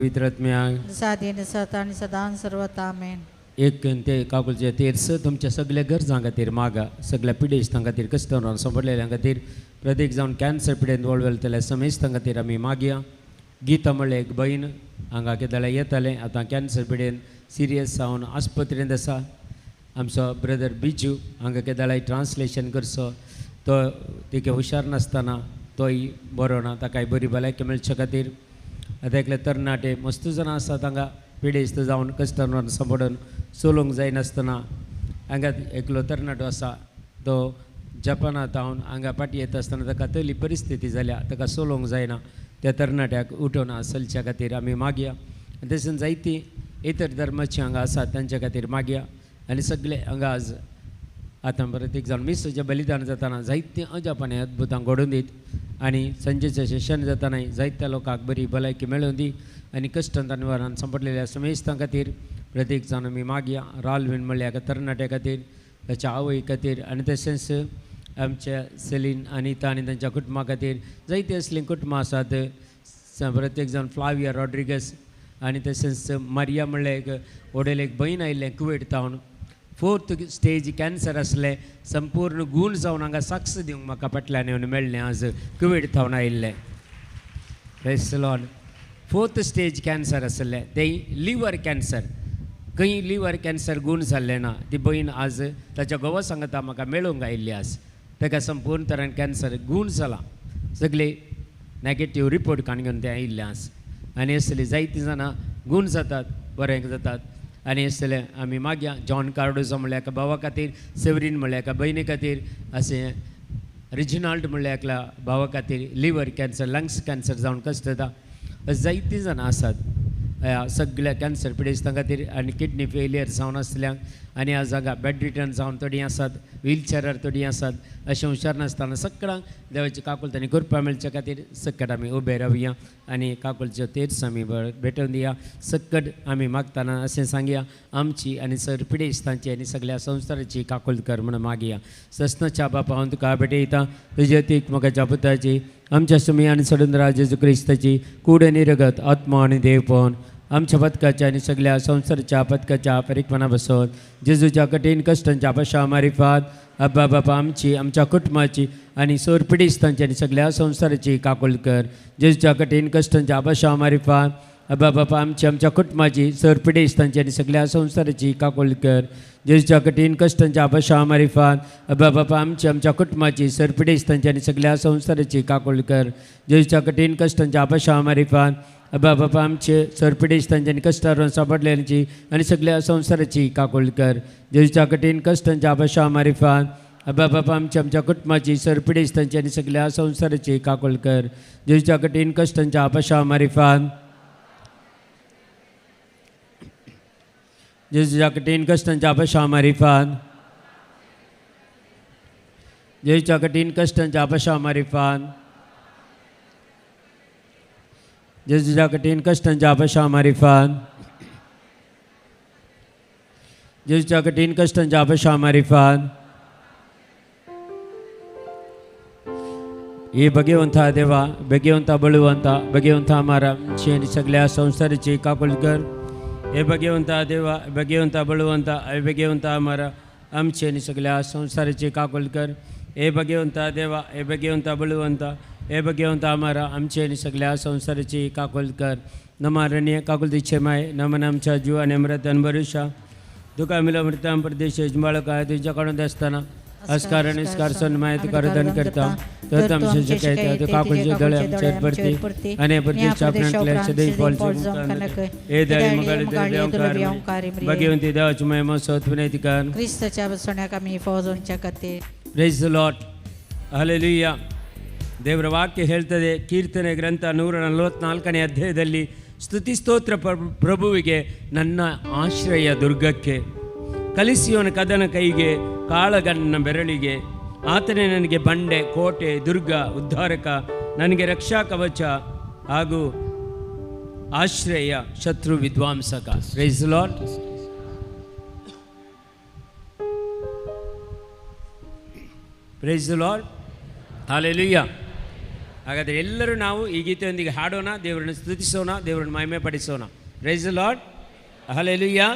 पवित्रात्म्या साधीने सत आणि सदान सर्वत आमेन. एक ते काकुलचे तेर्स तुमच्या सगळ्या गरजां खातीर मागा, सगळ्या पिडेस्तां खातीर कस्टमरां सांपडलेल्या खातीर प्रत्येक जावन कॅन्सर पिडेन वळवलतल्या समेस्तां खातीर आमी मागया. गीता म्हणल्यार एक बहीण हांगा केदाळे येतालें, आतां कॅन्सर पिडेन सिरियस जावन आस्पत्रेंत आसा. आमचो ब्रदर बिजू हांगा केदाळे ट्रान्सलेशन करचो, तो तिके हुशार नासतना तोय बरो ना, ताकाय बरी भलायकी मेळचे खातीर. आतां एकले तरणाटे मस्त जाणां आसा तांकां पिडेस्त जावन कस्टमर सांपडून सोलोवंक जायनासतना हांगा एकलो तरणाटो आसा, तो जपानांत जावन हांगा पाटी येता आसतना ताका तली परिस्थिती जाल्या, ताका सोलोवंक जायना. त्या तरणाट्याक उठोवन चलच्या खातीर आमी मागया. तशें जायतीं इतर धर्माची हांगा आसात तांच्या खातीर मागया. आनी सगळे हांगा आज आतां प्रत्येक जावन मिसाचें बलिदान जाताना जायतीं अजापांनी अद्भुतां घडोवन दीत आनी संजेचें सेशन जातानाय जायत्या लोकांक बरी भलायकी मेळोवन दी आनी कश्टांत निवारण सांपडलेल्या समेस्तां खातीर प्रत्येक जावन आमी मागया. रालवीन म्हणल्या एका तरणाट्या खातीर, ताच्या आवय खातीर आनी तशेंच आमच्या सेलीन अनिता आनी तांच्या कुटुंबा खातीर जायतीं असलीं कुटुंबां आसात. प्रत्येक जावन फ्लाविया रॉड्रिगस आनी तशेंच मारिया म्हणल्यार एक व्हडेल एक भयण आयिल्लें कुवेट तावन 4th स्टेज कॅन्सर आसलें, संपूर्ण गूण जावन हांगा साक्ष दिवंक म्हाका फाटल्यान येवन मेळ्ळें. आज कुवेट थावन आयिल्लें. Praise the Lord. 4th stage cancer आसलें, तें लिवर कॅन्सर. खंय लिवर कॅन्सर गूण जाल्लें ना. ती भयण आज ताच्या घोवा सांगता म्हाका मेळोवंक आयिल्ली आज. ताका संपूर्ण तरेन कॅन्सर गूण जाला. सगळे नॅगेटीव रिपोर्ट काडून घेवन तें आयिल्लें आज. आनी असलीं जायतीं जाणां गूण जातात, बरें जातात. आनी असलें आमी मागया. जॉन कार्डोजो म्हणल्यार एका भावा खातीर, सेवरीन म्हणल्यार एका भयणी खातीर, अशें रिजिनाल्ड म्हणल्यार एकल्या भावा खातीर लिवर कॅन्सर, लंग्स कॅन्सर जावन कश्ट जाता. जायतीं जाणां आसात ह्या सगळ्या कॅन्सर पिडेस्तां खातीर आनी किडनी फेलियर जावन आसल्यांक आनी आज हांगा बॅड रिटर्न जावन थोडीं आसात, व्हीलचॅरार थोडीं आसात. अशें हुशार नासतना सगळ्यांक देवाची काकुलतांनी करपा मेळच्या खातीर सकट आमी उबे रावया आनी काकुलच्यो तेर्स आमी भेटोवन दिया. सकट आमी मागतना अशें सांगया, आमची आनी सर पिडेस्तांची आनी सगळ्या संवसाराची काकुल कर म्हणून मागया. सस्नाच्या बापा हांव तुका भेटयता, तुजे तीक मोगाच्या पुताची, आमच्या सुमी आनी सडून राज जेजू क्रिस्ताची कूड निरगत आत्मा आनी देवपण आमच्या पथकाच्या आनी सगळ्या संवसाराच्या पथकाच्या परिकपणा बसोन जेजूच्या कठीण कश्टांच्या पशा मारिफात अब्बा बापा आमची, आमच्या कुटुंबाची आनी सोर पिडेस्तांची आनी सगळ्या संवसाराची काकुल कर. जेजूच्या कठीण कश्टांच्या पशा मारिफात अब्बा बापा आमची, आमच्या कुटुंबाची, सोर पिडेस्तांची आनी सगळ्या संवसाराची काकुल कर. जेजूच्या कठीण कश्टांच्या पशा मारिफात अब्बा बापा आमची, आमच्या कुटुंबाची, सोर पिडेस्तांची आनी सगळ्या संवसाराची काकुल कर. जेजूच्या कठीण कश्टांच्या पशा मारिफात अब्बा बापा आमचे, सोर पिडेस्तांची आनी कश्टार सांपडलेल्यांची आनी सगळ्या संवसाराची काकुल कर. जेजूच्या कठीण कश्टांच्या पशा मारिफात अब्बा बापा आमची, आमच्या कुटुंबाची, सोर पिडेस्तांची आनी सगळ्या संवसाराची काकुल कर. जेजूच्या कठीण कश्टांच्या पशा मारिफात जेजूच्या कठीण कश्टांच्या पशा मारिफात जेजूच्या कठीण कश्टांच्या पशा मारिफात जेजूच्या कठीण कश्टांच्या पशा मारिफात जेजूच्या कठीण कश्टांच्या पशा मारिफात हे भगवंता देवा, भगवंता बळवंता, भगवंता हमारा आमची आनी सगळ्या संवसाराची काकुल कर. हे भगवंता देवा, भगवंता बळवंता, हे भगवंता हमारा आमची आनी सगळ्या संवसाराची काकुल कर. हे भगवंता देवा, हे भगवंता बळवंता, हे भगवंता हमारा आमची आनी सगळ्या संवसाराची काकुल कर. नमारण्य काकुल दिचे माय, नमन आमच्या जीव आनी अमृतान भरुशा, तुका मिलो मृतां प्रदेश बाळका तुझ्या कडून असताना अस्कार आणि स्कार सन्माय तुका रदन करता. तर आमचे जे कहता तो काकुलचे दळे आमचे परती आणि प्रदेश आपल्या सदैव पॉलचे हे दळे मगल देवकार भगवंती देवाची महिमा सत्वने तिकान क्रिस्ताच्या बसण्याक आमी फौजोंच्या खातीर. Praise the lord. ಹಲ್ಲೆಲೂಯಾ. ದೇವರ ವಾಕ್ಯ ಹೇಳ್ತದೆ, ಕೀರ್ತನೆ ಗ್ರಂಥ 144ನೇ ಅಧ್ಯಾಯದಲ್ಲಿ, ಸ್ತುತಿ ಸ್ತೋತ್ರ ಪ್ರಭುವಿಗೆ, ನನ್ನ ಆಶ್ರಯ ದುರ್ಗಕ್ಕೆ, ಕಲಿಸಿಯವನ ಕದನ ಕೈಗೆ, ಕಾಳಗನ್ನ ಬೆರಳಿಗೆ, ಆತನೇ ನನಗೆ ಬಂಡೆ, ಕೋಟೆ, ದುರ್ಗ, ಉದ್ಧಾರಕ, ನನಗೆ ರಕ್ಷಾ ಕವಚ ಹಾಗೂ ಆಶ್ರಯ, ಶತ್ರು ವಿಧ್ವಂಸಕ. Praise the lord. Praise the Lord. Hallelujah. ಹಾಗಾದರೆ ಎಲ್ಲರೂ ನಾವು ಈ ಗೀತೆಯೊಂದಿಗೆ ಹಾಡೋಣ, ದೇವರನ್ನು ಸ್ತುತಿಸೋಣ, ದೇವರನ್ನು ಮಹಿಮೆ ಪಡಿಸೋಣ. Praise the lord, hallelujah,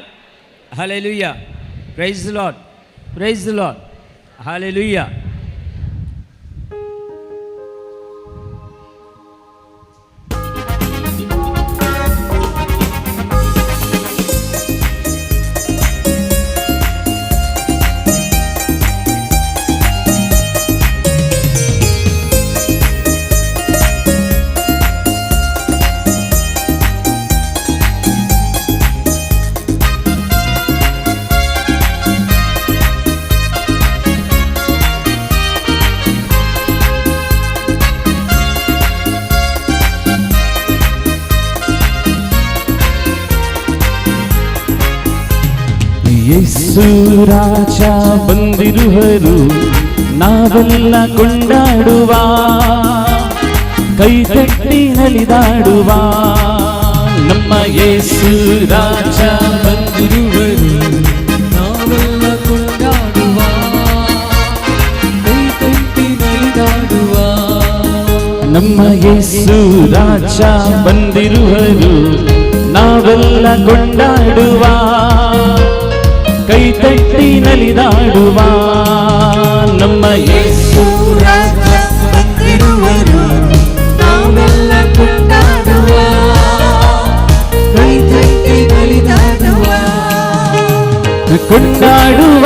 hallelujah, praise the lord, praise the lord, hallelujah. ಯೇಸು ರಾಜ ಬಂದಿರುವರು, ನಾವೆಲ್ಲ ಕೊಂಡಾಡುವ, ಕೈ ತಟ್ಟಿ ನಲಿದಾಡುವ. ನಮ್ಮ ಯೇಸು ರಾಜ ಬಂದಿರುವರು, ನಾವೆಲ್ಲ ಕೊಂಡಾಡುವ, ಕೈ ತಟ್ಟಿ ನಲಿದಾಡುವ. ನಮ್ಮ ಯೇಸು ರಾಜ ಬಂದಿರುವರು, ನಾವೆಲ್ಲ ಕೊಂಡಾಡುವ, ಕೈ ತಟ್ಟಿ ನಲಿದಾಡುವ. ನಮ್ಮ ಯೇಸು ರಾಜ ಬಂದಿರುವರು, ನಾವೆಲ್ಲ ಕೊಂಡಾಡುವ, ಕೈ ತಟ್ಟಿ ನಲಿದಾಡುವ. ಕೊಂಡಾಡುವ,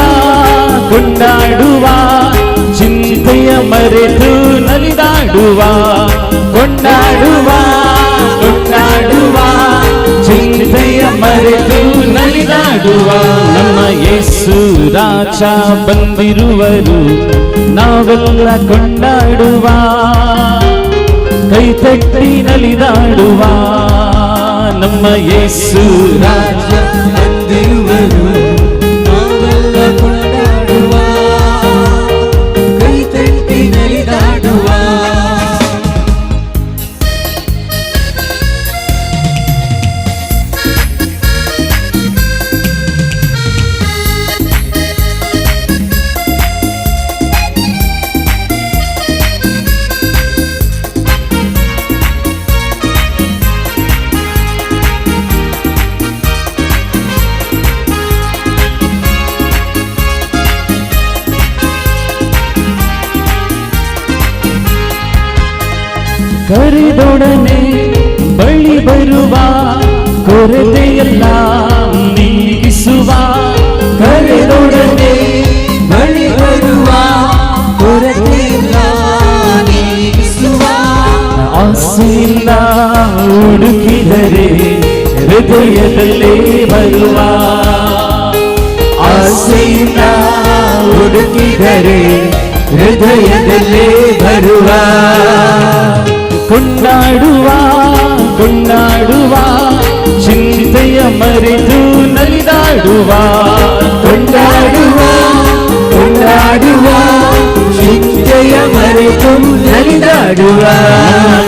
ಕೊಂಡಾಡುವ, ಚಿಂತೆಯ ಮರೆತು ನಲಿದಾಡುವ. ಕೊಂಡಾಡುವ, ಕೊಂಡಾಡುವ, ಚಿಂತೆಯ ಮರೆತು ನಲಿದಾಡುವ. ನಮ್ಮ ಯೇಸು ರಾಜ ಬಂದಿರುವರು, ನಾವೆಲ್ಲ ಕೊಂಡಾಡುವ, ಕೈ ತಟ್ಟಿ ನಲಿದಾಡುವ. ನಮ್ಮ ಯೇಸು ರಾಜ ಬಂದಿರುವರು, ನಾವೆಲ್ಲ ಕೊಂಡಾಡುವ, ಕೈ ತಟ್ಟಿ ನಲಿದಾಡುವ. ಕರೆದೊಡನೆ ಬಳಿ ಬರುವ, ಕೊರತೆಯೆಲ್ಲ ನೀಗಿಸುವ. ಕರೆದೊಡನೆ ಬಳಿ ಬರುವ, ಕೊರತೆಯೆಲ್ಲ ನೀಗಿಸುವ. ಆಸೆಯಿಲ್ಲ ಹುಡುಕಿದರೆ ಹೃದಯದಲ್ಲೇ ಬರುವ. ಆಸೆಯಿಲ್ಲ ಹುಡುಕಿದರೆ ಹೃದಯದಲ್ಲೇ ಬರುವ. ಕೊಂಡಾಡುವ, ಕೊಂಡಾಡುವ, ಚಿಂತೆಯ ಮರೆತು ನಲಿದಾಡುವ. ಕೊಂಡಾಡುವ, ಕೊಂಡಾಡುವ, ಚಿಂತೆಯ ಮರೆತು ನಲಿದಾಡುವ.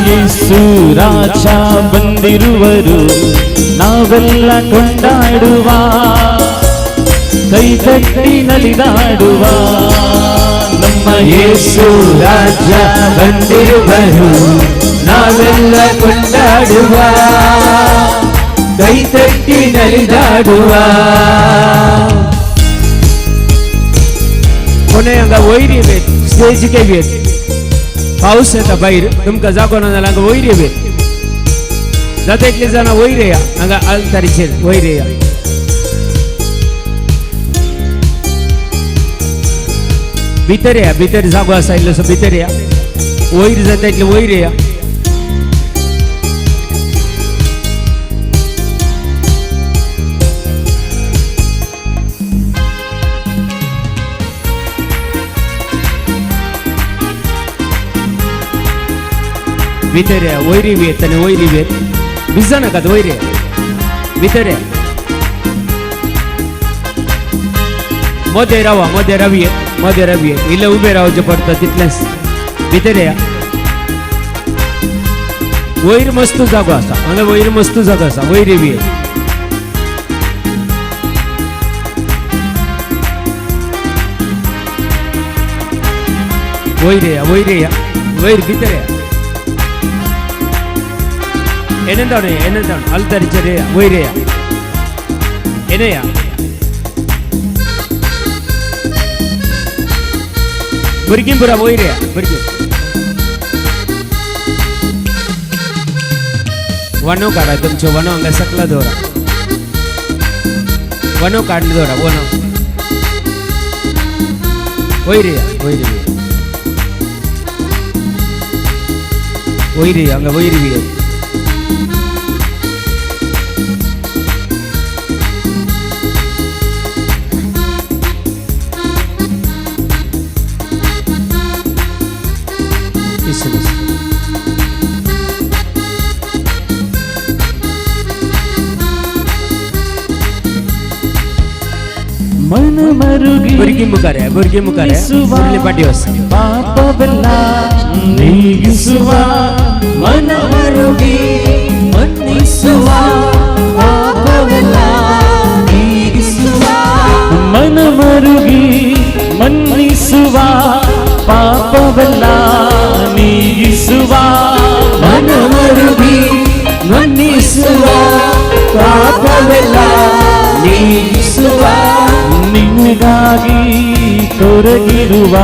ಯೇಸು ರಾಜ ಬಂದಿರುವರು, ನಾವೆಲ್ಲ ಕೊಂಡಾಡುವ, ಕೈ ತಟ್ಟಿ ನಲಿದಾಡುವ. ನಮ್ಮ ಯೇಸು ರಾಜ ಬಂದಿರುವರು, ನಾವೆಲ್ಲ ಕೊಂಡಾಡುವ, ಕೈ ತಟ್ಟಿ ನಲಿದಾಡುವ. कोणी हांगा वयरी वेत, स्टेजीचे वेत, पावस येता भायर, तुमकां जागो ना जाल्यार हांगा वयरी वेत. जाता इतली जाणां वयर येया, हांगा आल्तारीचेर वयर येया. भितर या, भितर जागो आसा इल्लोसो भितर या. वयर जाता इतले वयर येया. भितर या, वयरी वेत आनी वयरी वेत. भिजा नाकात, वयर या, भितर या. मदें रावा, मदें रावयेत, मदें रावयेत. इल्लें उबें रावचें पडटा तितलेंच. भितर या. वयर मस्त जागो आसा, हांगा वयर मस्त जागो आसा, वयर येवया. वयर या, वयर या, वयर भितर या. Enendown, Altaricherea, Wirea. Enea. Burgimpura, Wirea, Burgim. Wano kara tumcho, wano anga sakla dora. Wano karni dora, wano. Wirea, Wirea. Wirea, anga Wirea. मन मरुगी Burgimukare, Burli Patios. ಪಾಪವೆಲ್ಲ ನೀಗಿಸುವ ಮನ ಮರುಗಿ ಮನ್ನಿಸುವ ಪಾಪವೆಲ್ಲ ನೀಗಿಸುವ ಮನ ಮರುಗಿ ಮನ್ನಿಸುವ ಪಾಪವೆಲ್ಲ ನೀಗಿಸುವ ಮನ ಮರುಗಿ ಮನ್ನಿಸುವ ಪಾಪವೆಲ್ಲ ನೀಗಿಸುವ ನಿನಗಾಗಿ ತೊರಗಿರುವ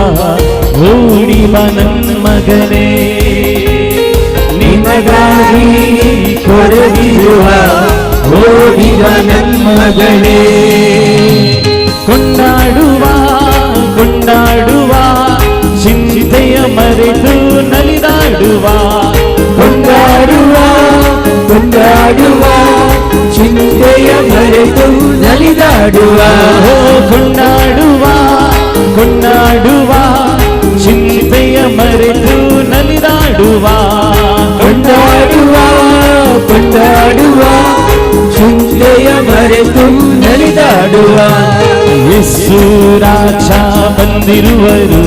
ಓಡಿವ ನನ್ನ ಮಗನೇ ನಿನಗಾಗಿ ತೊರಗಿರುವ ಓಡಿವ ನನ್ನ ಮಗನೇ ಕೊಂಡಾಡುವ ಕೊಂಡಾಡುವ ಚಿಂತೆಯ ಮರೆತು ನಲಿದಾಡುವ ಕೊಂಡಾಡುವ ಕೊಂಡಾಡುವ ಚಿಂತೆಯ ಮರೆತು ನಲಿದಾಡುವ ಕೊಂಡಾಡುವ ಕೊಂಡಾಡುವ ಚಿಂತೆಯ ಮರೆತು ನಲಿದಾಡುವ ಕೊಂಡಾಡುವ ಕೊಂಡಾಡುವ ಚಿಂತೆಯ ಮರೆತು ನಲಿದಾಡುವ ಯೇಸು ರಾಜ ಬಂದಿರುವರು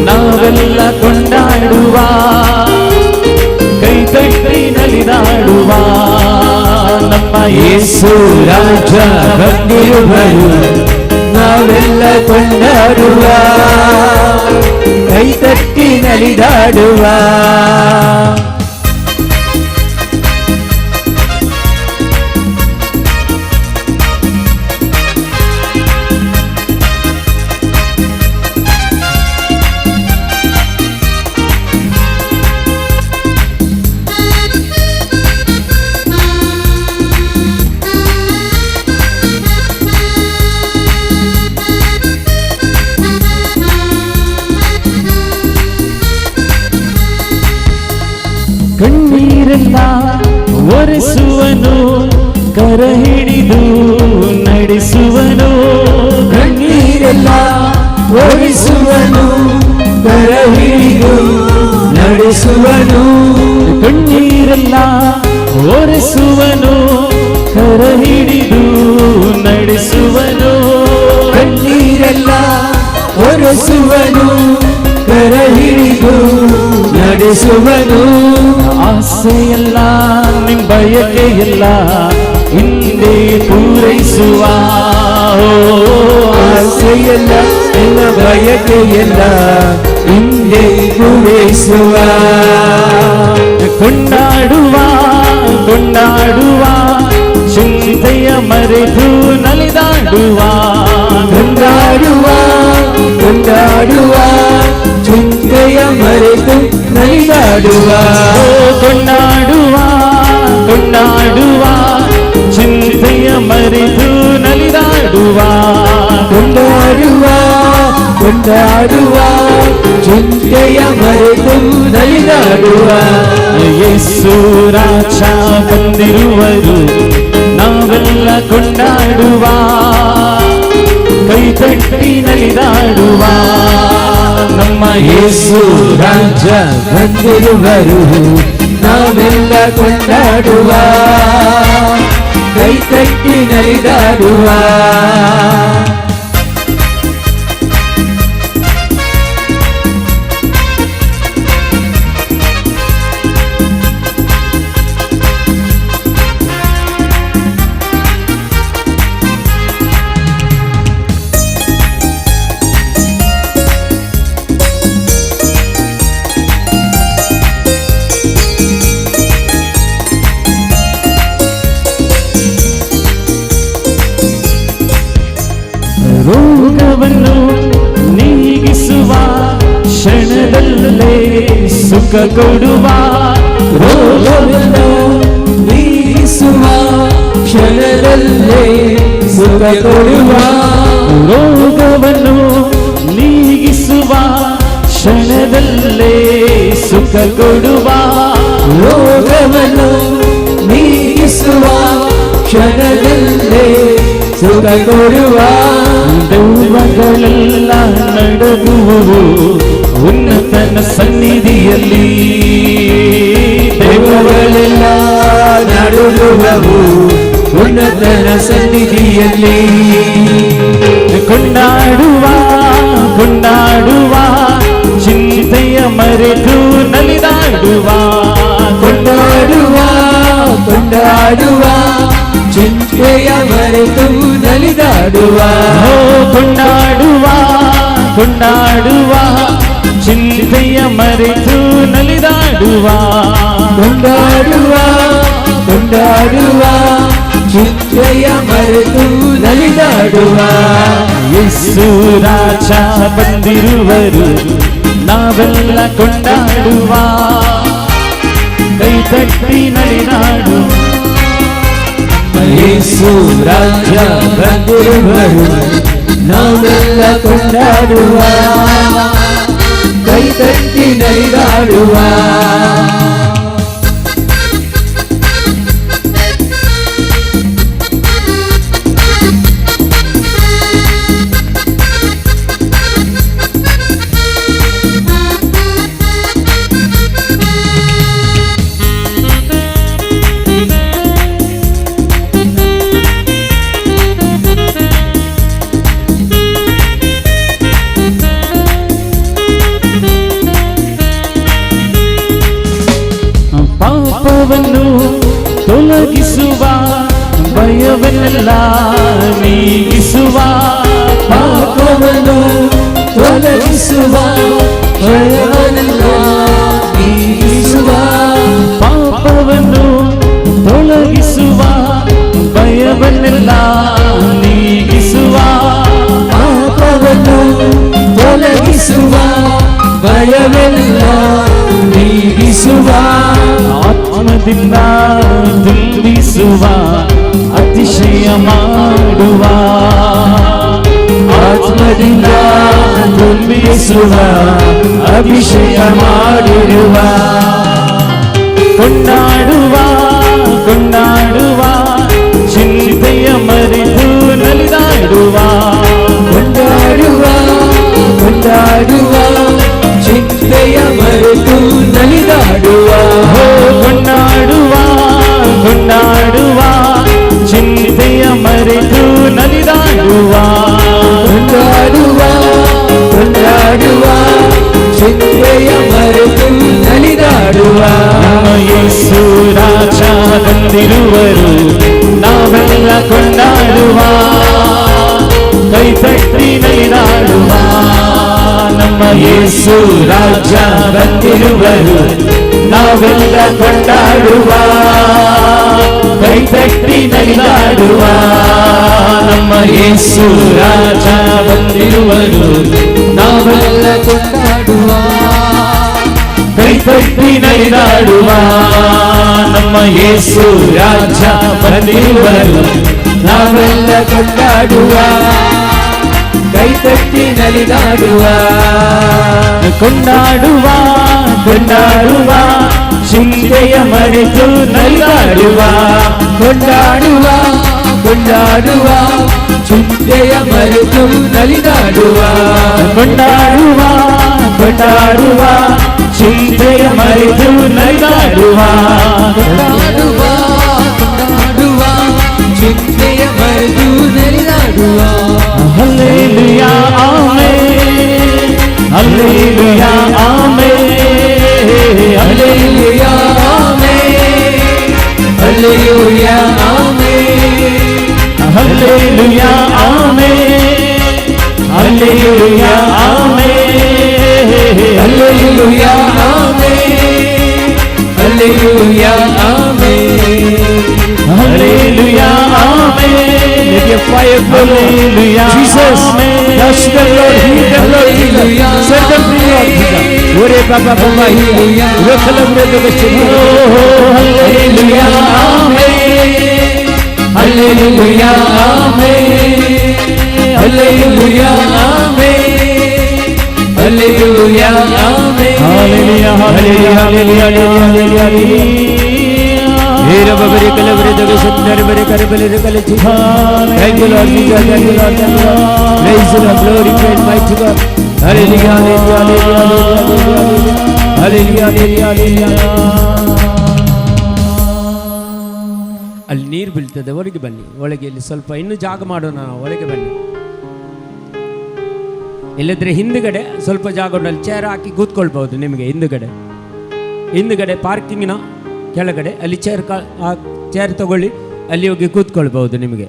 ನಾವೆಲ್ಲ ಕೊಂಡಾಡುವ ಕೈ ತಟ್ಟಿ ನಲಿದಾಡುವ ನಮ್ಮ ಯೇಸು ರಾಜ ಬಂದಿರುವರು ನಾವೆಲ್ಲ ಕೊಂಡಾಡುವ ಕೈ ತಟ್ಟಿ ನಲಿದಾಡುವ ಕಣ್ಣೀರೆಲ್ಲ ಒರೆಸುವನು ಕರ ಹಿಡಿದು ನಡೆಸುವನು ಕಣ್ಣೀರೆಲ್ಲ ಒರೆಸುವನು ಕರ ಹಿಡಿದು ನಡೆಸುವನು ಕಣ್ಣೀರೆಲ್ಲ ಒರೆಸುವನು ಕರ ಹಿಡಿದು ನಡೆಸುವನು ಕಣ್ಣೀರೆಲ್ಲ ಒರೆಸುವನು ಕರ ಹಿಡಿದು ನಡೆಸುವನು ಆಸೆಯಲ್ಲ ನಿಮ್ ಬಯಕೆಯಲ್ಲ ಹಿಂದೆ ಪೂರೈಸುವ ಆಸೆಯಲ್ಲ ನಿನ್ನ ಬಯಕೆಯಲ್ಲ ಹಿಂದೆ ಪೂರೈಸುವ ಕೊಂಡಾಡುವ ಕೊಂಡಾಡುವ ಚಿಂತೆಯ ಮರೆತು ನಲಿದಾಡುವ ಕೊಂಡಾಡುವ ಕೊಂಡಾಡುವ ಚಿಂತೆಯ ಮರೆತು ನಲಿದಾಡುವ ಕೊಂಡಾಡುವ ಕೊಂಡಾಡುವ ಚಿಂತೆಯ ಮರೆತು ನಲಿದಾಡುವ ಕೊಂಡಾಡುವ ಕೊಂಡಾಡುವ ಚಿಂತೆಯ ಮರೆತು ನಲಿದಾಡುವ ಯೇಸು ರಾಜ ಬಂದಿರುವರು ನಾವೆಲ್ಲ ಕೊಂಡಾಡುವ ಕೈ ತಟ್ಟಿ ನಲಿದಾಡುವ ನಮ್ಮ ಯೇಸು ರಾಜ ಬಂದಿರುವರು ನಾವೆಲ್ಲ ಕೊಂಡಾಡುವ ಕೈ ತಟ್ಟಿ ನಲಿದಾಡುವ ರೋಗವನ್ನು ನೀಗಿಸುವ ಕ್ಷಣದಲ್ಲೇ ಸುಖ ಕೊಡುವ ರೋಗವನ್ನು ನೀಗಿಸುವ ಕ್ಷಣದಲ್ಲೇ ಸುಖ ಕೊಡುವ ರೋಗವನ್ನು ನೀಗಿಸುವ ಕ್ಷಣದಲ್ಲೇ ಸುಖ ಕೊಡುವ ರೋಗವನ್ನು ನೀಗಿಸುವ ಕ್ಷಣದಲ್ಲೇ ಸುಖ ಕೊಡುವ ದೆವ್ವಗಳೆಲ್ಲ ನಡುಗುವು ಉನ್ನತನ ಸನ್ನಿಧಿಯಲ್ಲಿ ದೆವ್ವಗಳೆಲ್ಲ ನಡುಗುವವು ಉನ್ನತನ ಸನ್ನಿಧಿಯಲ್ಲಿ ಕೊಂಡಾಡುವ ಕೊಂಡಾಡುವ ಚಿಂತೆಯ ಮರೆತು ನಲಿದಾಡುವ ಕೊಂಡಾಡುವ ಕೊಂಡಾಡುವ ಚಿಂತೆಯ ಮರೆತು ನಲಿದಾಡುವ ಕೊಂಡಾಡುವ ಕೊಂಡಾಡುವ ಚಿಂತೆಯ ಮರೆತು ನಲಿದಾಡುವ ಕೊಂಡಾಡುವ ಕೊಂಡಾಡುವ ಚಿಂತೆಯ ಮರೆತು ನಲಿದಾಡುವ ಯೇಸು ರಾಜ ಬಂದಿರುವರು ನಾವೆಲ್ಲ ಕೊಂಡಾಡುವ ಕೈ ತಟ್ಟಿ ನಲಿದಾಡುವ ಯೇಸು ರಾಜ ಬಂದಿರುವರು ನಾವೆಲ್ಲ ಕೊಂಡಾಡುವ ಕೈ ತಟ್ಟಿ ನಲಿದಾಡುವ ಪಾಪವನ್ನು ತೊಲಗಿಸುವ ಭಯವನ್ನೆಲ್ಲ ನೀಗಿಸುವ ಪಾಪವನ್ನು ತೊಲಗಿಸುವ ಭಯವನ್ನೆಲ್ಲ ನೀಗಿಸುವ ಪಾಪವನ್ನು ತೊಲಗಿಸುವ ಭಯವನ್ನೆಲ್ಲ ನೀಗಿಸುವ ಪಾಪವನ್ನು ತೊಲಗಿಸುವ ಭಯವೆಲ್ಲ ನೀಗಿಸುವ ಆತ್ಮದಿಂದ ತುಂಬಿಸುವ ಅತಿಶಯ ಮಾಡುವ ಆತ್ಮದಿಂದ ತುಂಬಿಸುವ ಅಭಿಷೇಕ ಮಾಡಿರುವ ಕೊಂಡಾಡುವ ಕೊಂಡಾಡುವ ಚಿಂತೆಯ ಮರೆತು ನಲಿದಾಡುವ ಕೊಂಡಾಡುವ ಕೊಂಡಾಡುವ ಚಿಂತೆಯ ಮರೆತು ನಲಿದಾಡುವ ಕೊಂಡಾಡುವ ಕೊಂಡಾಡುವ ಚಿಂತೆಯ ಮರೆತು ನಲಿದಾಡುವ ಕೊಂಡಾಡುವ ಕೊಂಡಾಡುವ ಚಿಂತೆಯ ಮರೆತು ನಲಿದಾಡುವ ಯೇಸು ರಾಜ ಬಂದಿರುವರು ನಾವೆಲ್ಲ ಕೊಂಡಾಡುವ ಕೈ ತಟ್ಟಿ ನಲಿದಾಡುವ ನಮ್ಮ ಯೇಸು ರಾಜ ಬಂದಿರುವರು ನಾವೆಲ್ಲ ಕೊಂಡಾಡುವ ಕೈ ತಟ್ಟಿ ನಲಿದಾಡುವ ನಮ್ಮ ಯೇಸು ರಾಜ ಬಂದಿರುವರು ನಾವೆಲ್ಲ ಕೊಂಡಾಡುವ ಕೈ ತಟ್ಟಿ ನಲಿದಾಡುವ ನಮ್ಮ ಯೇಸು ರಾಜ ಬಂದಿರುವರು ನಾವೆಲ್ಲ ಕೊಂಡಾಡುವ ಕೈ ತಟ್ಟಿ ನಲಿದಾಡುವ ಕೊಂಡಾಡುವ ಕೊಂಡಾಡುವ ಚಿಂತೆಯ ಮರೆತು ನಲಿದಾಡುವ ಕೊಂಡಾಡುವ ಕೊಂಡಾಡುವ ಚಿಂತೆಯ ಮರೆತು ನಲಿದಾಡುವ ಕೊಂಡಾಡುವ ಕೊಂಡಾಡುವ ಚಿಂತೆಯ ಮರೆತು ನಲಿದಾಡುವ ಕೊಂಡಾಡುವ ಕೊಂಡಾಡುವ ಚಿಂತೆಯ ಮರೆತು ನಲಿದಾಡುವ hallelujah amen hallelujah amen hallelujah amen hallelujah amen hallelujah amen hallelujah amen hallelujah amen hallelujah amen hallelujah amen Let your fire burn. Hallelujah Jesus. Amen Touch them, Lord. Heal them, Lord Jesus. Set them free, Lord Jesus. Ore Baba Baba heal. Rokalabure dogachindi. Hallelujah, amen. Hallelujah, amen. Hallelujah, amen. Hallelujah, amen. Hallelujah, hallelujah, hallelujah, hallelujah. Hera babare kalabure dogachindi bare karabale kalachi. Thank you, Lord Jesus. Thank you, Lord. Thank you, Lord. Praise the Lord. Glory to mighty God. Hallelujah, hallelujah, hallelujah, hallelujah, hallelujah, hallelujah. ಅಲ್ಲಿ ನೀರು ಬೀಳ್ತದೆ, ಹೊರಗೆ ಬನ್ನಿ. ಒಳಗೆ ಇಲ್ಲಿ ಸ್ವಲ್ಪ ಇನ್ನೂ ಜಾಗ ಮಾಡೋಣ, ಒಳಗೆ ಬನ್ನಿ. ಇಲ್ಲದ್ರೆ ಹಿಂದುಗಡೆ ಸ್ವಲ್ಪ ಜಾಗ ಉಂಟು, ಅಲ್ಲಿ ಚೇರ್ ಹಾಕಿ ಕೂತ್ಕೊಳ್ಬಹುದು. ನಿಮಗೆ ಹಿಂದುಗಡೆ ಪಾರ್ಕಿಂಗಿನ ಕೆಳಗಡೆ ಅಲ್ಲಿ ಚೇರ್ ತಗೊಳ್ಳಿ, ಅಲ್ಲಿ ಹೋಗಿ ಕೂತ್ಕೊಳ್ಬಹುದು ನಿಮಗೆ.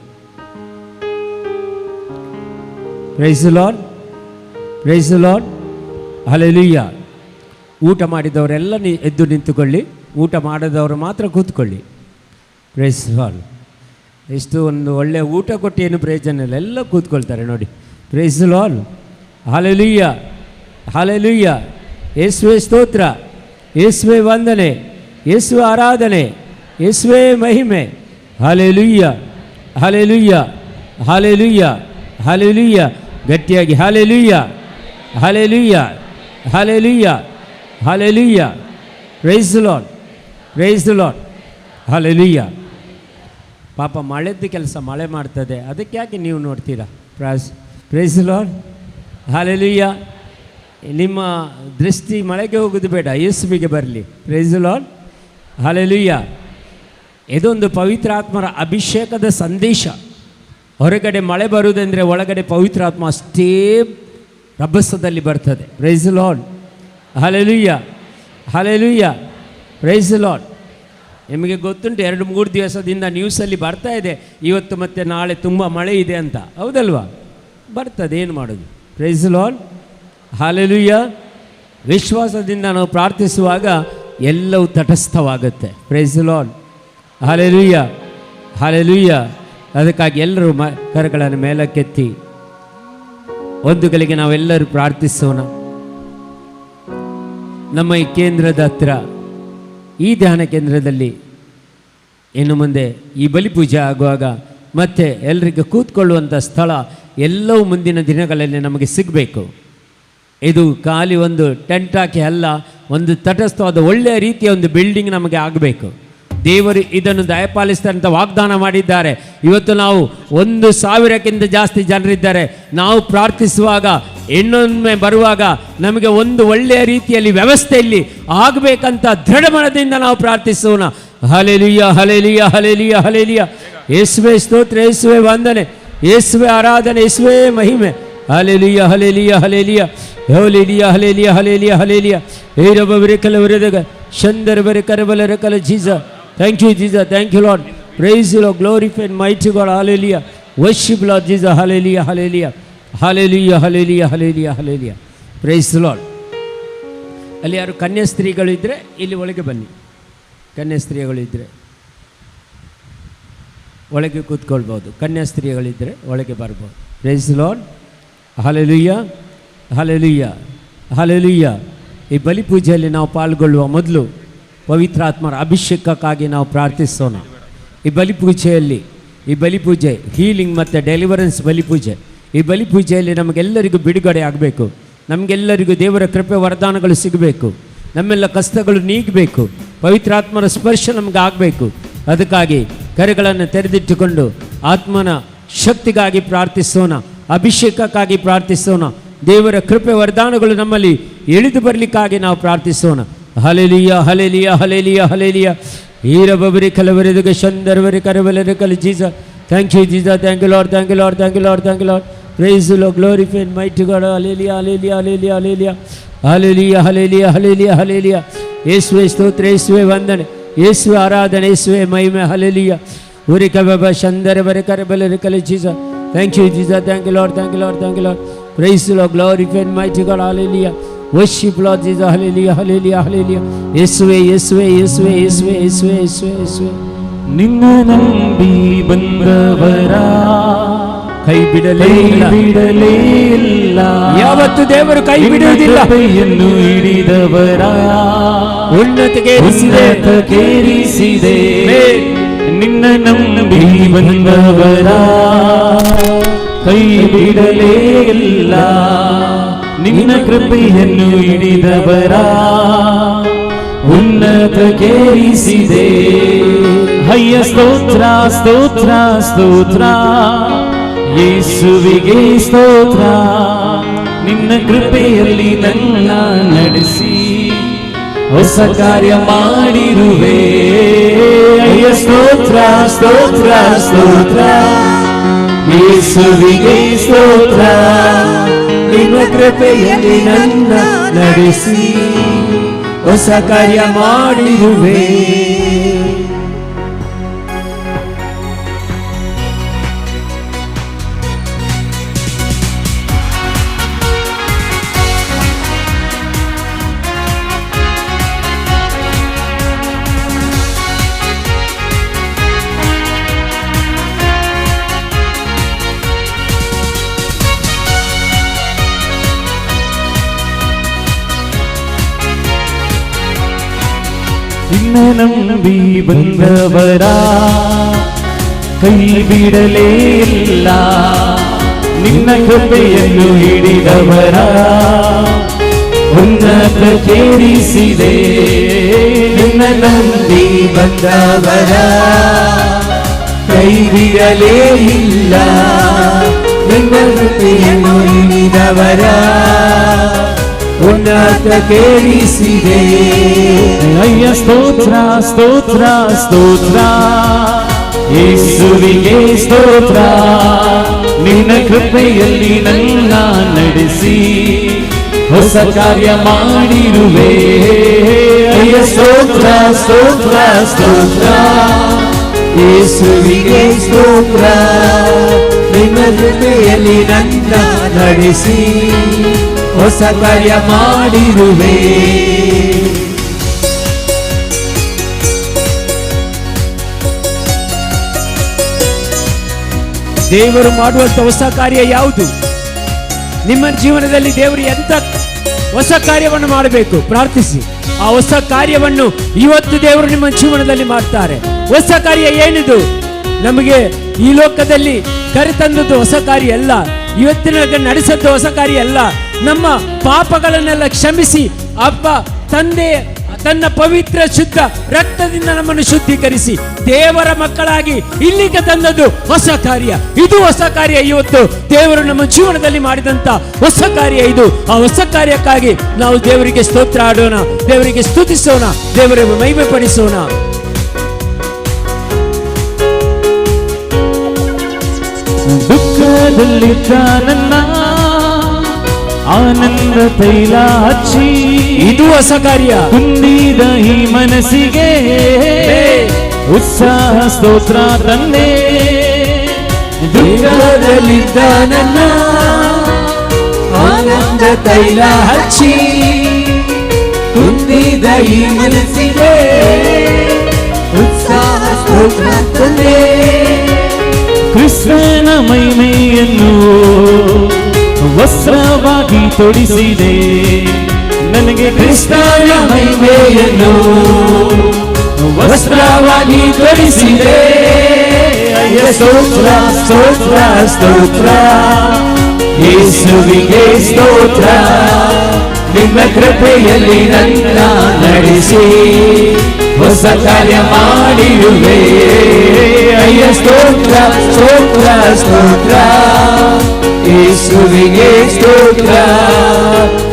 Praise the lord, praise the lord, hallelujah. ಊಟ ಮಾಡಿದವರೆಲ್ಲ ಎದ್ದು ನಿಂತುಕೊಳ್ಳಿ, ಊಟ ಮಾಡದವರು ಮಾತ್ರ ಕೂತ್ಕೊಳ್ಳಿ. Praise the lord. ಎಷ್ಟು ಒಂದು ಒಳ್ಳೆಯ ಊಟ ಕೊಟ್ಟು ಏನು ಪ್ರಯೋಜನ ಇಲ್ಲ, ಎಲ್ಲ ಕೂತ್ಕೊಳ್ತಾರೆ ನೋಡಿ. Praise the lord, hallelujah, hallelujah. ಯೇಸುವೇ ಸ್ತೋತ್ರ, ಯೇಸುವೇ ವಂದನೆ, ಯೇಸುವೇ ಆರಾಧನೆ, ಯೇಸುವೇ ಮಹಿಮೆ. Hallelujah, hallelujah, hallelujah, hallelujah. ಗಟ್ಟಿಯಾಗಿ hallelujah, hallelujah, hallelujah, hallelujah. Praise the lord, praise the lord, hallelujah. ಪಾಪ ಮಳೆದ್ದು ಕೆಲಸ ಮಳೆ ಮಾಡ್ತದೆ, ಅದಕ್ಕೆ ಯಾಕೆ ನೀವು ನೋಡ್ತೀರಾ? Praise the lord, hallelujah. ನಿಮ್ಮ ದೃಷ್ಟಿ ಮಳೆಗೆ ಹೋಗೋದು ಬೇಡ, ಯೇಸುವಿಗೆ ಬರಲಿ. Praise the lord, hallelujah. ಇದೊಂದು ಪವಿತ್ರಾತ್ಮರ ಅಭಿಷೇಕದ ಸಂದೇಶ. ಹೊರಗಡೆ ಮಳೆ ಬರುವುದೆಂದರೆ ಒಳಗಡೆ ಪವಿತ್ರಾತ್ಮ ಅಷ್ಟೇ ರಭಸದಲ್ಲಿ ಬರ್ತದೆ. Praise the lord, hallelujah, hallelujah. Praise the lord. ನಿಮಗೆ ಗೊತ್ತುಂಟು, 2-3 ದಿವಸದಿಂದ ನ್ಯೂಸಲ್ಲಿ ಬರ್ತಾ ಇದೆ, ಇವತ್ತು ಮತ್ತು ನಾಳೆ ತುಂಬ ಮಳೆ ಇದೆ ಅಂತ. ಹೌದಲ್ವಾ? ಬರ್ತದೆ, ಏನು ಮಾಡೋದು? Praise the lord, hallelujah. ವಿಶ್ವಾಸದಿಂದ ನಾವು ಪ್ರಾರ್ಥಿಸುವಾಗ ಎಲ್ಲವೂ ತಟಸ್ಥವಾಗುತ್ತೆ. Praise the lord, hallelujah, hallelujah. ಅದಕ್ಕಾಗಿ ಎಲ್ಲರೂ ಕರಗಳನ್ನು ಮೇಲಕ್ಕೆತ್ತಿ ಒಂದು ಗಳಿಗೆ ನಾವೆಲ್ಲರೂ ಪ್ರಾರ್ಥಿಸೋಣ. ನಮ್ಮ ಈ ಕೇಂದ್ರದ ಹತ್ರ, ಈ ಧ್ಯಾನ ಕೇಂದ್ರದಲ್ಲಿ ಇನ್ನು ಮುಂದೆ ಈ ಬಲಿಪೂಜೆ ಆಗುವಾಗ ಮತ್ತು ಎಲ್ಲರಿಗೂ ಕೂತ್ಕೊಳ್ಳುವಂಥ ಸ್ಥಳ ಎಲ್ಲವೂ ಮುಂದಿನ ದಿನಗಳಲ್ಲಿ ನಮಗೆ ಸಿಗಬೇಕು. ಇದು ಖಾಲಿ ಒಂದು ಟೆಂಟ್ ಹಾಕಿ ಅಲ್ಲ, ಒಂದು ತಟಸ್ಥವಾದ ಒಳ್ಳೆಯ ರೀತಿಯ ಒಂದು ಬಿಲ್ಡಿಂಗ್ ನಮಗೆ ಆಗಬೇಕು. ದೇವರು ಇದನ್ನು ದಯಪಾಲಿಸ್ತಾರೆ ಅಂತ ವಾಗ್ದಾನ ಮಾಡಿದ್ದಾರೆ. ಇವತ್ತು ನಾವು 1,000ಕ್ಕಿಂತ ಜಾಸ್ತಿ ಜನರಿದ್ದಾರೆ. ನಾವು ಪ್ರಾರ್ಥಿಸುವಾಗ, ಇನ್ನೊಮ್ಮೆ ಬರುವಾಗ ನಮಗೆ ಒಂದು ಒಳ್ಳೆಯ ರೀತಿಯಲ್ಲಿ ವ್ಯವಸ್ಥೆಯಲ್ಲಿ ಆಗಬೇಕಂತ ದೃಢ ಮನದಿಂದ ನಾವು ಪ್ರಾರ್ಥಿಸೋಣ. Hallelujah, hallelujah, hallelujah, hallelujah. ಯೇಸುವೇ ಸ್ತೋತ್ರ, ಯೇಸುವೇ ವಂದನೆ, ಯೇಸುವೇ ಆರಾಧನೆ, ಯೇಸುವೇ ಮಹಿಮೆ. Hallelujah, hallelujah, hallelujah, hallelujah, hallelujah, hallelujah, hallelujah. ಏರಬರೆ ಕಲವರೆದಗ ಶಂದರಬರೆ ಕರಬಲರ ಕಲ Jesus. Thank you, Jesus. Thank you, Lord. Praise you, Lord. Glorify and mighty God. Hallelujah. Worship, Lord Jesus. Hallelujah, hallelujah. Hallelujah, hallelujah, hallelujah, hallelujah. Praise the Lord. ಅಲ್ಲಿ ಯಾರು ಕನ್ಯಾಸ್ತ್ರೀಗಳು ಇದ್ದರೆ ಇಲ್ಲಿ ಒಳಗೆ ಬನ್ನಿ. ಕನ್ಯಾಸ್ತ್ರೀಗಳು ಇದ್ದರೆ ಒಳಗೆ ಕೂತ್ಕೊಳ್ಬೋದು. ಕನ್ಯಾಸ್ತ್ರೀಗಳಿದ್ದರೆ ಒಳಗೆ ಬರ್ಬೋದು. Praise the Lord. Hallelujah, hallelujah, hallelujah. ಈ ಬಲಿಪೂಜೆಯಲ್ಲಿ ನಾವು ಪಾಲ್ಗೊಳ್ಳುವ ಮೊದಲು ಪವಿತ್ರಾತ್ಮರ ಅಭಿಷೇಕಕ್ಕಾಗಿ ನಾವು ಪ್ರಾರ್ಥಿಸೋಣ. ಈ ಬಲಿಪೂಜೆ ಹೀಲಿಂಗ್ ಮತ್ತು ಡೆಲಿವರೆನ್ಸ್ ಬಲಿಪೂಜೆ. ಈ ಬಲಿಪೂಜೆಯಲ್ಲಿ ನಮಗೆಲ್ಲರಿಗೂ ಬಿಡುಗಡೆ ಆಗಬೇಕು. ನಮಗೆಲ್ಲರಿಗೂ ದೇವರ ಕೃಪೆ ವರದಾನಗಳು ಸಿಗಬೇಕು. ನಮ್ಮೆಲ್ಲ ಕಷ್ಟಗಳು ನೀಗಬೇಕು. ಪವಿತ್ರಾತ್ಮರ ಸ್ಪರ್ಶ ನಮಗೆ ಆಗಬೇಕು. ಅದಕ್ಕಾಗಿ ಕರೆಗಳನ್ನು ತೆರೆದಿಟ್ಟುಕೊಂಡು ಆತ್ಮನ ಶಕ್ತಿಗಾಗಿ ಪ್ರಾರ್ಥಿಸೋಣ, ಅಭಿಷೇಕಕ್ಕಾಗಿ ಪ್ರಾರ್ಥಿಸೋಣ. ದೇವರ ಕೃಪೆ ವರದಾನಗಳು ನಮ್ಮಲ್ಲಿ ಇಳಿದು ಬರಲಿಕ್ಕಾಗಿ ನಾವು ಪ್ರಾರ್ಥಿಸೋಣ. Hallelujah, hallelujah, hallelujah, hallelujah. ಈರಬರಿ ಕಲವರೆದಗ ಶಂದರವರೆ ಕರಬಲರ ಕಲ Jesus. Thank you Jesus. Thank you Lord, thank you Lord, thank you Lord, thank you Lord. Praise you Lord, glorify and mighty God. Hallelujah, hallelujah, hallelujah, hallelujah, hallelujah, hallelujah, hallelujah, hallelujah. ಯೇಸುವೇ ಸ್ತೋತ್ರ, ಯೇಸುವೇ ವಂದನೆ, ಯೇಸುವೇ ಆರಾಧನೆ, ಯೇಸುವೇ ಮಹಿಮೆ. Hallelujah. ಉರಿ ಕಬಬ ಶಂದರವರೆ ಕರಬಲರ ಕಲ Jesus. Thank you, Jesus. Thank you, Lord. Thank you, Lord. Thank you, Lord. Praise you, Lord. Glorify and mighty God. Hallelujah. Worship, Lord Jesus. Hallelujah. Hallelujah. Hallelujah. ಯೇಸುವೇ, ಯೇಸುವೇ, ಯೇಸುವೇ, ಯೇಸುವೇ, ಯೇಸುವೇ, ಯೇಸುವೇ, ಯೇಸುವೇ. ನಿನ್ನ ನಂಬಿ ಬಂದವರ ಕೈ ಬಿಡಲೇ ಇಲ್ಲ. ಯಾವತ್ತು ದೇವರು ಕೈ ಬಿಡುವುದಿಲ್ಲ. ಕೃಪೆಯನ್ನು ಹಿಡಿದವರ ಉನ್ನತಕ್ಕೇರಿಸಿದೆ. ನಿನ್ನ ನಂಬಿ ಬಂದವರ ಕೈ ಬಿಡಲೇ ಇಲ್ಲ. ನಿನ್ನ ಕೃಪೆಯನ್ನು ಹಿಡಿದವರ ಉನ್ನತಕ್ಕೇರಿಸಿದೆ. ಹಯ್ಯ ಸ್ತೋತ್ರ ಸ್ತೋತ್ರ ಸ್ತೋತ್ರ ಯೇಸುವಿಗೆ ಸ್ತೋತ್ರ. ನಿನ್ನ ಕೃಪೆಯಲ್ಲಿ ನನ್ನ ನಡೆಸಿ ಹೊಸ ಕಾರ್ಯ ಮಾಡಿರುವೆ. ಅಯ್ಯ ಸ್ತೋತ್ರ ಸ್ತೋತ್ರ ಸ್ತೋತ್ರ ಯೇಸುವಿಗೆ ಸ್ತೋತ್ರ. ನಿನ್ನ ಕೃಪೆಯಲ್ಲಿ ನನ್ನ ನಡೆಸಿ ಹೊಸ ಕಾರ್ಯ ಮಾಡಿರುವೆ. ನಿನ್ನ ನಂಬಿ ಬಂದವರ ಕೈ ಬಿಡಲೇ ಇಲ್ಲ. ನಿನ್ನ ಕೃಪೆಯನ್ನು ಹಿಡಿದವರ ಉನ್ನತಕ್ಕೇರಿಸಿದೆ. ನಿನ್ನ ನಂಬಿ ಬಂದವರ ಕೈ ಬಿಡಲೇ ಇಲ್ಲ. ನಿನ್ನ ಕೃಪೆಯನ್ನು ಹಿಡಿದವರ ಉನ್ನತಕ್ಕೇರಿಸಿದೆ. ಅಯ್ಯ ಸ್ತೋತ್ರ ಸ್ತೋತ್ರ ಸ್ತೋತ್ರ ಯೇಸುವಿಗೆ ಸ್ತೋತ್ರ. ನಿನ್ನ ಕೃಪೆಯಲ್ಲಿ ನನ್ನ ನಡೆಸಿ ಹೊಸ ಕಾರ್ಯ ಮಾಡಿರುವೆ. ಅಯ್ಯ ಸ್ತೋತ್ರ ಸ್ತೋತ್ರ ಸ್ತೋತ್ರ ಯೇಸುವಿಗೆ ಸ್ತೋತ್ರ. ನಿನ್ನ ಕೃಪೆಯಲ್ಲಿ ನನ್ನ ನಡೆಸಿ ಹೊಸ ಕಾರ್ಯ ಮಾಡಿರುವೆ. ದೇವರು ಮಾಡುವಂತ ಹೊಸ ಕಾರ್ಯ ಯಾವುದು? ನಿಮ್ಮ ಜೀವನದಲ್ಲಿ ದೇವರು ಎಂತ ಹೊಸ ಕಾರ್ಯವನ್ನು ಮಾಡಬೇಕು ಪ್ರಾರ್ಥಿಸಿ. ಆ ಹೊಸ ಕಾರ್ಯವನ್ನು ಇವತ್ತು ದೇವರು ನಿಮ್ಮ ಜೀವನದಲ್ಲಿ ಮಾಡ್ತಾರೆ. ಹೊಸ ಕಾರ್ಯ ಏನಿದು? ನಮಗೆ ಈ ಲೋಕದಲ್ಲಿ ಕರೆತಂದದ್ದು ಹೊಸ ಕಾರ್ಯ ಅಲ್ಲ. ಇವತ್ತಿನ ನಡೆಸದ್ದು ಹೊಸ ಕಾರ್ಯ ಅಲ್ಲ. ನಮ್ಮ ಪಾಪಗಳನ್ನೆಲ್ಲ ಕ್ಷಮಿಸಿ ಅಪ್ಪ ತಂದೆ ತನ್ನ ಪವಿತ್ರ ಶುದ್ಧ ರಕ್ತದಿಂದ ನಮ್ಮನ್ನು ಶುದ್ಧೀಕರಿಸಿ ದೇವರ ಮಕ್ಕಳಾಗಿ ಇಲ್ಲಿಗೆ ತಂದದ್ದು ಹೊಸ ಕಾರ್ಯ. ಇದು ಹೊಸ ಕಾರ್ಯ. ಇವತ್ತು ದೇವರು ನಮ್ಮ ಜೀವನದಲ್ಲಿ ಮಾಡಿದಂತ ಹೊಸ ಕಾರ್ಯ ಇದು. ಆ ಹೊಸ ಕಾರ್ಯಕ್ಕಾಗಿ ನಾವು ದೇವರಿಗೆ ಸ್ತೋತ್ರ ಆಡೋಣ, ದೇವರಿಗೆ ಸ್ತುತಿಸೋಣ, ದೇವರಿಗೆ ಮಹಿಮೆ ಪಡಿಸೋಣ. ದುಃಖದಲ್ಲಿದ್ದ ನನ್ನ ಆನಂದ ತೈಲ ಹಚ್ಚಿ ಇದು ಹೊಸ ಕಾರ್ಯ. ಕುಂದಿದ ಈ ಮನಸ್ಸಿಗೆ ಉತ್ಸಾಹ ಸ್ತೋತ್ರ ತಂದೆ. ದುಃಖದಲ್ಲಿದ್ದ ನನ್ನ ಆನಂದ ತೈಲ ಹಚ್ಚಿ ಕುಂದಿದ ಈ ಮನಸ್ಸಿಗೆ ಉತ್ಸಾಹ ಸ್ತೋತ್ರ ತಂದೆ. ಕ್ರಿಸ್ತನ ಮಹಿಮೆಯನ್ನು ವಸ್ತ್ರವಾಗಿ ತೊಡಿಸಿದೆ. ನನಗೆ ಕ್ರಿಸ್ತನ ಮಹಿಮೆಯನ್ನು ವಸ್ತ್ರವಾಗಿ ತೊಡಿಸಿದೆ. ಅಯ್ಯ ಸ್ತೋತ್ರ ಸ್ತೋತ್ರ ಸ್ತೋತ್ರ ಯೇಸುವಿಗೆ ಸ್ತೋತ್ರ. ನಿಮ್ಮ ಕೃಪೆಯಲ್ಲಿ ನನ್ನ ನಡೆಸಿ ಹೊಸ ಕಾರ್ಯ ಮಾಡಿರುವೆ. ಅಯ್ಯ ಸ್ತೋತ್ರ ಸ್ತೋತ್ರ ಸ್ತೋತ್ರ ಯೇಸುವಿಗೆ ಸ್ತೋತ್ರ.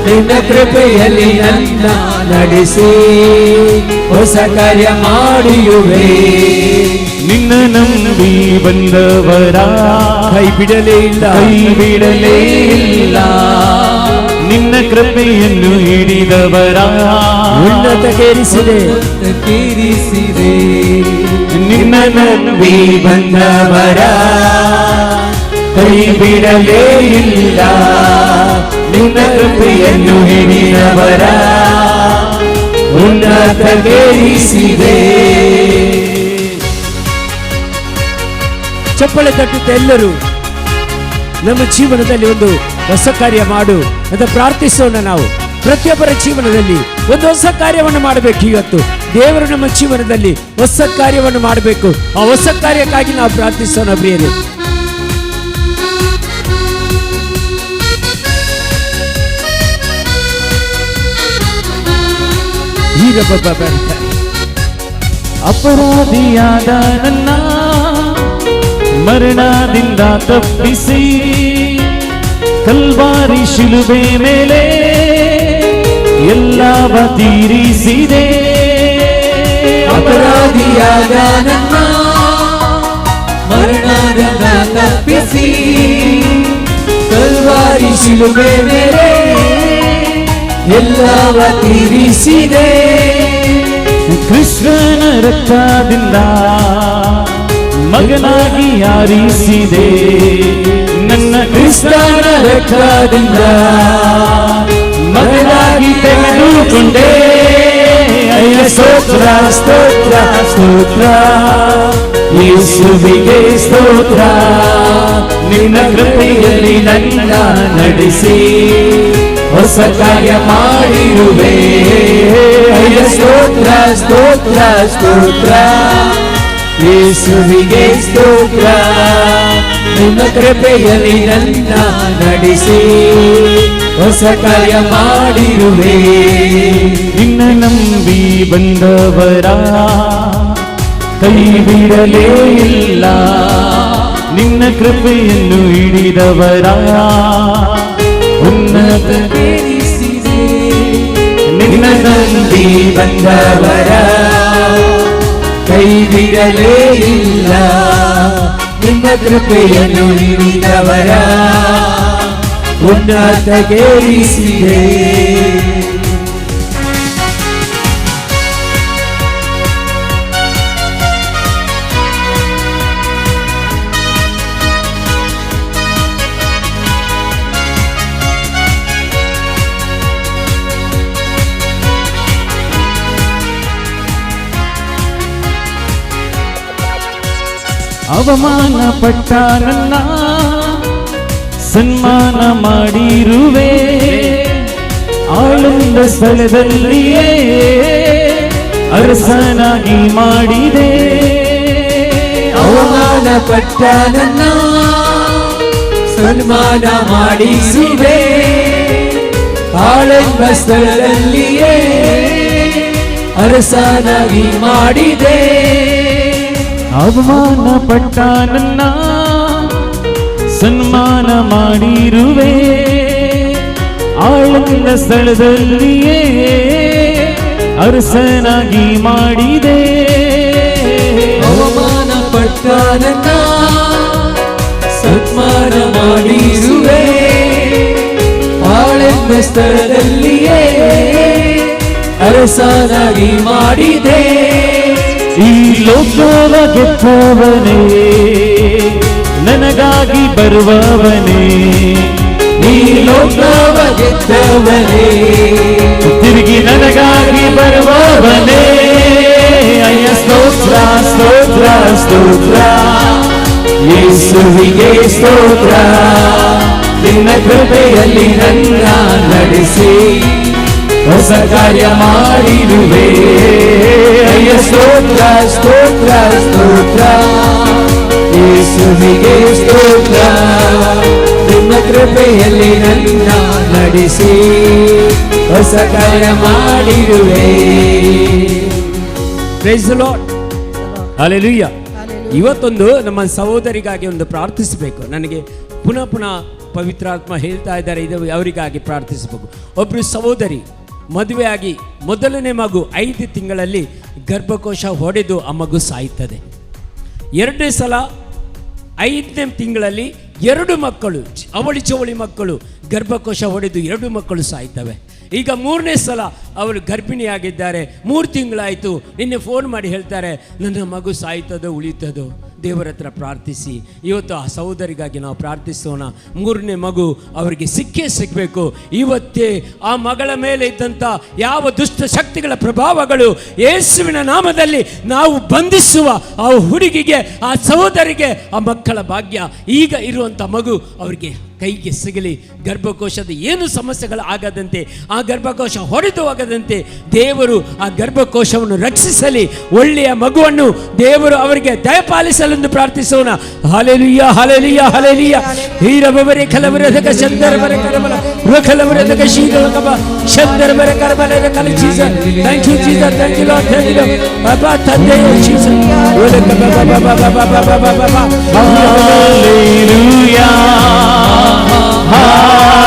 ನಿನ್ನ ಕೃಪೆಯಲ್ಲಿ ನನ್ನ ನಡೆಸಿ ಹೊಸ ಕಾರ್ಯ ಮಾಡಿರುವೆ. ನಿನ್ನ ನಂಬಿ ಬಂದವರ ಕೈ ಬಿಡಲೇ ಇಲ್ಲ, ಕೈ ಬಿಡಲೇ ಇಲ್ಲ. ನಿನ್ನ ಕೃಪೆಯನ್ನು ಹಿಡಿದವರ ಉನ್ನತಕ್ಕೇರಿಸಿದೆ. ನಿನ್ನ ನಂಬಿ ಬಂದವರ ಕೈ ಬಿಡಲೇ ಇಲ್ಲ. ನಿನ್ನ ಕೃಪೆಯನ್ನು ಹಿಡಿದವರ ಉನ್ನತಕ್ಕೇರಿಸಿದೆ. ಚಪ್ಪಳೆ ತಟ್ಟುತ್ತೆ ಎಲ್ಲರೂ. ನಮ್ಮ ಜೀವನದಲ್ಲಿ ಒಂದು ಹೊಸ ಕಾರ್ಯ ಮಾಡು ಅಂತ ಪ್ರಾರ್ಥಿಸೋಣ. ನಾವು ಪ್ರತಿಯೊಬ್ಬರ ಜೀವನದಲ್ಲಿ ಒಂದು ಹೊಸ ಕಾರ್ಯವನ್ನು ಮಾಡಬೇಕು. ಇವತ್ತು ದೇವರು ನಮ್ಮ ಜೀವನದಲ್ಲಿ ಹೊಸ ಕಾರ್ಯವನ್ನು ಮಾಡಬೇಕು. ಆ ಹೊಸ ಕಾರ್ಯಕ್ಕಾಗಿ ನಾವು ಪ್ರಾರ್ಥಿಸೋಣ ಪ್ರಿಯರೇ. ಈಗ ಅಪರಾಧಿಯಾದ ನನ್ನ ಮರಣದಿಂದ ತಪ್ಪಿಸಿ ಕಲ್ವಾರಿ ಶಿಲುಬೆ ಮೇಲೆ ಎಲ್ಲವ ತೀರಿಸಿದೆ. ಅಪರಾಧಿಯಾದ ನನ್ನ ಮರಣದಿಂದ ತಪ್ಪಿಸಿ ಕಲ್ವಾರಿ ಶಿಲುಬೆ ಮೇಲೆ ಎಲ್ಲವ ತೀರಿಸಿದೆ. ಕೃಷ್ಣನ ರಕ್ತದಿಂದ ಮಗನಾಗಿ ಆರಿಸಿದೆ. ನನ್ನ ಕ್ರಿಸ್ತನ ರಕ್ತದಿಂದ ಮಗನಾಗಿ ತೆಗೆದುಕೊಂಡೆ. ಅಯ್ಯ ಸ್ತೋತ್ರ ಸ್ತೋತ್ರ ಸ್ತೋತ್ರ ಯೇಸುವಿಗೆ ಸ್ತೋತ್ರ. ನಿನ್ನ ಕೃಪೆಯಲ್ಲಿ ನನ್ನ ನಡೆಸಿ ಹೊಸ ಕಾರ್ಯ ಮಾಡಿರುವೆ. ಅಯ್ಯ ಸ್ತೋತ್ರ ಸ್ತೋತ್ರ ಸ್ತೋತ್ರ ಯೇಸುವಿಗೆ ಸ್ತೋತ್ರ. ನಿನ್ನ ಕೃಪೆಯಲ್ಲಿ ನನ್ನ ನಡೆಸಿ ಹೊಸ ಕಾರ್ಯ ಮಾಡಿರುವೆ. ನಿನ್ನ ನಂಬಿ ಬಂದವರ ಕೈ ಬಿಡಲೇ ಇಲ್ಲ. ನಿನ್ನ ಕೃಪೆಯನ್ನು ಹಿಡಿದವರ ಉನ್ನತವೇರಿಸಿದೆ. ನಿನ್ನ ನಂಬಿ ಬಂದವರ ಕೈ ಬಿಡಲೇ ಇಲ್ಲ. ನಿನ್ನ ಕೃಪೆಯನ್ನು ಹಿಡಿದವರ ಉನ್ನತಗೇರಿಸಿದೆ. ಅವಮಾನ ಪಟ್ಟ ನನ್ನ ಸನ್ಮಾನ ಮಾಡಿರುವೆ. ಆಳುಂಡ ಸ್ಥಳದಲ್ಲಿಯೇ ಅರಸನಾಗಿ ಮಾಡಿದೆ. ಅವಮಾನ ಪಟ್ಟ ನನ್ನ ಸನ್ಮಾನ ಮಾಡಿಸಿದೆ. ಆಳೆಂಬ ಸ್ಥಳದಲ್ಲಿಯೇ ಅರಸನಾಗಿ ಮಾಡಿದೆ. ಅವಮಾನ ಪಟ್ಟ ನನ್ನ ಸನ್ಮಾನ ಮಾಡಿರುವೆ. ಆಳುಂಡ ಸ್ಥಳದಲ್ಲಿಯೇ ಅರಸನಾಗಿ ಮಾಡಿದೆ. ಅವಮಾನ ಪಟ್ಟ ನನ್ನ ಸನ್ಮಾನ ಮಾಡಿರುವೆ. ಆಳೆಂಬ ಸ್ಥಳದಲ್ಲಿಯೇ ಅರಸನಾಗಿ ಮಾಡಿದೆ. ಈ ಲೋಕವ ಗೆದ್ದವನೇ ನನಗಾಗಿ ಬರುವವನೇ. ಈ ಲೋಕವ ಗೆದ್ದವನೇ ತಿರುಗಿ ನನಗಾಗಿ ಬರುವವನೇ. ಅಯ್ಯ ಸ್ತೋತ್ರ ಸ್ತೋತ್ರ ಸ್ತೋತ್ರ ಯೇಸುವಿಗೆ ಸ್ತೋತ್ರ. ನಿನ್ನ ಕೃಪೆಯಲ್ಲಿ ನನ್ನ ನಡೆಸಿ ಹೊಸ ಕಾರ್ಯ ಮಾಡಿರುವೆ. ಅಯ್ಯ ಸ್ತೋತ್ರ ಸ್ತೋತ್ರ ಸ್ತೋತ್ರ ಯೇಸುವಿಗೆ ಸ್ತೋತ್ರ. ನಿನ್ನ ಕೃಪೆಯಲ್ಲಿ ನನ್ನ ನಡೆಸಿ ಹೊಸ ಕಾರ್ಯ ಮಾಡಿರುವೆ. Praise the lord. ಹಲ್ಲೆಲೂಯಾ. ಇವತ್ತೊಂದು ನಮ್ಮ ಸಹೋದರಿಗಾಗಿ ಒಂದು ಪ್ರಾರ್ಥಿಸಬೇಕು. ನನಗೆ ಪುನಃ ಪುನಃ ಪವಿತ್ರಾತ್ಮ ಹೇಳ್ತಾ ಇದ್ದಾರೆ, ಇದು ಅವರಿಗಾಗಿ ಪ್ರಾರ್ಥಿಸಬೇಕು. ಒಬ್ಬರು ಸಹೋದರಿ ಮದುವೆಯಾಗಿ ಮೊದಲನೇ ಮಗು 5 ತಿಂಗಳಲ್ಲಿ ಗರ್ಭಕೋಶ ಹೊಡೆದು ಆ ಮಗು ಸಾಯ್ತದೆ. 2ನೇ ಸಲ 5ನೇ ತಿಂಗಳಲ್ಲಿ 2 ಮಕ್ಕಳು ಅವಳಿ ಚವಳಿ ಮಕ್ಕಳು ಗರ್ಭಕೋಶ ಹೊಡೆದು 2 ಮಕ್ಕಳು ಸಾಯ್ತವೆ. ಈಗ 3ನೇ ಸಲ ಅವರು ಗರ್ಭಿಣಿಯಾಗಿದ್ದಾರೆ. 3 ತಿಂಗಳಾಯಿತು. ನಿನ್ನೆ ಫೋನ್ ಮಾಡಿ ಹೇಳ್ತಾರೆ, ನನ್ನ ಮಗು ಸಾಯ್ತದೋ ಉಳಿತದೋ ದೇವರ ಹತ್ರ ಪ್ರಾರ್ಥಿಸಿ. ಇವತ್ತು ಆ ಸಹೋದರಿಗಾಗಿ ನಾವು ಪ್ರಾರ್ಥಿಸೋಣ. 3ನೇ ಮಗು ಅವರಿಗೆ ಸಿಕ್ಕೇ ಸಿಕ್ಕಬೇಕು. ಇವತ್ತೇ ಆ ಮಗಳ ಮೇಲೆ ಇದ್ದಂಥ ಯಾವ ದುಷ್ಟ ಶಕ್ತಿಗಳ ಪ್ರಭಾವಗಳು ಯೇಸುವಿನ ನಾಮದಲ್ಲಿ ನಾವು ಬಂಧಿಸುವ. ಆ ಹುಡುಗಿಗೆ, ಆ ಸಹೋದರಿಗೆ ಆ ಮಕ್ಕಳ ಭಾಗ್ಯ, ಈಗ ಇರುವಂಥ ಮಗು ಅವರಿಗೆ ಕೈಗೆ ಸಿಗಲಿ. ಗರ್ಭಕೋಶದ ಏನು ಸಮಸ್ಯೆಗಳು ಆಗದಂತೆ, ಆ ಗರ್ಭಕೋಶ ಹೊಡೆದು ಹೋಗದಂತೆ ದೇವರು ಆ ಗರ್ಭಕೋಶವನ್ನು ರಕ್ಷಿಸಲಿ. ಒಳ್ಳೆಯ ಮಗುವನ್ನು ದೇವರು ಅವರಿಗೆ ದಯಪಾಲಿಸಲೆಂದು ಪ್ರಾರ್ಥಿಸೋಣ. Hallelujah, hallelujah, hallelujah. ಹೀರಬರೆ ಕಲವರದಕ ಶಂದರಬರ ಕರಬಲ ರಖಲವರದಕ ಶೀಲಕಬ ಶಂದರಬರ ಕರಬಲದ ಕಲ Jesus. Thank you Jesus, thank you Lord, thank you ಬಾಬಾ ತಂದೆ ಜೀಸಸ್. ಓಲಕ ಬಾಬಾ ಬಾಬಾ ಬಾಬಾ ಬಾಬಾ ಬಾಬಾ. Hallelujah,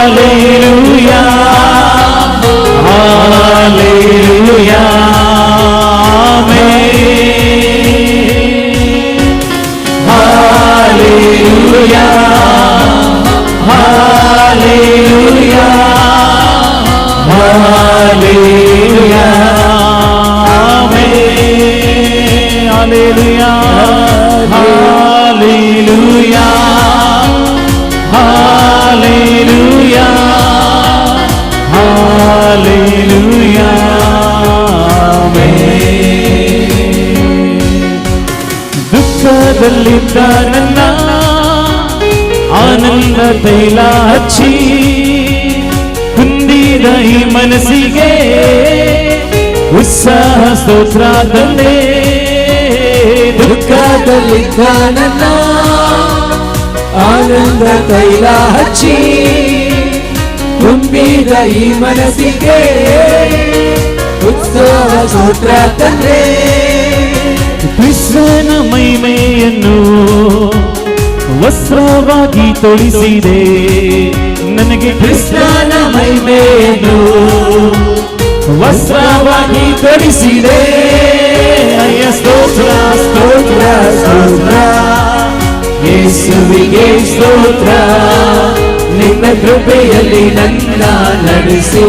hallelujah, hallelujah, amen. Hallelujah, hallelujah, hallelujah, amen. Hallelujah, hallelujah, hallelujah, hallelujah, amen. ದುಃಖದಲ್ಲಿದ್ದ ನನ್ನ ಆನಂದ ತೈಲ ಹಚ್ಚಿ ಕುಂದಿದ ಈ ಮನಸ್ಸಿಗೆ ಉತ್ಸಾಹ ಸ್ತೋತ್ರ ತಂದೆ. ದುಃಖದಲ್ಲಿದ್ದ ನನ್ನ ಆನಂದ ತೈಲ ಹಚ್ಚಿ ತುಂಬಿದ ಈ ಮನಸ್ಸಿಗೆ ಉತ್ಸವ ಸ್ತೋತ್ರ ತಂದೆ. ಕೃಷ್ಣನ ಮಹಿಮೆಯನ್ನು ವಸ್ತ್ರವಾಗಿ ತೊಡಿಸಿದೆ ನನಗೆ. ಕೃಷ್ಣನ ಮಹಿಮೆಯನ್ನು ವಸ್ತ್ರವಾಗಿ ತೊಡಿಸಿದೆ. ಅಯ್ಯ ಸ್ತೋತ್ರ, ಸ್ತೋತ್ರ, ಸ್ತೋತ್ರ, ಯೇಸುವಿಗೆ ಸ್ತೋತ್ರ. ನಿನ್ನ ಕೃಪೆಯಲ್ಲಿ ನನ್ನ ನಡೆಸಿ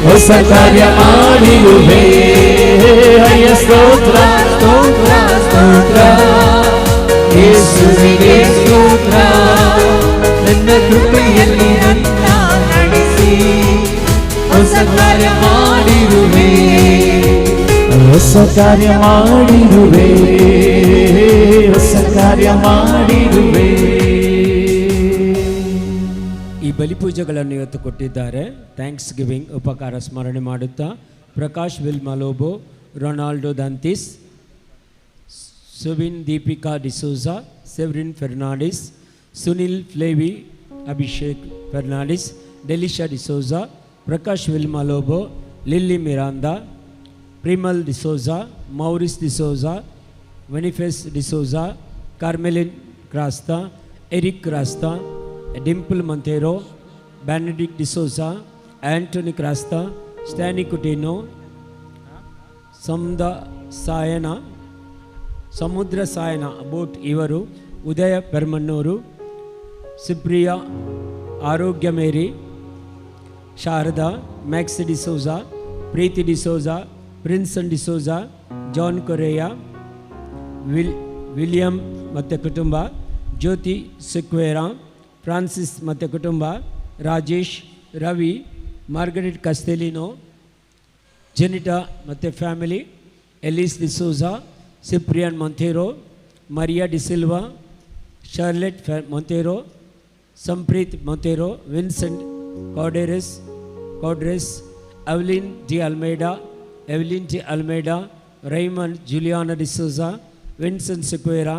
ಹೊಸ ಕಾರ್ಯ ಮಾಡಿರುವೆ. ಅಯ್ಯ ಸ್ತೋತ್ರ, ಸ್ತೋತ್ರ, ಸ್ತೋತ್ರ, ಯೇಸುವಿಗೆ ಸ್ತೋತ್ರ. ನನ್ನ ಕೃಪೆಯಲ್ಲಿ ನನ್ನ ನಡೆಸಿ ಹೊಸ ಕಾರ್ಯ ಮಾಡಿರುವೆ. ಹೊಸ ಕಾರ್ಯ ಮಾಡಿರುವೆ, ಹೊಸ ಕಾರ್ಯ ಮಾಡಿರುವೆ. ಈ ಬಲಿಪೂಜೆಗಳನ್ನು ಇವತ್ತು ಕೊಟ್ಟಿದ್ದಾರೆ. ಥ್ಯಾಂಕ್ಸ್ ಗಿವಿಂಗ್ ಉಪಕಾರ ಸ್ಮರಣೆ ಮಾಡುತ್ತಾ Prakash Wilma Lobo, Ronaldo Dantis, Suvin Deepika D'Souza, Severin Fernandes, Sunil Flavy, Abhishek Fernandes, Delisha D'Souza, Prakash Wilma Lobo, Lily Miranda, Primal D'Souza, Maurice D'Souza, Venifus D'Souza, Carmeline Crasta, Eric Crasta, Dimple Monteiro, Benedict D'Souza, Antony Crasta, Stany Coutinho, ಸಮುದ್ರ ಸಾಯನ boat ಇವರು, Udaya Permannur, Cypria, Arogya Mary, Sharada, Max D'Souza, Preethi D'Souza, Prinson D'Souza, John Correa, William ಮತ್ತು ಕುಟುಂಬ, Jyothi Sequeira, Francis ಮತ್ತು ಕುಟುಂಬ, Rajesh, Ravi, Margaret Castelino, Jenita ಮತ್ತು family, Elis D'Souza, Ciprian Monteiro, Maria D'Silva, Charlotte Monteiro, Sampreeth Monteiro, Vincent Cordres, Evelyn D. Almeida, Raymond Juliana D'Souza, Vincent Sequeira,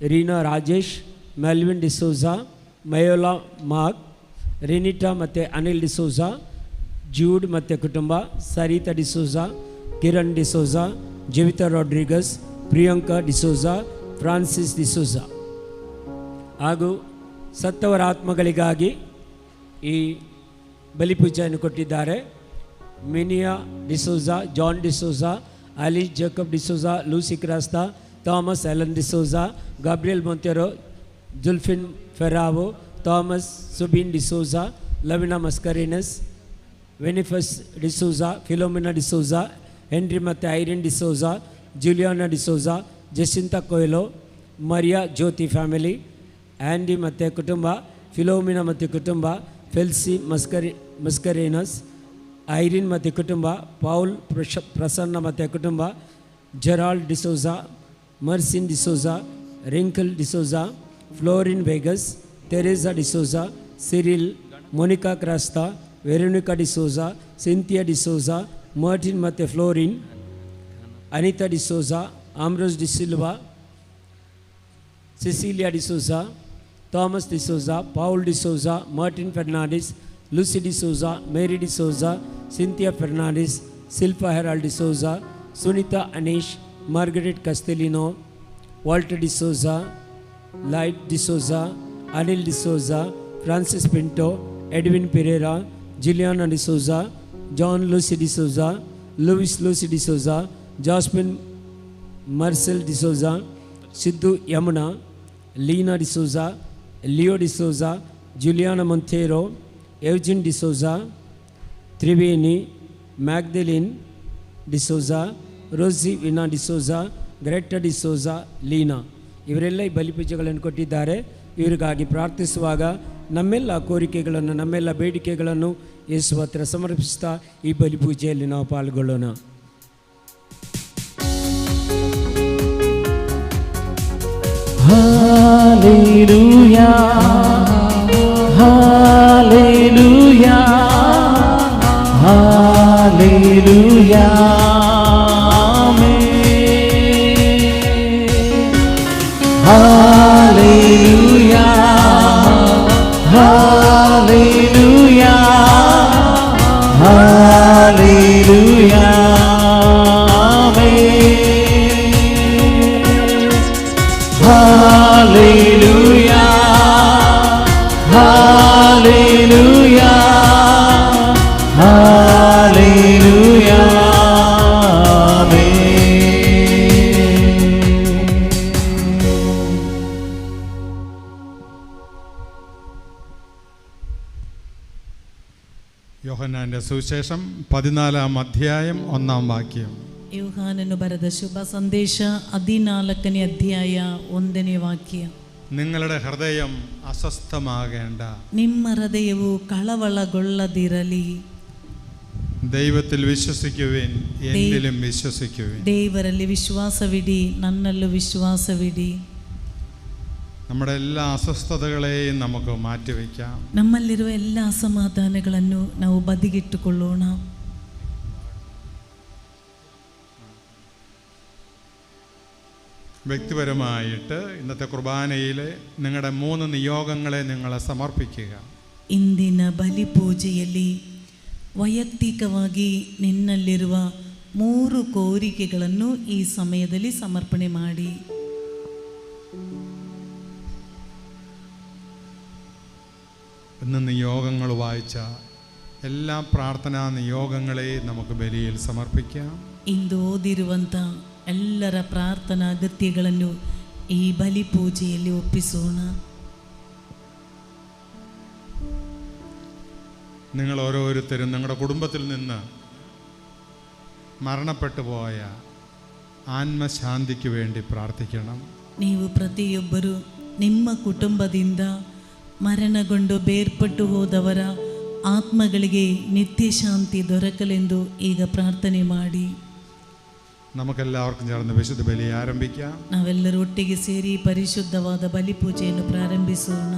Rina Rajesh, Melvin D'Souza, Mayola Mark, Renita ಮತ್ತು Anil D'Souza, Jude ಮತ್ತು ಕುಟುಂಬ, Saritha D'Souza, Kiran D'Souza, Jeevitha Rodrigues, Priyanka D'Souza, Francis D'Souza ಹಾಗೂ ಸತ್ತವರ ಆತ್ಮಗಳಿಗಾಗಿ ಈ ಬಲಿಪೂಜೆಯನ್ನು ಕೊಟ್ಟಿದ್ದಾರೆ. Minia D'Souza, John D'Souza, Alice Jacob D'Souza, Lucy Crasta, Thomas Ellen D'Souza, Gabriel Monteiro, Julfin Ferrao, Thomas Subin D'Souza, Lavina Mascarenhas, Venifus D'Souza, Philomena D'Souza, Henry ಮತ್ತು Irene D'Souza, Juliana D'Souza, Jacintha Coelho, Maria Jyothi family, Andy ಮತ್ತು ಕುಟುಂಬ, Philomena ಮತ್ತು ಕುಟುಂಬ, Felcy Mascarenhas, Irene ಮತ್ತು ಕುಟುಂಬ, Paul Prasanna ಮತ್ತು ಕುಟುಂಬ, Gerald D'Souza, Mercine D'Souza, Rinkal D'Souza, Florine Vegas, Teresa D'Souza, Cyril, Monica Crasta, Veronica D'Souza, Cynthia D'Souza, Martin ಮತ್ತು Florine, Anitha D'Souza, Ambrose D'Silva, Cecilia D'Souza, Thomas D'Souza, Paul D'Souza, Martin Fernandes, Lucy D'Souza, Mary D'Souza, Cynthia Fernandes, Silpha Harold D'Souza, Sunitha Anish, Margaret Castelino, Walter D'Souza, Light D'Souza, Anil D'Souza, Francis Pinto, Edwin Pereira, Juliana D'Souza, John Lucy D'Souza, Louis Lucy D'Souza, Jasmine Marcel D'Souza, Siddu Yamuna, Leena D'Souza, Leo D'Souza, ಜುಲಿಯಾನಾ ಮೊಂಥೇರೋ, ಎವ್ಜಿನ್ D'Souza, Triveni, ಮ್ಯಾಗ್ದಲಿನ್ D'Souza, ರೋಸಿ ವಿನಾ D'Souza, Greta D'Souza, Leena ಇವರೆಲ್ಲ ಈ ಬಲಿಪೂಜೆಗಳನ್ನು ಕೊಟ್ಟಿದ್ದಾರೆ. ಇವರಿಗಾಗಿ ಪ್ರಾರ್ಥಿಸುವಾಗ ನಮ್ಮೆಲ್ಲ ಕೋರಿಕೆಗಳನ್ನು, ನಮ್ಮೆಲ್ಲ ಬೇಡಿಕೆಗಳನ್ನು ಯೇಸು ಹತ್ರ ಸಮರ್ಪಿಸ್ತಾ ಈ ಬಲಿಪೂಜೆಯಲ್ಲಿ ನಾವು ಪಾಲ್ಗೊಳ್ಳೋಣ. Hallelujah, Hallelujah, Hallelujah, Hallelujah, Hallelujah, Hallelujah, Hallelujah, Hallelujah, Hallelujah, യോഹന്നാന്റെ സുവിശേഷം 14-ാം അധ്യായം 1-ാം വാക്യം. യോഹന്നാനു ಬರೆದ ಶುಭ ಸಂದೇಶ 14ನೇ ಅಧ್ಯಾಯ 1ನೇ ವಾಕ್ಯ. നിങ്ങളുടെ ഹൃദയം അസ്വസ്ഥമാകേണ്ട, ನಿಮ್ಮ ಹೃದಯವು ಕಳವಳಗೊಳ್ಳದಿರಲಿ. ദൈവത്തിൽ വിശ്വസിക്കുവിൻ, എന്നിലും വിശ്വസിക്കുവിൻ. ದೇವರಲ್ಲಿ ವಿಶ್ವಾಸವಿಡಿ, ನನ್ನಲ್ಲೂ ವಿಶ್ವಾಸವಿಡಿ. നമ്മുടെ എല്ലാ അസ്വസ്ഥതകളെയും നമുക്ക് മാറ്റിവെക്കാം. ನಮ್ಮಲ್ಲಿರುವ ಎಲ್ಲ ಅಸಮಾಧಾನಗಳನ್ನು ನಾವು ಬದಿಗಿಟ್ಟುಕೊಳ್ಳೋಣ. വ്യക്തിപരമായിട്ട് ഇന്നത്തെ കുർബാനയിൽ നിങ്ങളുടെ 3 നിയോഗങ്ങളെ നിങ്ങൾ സമർപ്പിക്കുക. ಇಂದಿನ ಬಲಿಪೂಜೆಯಲ್ಲಿ ವೈಯಕ್ತಿಕವಾಗಿ ನಿನ್ನಲ್ಲಿರುವ 3 ಕೋರಿಕೆಗಳನ್ನು ಈ ಸಮಯದಲ್ಲಿ ಸಮರ್ಪಣೆ ಮಾಡಿ. ഇന്ന് നിയോഗങ്ങൾ വായിച്ച എല്ലാ പ്രാർത്ഥനാ നിയോഗങ്ങളെയും നമുക്ക് ബലിയിൽ സമർപ്പിക്കാം. ಇಂದು ಓದಿರುವಂಥ ಎಲ್ಲರ ಪ್ರಾರ್ಥನಾ ಅಗತ್ಯಗಳನ್ನು ಈ ಬಲಿಪೂಜೆಯಲ್ಲಿ ಒಪ್ಪಿಸೋಣ. നിങ്ങൾ ഓരോരുത്തരും നിങ്ങളുടെ കുടുംബത്തിൽ നിന്ന് മരണപ്പെട്ടു പോയ ആത്മശാന്തിക്ക് വേണ്ടി പ്രാർത്ഥിക്കണം. ನೀವು ಪ್ರತಿಯೊಬ್ಬರು ನಿಮ್ಮ ಕುಟುಂಬದಿಂದ ಮರಣಗೊಂಡು ಬೇರ್ಪಟ್ಟು ಹೋದವರ ಆತ್ಮಗಳಿಗೆ ನಿತ್ಯ ಶಾಂತಿ ದೊರಕಲೆಂದು ಈಗ ಪ್ರಾರ್ಥನೆ ಮಾಡಿ. നമുക്കെല്ലാവർക്കും ചേർന്ന് വിശുദ്ധ ബലി ആരംഭിക്കാം. ನಾವೆಲ್ಲರೂ ಒಟ್ಟಿಗೆ ಸೇರಿ ಪರಿಶುದ್ಧವಾದ ಬಲಿಪೂಜೆಯನ್ನು ಪ್ರಾರಂಭಿಸೋಣ.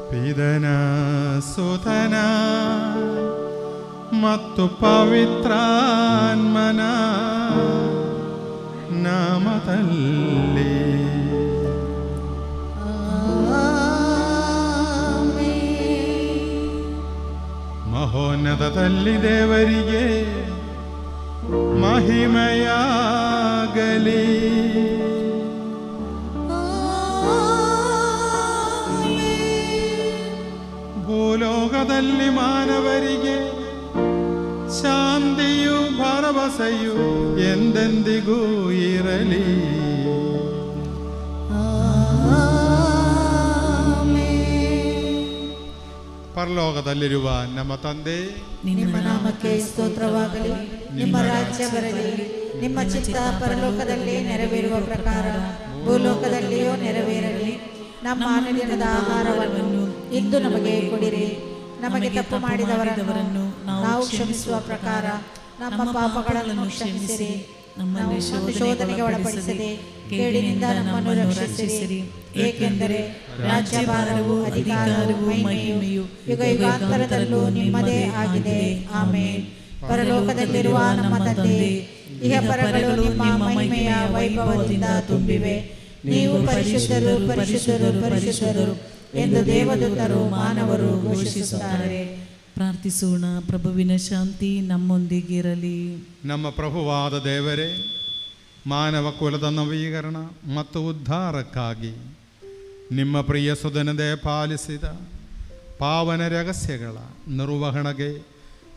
ಪಿತನ ಸುತನ ಮತ್ತು ಪವಿತ್ರಾತ್ಮನ ನಾಮದಲ್ಲಿ ಮಹೋನ್ನತದಲ್ಲಿ ದೇವರಿಗೆ ಮಹಿಮೆಯಾಗಲಿ. ಭೂಲೋಕದಲ್ಲಿ ಮಾನವರಿಗೆ ಶಾಂತಿಯು ಭರವಸೆಯು ಎಂದೆಂದಿಗೂ ಇರಲಿ. ಪರಲೋಕದಲ್ಲಿರುವ ನಮ್ಮ ತಂದೆ, ನಿಮ್ಮ ನಾಮಕ್ಕೆ ಸ್ತೋತ್ರವಾಗಲಿ. ನಿಮ್ಮ ರಾಜ್ಯ ಬರಲಿ. ನಿಮ್ಮ ಚಿತ್ತ ಪರಲೋಕದಲ್ಲಿ ನೆರವೇರುವ ಪ್ರಕಾರ ಭೂಲೋಕದಲ್ಲಿಯೂ ನೆರವೇರಲಿ. ನಮ್ಮ ಅನುದಿನದ ಆಹಾರವನ್ನು ಇಂದು ನಮಗೆ ಕೊಡಿರಿ. ನಮಗೆ ತಪ್ಪು ಮಾಡಿದವರನ್ನು ನಾವು ಕ್ಷಮಿಸುವ ಪ್ರಕಾರ ನಮ್ಮ ಪಾಪಗಳನ್ನು ಕ್ಷಮಿಸಿರಿ. ನಮ್ಮನ್ನು ಶೋಧನೆಗೆ ಒಳಪಡಿಸದೆ ಕೇಡಿನಿಂದ ನಮ್ಮನ್ನು ರಕ್ಷಿಸಿರಿ. ಏಕೆಂದರೆ ರಾಜ್ಯಭಾರವು, ಅಧಿಕಾರವು, ಮಹಿಮೆಯು ಯುಗ ಯುಗಾಂತರದಲ್ಲೂ ನಿಮ್ಮದೇ ಆಗಿದೆ. ಆಮೇನ್. ಪರಲೋಕದಲ್ಲಿರುವ ನಮ್ಮ ತಂದೆ, ಇಹಪರಗಳು ನಿಮ್ಮ ಮಹಿಮೆಯ ವೈಭವದಿಂದ ತುಂಬಿವೆ. ನೀವು ಪರಿಶುದ್ಧರು, ಪರಿಶುದ್ಧರು, ಪರಿಶುದ್ಧರು ಎಂದು ದೇವದೂತರು, ಮಾನವರು ಘೋಷಿಸುತ್ತಾರೆ. ಪ್ರಾರ್ಥಿಸೋಣ. ಪ್ರಭುವಿನ ಶಾಂತಿ ನಮ್ಮೊಂದಿಗಿರಲಿ. ನಮ್ಮ ಪ್ರಭುವಾದ ದೇವರೇ, ಮಾನವ ಕುಲದ ನವೀಕರಣ ಮತ್ತು ಉದ್ಧಾರಕ್ಕಾಗಿ ನಿಮ್ಮ ಪ್ರಿಯ ಸುಧನದೆ ಪಾಲಿಸಿದ ಪಾವನ ರಹಸ್ಯಗಳ ನಿರ್ವಹಣೆಗೆ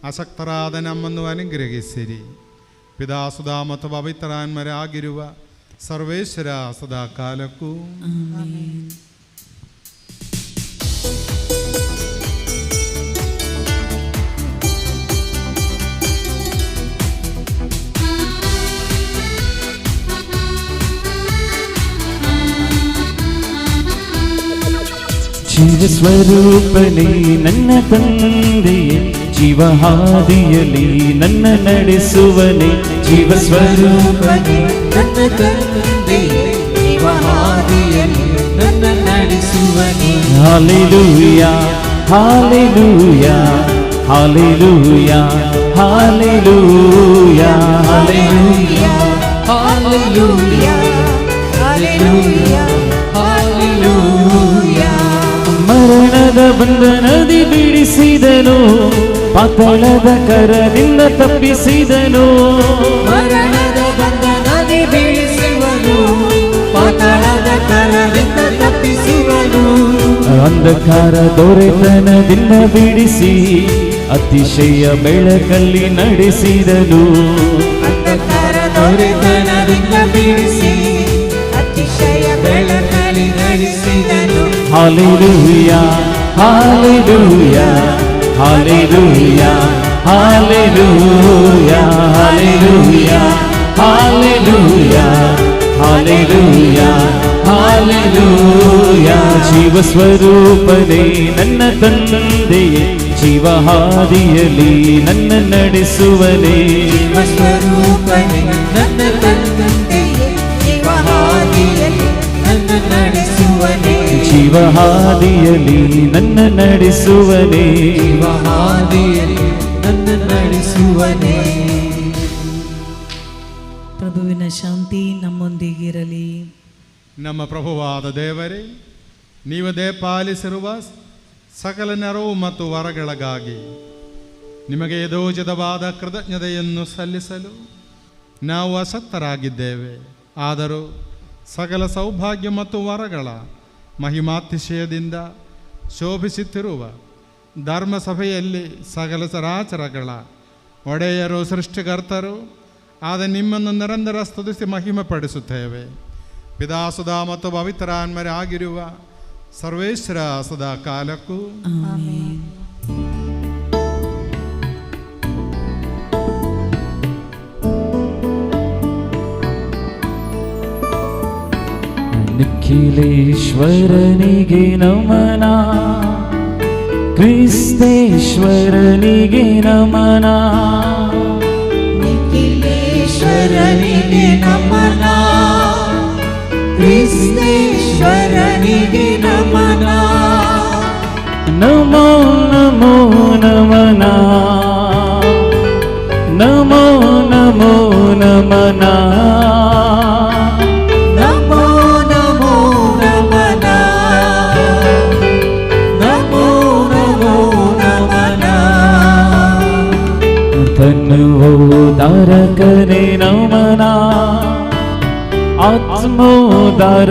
ಆಸಕ್ತರಾದ ನಮ್ಮನ್ನು ಅನುಗ್ರಹಿಸಿರಿ. ಪಿತಾಸುಧಾ ಮತ್ತು ಪವಿತ್ರಾತ್ಮರಾಗಿರುವ ಸರ್ವೇಶ್ವರ ಸದಾ ಕಾಲಕ್ಕೂ ಆಮೆನ್. ಜೀವಸ್ವರೂಪನೇ ನನ್ನ ತಂದೆಯೇ, ಜೀವಹಾದಿಯಲ್ಲಿ ನನ್ನ ನಡೆಸುವನೇ. ಜೀವಸ್ವರೂಪನೇ ನನ್ನ ತಂದೆಯೇ, ಜೀವಹಾದಿಯಲ್ಲಿ ನನ್ನ ನಡೆಸುವನೇ. Hallelujah, hallelujah, hallelujah, hallelujah, hallelujah, hallelujah, hallelujah, hallelujah. ಮರಣದ ಬಂಧನದಿ ಬಿಡಿಸಿದನು, ಪಾತಾಳದ ಕರದಿಂದ ತಪ್ಪಿಸಿದನು. ಮರಣದ ಬಂಧನದಿ ಬೀಳಿಸುವನು, ಪಾತಾಳದ ಕರದಿಂದ ತಪ್ಪಿಸುವನು. ಅಂಧಕಾರ ದೊರೆತನದಿಂದ ಬಿಡಿಸಿ ಅತಿಶಯ ಬೆಳಕಲ್ಲಿ ನಡೆಸಿದನು. ಅಂಧಕಾರ ದೊರೆತನದಿಂದ ಬೀಳಿಸಿ ಅತಿಶಯ ಬೆಳಕಲ್ಲಿ ನಡೆಸಿದನು. Hallelujah, hallelujah, hallelujah, hallelujah, hallelujah, hallelujah, hallelujah, hallelujah. ಜೀವಸ್ವರೂಪನೇ ನನ್ನ ತಂದೆಯೇ, ಜೀವಹಾದಿಯಲ್ಲಿ ನನ್ನ ನಡೆಸುವನೇ. ಜೀವಸ್ವರೂಪನೇ ನನ್ನ ತಂದೆಯೇ, ಜೀವಹಾದಿಯಲ್ಲಿ ನನ್ನ ನಡೆಸುವನೇ. ಜೀವಹಾದಿಯಲ್ಲಿ ನನ್ನ ನಡೆಸುವನೇ. ಜೀವಹಾದಿಯಲ್ಲಿ ನನ್ನ ನಡೆಸುವನೇ. ಪ್ರಭುವಿನ ಶಾಂತಿ ನಮ್ಮೊಂದಿಗಿರಲಿ. ನಮ್ಮ ಪ್ರಭುವಾದ ದೇವರೇ, ನೀವು ಪಾಲಿಸಿರುವ ಸಕಲ ನೆರವು ಮತ್ತು ವರಗಳಿಗಾಗಿ ನಿಮಗೆ ಯಥೋಚಿತವಾದ ಕೃತಜ್ಞತೆಯನ್ನು ಸಲ್ಲಿಸಲು ನಾವು ಅಸಕ್ತರಾಗಿದ್ದೇವೆ. ಆದರೂ ಸಕಲ ಸೌಭಾಗ್ಯ ಮತ್ತು ವರಗಳ ಮಹಿಮಾತಿಶಯದಿಂದ ಶೋಭಿಸುತ್ತಿರುವ ಧರ್ಮಸಭೆಯಲ್ಲಿ ಸಕಲ ಚರಾಚರಗಳ ಒಡೆಯರು, ಸೃಷ್ಟಿಕರ್ತರು ಆದ ನಿಮ್ಮನ್ನು ನಿರಂತರ ಸ್ತುತಿಸಿ ಮಹಿಮೆಪಡಿಸುತ್ತೇವೆ. ಪಿತಾಸುಧಾ ಮತ್ತು ಪವಿತ್ರಾತ್ಮರಾಗಿರುವ ಸರ್ವೇಶ್ವರ ಸದಾ ಕಾಲಕ್ಕೂ ಆಮೆನ್. ನಿಖಿಲೇಶ್ವರನಿಗೆ ನಮನ, ಕ್ರಿಸ್ತೇಶ್ವರನಿಗೆ ನಮನ. ನಿಖಿಲೇಶ್ವರನಿಗೆ ನಮನ, ಕ್ರಿಸ್ತೇಶ್ವರನಿಗೆ ನಮನ. ನಮೋ ನಮೋ ನಮನ, ನಮೋ ನಮೋ ನಮನ. ನಮೋ ನಮೋ ನಮನ, ನಮೋ ನಮೋ ನಮನ. ತನ್ನುವುದಾರಕನೇ ನಮನ, ಆತ್ಮೋದಾರಕನೇ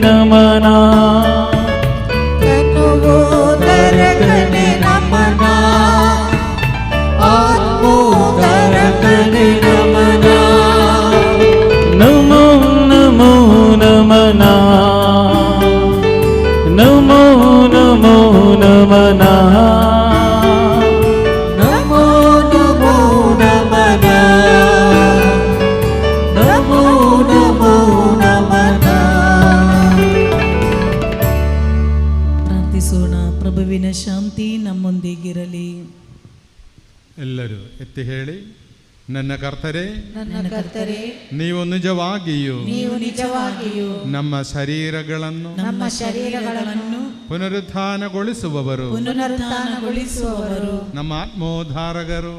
ನಮನ. ತನುವೋದರಕನೇ ನಮನ, ಆತ್ಮೋದರಕನೇ ನಮನ. ನಮೋ ನಮೋ ನಮನ, ನಮೋ ನಮೋ ನಮನ. ನನ್ನ ಕರ್ತರೇ, ನೀವು ನಿಜವಾಗಿಯೂ ನಮ್ಮ ಶರೀರಗಳನ್ನು ಪುನರುತ್ಥಾನಗೊಳಿಸುವವರು, ನಮ್ಮ ಆತ್ಮೋದ್ಧಾರಕರು,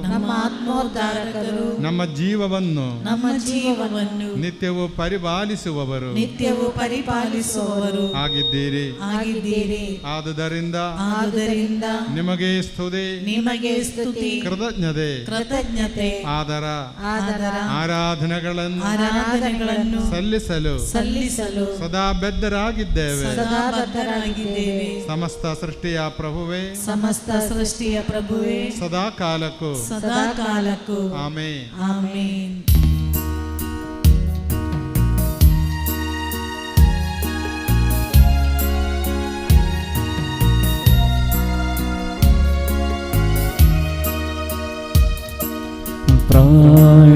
ನಮ್ಮ ಜೀವವನ್ನು ನಿತ್ಯವೂ ಪರಿಪಾಲಿಸುವವರು ಆಗಿದ್ದೀರಿ. ಆದುದರಿಂದ ನಿಮಗೆ ಸ್ತುತಿ, ಕೃತಜ್ಞತೆ, ಆದರ ಆರಾಧನೆಗಳನ್ನು ಸಲ್ಲಿಸಲು ಸದಾ ಬದ್ಧರಾಗಿದ್ದೇವೆ. ಸಮಸ್ತ ಸೃಷ್ಟಿಯ ಪ್ರಭುವೇ, ಸದಾ ಕಾಲಕ್ಕೂ ಆಮೆನ್.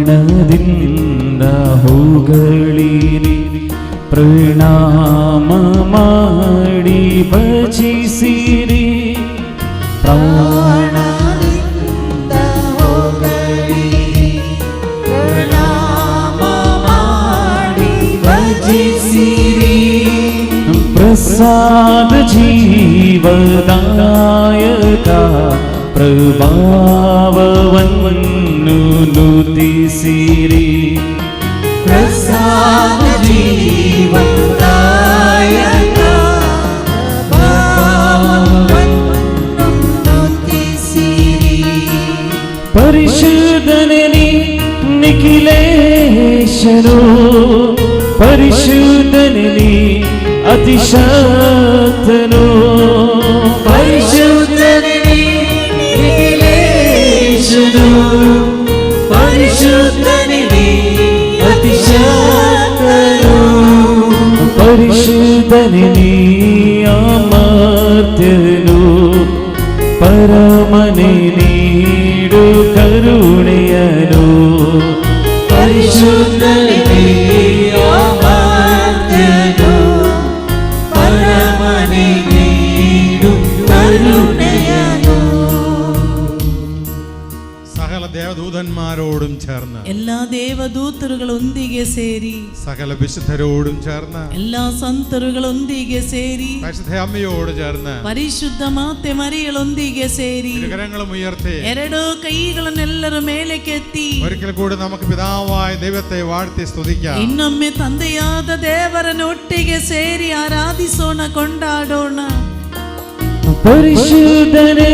ಪ್ರಾಣದಿಂದ ಹೋಗಳಿರಿ, ಪ್ರಣಾಮ ಮಾಡಿ ಭಜಿಸಿರಿ. ಪ್ರಾಣದಿಂದ ಹೋಗಳಿರಿ, ಪ್ರಣಾಮ ಮಾಡಿ ಭಜಿಸಿರಿ. ಪ್ರಸಾದ ಜೀವದಾಯಕ ಪ್ರಭಾವವನ್ನು ನುತಿಸಿರಿ. ಪ್ರಸಾದ ಜೀವದಾಯಕ ಪ್ರಭಾವವನ್ನು ನುತಿಸಿರಿ. ಪರಿಶುದ್ಧನೇ ನಿಖಿಲೇಶನು, ಪರಿಶುದ್ಧನೇ ಅತಿಶಕ್ತನು, ಪರಿಶುದ್ಧನೇ ಪರಿಶುದ್ಧನೇ ಅತಿಶಕ್ತನು. ಪರಿಶುದ್ಧನೇ ಅಮರ್ತ್ಯನು, ಪರಮನೆ ನೀಡು ಕರುಣೆಯನು. ಪರಿಶುದ್ಧನೇ ಅಮರ್ತ್ಯನು, ಪರಮನೆ ನೀಡು ಕರುಣೆಯನು. സകല ദേവദൂതന്മാരോടും ചേർന്ന്, എല്ലാ ദേവദൂതരുകളൊന്നിಗೆ ಸೇರಿ, സകല വിശുദ്ധരോടും ചേർന്ന്, എല്ലാ ಸಂತರುಗಳೊಂದಿಗೆ ಸೇರಿ, പരിശുദ്ധ അമ്മയോട് ചേർന്ന്, ಪರಿಶುದ್ಧ ಮಾತೆ ಮರಿಯಳೊಂದಿಗೆ ಸೇರಿ, ഇരുകരങ്ങളും ഉയർത്തി ಎರಡು ಕೈಗಳನ್ನೆಲ್ಲರೂ ಮೇಲಕ್ಕೆತ್ತಿ ഒരിക്കൽ കൂടി നമുക്ക് പിതാവായ ദൈവത്തെ വാഴ്ത്തി സ്തുതിക്കാം. ಇನ್ನೊಮ್ಮೆ ತಂದೆಯಾದ ದೇವರನ್ನು ಒಟ್ಟಿಗೆ ಸೇರಿ ಆರಾಧಿಸೋಣ, ಕೊಂಡಾಡೋಣ. ಪರಿಶುದ್ಧನೇ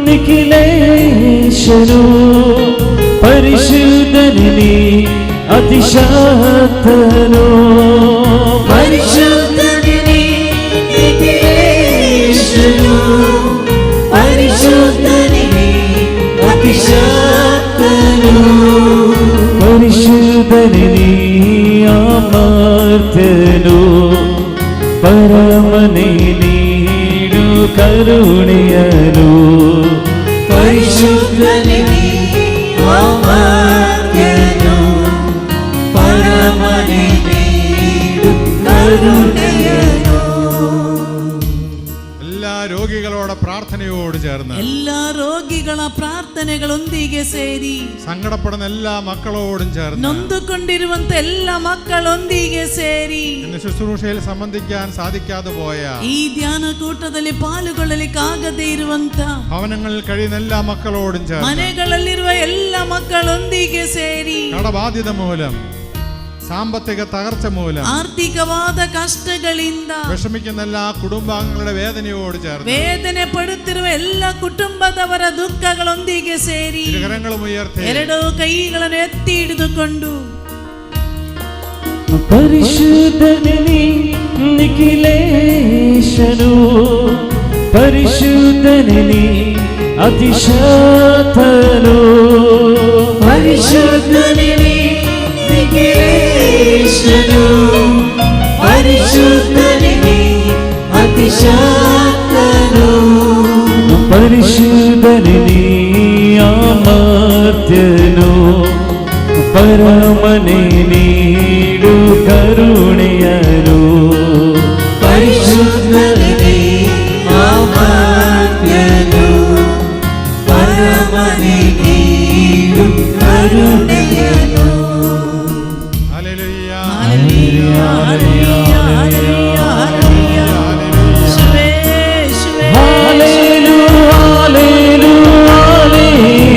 ನಿಖಿಲೇಶನು, ಪರಿಶುದ್ಧನೇ ಅತಿಶಕ್ತನು, ಪರಿಶುದ್ಧನೇ ನಿಖಿಲೇಶನು, ಪರಿಶುದ್ಧನೇ ಅತಿಶಕ್ತನು. ಪರಿಶುದ್ಧನೇ ಅಮರ್ತ್ಯನು, ಪರಮನೆ ನೀಡು ಕರುಣೆಯನು. ಪರಿಶುದ್ಧನೇ ಅಮರ್ತ್ಯನು, ಪರಮನೆ ನೀಡು ಕರುಣೆಯನು. എല്ലാ രോഗികളോട് പ്രാർത്ഥനയോട് ചേർന്ന്, എല്ലാ രോಗಿಗಳ ಪ್ರಾರ್ಥನೆಗಳೊಂದಿಗೆ ಸೇರಿ, സങ്കടപ്പെടുന്ന എല്ലാ മക്കളോടും ചേർന്ന്, ನೊಂದುಕೊಂಡಿರುವಂತ ಎಲ್ಲ ಮಕ್ಕಳೊಂದಿಗೆ ಸೇರಿ, ഇന്ന് ശുശ്രൂഷയിൽ സംബന്ധിക്കാൻ സാധിക്കാതെ പോയ, ಈ ಧ್ಯಾನ ಕೂಟದಲ್ಲಿ ಪಾಲ್ಗೊಳ್ಳಲಿಕ್ಕಾಗದೇ ಇರುವಂತ, ഭവനങ്ങളിൽ കഴിയുന്ന എല്ലാ മക്കളോടും ചേർന്ന്, ಮನೆಗಳಲ್ಲಿರುವ ಎಲ್ಲ ಮಕ್ಕಳೊಂದಿಗೆ ಸೇರಿ, കടബാധ്യത മൂലം, സാമ്പത്തിക തകർച്ച മൂലം ಆರ್ಥಿಕವಾದ ಕಷ್ಟಗಳಿಂದ വിഷമിക്കുന്ന എല്ലാ കുടുംബാംഗങ്ങളുടെ വേദനയോട് ചേർന്ന്, ವೇದನೆ ಪಡುತ್ತಿರುವ ಎಲ್ಲ ಕುಟುಂಬದವರ ದುಃಖಗಳೊಂದಿಗೆ ಸೇರಿ, ഇരുകരങ്ങളും ഉയർത്തി ಎರಡು ಕೈಗಳನ್ನು ಎತ್ತಿ ಹಿಡಿದುಕೊಂಡು, ಪರಿಶುದ್ಧನೇ ನಿಖಿಲೇಶನು, ಪರಿಶುದ್ಧನೇ ಅತಿಶಕ್ತನು, ಪರಿಶುದ್ಧನೇ ನಿಖಿಲೇಶನು, ಪರಿಶುದ್ಧನೇ ಅತಿಶಕ್ತನು. ಪರಿಶುದ್ಧನೇ ಅಮರ್ತ್ಯನು, ಪರಮನೆ ನೀಡು ಕರುಣೆಯನು. ಪರಿಶುದ್ಧನೇ ಅಮರ್ತ್ಯನು, ಪರಮನೆ ನೀಡು ಕರುಣೆಯನು. ಕರುಣೆಯನು hallelujah hallelujah, hallelujah, hallelujah, hallelujah. ಯೇಸುವೇ, ಯೇಸುವೇ, Hallelujah,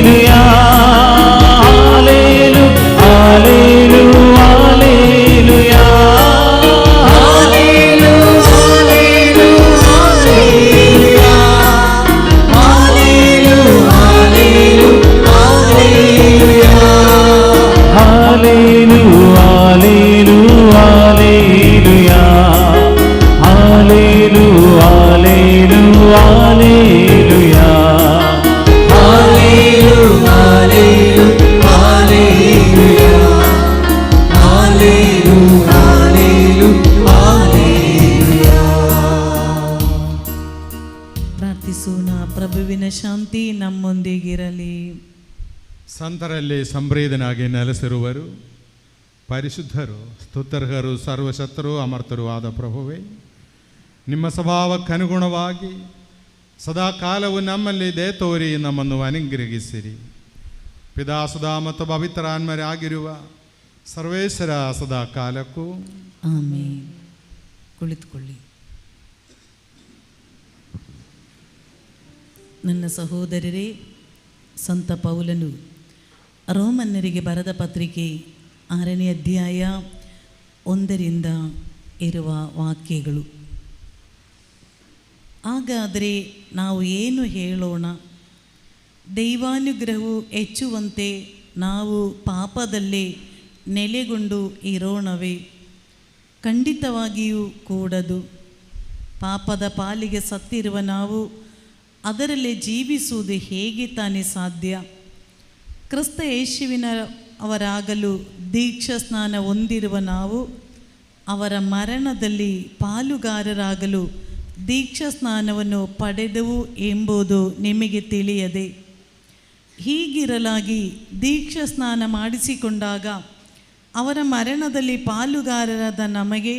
hallelujah, hallelujah. Hallelujah, hallelujah, hallelujah. Hallelujah, hallelujah, hallelujah. Hallelujah, hallelujah, hallelujah. ಪ್ರಾರ್ಥಿಸೋಣ. ಪ್ರಭುವಿನ ಶಾಂತಿ ನಮ್ಮೊಂದಿಗಿರಲಿ. ಸಂತರಲ್ಲಿ ಸಂಪ್ರೀತನಾಗಿ ನೆಲೆಸಿರುವರು, ಪರಿಶುದ್ಧರು, ಸ್ತುತ್ಯರ್ಹರು, ಸರ್ವಶಕ್ತರು, ಅಮರ್ತರು ಆದ ಪ್ರಭುವೇ, ನಿಮ್ಮ ಸ್ವಭಾವಕ್ಕನುಗುಣವಾಗಿ ಸದಾ ಕಾಲವು ನಮ್ಮಲ್ಲಿ ದಯ ತೋರಿ ನಮ್ಮನ್ನು ಅನುಗ್ರಹಿಸಿರಿ. ಪಿತಾಸುಧಾ ಮತ್ತು ಪವಿತ್ರಾತ್ಮರಾಗಿರುವ ಸರ್ವೇಶ್ವರ ಸದಾ ಕಾಲಕ್ಕೂ ಆಮೇನ್. ಕುಳಿತುಕೊಳ್ಳಿ. ನನ್ನ ಸಹೋದರರೇ, ಸಂತ ಪೌಲನು ರೋಮನ್ನರಿಗೆ ಬರೆದ ಪತ್ರಿಕೆ 6ನೇ ಅಧ್ಯಾಯ 1ರಿಂದ ಇರುವ ವಾಕ್ಯಗಳು. ಹಾಗಾದರೆ ನಾವು ಏನು ಹೇಳೋಣ? ದೈವಾನುಗ್ರಹವು ಹೆಚ್ಚುವಂತೆ ನಾವು ಪಾಪದಲ್ಲೇ ನೆಲೆಗೊಂಡು ಇರೋಣವೇ? ಖಂಡಿತವಾಗಿಯೂ ಕೂಡದು. ಪಾಪದ ಪಾಲಿಗೆ ಸತ್ತಿರುವ ನಾವು ಅದರಲ್ಲಿ ಜೀವಿಸುವುದು ಹೇಗೆ ತಾನೇ ಸಾಧ್ಯ? ಕ್ರಿಸ್ತ ಯೇಸುವಿನ ಅವರಾಗಲು ದೀಕ್ಷಾ ಸ್ನಾನ ಹೊಂದಿರುವ ನಾವು ಅವರ ಮರಣದಲ್ಲಿ ಪಾಲುಗಾರರಾಗಲು ದೀಕ್ಷಾ ಸ್ನಾನವನ್ನು ಪಡೆದೆವು ಎಂಬುದು ನಿಮಗೆ ತಿಳಿಯದೆ? ಹೀಗಿರಲಾಗಿ ದೀಕ್ಷಾ ಸ್ನಾನ ಮಾಡಿಸಿಕೊಂಡಾಗ ಅವರ ಮರಣದಲ್ಲಿ ಪಾಲುಗಾರರಾದ ನಮಗೆ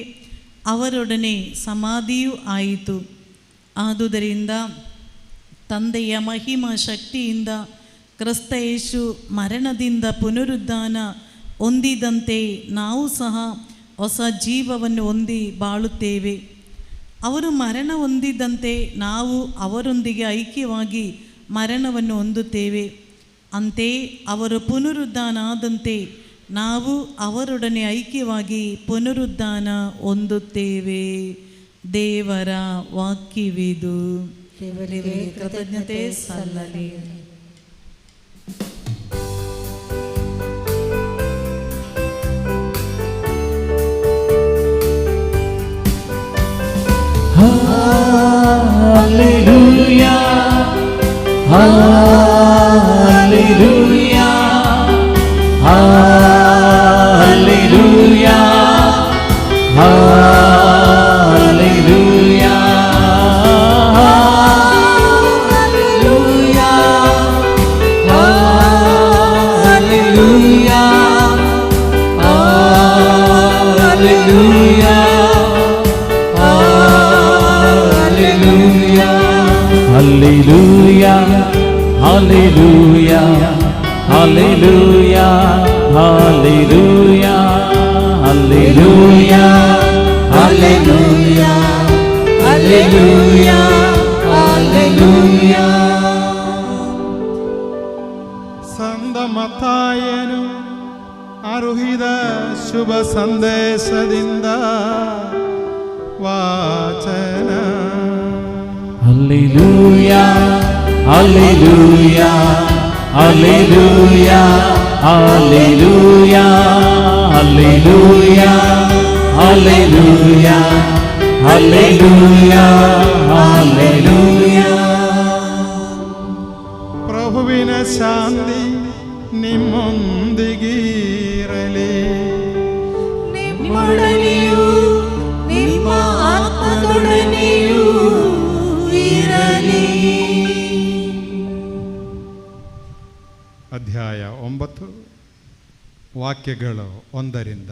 ಅವರೊಡನೆ ಸಮಾಧಿಯೂ ಆಯಿತು. ಆದುದರಿಂದ ತಂದೆಯ ಮಹಿಮಾ ಶಕ್ತಿಯಿಂದ ಕ್ರಿಸ್ತ ಯೇಸು ಮರಣದಿಂದ ಪುನರುದ್ಧಾನ ಹೊಂದಿದಂತೆ ನಾವು ಸಹ ಹೊಸ ಜೀವವನ್ನು ಹೊಂದಿ ಬಾಳುತ್ತೇವೆ. ಅವರು ಮರಣ ಹೊಂದಿದಂತೆ ನಾವು ಅವರೊಂದಿಗೆ ಐಕ್ಯವಾಗಿ ಮರಣವನ್ನು ಹೊಂದುತ್ತೇವೆ. ಅಂತೆಯೇ ಅವರು ಪುನರುದ್ಧಾನ ಆದಂತೆ ನಾವು ಅವರೊಡನೆ ಐಕ್ಯವಾಗಿ ಪುನರುದ್ಧಾನ ಹೊಂದುತ್ತೇವೆ. ದೇವರ ವಾಕ್ಯವಿದು. ದೇವರಿಗೆ ಕೃತಜ್ಞತೆ ಸಲ್ಲಲಿ. Hallelujah, hallelujah, hallelujah, hallelujah, Hallelujah, hallelujah, hallelujah, hallelujah, hallelujah, hallelujah, hallelujah, hallelujah. ಸಂತ ಮತ್ತಾಯನು ಅರುಹಿದ ಶುಭ ಸಂದೇಶದಿಂದ ವಾಚನ. Hallelujah, hallelujah, hallelujah, hallelujah, hallelujah, hallelujah, hallelujah, hallelujah. ಪ್ರಭುವಿನ ಶಾಂತಿ ನಿಮ್ಮೊಂದಿಗಿರಲಿ. ನಿಮ್ಮೊಡನೆಯೂ ನಿಮ್ಮ ಆತ್ಮದೊಡನೆಯೂ ಇರಲಿ. ಅಧ್ಯಾಯ 9 ವಾಕ್ಯಗಳು 1ರಿಂದ.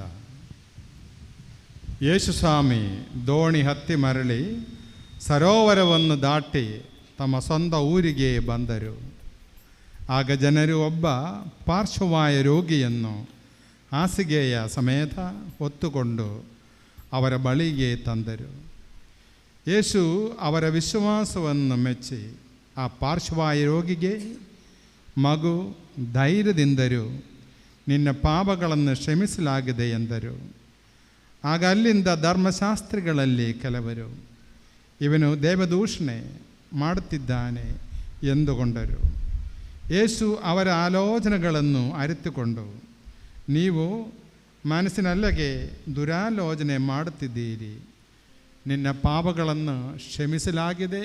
ಯೇಸುಸ್ವಾಮಿ ದೋಣಿ ಹತ್ತಿ ಮರಳಿ ಸರೋವರವನ್ನು ದಾಟಿ ತಮ್ಮ ಸ್ವಂತ ಊರಿಗೆ ಬಂದರು. ಆಗ ಜನರು ಒಬ್ಬ ಪಾರ್ಶ್ವವಾಯು ರೋಗಿಯನ್ನು ಹಾಸಿಗೆಯ ಸಮೇತ ಹೊತ್ತುಕೊಂಡು ಅವರ ಬಳಿಗೆ ತಂದರು. ಯೇಸು ಅವರ ವಿಶ್ವಾಸವನ್ನು ಮೆಚ್ಚಿ ಆ ಪಾರ್ಶ್ವವಾಯು ರೋಗಿಗೆ, ಮಗು, ಧೈರ್ಯದಿಂದರು, ನಿನ್ನ ಪಾಪಗಳನ್ನು ಕ್ಷಮಿಸಲಾಗಿದೆ ಎಂದರು. ಆಗ ಅಲ್ಲಿಂದ ಧರ್ಮಶಾಸ್ತ್ರಿಗಳಲ್ಲಿ ಕೆಲವರು, ಇವನು ದೇವದೂಷಣೆ ಮಾಡುತ್ತಿದ್ದಾನೆ ಎಂದುಕೊಂಡರು. ಯೇಸು ಅವರ ಆಲೋಚನೆಗಳನ್ನು ಅರಿತುಕೊಂಡು, ನೀವು ಮನಸ್ಸಿನಲ್ಲಗೆ ದುರಾಲೋಚನೆ ಮಾಡುತ್ತಿದ್ದೀರಿ. ನಿನ್ನ ಪಾಪಗಳನ್ನು ಕ್ಷಮಿಸಲಾಗಿದೆ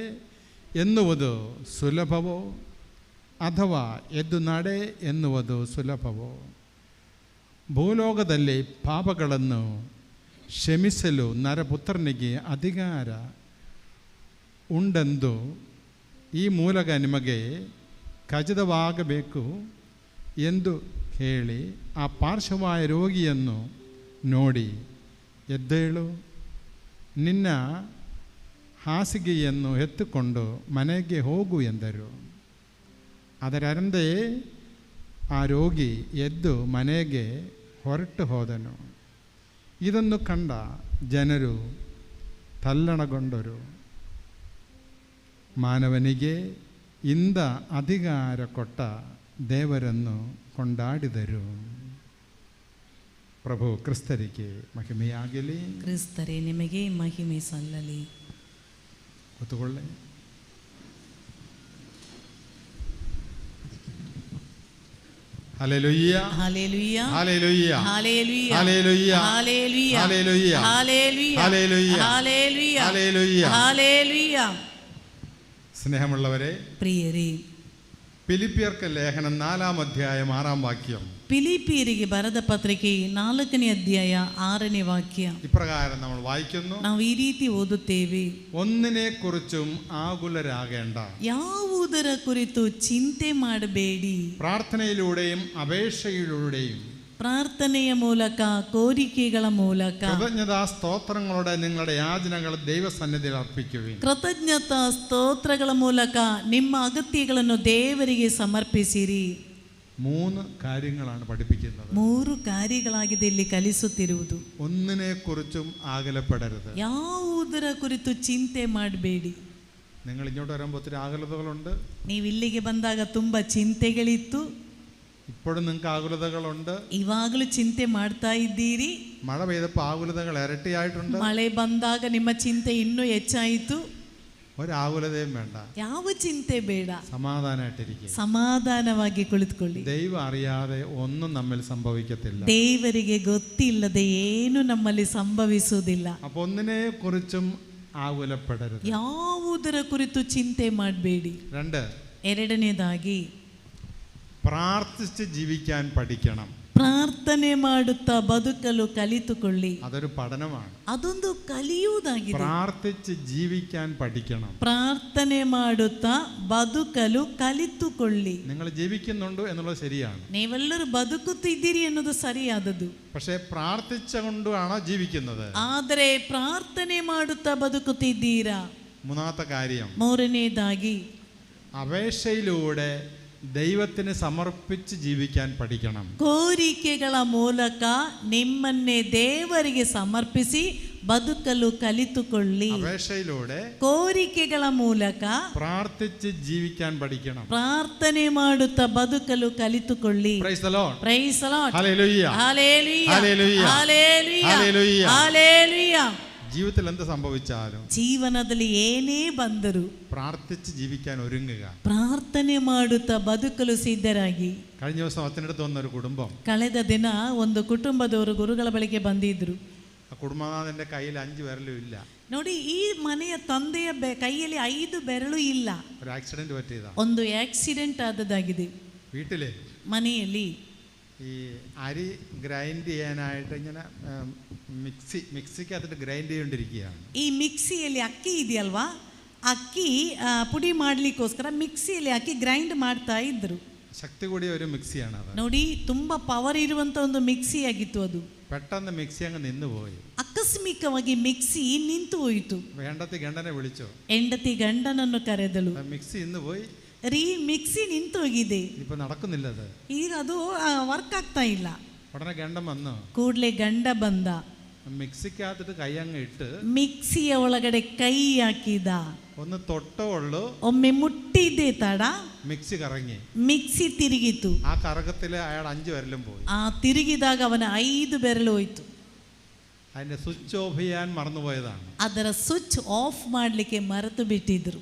ಎನ್ನುವುದು ಸುಲಭವೋ ಅಥವಾ ಎದ್ದು ನಡೆ ಎನ್ನುವುದು ಸುಲಭವೋ? ಭೂಲೋಕದಲ್ಲಿ ಪಾಪಗಳನ್ನು ಕ್ಷಮಿಸಲು ನರಪುತ್ರನಿಗೆ ಅಧಿಕಾರ ಉಂಡೆಂದು ಈ ಮೂಲಕ ನಿಮಗೆ ಖಚಿತವಾಗಬೇಕು ಎಂದು ಹೇಳಿ ಆ ಪಾರ್ಶ್ವವಾಯು ರೋಗಿಯನ್ನು ನೋಡಿ, ಎದ್ದೇಳು, ನಿನ್ನ ಹಾಸಿಗೆಯನ್ನು ಎತ್ತುಕೊಂಡು ಮನೆಗೆ ಹೋಗು ಎಂದರು. ಅದರಂತೆ ಆ ರೋಗಿ ಎದ್ದು ಮನೆಗೆ ಹೊರಟು ಹೋದನು. ಇದನ್ನು ಕಂಡ ಜನರು ತಲ್ಲಣಗೊಂಡರು. ಮಾನವನಿಗೆ ಇಂದ ಅಧಿಕಾರ ಕೊಟ್ಟ ದೇವರನ್ನು ಕೊಂಡಾಡಿದರು. ಪ್ರಭು ಕ್ರಿಸ್ತರಿಗೆ ಮಹಿಮೆಯಾಗಲಿ. ಕ್ರಿಸ್ತರೇ ನಿಮಗೆ ಮಹಿಮೆ ಸಲ್ಲಲಿ. ಕೂತುಕೊಳ್ಳೆ. Hallelujah, hallelujah, hallelujah, hallelujah, hallelujah, hallelujah, hallelujah, hallelujah, hallelujah, hallelujah, hallelujah. Hallelujah. സ്നേഹമുള്ളവരെ, പ്രിയരേ, ഫിലിപ്പിയർക്ക് ലേഖനം 4-ാം അധ്യായം 6-ാം വാക്യം. ಫಿಲಿಪಿಯರಿಗೆ ಬರೆದ ಪತ್ರಿಕೆ 4ನೇ ಅಧ್ಯಾಯ 6ನೇ ವಾಕ್ಯ ഇപ്രകാരം നമ്മൾ വായിക്കുന്നു. ನಾವು ಈ ರೀತಿ ಓದುತ್ತೇವೆ. ഒന്നിനെ കുറിച്ചും ആകുലരാകേണ്ട, ಯಾವುದರ ಕುರಿತು ಚಿಂತೆ ಮಾಡಬೇಡಿ, പ്രാർത്ഥനയിലൂടെയും അപേക്ഷയിലൂടെയും ಪ್ರಾರ್ಥನೆಯ ಮೂಲಕ, ಕೋರಿಕೆಗಳ ಮೂಲಕ, കൃതജ്ഞതാ സ്തോത്രങ്ങളോടെ നിങ്ങളുടെ യാചനകൾ ദൈവസന്നിധിയിൽ അർപ്പിക്കുവിൻ. ಕೃತಜ್ಞತಾ ಸ್ತೋತ್ರಗಳ ಮೂಲಕ ನಿಮ್ಮ ಅಗತ್ಯಗಳನ್ನು ದೇವರಿಗೆ ಸಮರ್ಪಿಸಿರಿ. 3 കാര്യങ്ങളാണ് പഠിപ്പിക്കുന്നത്. 3 ಕಾರ್ಯಗಳಾಗಿದೆ ಇಲ್ಲಿ ಕಲಿಸುತ್ತಿರುವುದು. ഒന്നിനെ കുറിച്ചും ആകുലപ്പെടരുത്. ಯಾವುದರ ಕುರಿತು ಚಿಂತೆ ಮಾಡಬೇಡಿ. നിങ്ങൾ ഇങ്ങോട്ട് വരുമ്പോൾ ഒത്തിരി ആകുലതകളുണ്ട്. ನೀವು ಇಲ್ಲಿಗೆ ಬಂದಾಗ ತುಂಬಾ ಚಿಂತೆಗಳಿತ್ತು. ഇപ്പോഴും നിങ്ങൾക്ക് ആകുലതകളുണ്ട്. ಇವಾಗಲೂ ಚಿಂತೆ ಮಾಡ್ತಾ ಇದ್ದೀರಿ. മഴ പെയ്തപ്പോൾ ആകുലതകൾ ഇരട്ടിയായിട്ടുണ്ട്. ಮಳೆ ಬಂದಾಗ ನಿಮ್ಮ ಚಿಂತೆ ಇನ್ನೂ ಹೆಚ್ಚಾಯಿತು. ഒരാകുലതയും വേണ്ട, ಯಾವ ಚಿಂತೆ ಬೇಡ, സമാധാനമായിട്ടിരിക്കുക. ಸಮಾಧಾನವಾಗಿ ಕುಳಿತುಕೊಳ್ಳಿ. ദൈവം അറിയാതെ ഒന്നും നമ്മിൽ സംഭവിക്കത്തില്ല. ದೇವರಿಗೆ ಗೊತ್ತಿಲ್ಲದೆ ಏನು ನಮ್ಮಲ್ಲಿ ಸಂಭವಿಸುವುದಿಲ್ಲ. അപ്പോൾ ഒന്നിനെ കുറിച്ചും ആകുലപ്പെടരുത്. ಯಾವುದರ ಕುರಿತು ಚಿಂತೆ ಮಾಡಬೇಡಿ. 2, ಎರಡನೇದಾಗಿ പ്രാർത്ഥിച്ച് ജീവിക്കാൻ പഠിക്കണം. ಪ್ರಾರ್ಥನೆ ಮಾಡುತ್ತಾ ಬದುಕಲು ಕಲಿತುಕೊಳ್ಳಿ. അതൊരു പഠനമാണ്. ಅದೊಂದು ಕಲಿಯುವುದಾಗಿದೆ. പ്രാർത്ഥിച്ച് ജീവിക്കാൻ പഠിക്കണം. ಪ್ರಾರ್ಥನೆ ಮಾಡುತ್ತಾ ಬದುಕಲು ಕಲಿತುಕೊಳ್ಳಿ. നിങ്ങൾ ജീവിക്കുന്നുണ്ട് എന്നുള്ളത് ശരിയാണ്. ನೀವೆಲ್ಲರೂ ಬದುಕುತ್ತಿದ್ದೀರಿ ಎನ್ನುವುದು ಸರಿಯಾದದ್ದು. പക്ഷേ പ്രാർത്ഥിച്ചുകൊണ്ടാണോ ജീവിക്കുന്നത്? ಆದರೆ ಪ್ರಾರ್ಥನೆ ಮಾಡುತ್ತಾ ಬದುಕುತ್ತಿದ್ದೀರಾ? മൂന്നാമത്തെ കാര്യം, 3ನೇದಾಗಿ അപേക്ഷയിലൂടെ ദൈവത്തിന് സമർപ്പിച്ച് ജീവിക്കാൻ പഠിക്കണം. ಕೋರಿಕೆಗಳ ಮೂಲಕ ನಿಮ್ಮನ್ನೇ ದೇವರಿಗೆ ಸಮರ್ಪಿಸಿ ಬದುಕಲು ಕಲಿತುಕೊಳ್ಳಿ. അപേക്ഷയിലൂടെ ಕೋರಿಕೆಗಳ ಮೂಲಕ പ്രാർത്ഥിച്ച് ജീവിക്കാൻ പഠിക്കണം. ಪ್ರಾರ್ಥನೆ ಮಾಡುತ್ತಾ ಬದುಕಲು ಕಲಿತುಕೊಳ್ಳಿ. Praise the Lord. Praise the Lord. Hallelujah. Hallelujah. Hallelujah. Hallelujah. Hallelujah. Hallelujah. ജീവിതത്തിൽ എന്ത് സംഭവിച്ചാലും ಜೀವನದಲ್ಲಿ ಏನೇ ಬಂದರೂ പ്രാർത്ഥിച്ച് ജീവിക്കാൻ ഒരുങ്ങുക. ಪ್ರಾರ್ಥನೆ ಮಾಡುತ್ತಾ ಬದುಕಲು ಸಿದ್ಧರಾಗಿ. കഴിഞ്ഞ ദിവസം അച്ഛനടുത്ത് വന്നൊരു കുടുംബം, ಕಳೆದ ದಿನ ಒಂದು ಕುಟುಂಬದವರು ಗುರುಗಳ ಬಳಿಗೆ ಬಂದಿದ್ರು. ആ കുടുംബനാഥന്റെ കയ്യിൽ 5 വിരലും ഇല്ല. ನೋಡಿ, ಈ ಮನೆಯ ತಂದೆಯ ಕೈಯಲ್ಲಿ 5 ಬೆರಳು ಇಲ್ಲ. ഒരു ആക്സിഡന്റ് പറ്റിയതാ. ಒಂದು ಆಕ್ಸಿಡೆಂಟ್ ಆದದ್ದಾಗಿದೆ. വീട്ടില് ಮನೆಯಲ್ಲಿ ഈ അരി ഗ്രൈൻഡ് ചെയ്യാനായിട്ട് ഇങ്ങനെ മിക്സിക്കകത്തിട്ട് ഗ്രൈൻഡ് ചെയ്തുകൊണ്ടിരിക്കുകയാണ്. ಈ ಮಿಕ್ಸಿಯಲ್ಲಿ ಅಕ್ಕಿ ಇದೆಯಲ್ವಾ, ಅಕ್ಕಿ ಪುಡಿ ಮಾಡ್ಲಿಕ್ಕೋಸ್ಕರ ಮಿಕ್ಸಿಯಲ್ಲಿ ಹಾಕಿ ಗ್ರೈಂಡ್ ಮಾಡ್ತಾ ಇದ್ರು. ശക്തി കൂടിയ ഒരു മിക്സിയാണ് അത്. ನೋಡಿ, ತುಂಬಾ ಪವರ್ ಇರುವಂತ ಒಂದು ಮಿಕ್ಸಿ ಆಗಿತ್ತು ಅದು. പെട്ടെന്ന് മിക്സി അങ്ങ് നിന്നുപോയി. ಆಕಸ್ಮಿಕವಾಗಿ ಮಿಕ್ಸಿ ನಿಂತು ಹೋಯಿತು. വേണ്ടത്തി ഗണ്ടനെ വിളിച്ചു. ಹೆಂಡತಿ ಗಂಡನನ್ನು ಕರೆದಳು. മിക്സി ഇന്ന് പോയി, ಮಿಕ್ಸಿ ನಿಂತೋಗಿದೆ, ഇപ്പൊ നടക്കുന്നില്ലത്. ಈಗ ಅದು ವರ್ಕ್ ಆಗ್ತಾ ಇಲ್ಲ. ഉടനെ ഗണ്ടം വന്നു, ಕೂಡಲೇ ಗಂಡ ಬಂದ, മിക്സിക്കകത്തിട്ട് കൈ അങ്ങ് ഇട്ട് ಮಿಕ್ಸಿಯ ಒಳಗಡೆ ಕೈ ಹಾಕಿದ. ഒന്ന് തൊട്ടേ ഉള്ളൂ, ಒಮ್ಮೆ ಮುಟ್ಟಿದ್ದೆ ತಡ, മിക്സി കറങ്ങി. ಮಿಕ್ಸಿ ತಿರುಗಿತು. ആ കറക്കത്തില് അയാൾ 5 വിരലും പോയി. ಆ ತಿರುಗಿದಾಗ ಅವನ 5 ಬೆರಳು ಹೋಯ್ತು. അതിന്റെ സ്വിച്ച് ഓഫ് ചെയ്യാൻ മറന്നുപോയതാണ്. ಅದರ ಸ್ವಿಚ್ ಆಫ್ ಮಾಡ್ಲಿಕ್ಕೆ ಮರೆತು ಬಿಟ್ಟಿದ್ರು.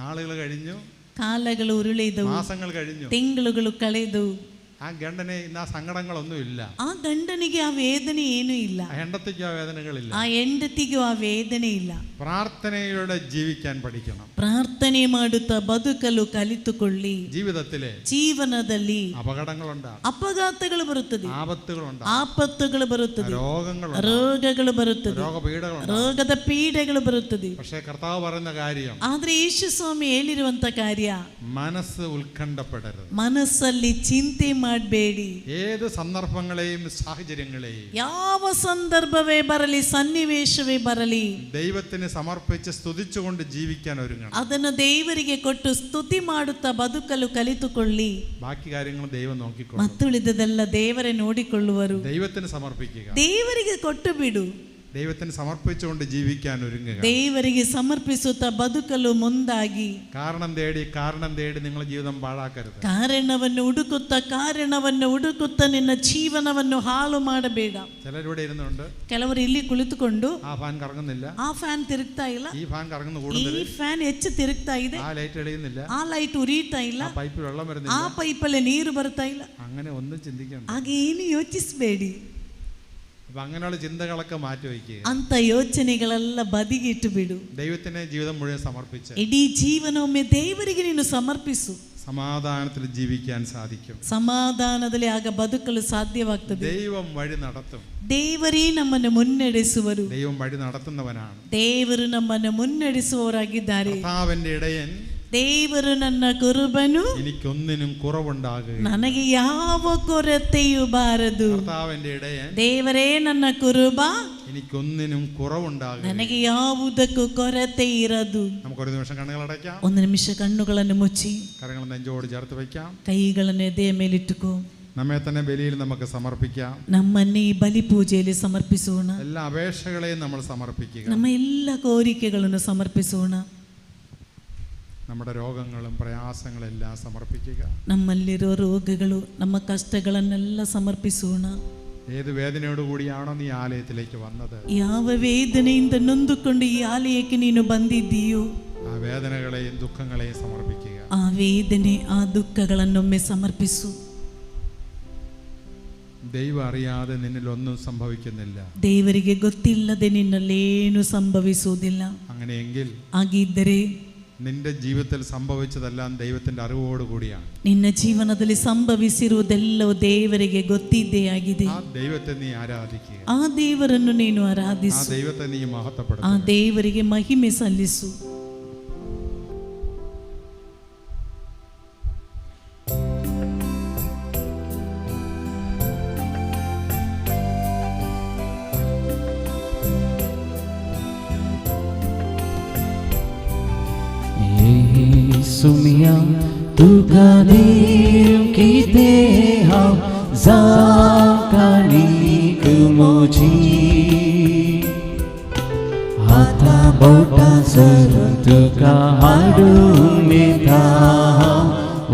നാളുകൾ കഴിഞ്ഞു, ಕಾಲಗಳು ಉರುಳಿದವು, മാസങ്ങൾ കഴിഞ്ഞു, ತಿಂಗಳುಗಳು ಕಳೆದವು. ആ ഗണ്ടനെ ഇന്ന് ആ സങ്കടങ്ങളൊന്നും ഇല്ല. ಆ ಗಂಡನಿಗೆ ಆ ವೇದನೆ ಏನೂ ಇಲ್ಲ, ആ ಹೆಂಡത്തിക്ക് ആ വേദനകളില്ല, ಆ ಹೆಂಡತಿಗೂ ಆ ವೇದನೆ ಇಲ್ಲ. പ്രാർത്ഥനയോടെ ജീവിക്കാൻ പഠിക്കണം. ಪ್ರಾರ್ಥನೆ ಮಾಡುತ್ತಾ ಬದುಕಲು ಕಲಿತುಕೊಳ್ಳಿ. ಜೀವನದಲ್ಲಿ അപകടങ്ങളുണ്ടാകും, ಅಪಘಾತಗಳು ಬರುತ್ತದೆ, ആപത്തുകൾ ಬರುತ್ತದೆ, ರೋಗಗಳು ಬರುತ್ತದೆ, ರೋಗದ ಪೀಡೆಗಳು ಬರುತ್ತದೆ. പക്ഷേ കർത്താവ് പറയുന്ന കാര്യം, ಆದ್ರೆ ಯೇಸು ಸ್ವಾಮಿ ಹೇಳಿರುವಂತ ಕಾರ್ಯ, മനസ്സ് ഉത്കണ്ഠപ്പെടരുത്, ಮನಸ್ಸಲ್ಲಿ ಚಿಂತೆ ಮಾಡಬೇಡಿ. ഏത് സന്ദർഭങ്ങളെയും സാഹചര്യങ്ങളെയും, ಯಾವ ಸಂದರ್ಭವೇ ಬರಲಿ, ಸನ್ನಿವೇಶವೇ ಬರಲಿ, ദൈവത്തിന് സമർപ്പിച്ച് സ്തുതിച്ചുകൊണ്ട് ജീവിക്കാൻ ഒരുങ്ങണം. ಅದನ್ನು ದೇವರಿಗೆ ಕೊಟ್ಟು ಸ್ತುತಿ ಮಾಡುತ್ತಾ ಬದುಕಲು ಕಲಿತುಕೊಳ್ಳಿ. ബാക്കി കാര്യങ്ങൾ ദൈവം നോക്കിക്കൊള്ളും. ಮತ್ತುಳಿದದೆಲ್ಲ ದೇವರೇ ನೋಡಿಕೊಳ್ಳುವರು. ദൈവത്തിന് സമർപ്പിക്കുക, ದೇವರಿಗೆ ಕೊಟ್ಟು ಬಿಡು. ദൈവത്തിന് സമർപ്പിച്ചുകൊണ്ട് ജീവിക്കാൻ ഒരുങ്ങുക. ದೇವರಿಗೆ ಸಮರ್ಪಿಸುತ್ತಾ ಬದುಕಲು ಮುಂದಾಗಿ. കാരണം തേടി നിങ്ങളുടെ ജീവിതം പാഴാക്കരുത്. ಕಾರಣವನ್ನು ಹುಡುಕುತ್ತಾ ನಿನ್ನ ಜೀವನವನ್ನು ಹಾಳು ಮಾಡಬೇಡ. ചിലരിവിടെ ഇരുന്നുണ്ട്, ಕೆಲವರು ಇಲ್ಲಿ ಕುಳಿತುಕೊಂಡು ആ ഫാൻ കറങ്ങുന്നില്ല, ಆ ಫ್ಯಾನ್ ತಿರುಗ್ತಾ ಇಲ್ಲ, ഈ ഫാൻ കറങ്ങുന്ന ಈ കൂടുതൽ, ಫ್ಯಾನ್ ಹೆಚ್ಚು ತಿರುಗ್ತಾ ಇದೆ, ആ ലൈറ്റ് എളിയുന്നില്ല, ಆ ಲೈಟ್ ಉರಿಯುತ್ತಾ ಇಲ್ಲ, ആ പൈപ്പിൽ വെള്ളം ಆ വരുന്നില്ല, ಪೈಪಲ್ಲಿ ನೀರು ಬರ್ತಾ ಇಲ್ಲ. അങ്ങനെ ഒന്നും ചിന്തിക്കണ്ട. ಹಾಗೆ ಏನು ಯೋಚಿಸಬೇಡಿ. അപ്പൊ അങ്ങനെയുള്ള ചിന്തകളൊക്കെ മാറ്റി വയ്ക്കുക. ಅಂತ ಯೋಚನೆಗಳೆಲ್ಲ ಬದಿಗಿಟ್ಟು ಬಿಡು. ദൈവത്തിന് ജീവിതം മുഴുവൻ സമർപ്പിച്ച് ಇಡೀ ಜೀವನವೊಮ್ಮೆ ದೇವರಿಗೆ ನೀನು ಸಮರ್ಪಿಸು. സമാധാനത്തിൽ ജീവിക്കാൻ സാധിക്കും. ಸಮಾಧಾನದಲ್ಲಿ ಆಗ ಬದುಕಲು ಸಾಧ್ಯವಾಗ್ತದೆ. ദൈവം വഴി നടത്തും. ದೇವರೇ ನಮ್ಮನ್ನು ಮುನ್ನಡೆಸುವರು. ദൈവം വഴി നടത്തുന്നവനാണ്. ದೇವರು ನಮ್ಮನ್ನು ಮುನ್ನಡೆಸುವವರಾಗಿದ್ದಾರೆ. കർത്താവിന്റെ ഇടയൻ, ದೇವರು ನನ್ನ ಕುರುಬನು, എനിക്കൊന്നിനും കുറവുണ്ടാകുക, ನನಗೆ ಯಾವ ಕೊರತೆಯೂ ಬಾರದು. കർത്താവിന്റെ ഇടയൻ, ದೇವರೇ ನನ್ನ ಕುರುಬ, എനിക്കൊന്നിനും കുറവുണ്ടാകുക. ನನಗೆ ಯಾವುದಕ್ಕೂ ಕೊರತೆ ಇರದು. നമുക്കൊരു നിമിഷം കണ്ണുകൾ അടയ്ക്കാം. 1 നിമിಷ കണ്ണുಗಳನ್ನು ಮುಚ್ಚಿ കരങ്ങൾ നെഞ്ചോട് ചേർത്ത് വയ്ക്കാം. ಕೈಗಳನ್ನು ಎದೆಯ ಮೇಲಿಟ್ಟುಕೋ. നമ്മെ തന്നെ ബലിയിൽ നമുക്ക് സമർപ്പിക്കാം. ನಮ್ಮನ್ನೇ ಈ ಬಲಿ ಪೂಜೆಯಲ್ಲಿ ಸಮರ್ಪಿಸೋಣ. എല്ലാ അപേക്ഷകളെയും നമ്മൾ സമർപ്പിക്കുക. ನಮ್ಮ ಎಲ್ಲ ಕೋರಿಕೆಗಳನ್ನು ಸಮರ್ಪಿಸೋಣ. നമ്മുടെ രോഗങ്ങളും പ്രയാസങ്ങളും എല്ലാം സമർപ്പിക്കുക. ನಮ್ಮಲ್ಲಿರೋ ರೋಗಗಳು, ನಮ್ಮ ಕಷ್ಟಗಳನ್ನೆಲ್ಲ ಸಮರ್ಪಿಸೋಣ. ഏത് വേദനയോടുകൂടിയാണോ നീ ആലയത്തിലേക്ക് വന്നത്, ಯಾವ ವೇದನೆಯಿಂದ ನೊಂದುಕೊಂಡು ಈ ಆಲಯಕ್ಕೆ ನೀನು ಬಂದಿದ್ದೀಯೋ, ആ വേദനകളെയും ദുഃഖങ്ങളെയും സമർപ്പിക്കുക. ಆ ವೇದನೆ, ಆ ದುಃಖಗಳನ್ನೊಮ್ಮೆ ಸಮರ್ಪಿಸು. ദൈവം അറിയാതെ നിന്നിൽ ഒന്നും സംഭവിക്കുന്നില്ല. ದೇವರಿಗೆ ಗೊತ್ತಿಲ್ಲದೆ ನಿನ್ನಲ್ಲೇನು ಸಂಭವಿಸುವುದಿಲ್ಲ. അങ്ങനെയെങ്കിൽ ಹಾಗಿದ್ದರೆ നിന്റെ ജീവിതത്തിൽ സംഭവിച്ചതെല്ലാം ദൈവത്തിന്റെ അറിവോടുകൂടിയാണ്. ನಿನ್ನ ಜೀವನದಲ್ಲಿ ಸಂಭವಿಸಿರುವುದೆಲ್ಲವೂ ದೇವರಿಗೆ ಗೊತ್ತಿದ್ದೇ ಆಗಿದೆ. ആ ദൈവത്തെ നീ ആരാധിക്കുക. ಆ ದೇವರನ್ನು ನೀನು ആ ಆರಾಧಿಸು. ദൈവത്തെ നീ ಆ മഹത്വപ്പെടുത്തുക. ದೇವರಿಗೆ ಮಹಿಮೆ ಸಲ್ಲಿಸು. सुमिया तू कदीम की देहा जाकानी कुमोजी हाथा बोटा सरुत का हाडू मेथा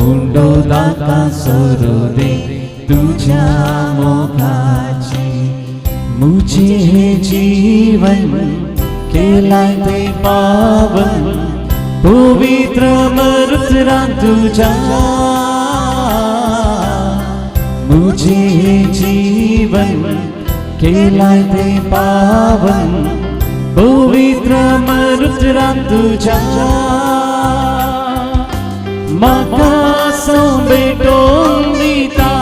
उंडो दाता सरो दे तुझा मोगाची मुझे जीवन के लाते पावन पवित्र मरुद्रा तुझा मुझे जीवन के लाते पावन पवित्र मरुद्रा तुझा मका बेटोंदिता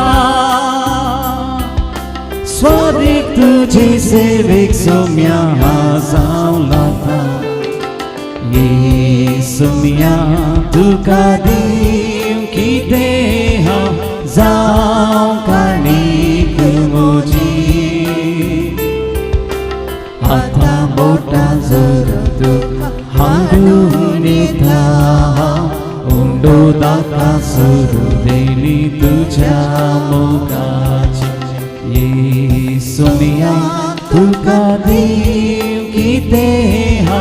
स्वादिक तुझे से विक्सोम्या साउलाता Yesunya tu kadim ki deha zau kani kumoji Hata bota zuratu handu nita undo da सुरुदेनी तुझ्या मोगाची येसुनिया तुका देव की देहा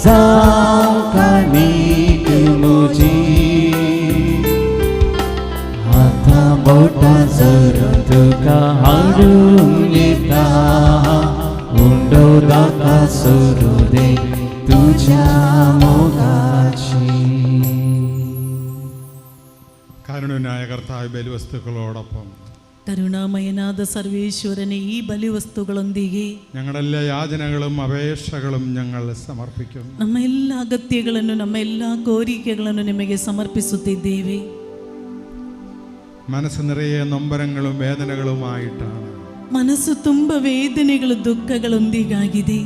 जाऊ का नीक मुजी आता मोठा जर तुका हाडून येता उंडो दाका सुरुदे तुझ्या मोगाची. കാരുണ്യനായ കർത്താവ് ബലിവസ്തുക്കളോടൊപ്പം കരുണാമയനാഥ സർവേശ്വരനെ ഈ ബലിവസ്തുಗಳೊಂದಿಗೆ ഞങ്ങളുടെ എല്ലാ യാചനകളും അപേക്ഷകളും ഞങ്ങൾ സമർപ്പിക്കുന്നു. ನಮ್ಮ ಎಲ್ಲ ಅಗತ್ಯಗಳನ್ನು ನಮ್ಮ ಎಲ್ಲ ಕೋರಿಕೆಗಳನ್ನು ನಿಮಗೆ ಸಮರ್ಪಿಸುತ್ತಿದ್ದೇವೆ. മനസ്സ് നിറയെ നൊമ്പരങ്ങളും വേദനകളുമായിട്ടാണ്, ಮನಸ್ಸು ತುಂಬ ವೇದನೆಗಳು ದುಃಖಗಳೊಂದಿಗಾಗಿದೆ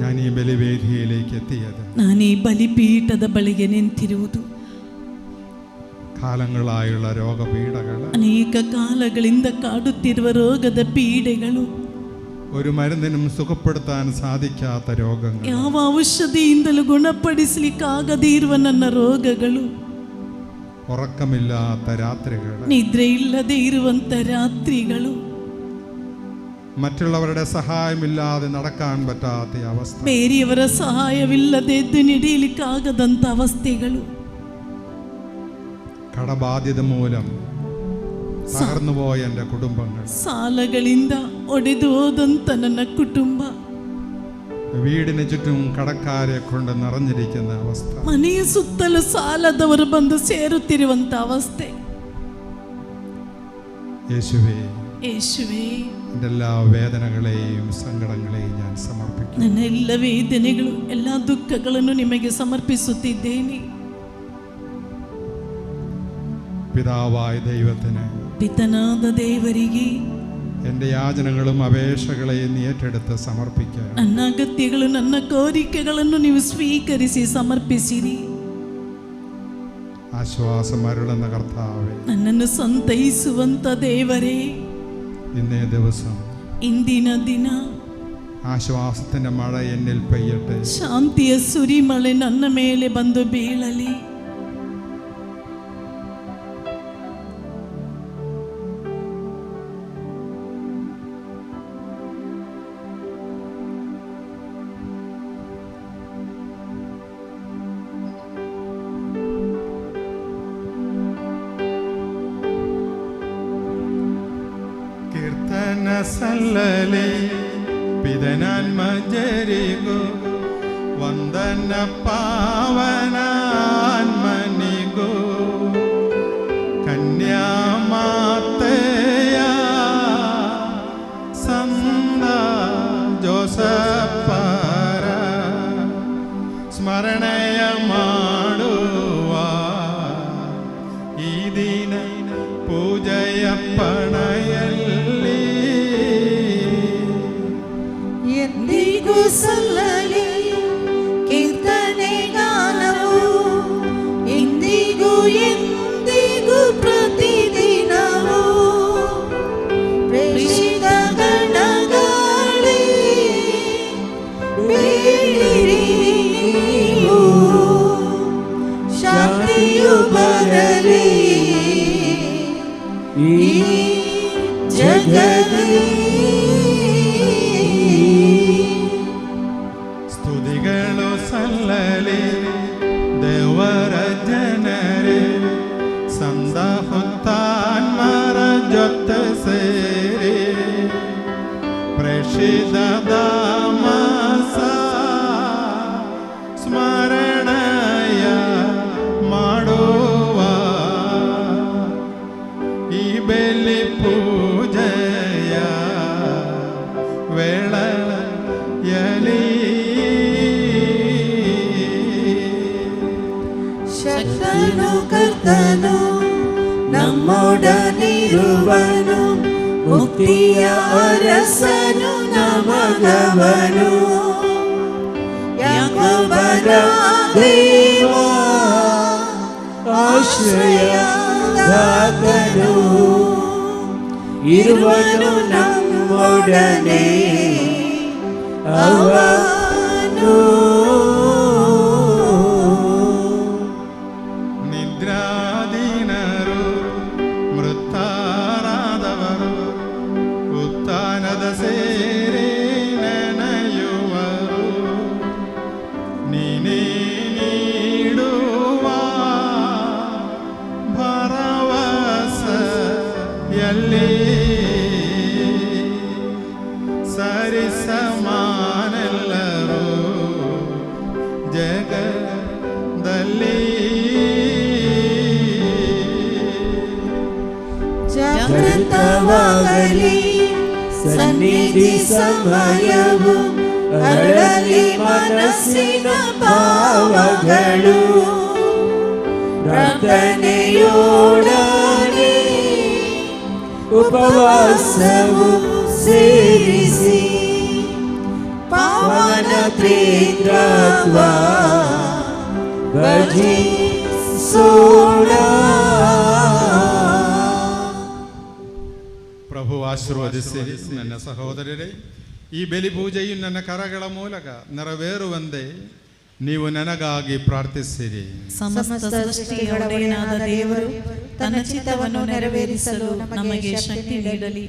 ഞാൻ ഈ ബലിവേദിയിലേക്ക് എത്തിയത്. ನಾನು ಈ ಬಲಿಪೀಠದ ಬಳಿಗೆ ನಿಂತಿರುವುದು കാലങ്ങളായുള്ള രോഗപീഠകൾ, ಅನೇಕ ಕಾಲಗಳಿಂದ ಕಾಡುತ್ತಿರುವ ರೋಗದ ಪೀಡೆಗಳು, ഒരു മരുന്നിനും സുഖപ്പെടുത്താൻ സാധിക്കാത്ത രോഗങ്ങൾ, ಯಾವ ಔಷಧಿಯಿಂದಲೂ ಗುಣಪಡಿಸಲಿಕ್ಕಾಗದೇ ಇರುವ ನನ್ನ ರೋಗಗಳು, ഉറക്കമില്ലാത്ത രാത്രികൾ, ನಿದ್ರೆ ಇಲ್ಲದೆ ಇರುವಂತ ರಾತ್ರಿಗಳು, മറ്റുള്ളവരുടെ സഹായമില്ലാതെ നടക്കാൻ പറ്റാത്ത അവസ്ഥ, ಬೇರೆಯವರ ಸಹಾಯವಿಲ್ಲದೆ ಎದ್ದು ನಡೆಯಲಿಕ್ಕಾಗದಂತ ಅವಸ್ಥೆಗಳು, കടബാധ്യത മൂലം തകർന്നുപോയ എൻ്റെ കുടുംബങ്ങൾ, ಸಾಲಗಳಿಂದ ಒಡೆದು ಹೋದಂತ ನನ್ನ ಕುಟುಂಬ, വീടിന് ചുറ്റും കടക്കാരെ കൊണ്ട് നിറഞ്ഞിരിക്കുന്ന അവസ്ഥ, ಮನೆಯ ಸುತ್ತಲೂ ಸಾಲದವರು ಬಂದು ಸೇರುತ್ತಿರುವಂತ ಅವಸ್ಥೆ. യേശുവേ, ಯೇಸುವೇ, എൻ്റെ എല്ലാ വേദനകളെയും സങ്കടങ്ങളെയും ഞാൻ സമർപ്പിക്കുന്നു. ನನ್ನ ಎಲ್ಲ ವೇದನೆಗಳು ಎಲ್ಲ ದುಃಖಗಳನ್ನು ನಿಮಗೆ സമർപ്പിಸುತ್ತಿದ್ದೇನೆ. പിതാവായ ദൈവത്തിന്, ಪಿತನಾದ ದೇವರಿಗೆ എൻ്റെ യാചനകളും അപേക്ഷകളെയും നീ ഏറ്റെടുത്ത് സമർപ്പിക്കുക. ನನ್ನ ಅಗತ್ಯಗಳು ನನ್ನ ಕೋರಿಕೆಗಳನ್ನು ನೀವು ಸ್ವೀಕರಿಸಿ ಸಮರ್ಪಿಸಿರಿ. ആശ്വാസം അരുളുന്ന കർത്താവേ, ನನ್ನನ್ನು ಸಂತೈಸುವಂತ ದೇವರೇ, ഇന്നേ ദിവസം ಇಂದಿನ ದಿನ ആശ്വാസത്തിൻ്റെ മഴ എന്നിൽ പെയ്യട്ടെ. ಶಾಂತಿಯ ಸುರಿಮಳೆ ನನ್ನ ಮೇಲೆ ಬಂದು ಬೀಳಲಿ. കീർത്തന സല്ലലേ പിതനാൻമജരിഗോ ವಂದನ ಪಾವನಾನ್ಮನಿಗೋ ಕನ್ಯಾಮಾತೆಯ ಸಂದ ಜೋಸಪ್ಪರ ಸ್ಮರಣೆಯ ಮಾಡುವ ಈ ದಿನ ಪೂಜೆಯ ಪಣಯಲ್ಲಿ ಎಂದಿಗೂ ಸಲ್ಲಲಿ ಕೀರ್ತನೆ ಗಾನವು, ಇಂದಿಗೂ ಎಂದಿಗೂ ಪ್ರತಿದಿನವೂ ಪ್ರೇಷಿತ ಗಣಗಳೇ ಬೇಡಿರಿ ನೀವು, ಶಾಂತಿಯು ಬರಲಿ ಈ ಜಗದಲ್ಲಿ. ಸ್ತುತಿಗಳು ಸಲ್ಲಲಿ ದೇವರ ಜನರೇ, ಸಂದ ಹುತ್ತಾನ್ಮರ ಜೊತೆ ಸೇರಿ ಪ್ರೇಷಿತ ದಾಮಸ ಸ್ಮರಣೆಯ ಮಾಡುವ ಈ ಬೆಲಿ ಪೂಜೆಯ ವೇಳೆಯಲ್ಲಿ ಶಕ್ತನು ಕರ್ತನು ನಮ್ಮೊಡನಿರುವನು, ಮುಕ್ತಿಯ ಅರಸನು ನಮಗವನು, ಯಾಕೋಬನ ದೇವ ಆಶ್ರಯದಾತನು, ಇರುವನು ನಮ್ಮೊಡನೆ ಅವನು. നീ ಸೇರಿ ನೆನೆಯುವರು ನೀನೇ ನೀಡುವ ಭರವಸೆಯಲ್ಲಿ ಸರಿಸಮಾನೆಲ್ಲರೂ ಜಗದಲ್ಲಿ ಜಾಗೃತವಾಗಲಿ ಸನ್ನಿಧಿ ಸಮಯವು ಅರಳಲಿ ಮನಸ್ಸಿನ ಭಾವಗಳು ಪ್ರಾರ್ಥನೆಯೋಡನೆ ಉಪವಾಸವು ಸೇರಿಸಿ ಪಾವನ ತ್ರಿತ್ವ ಭಜಿಸೋಣ. ಪ್ರಭು ಆಶೀರ್ವದಿಸಿರಿ ನನ್ನ ಸಹೋದರರೇ. ಈ ಬಲಿ ಪೂಜೆಯು ನನ್ನ ಕರಗಳ ಮೂಲಕ ನೆರವೇರುವಂತೆ ನೀವು ನನಗಾಗಿ ಪ್ರಾರ್ಥಿಸಿರಿ. ಸಮಸ್ತ ಸೃಷ್ಟಿಯ ಒಡೆಯನಾದ ದೇವರು ತನ್ನ ಚಿತ್ತವನ್ನು ನೆರವೇರಿಸಲು ನಮಗೆ ಶಕ್ತಿ ನೀಡಲಿ.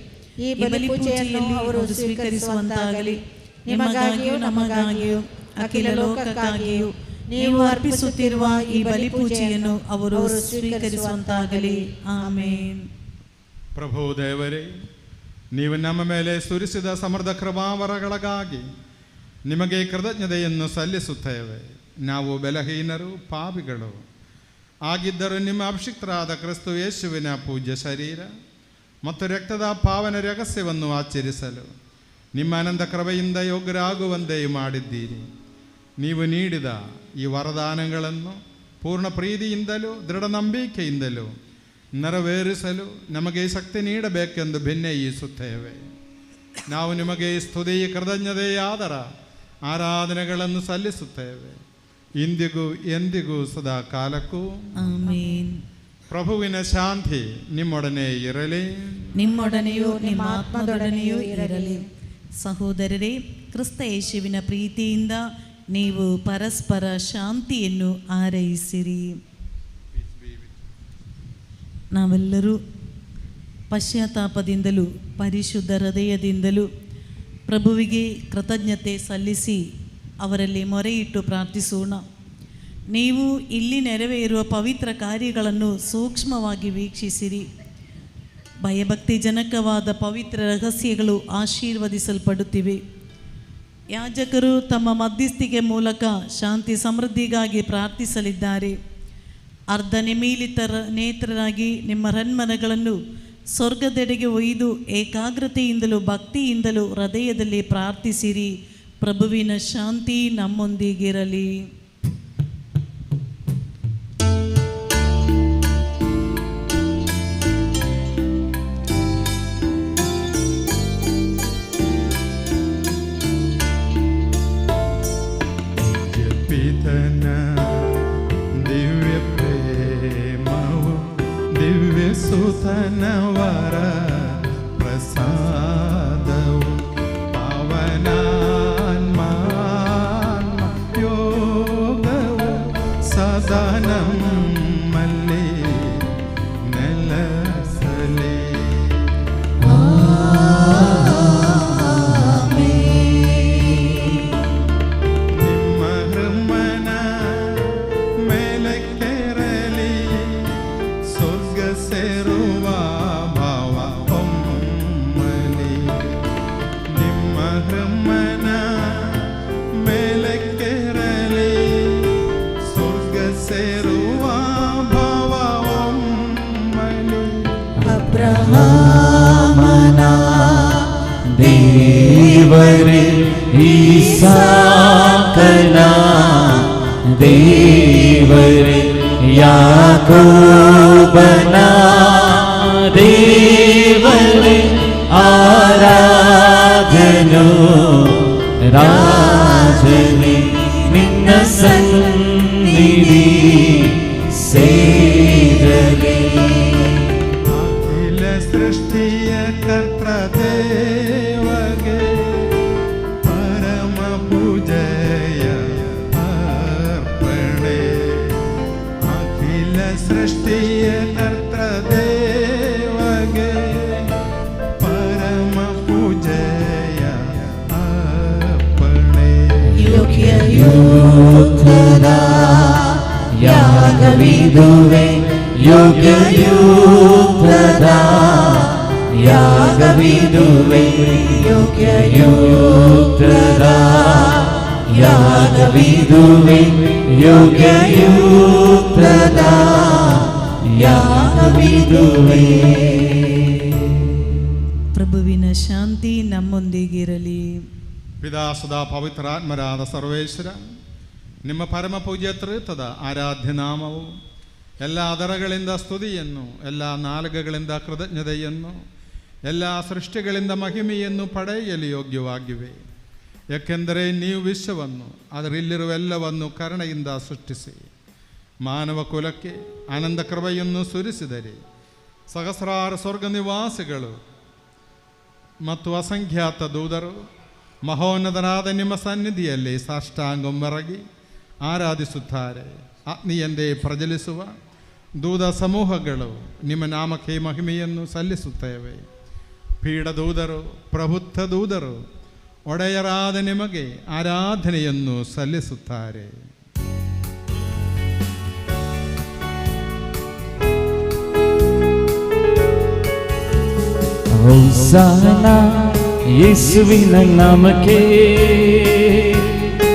ಈ ಬಲಿ ಪೂಜೆಯನ್ನು ಅವರು ಸ್ವೀಕರಿಸುವಂತಾಗಲಿ. ನಿಮಗಾಗಿಯೂ ನಮಗಾಗಿಯೂ ಅಖಿಲ ಲೋಕಕ್ಕಾಗಿಯೂ ನೀವು ಅರ್ಪಿಸುತ್ತಿರುವ ಈ ಬಲಿ ಪೂಜೆಯನ್ನು ಅವರು ಸ್ವೀಕರಿಸುವಂತಾಗಲಿ. ಆಮೇನ್. ಪ್ರಭು ದೇವರೇ, ನೀವು ನಮ್ಮ ಮೇಲೆ ಸುರಿಸಿದ ಸಮೃದ್ಧ ಕೃಪಾವರಗಳಿಗಾಗಿ ನಿಮಗೆ ಕೃತಜ್ಞತೆಯನ್ನು ಸಲ್ಲಿಸುತ್ತೇವೆ. ನಾವು ಬಲಹೀನರು, ಪಾಪಿಗಳು ಆಗಿದ್ದರೂ ನಿಮ್ಮ ಅಭಿಷಿಕ್ತರಾದ ಕ್ರಿಸ್ತ ಯೇಸುವಿನ ಪೂಜ್ಯ ಶರೀರ ಮತ್ತು ರಕ್ತದ ಪಾವನ ರಹಸ್ಯವನ್ನು ಆಚರಿಸಲು ನಿಮ್ಮ ಅನಂತ ಕೃಪೆಯಿಂದ ಯೋಗ್ಯರಾಗುವಂತೆ ಮಾಡಿದ್ದೀರಿ. ನೀವು ನೀಡಿದ ಈ ವರದಾನಗಳನ್ನು ಪೂರ್ಣ ಪ್ರೀತಿಯಿಂದಲೂ ದೃಢ ನಂಬಿಕೆಯಿಂದಲೂ ನೆರವೇರಿಸಲು ನಮಗೆ ಶಕ್ತಿ ನೀಡಬೇಕೆಂದು ಭಿನ್ನಯಿಸುತ್ತೇವೆ. ನಾವು ನಿಮಗೆ ಸ್ತುತಿ, ಕೃತಜ್ಞತೆಯಾದರ ಆರಾಧನೆಗಳನ್ನು ಸಲ್ಲಿಸುತ್ತೇವೆ, ಇಂದಿಗೂ ಎಂದಿಗೂ ಸದಾ ಕಾಲಕ್ಕೂ ಆಮೇನ್. ಪ್ರಭುವಿನ ಶಾಂತಿ ನಿಮ್ಮೊಡನೆ ಇರಲಿ, ನಿಮ್ಮೊಡನೆಯೂ ನಿಮ್ಮ ಆತ್ಮದೊಡನೆಯೂ ಇರಲಿ. ಸಹೋದರರೇ, ಕ್ರಿಸ್ತ ಯೇಸುವಿನ ಪ್ರೀತಿಯಿಂದ ನೀವು ಪರಸ್ಪರ ಶಾಂತಿಯನ್ನು ಹಾರೈಸಿರಿ. ನಾವೆಲ್ಲರೂ ಪಶ್ಚಾತ್ತಾಪದಿಂದಲೂ ಪರಿಶುದ್ಧ ಹೃದಯದಿಂದಲೂ ಪ್ರಭುವಿಗೆ ಕೃತಜ್ಞತೆ ಸಲ್ಲಿಸಿ ಅವರಲ್ಲಿ ಮೊರೆಯಿಟ್ಟು ಪ್ರಾರ್ಥಿಸೋಣ. ನೀವು ಇಲ್ಲಿ ನೆರವೇರುವ ಪವಿತ್ರ ಕಾರ್ಯಗಳನ್ನು ಸೂಕ್ಷ್ಮವಾಗಿ ವೀಕ್ಷಿಸಿರಿ. ಭಯಭಕ್ತಿ ಜನಕವಾದ ಪವಿತ್ರ ರಹಸ್ಯಗಳು ಆಶೀರ್ವದಿಸಲ್ಪಡುತ್ತಿವೆ. ಯಾಜಕರು ತಮ್ಮ ಮಧ್ಯಸ್ಥಿಕೆ ಮೂಲಕ ಶಾಂತಿ ಸಮೃದ್ಧಿಗಾಗಿ ಪ್ರಾರ್ಥಿಸಲಿದ್ದಾರೆ. ಅರ್ಧ ನಿಮೀಲಿತ ನೇತ್ರರಾಗಿ ನಿಮ್ಮ ರನ್ಮನಗಳನ್ನು ಸ್ವರ್ಗದೆಡೆಗೆ ಒಯ್ದು ಏಕಾಗ್ರತೆಯಿಂದಲೂ ಭಕ್ತಿಯಿಂದಲೂ ಹೃದಯದಲ್ಲಿ ಪ್ರಾರ್ಥಿಸಿರಿ. ಪ್ರಭುವಿನ ಶಾಂತಿ ನಮ್ಮೊಂದಿಗಿರಲಿ. ಸುತನವರ ಪ್ರಸಾದವು ಪವನಾನ್ಮ ಯೋಗವು ಸದಾ ನಮ್ಮಲ್ಲಿ ನೆಲೆಸಲಿ. ನಿಮ್ಮ ಹೃಮನ ಮೇಲೆ ಕೆರಲಿ, ಸ್ವರ್ಗ ಸೇರುವ ಭಾವ ಒಮ್ಮಲಿ. ನಿಮ್ಮ ಹೃಮನ ಮೇಲೆ ಕೆರಲಿ, ಸ್ವರ್ಗ ಸೇರುವ ಭಾವ ಒಮ್ಮಲಿ. ಅಬ್ರಹಾಮನ ದೇವರೇ, ಇಸಾಕನ ದೇವರೇ, ಯಾಕೋಬನ ದೇವರೇ, ಆರಾಧನೋ ರಾಜನೇ, ನಿನ್ನ ಸನ್ನಿಧಿ ಸೇರಲಿ. ಅಖಿಲ ಸೃಷ್ಟಿಯ ಕರ್ತ ದೇವಗೆ ಪರಮ ಪೂಜೆಯ ಅರ್ಪಣೆ. ಅಖಿಲ ಸೃಷ್ಟಿಯ ಕರ್ತ ದೇವಗೆ ಪರಮ ಪೂಜೆಯ ಯಾಗವಿದುವೆ ಯೋಗ್ಯಯುಕ್ತದ ಯಾಗವಿದುವೆ ಯೋಗ್ಯಯುಕ್ತದ ಯಾಗವಿದುವೆ ಯೋಗ್ಯಯುಕ್ತದ ಯಾಗವಿದುವೆ. ಪ್ರಭುವಿನ ಶಾಂತಿ ನಮ್ಮೊಂದಿಗಿರಲಿ. ಪಿತಾಸುಧ ಪವಿತ್ರಾತ್ಮರಾದ ಸರ್ವೇಶ್ವರ, ನಿಮ್ಮ ಪರಮ ಪೂಜ್ಯ ತ್ರಿತ್ವದ ಆರಾಧ್ಯ ನಾಮವು ಎಲ್ಲ ಅದರಗಳಿಂದ ಸ್ತುತಿಯನ್ನು, ಎಲ್ಲ ನಾಲ್ಕಗಳಿಂದ ಕೃತಜ್ಞತೆಯನ್ನು, ಎಲ್ಲ ಸೃಷ್ಟಿಗಳಿಂದ ಮಹಿಮೆಯನ್ನು ಪಡೆಯಲು ಯೋಗ್ಯವಾಗಿವೆ. ಏಕೆಂದರೆ ನೀವು ವಿಶ್ವವನ್ನು ಅದರಲ್ಲಿರುವೆಲ್ಲವನ್ನು ಕರುಣೆಯಿಂದ ಸೃಷ್ಟಿಸಿ ಮಾನವ ಕುಲಕ್ಕೆ ಆನಂದ ಕೃಪೆಯನ್ನು ಸುರಿಸಿದರೆ ಸಹಸ್ರಾರು ಸ್ವರ್ಗ ನಿವಾಸಿಗಳು ಮತ್ತು ಅಸಂಖ್ಯಾತ ದೂತರು ಮಹೋನ್ನತರಾದ ನಿಮ್ಮ ಸನ್ನಿಧಿಯಲ್ಲಿ ಸಾಷ್ಟಾಂಗಮರಗಿ ಆರಾಧಿಸುತ್ತಾರೆ. ಅಗ್ನಿಯಂದೇ ಪ್ರಜ್ವಲಿಸುವ ದೂತ ಸಮೂಹಗಳು ನಿಮ್ಮ ನಾಮಕ್ಕೆ ಮಹಿಮೆಯನ್ನು ಸಲ್ಲಿಸುತ್ತೇವೆ. ಪೀಡದೂತರು, ಪ್ರಬುದ್ಧ ದೂತರು ಒಡೆಯರಾದ ನಿಮಗೆ ಆರಾಧನೆಯನ್ನು ಸಲ್ಲಿಸುತ್ತಾರೆ. ಹೋಸನ್ನ ಯೇಸುವಿನ ನಾಮಕ್ಕೆ,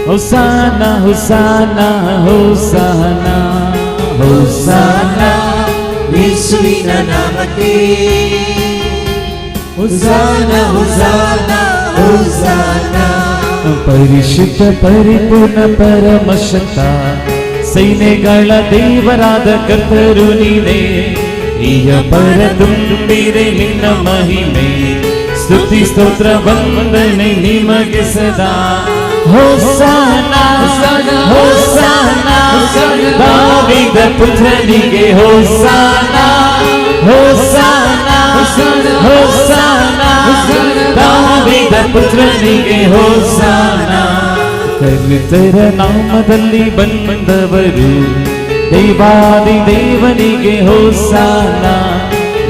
ಹೋಸನ್ನ ಹೋಸನ್ನ ಹೋಸನ್ನ ಹೋಸನ್ನ ಯೇಸುವಿನ ನಾಮಕ್ಕೆ, ಹೋಸನ್ನ ಹೋಸನ್ನ ಹೋಸನ್ನ. ಪರಿಶುದ್ಧ ಪರಿಪೂರ್ಣ ಪರಮಶಕ್ತ ಸೈನ್ಯಗಳ ದೇವರಾದ ಕರ್ತರು ನೀನೇ. ಈಗ ಬರದುಂಬಿರೆ ನಿನ್ನ ಮಹಿಮೆ, ಸ್ತುತಿ ಸ್ತೋತ್ರ ವಂದನೆ ನಿಮಗೆ ಸದಾ. ಹೋಸನ್ನ ಹೋಸನ್ನ ದಾವೀದ ಪುತ್ರನಿಗೆ ಹೋಸನ್ನ ಹೋಸನ್ನ ಹೋಸನ್ನ ದಾವೀದ ಪುತ್ರನಿಗೆ ಹೋಸನ್ನ. ಕರ್ತನ ನಾಮದಲ್ಲಿ ಬಂದವರು ದೇವಾದಿ ದೇವನಿಗೆ ಹೋಸನ್ನ.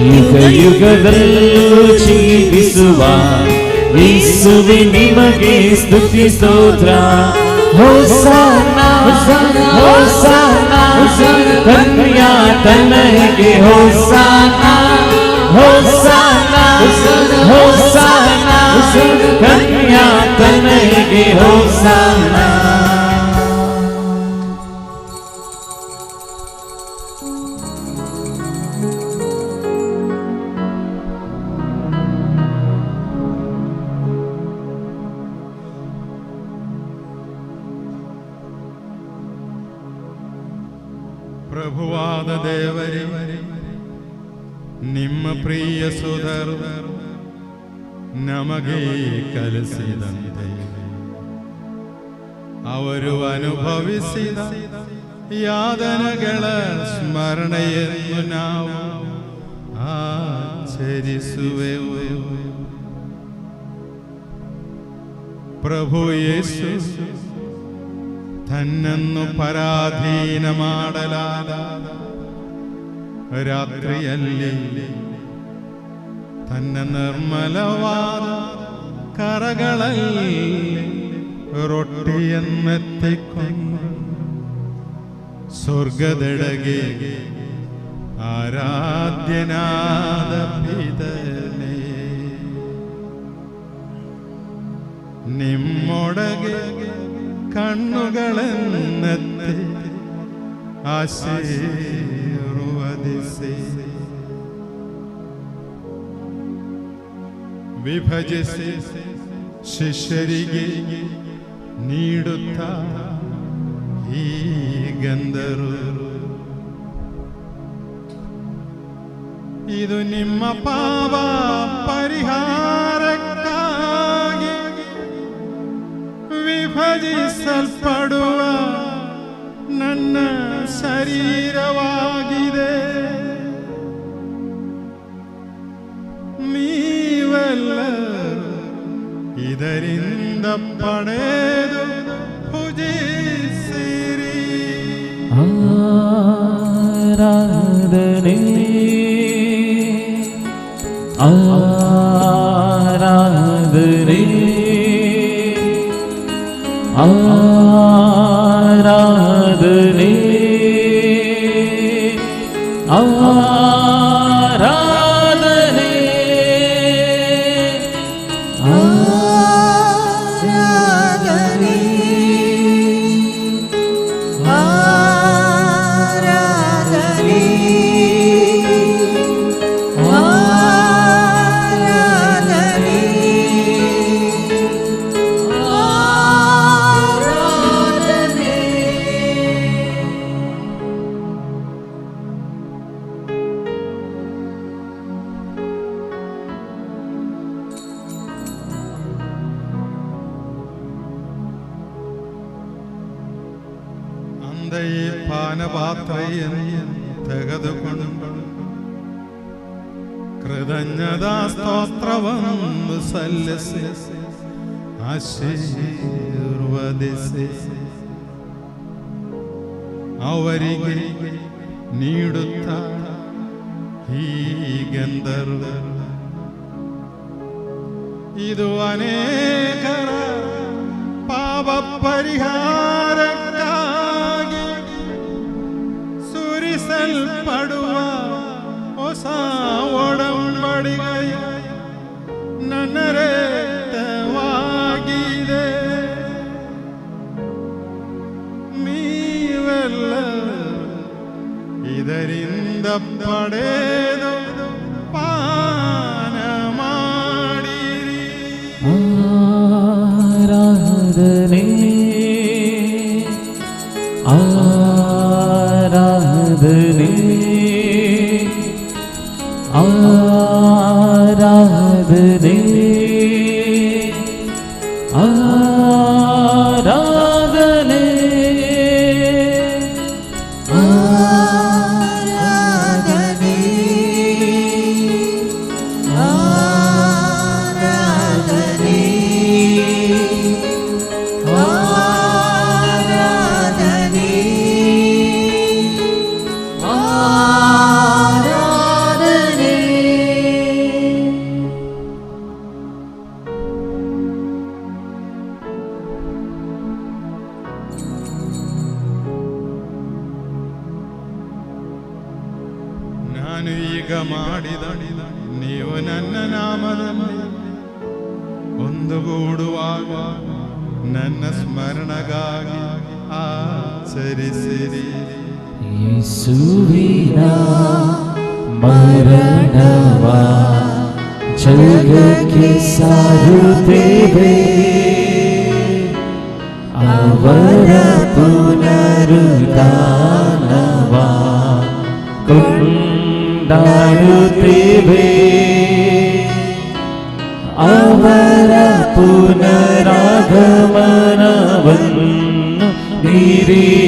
ಯುಗ ಯುಗದಲ್ಲೂ ಜೀವಿಸುವ ಯೇಸುವೆ ನಿಮಗೆ ಸ್ತುತಿ ಸ್ತೋತ್ರ. ಹೋಸನ್ನ ಹೋಸನ್ನ ಕನ್ಯಾ ತನಗೆ ಹೋಸನ್ನ ಹೋಸನ್ನ ಹೋಸನ್ನ ಕನ್ಯಾ ತನಗೆ ಹೋಸನ್ನ. ಪ್ರಭುವಾದ ದೇವರೇ, ನಿಮ್ಮ ಪ್ರಿಯ ಸುಧರು ನಮಗೆ ಕಲಿಸಿದಂತೆ ಅವರು ಅನುಭವಿಸಿದ ಯಾತನೆಗಳ ಸ್ಮರಣೆಯನ್ನು ನಾವು ಆಚರಿಸುವೆವು. ಪ್ರಭು ಯೇಸು ತನ್ನನ್ನು ಪರಾಧೀನ ಮಾಡಲಾದ ರಾತ್ರಿಯಲ್ಲಿ ತನ್ನ ನಿರ್ಮಲವಾದ ಕರಗಳಲ್ಲಿ ರೊಟ್ಟಿಯನ್ನೆತ್ತಿಕೊಂಡು ಸ್ವರ್ಗದೆಡೆಗೆ ಆರಾಧ್ಯನಾದ ಪಿತನೇ, ನಿಮ್ಮೊಳಗೆ ಕಣ್ಣುಗಳನ್ನೆತ್ತಿ ಆಶೀರ್ವದಿಸಿ ವಿಭಜಿಸಿ ಶಿಷ್ಯರಿಗೆ ನೀಡುತ್ತಾ ಹೀಗೆಂದರು. ಇದು ನಿಮ್ಮ ಪಾಪ ಪರಿಹಾರಕ್ಕಾಗಿ ವಿಭಜಿಸಲ್ಪಡುವ ನನ್ನ ಶರೀರವಾಗಿದೆ. ನೀವೆಲ್ಲರೂ ಇದರಿಂದ ಪಡೆದು ಪೂಜಿಸಿರಿ. ಆರಾಧನೆ ಆರಾಧನೆ ಆರಾಧನೆ ತಂದೆ ಈ ಪಾನಪಾತ್ರೆಯನ್ನು ತೆಗೆದುಕೊಂಡು ಕೃತಜ್ಞತಾ ಸ್ತೋತ್ರವನ್ನು ಸಲ್ಲಿಸಿ ಆಶೀರ್ವದಿಸಿ ಅವರಿಗೆ ನೀಡುತ್ತಾ ಹೀಗೆಂದರು, ಇದು ಅನೇಕರ ಪಾಪ ಪರಿಹಾರಕ್ಕಾಗಿ ಸುರಿಸಲ್ಪಡುವ ಹೊಸ ಒಡಂಬಡಿಕೆಯ ನನ್ನ ರಕ್ತವಾಗಿದೆ. ನೀವೆಲ್ಲ ಇದರಿಂದ ಪಡೆದು ಪಾನ ಮಾಡಿರಿ. ಆರಾಧನೆ ಆರಾಧನೆ ಆರಾಧನೆ ಆರಾಧನೆ ನಾನು ಈಗ ಮಾಡಿದ ನೀವು ನನ್ನ ನಾಮದಲ್ಲಿ ಒಂದುಗೂಡುವಾಗ ನನ್ನ ಸ್ಮರಣಗಾಗಿ ಆಚರಿಸಿರಿ. ಯೇಸುವಿನ ಮರಣವ ಜಗಕ್ಕೆ ಸಾರುತ್ತೇವೆ, ಅವರ ಪುನರುತ್ಥಾನವ ಕೊಂಡಾಡುತ್ತೇವೆ, ಅವರ ಪುನರಾಗಮನವನ್ನು ನಿರೀಕ್ಷಿಸುತ್ತೇವೆ,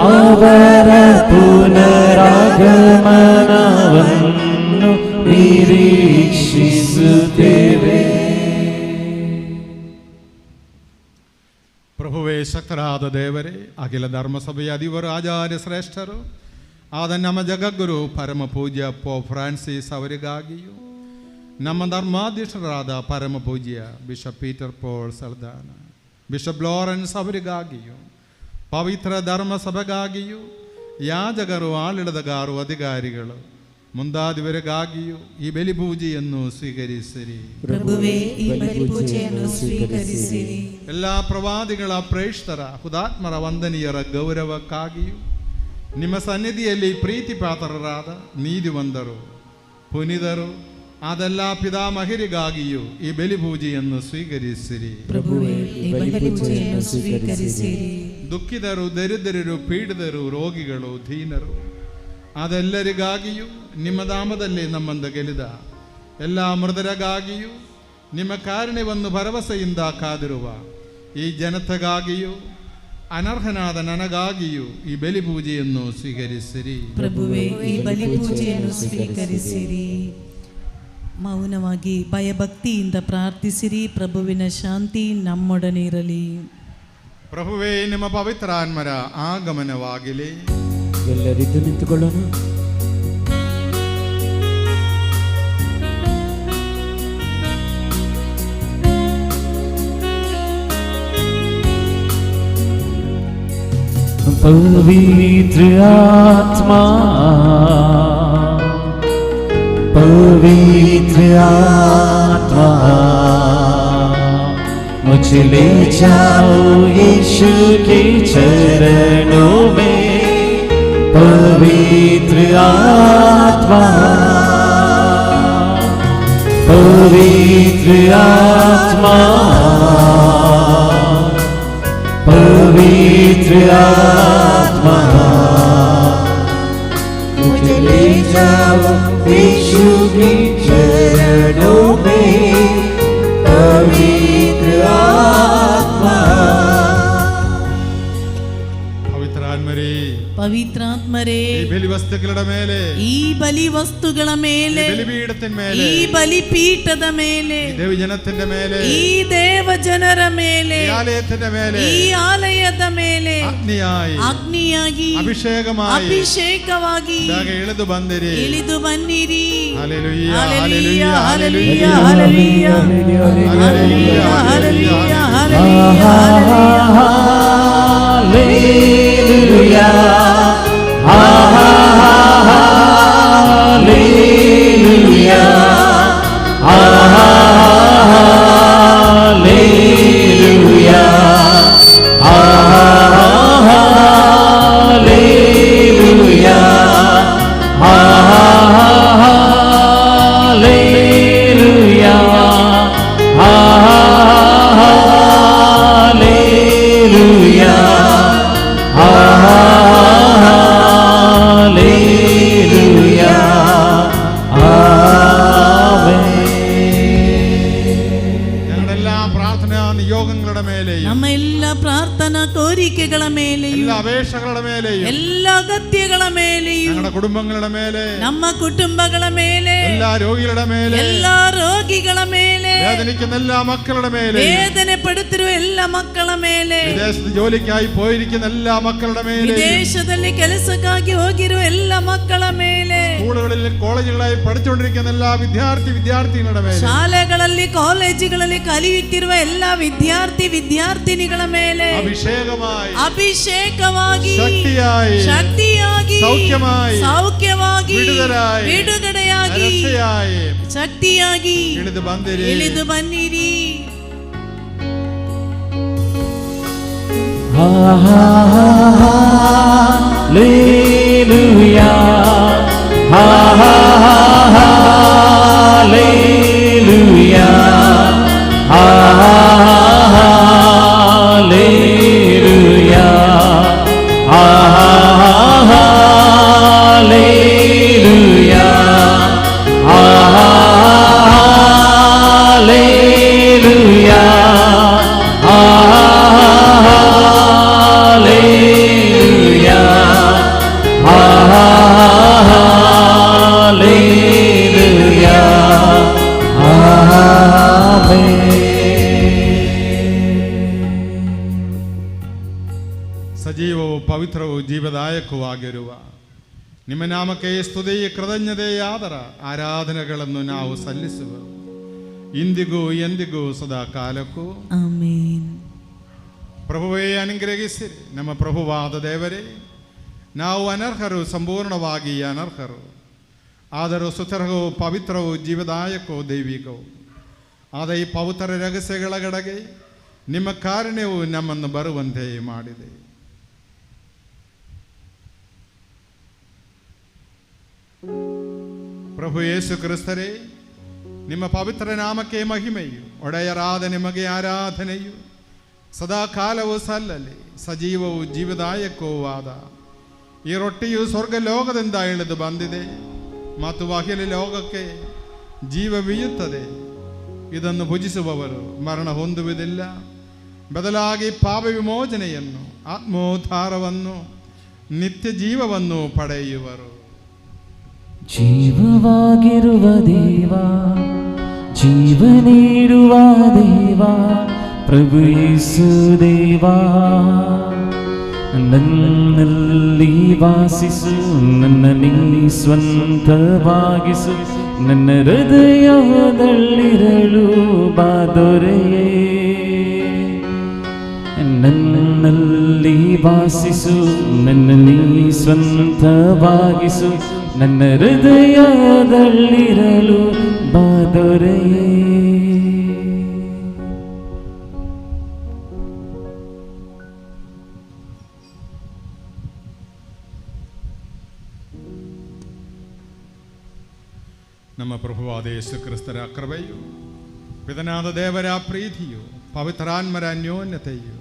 ಅವರ ಪುನರಾಗಮನವನ್ನು ನಿರೀಕ್ಷಿಸುತ್ತೇವೆ. ಪ್ರಭುವೇ, ಶಕ್ತರಾದ ದೇವರೇ, ಅಖಿಲ ಧರ್ಮಸಭೆಯ ಅಧಿವರು ಆಚಾರ್ಯ ಶ್ರೇಷ್ಠರು ಆದ ನಮ್ಮ ಜಗದ್ಗುರು ಪರಮ ಪೂಜ್ಯ ಪೋಪ್ ಫ್ರಾನ್ಸಿಸ್ ಅವರಿಗಾಗಿಯೂ, ನಮ್ಮ ಧರ್ಮಾಧ್ಯಕ್ಷರಾದ ಪರಮ ಪೂಜ್ಯ bishop Peter Paul Saldanha, bishop Lawrence ಅವರಿಗಾಗಿಯೂ, ಪವಿತ್ರ ಧರ್ಮಸಭೆಗಾಗಿಯೂ, ಯಾಜಕರು, ಆಡಳಿತಗಾರರು, ಅಧಿಕಾರಿಗಳು ಮುಂದಾದವರಿಗಾಗಿಯೂ ಈ ಬಲಿಪೂಜೆಯನ್ನು ಸ್ವೀಕರಿಸಿರಿ. ಪ್ರಭುವೇ, ಈ ಬಲಿಪೂಜೆಯನ್ನು ಸ್ವೀಕರಿಸಿರಿ. ಎಲ್ಲ ಪ್ರವಾದಿಗಳ ಪ್ರೇಷ್ಠರ ಹುತಾತ್ಮರ ವಂದನೀಯರ ಗೌರವಕ್ಕಾಗಿಯೂ, ನಿಮ್ಮ ಸನ್ನಿಧಿಯಲ್ಲಿ ಪ್ರೀತಿ ಪಾತ್ರರಾದ ನೀತಿವಂತರು, ಪುನೀತರು ಅದೆಲ್ಲ ಪಿತಾಮಹರಿಗಾಗಿಯೂ ಈ ಬಲಿಪೂಜೆಯನ್ನು ಸ್ವೀಕರಿಸಿರಿ. ಪ್ರಭುವೇ, ಈ ಬಲಿಪೂಜೆಯನ್ನು ಸ್ವೀಕರಿಸಿರಿ. ದುಃಖಿತರು, ದರಿದ್ರರು, ಪೀಡಿತರು, ರೋಗಿಗಳು, ದೀನರು ಅದೆಲ್ಲರಿಗಾಗಿಯೂ, ನಿಮ್ಮ ಧಾಮದಲ್ಲಿ ನಮ್ಮನ್ನು ಗೆಲ್ಲಿದ ಎಲ್ಲ ಮೃತರಿಗಾಗಿಯೂ, ನಿಮ್ಮ ಕಾರುಣ್ಯವನ್ನು ಭರವಸೆಯಿಂದ ಕಾದಿರುವ ಈ ಜನತೆಗಾಗಿಯೂ, ಅನರ್ಹನಾದ ನನಗಾಗಿಯೂ ಈ ಬಲಿಪೂಜೆಯನ್ನು ಸ್ವೀಕರಿಸಿರಿ. ಪ್ರಭುವೇ, ಈ ಬಲಿಪೂಜೆಯನ್ನು ಸ್ವೀಕರಿಸಿರಿ. ಮೌನವಾಗಿ ಭಯಭಕ್ತಿಯಿಂದ ಪ್ರಾರ್ಥಿಸಿರಿ. ಪ್ರಭುವಿನ ಶಾಂತಿ ನಮ್ಮೊಡನೆ ಇರಲಿ. ಪ್ರಭುವೇ, ನಿಮ್ಮ ಪವಿತ್ರ ಆತ್ಮರ ಆಗಮನವಾಗಲಿ. ಎಲ್ಲರಿದ್ದು ನಿಂತುಕೊಳ್ಳೋಣ. पवित्र आत्मा, पवित्र आत्मा, मुझे ले जाओ यीशु के चरणों में. पवित्र आत्मा, पवित्र आत्मा, पवित्र आत्मा, मुझे ले जाओ यीशु के चरणों में. पवित्र आत्मा, ബലിവസ്തുക്കളുടെ മേലെ, ഈ ബലിവസ്തുಗಳ മേലെ, ബലിപീഠത്തിന്മേലെ, ഈ ബലിപീഠದ ಮೇಲೆ, ദേവജനത്തിന്റെ മേലെ, ഈ ദേവജനರ ಮೇಲೆ, ആലയത്തിന്റെ മേലെ, ഈ ആലಯದ ಮೇಲೆ ಅಗ್ನಿಯಾಗಿ ಅಭಿಷೇಕವಾಗಿ ಇಳಿದು ಬಂದಿರಿ. Hallelujah, hallelujah, hallelujah, hallelujah, hallelujah, hallelujah, hallelujah, ನಮ್ಮ ಎಲ್ಲ ಪ್ರಾರ್ಥನಾ ಕೋರಿಕೆಗಳ ಮೇಲೆಯೂ, ಅಪೇಕ್ಷೆಗಳ ಮೇಲೆಯೂ, ಎಲ್ಲ ಅಗತ್ಯಗಳ ಮೇಲೆಯೂ, ನಮ್ಮ ಕುಟುಂಬಗಳ ಮೇಲೆ, ಎಲ್ಲ ರೋಗಿಗಳ ಮೇಲೆ, ಎಲ್ಲ ರೋಗಿಗಳ ಮೇಲೆ, ಎಲ್ಲ ಮಕ್ಕಳ ಮೇಲೆ, ವೇದನೆ ಪಡುತ್ತಿರುವ ಎಲ್ಲ ಮಕ್ಕಳ ಮೇಲೆ, ವಿದೇಶದ ಜೋಲಿಗಾಗಿ ಹೋಗಿರುವ ಎಲ್ಲ ಮಕ್ಕಳ ಮೇಲೆ, ವಿದೇಶದಲ್ಲಿ ಕೆಲಸಕ್ಕಾಗಿ ಹೋಗಿರುವ ಎಲ್ಲ ಮಕ್ಕಳ ಮೇಲೆ, ಸ್ಕೂಲುಗಳಲ್ಲಿ ಕಾಲೇಜುಗಳಲ್ಲಿ ಪಡಿಸಿಕೊಂಡಿರುವ ಎಲ್ಲ ವಿದ್ಯಾರ್ಥಿಗಳ ಮೇಲೆ, ಶಾಲೆಗಳಲ್ಲಿ ಕಾಲೇಜುಗಳಲ್ಲಿ ಕಲಿಯುತ್ತಿರುವ ಎಲ್ಲ ವಿದ್ಯಾರ್ಥಿನಿಗಳ ಮೇಲೆ ಅಭಿಷೇಕವಾಗಿ, ಶಕ್ತಿಯಾಗಿ, ಸೌಖ್ಯವಾಗಿ, ಬಿಡುಗಡೆಯಾಗಿ, ಶಕ್ತಿಯಾಗಿ ಇಳಿದು ಬನ್ನಿರಿ. Hallelujah, hallelujah, hallelujah, hallelujah, hallelujah, ಸಜೀವವು ಪವಿತ್ರವು ಜೀವದಾಯಕವಾಗಿರುವ ನಿಮ್ಮ ನಾಮಕ್ಕೆ ಸ್ತುತಿ, ಕೃತಜ್ಞತೆ, ಆದರ ಆರಾಧನೆಗಳನ್ನು ನಾವು ಸಲ್ಲಿಸುವ ಇಂದಿಗೂ ಎಂದಿಗೂ ಸದಾ ಕಾಲಕ್ಕೂ ಆಮೆನ್. ಪ್ರಭುವೇ ಅನುಗ್ರಹಿಸಿರಿ. ನಮ್ಮ ಪ್ರಭುವಾದ ದೇವರೇ, ನಾವು ಅನರ್ಹರು, ಸಂಪೂರ್ಣವಾಗಿ ಅನರ್ಹರು. ಆದರೂ ಸುತರವು ಪವಿತ್ರವು ಜೀವದಾಯಕವು ದೈವಿಕವು ಆದ ಈ ಪವಿತ್ರ ರಹಸ್ಯಗಳ ಕಡೆಗೆ ನಿಮ್ಮ ಕಾರುಣ್ಯವು ನಮ್ಮನ್ನು ಬರುವಂತೆ ಮಾಡಿದೆ. ಪ್ರಭು ಯೇಸು ಕ್ರಿಸ್ತರೇ, ನಿಮ್ಮ ಪವಿತ್ರ ನಾಮಕ್ಕೆ ಮಹಿಮೆಯು, ಒಡೆಯರಾದ ನಿಮಗೆ ಆರಾಧನೆಯು ಸದಾ ಕಾಲವೂ ಸಲ್ಲಲಿ. ಸಜೀವವು ಜೀವದಾಯಕವೂ ಆದ ಈ ರೊಟ್ಟಿಯು ಸ್ವರ್ಗ ಲೋಕದಿಂದ ಇಳಿದು ಬಂದಿದೆ ಮತ್ತು ಅಖಿಲ ಲೋಕಕ್ಕೆ ಜೀವವಿಯುತ್ತದೆ. ಇದನ್ನು ಭುಜಿಸುವವರು ಮರಣ ಹೊಂದುವುದಿಲ್ಲ, ಬದಲಾಗಿ ಪಾಪ ವಿಮೋಚನೆಯನ್ನು, ಆತ್ಮೋದ್ಧಾರವನ್ನು, ನಿತ್ಯ ಜೀವವನ್ನು ಪಡೆಯುವರು. ಜೀವವಾಗಿರುವ ದೇವ, ಜೀವ ನೀಡುವ ದೇವ, ಪ್ರಭು ಯೇಸು ದೇವ, ನನ್ನಲ್ಲಿ ವಾಸಿಸು, ನನ್ನ ನೀ ಸ್ವಂತವಾಗಿಸು, ನನ್ನ ಹೃದಯದಲ್ಲಿರಲು ಬಾ ದೊರೆಯೇ. ನನ್ನಲ್ಲಿ ವಾಸಿಸು, ನನ್ನ ನೀ ಸ್ವಂತವಾಗಿಸು, ನನ್ನ ಹೃದಯದಲ್ಲಿರಲು ಬಾ ದೊರೆಯೇ. ನಮ್ಮ ಪ್ರಭುವಾದ ಯೇಸು ಕ್ರಿಸ್ತರ ಕೃಪೆಯು, ಪಿತನಾದ ದೇವರ ಪ್ರೀತಿಯು, ಪವಿತ್ರಾತ್ಮರ ಅನ್ಯೋನ್ಯತೆಯು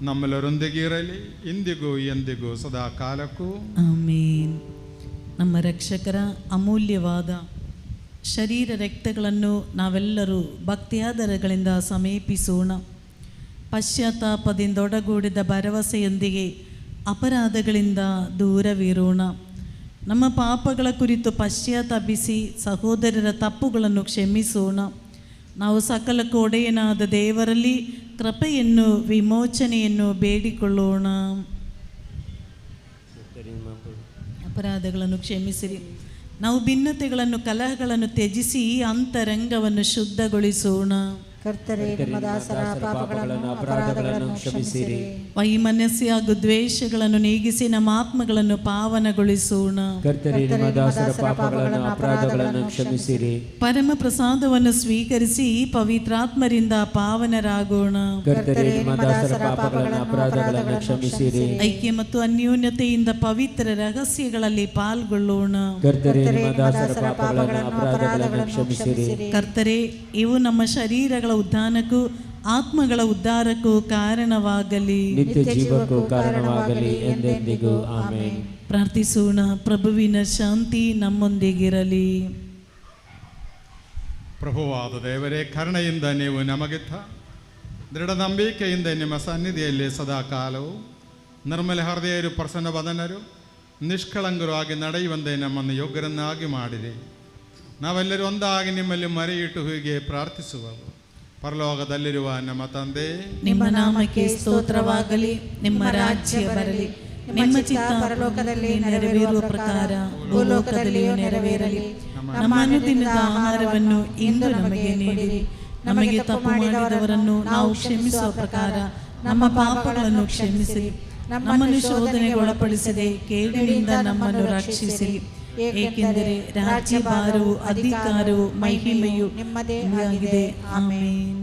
ನಮ್ಮೆಲ್ಲರೊಂದಿಗೆ ಇರಲಿ, ಇಂದಿಗೂ ಎಂದಿಗೂ ಸದಾ ಕಾಲಕ್ಕೂ ಆಮೆನ್. ನಮ್ಮ ರಕ್ಷಕರ ಅಮೂಲ್ಯವಾದ ಶರೀರ ರಕ್ತಗಳನ್ನು ನಾವೆಲ್ಲರೂ ಭಕ್ತಿಯಾದರಗಳಿಂದ ಸಮೀಪಿಸೋಣ. ಪಶ್ಚಾತ್ತಾಪದಿಂದ ಒಡಗೂಡಿದ ಭರವಸೆಯೊಂದಿಗೆ ಅಪರಾಧಗಳಿಂದ ದೂರವಿರೋಣ. ನಮ್ಮ ಪಾಪಗಳ ಕುರಿತು ಪಶ್ಚಾತ್ತಾಪಿಸಿ ಸಹೋದರರ ತಪ್ಪುಗಳನ್ನು ಕ್ಷಮಿಸೋಣ. ನಾವು ಸಕಲಕ್ಕೂ ಒಡೆಯನಾದ ದೇವರಲ್ಲಿ ಕೃಪೆಯನ್ನು ವಿಮೋಚನೆಯನ್ನು ಬೇಡಿಕೊಳ್ಳೋಣ. ಅಪರಾಧಗಳನ್ನು ಕ್ಷಮಿಸಿರಿ. ನಾವು ಭಿನ್ನತೆಗಳನ್ನು ಕಲಹಗಳನ್ನು ತ್ಯಜಿಸಿ ಅಂತರಂಗವನ್ನು ಶುದ್ಧಗೊಳಿಸೋಣ. ಕರ್ತರೇ, ನಿಮ್ಮ ದಾಸರ ಪಾಪಗಳನ್ನು ಅಪರಾಧಗಳನ್ನು ಕ್ಷಮಿಸಿರಿ. ವೈಮನಸ್ಸು ಹಾಗೂ ದ್ವೇಷಗಳನ್ನು ನೀಗಿಸಿ ನಮ್ಮ ಆತ್ಮಗಳನ್ನು ಪಾವನಗೊಳಿಸೋಣ. ಕರ್ತರೇ, ನಿಮ್ಮ ದಾಸರ ಪಾಪಗಳನ್ನು ಅಪರಾಧಗಳನ್ನು ಕ್ಷಮಿಸಿರಿ. ಪರಮ ಪ್ರಸಾದವನ್ನು ಸ್ವೀಕರಿಸಿ ಪವಿತ್ರಾತ್ಮರಿಂದ ಪಾವನರಾಗೋಣ. ಕರ್ತರೇ, ನಿಮ್ಮ ದಾಸರ ಪಾಪಗಳನ್ನು ಅಪರಾಧಗಳನ್ನು ಕ್ಷಮಿಸಿರಿ. ಐಕ್ಯ ಮತ್ತು ಅನ್ಯೋನ್ಯತೆಯಿಂದ ಪವಿತ್ರ ರಹಸ್ಯಗಳಲ್ಲಿ ಪಾಲ್ಗೊಳ್ಳೋಣ. ಕರ್ತರೇ, ನಿಮ್ಮ ದಾಸರ ಪಾಪಗಳನ್ನು ಅಪರಾಧಗಳನ್ನು ಕ್ಷಮಿಸಿರಿ. ಕರ್ತರೇ, ಇವು ನಮ್ಮ ಶರೀರಗಳ ಉದ್ಧಾನಕ್ಕೂ ಆತ್ಮಗಳ ಉದ್ಧಾರಕ್ಕೂ ಕಾರಣವಾಗಲಿ. ನಿತ್ಯ ಜೀವಕ್ಕೂ ಕಾರಣವಾಗಲಿ ಎಂದೆಂದಿಗೂ. ಆಮೆನ್. ಪ್ರಾರ್ಥಿಸೋಣ. ಪ್ರಭುವಿನ ಶಾಂತಿ ನಮ್ಮೊಂದಿಗಿರಲಿ. ಪ್ರಭುವಾದ ದೇವರೇ, ಕರುಣೆಯಿಂದ ನೀವು ನಮಗಿತ್ತ ದೃಢ ನಂಬಿಕೆಯಿಂದ ನಿಮ್ಮ ಸನ್ನಿಧಿಯಲ್ಲಿ ಸದಾ ಕಾಲವು ನಿರ್ಮಲ ಹೃದಯರು, ಪ್ರಸನ್ನ ವದನರು, ನಿಷ್ಕಳಂಕರು ಆಗಿ ನಡೆಯುವಂತೆ ನಮ್ಮನ್ನು ಯೋಗ್ಯರನ್ನಾಗಿ ಮಾಡಿರಿ. ನಾವೆಲ್ಲರೂ ಒಂದಾಗಿ ನಿಮ್ಮಲ್ಲಿ ಮರೆಯಿಟ್ಟು ಹೀಗೆ ಪ್ರಾರ್ಥಿಸುವವು. ಪರಲೋಕದಲ್ಲಿರುವ ನಮ್ಮ ತಂದೆ, ನಿಮ್ಮ ನಾಮಕ್ಕೆ ಸ್ತೋತ್ರವಾಗಲಿ. ನಿಮ್ಮ ರಾಜ್ಯ ಬರಲಿ. ನಿಮ್ಮ ಚಿತ್ತ ಪರಲೋಕದಲ್ಲಿ ನೆರವೇರುವ ಪ್ರಕಾರ ಭೂಲೋಕದಲ್ಲಿಯೂ ನೆರವೇರಲಿ. ನಮ್ಮ ಅನುದಿನದ ಆಹಾರವನ್ನು ಇಂದು ನಮಗೆ ನೀಡಿರಿ. ನಮಗೆ ತಪ್ಪು ಮಾಡಿದವರನ್ನು ನಾವು ಕ್ಷಮಿಸುವ ಪ್ರಕಾರ ನಮ್ಮ ಪಾಪಗಳನ್ನು ಕ್ಷಮಿಸಿರಿ. ನಮ್ಮನ್ನು ಶೋಧನೆಗೆ ಒಳಪಡಿಸದೆ ಕೇಡಿನಿಂದ ನಮ್ಮನ್ನು ರಕ್ಷಿಸಿರಿ. ಏಕೆಂದರೆ ರಾಜ್ಯಭಾರವು, ಅಧಿಕಾರವು, ಮಹಿಮೆಯು ನಿಮ್ಮದೇ ಆಗಿದೆ. ಆಮೆನ್.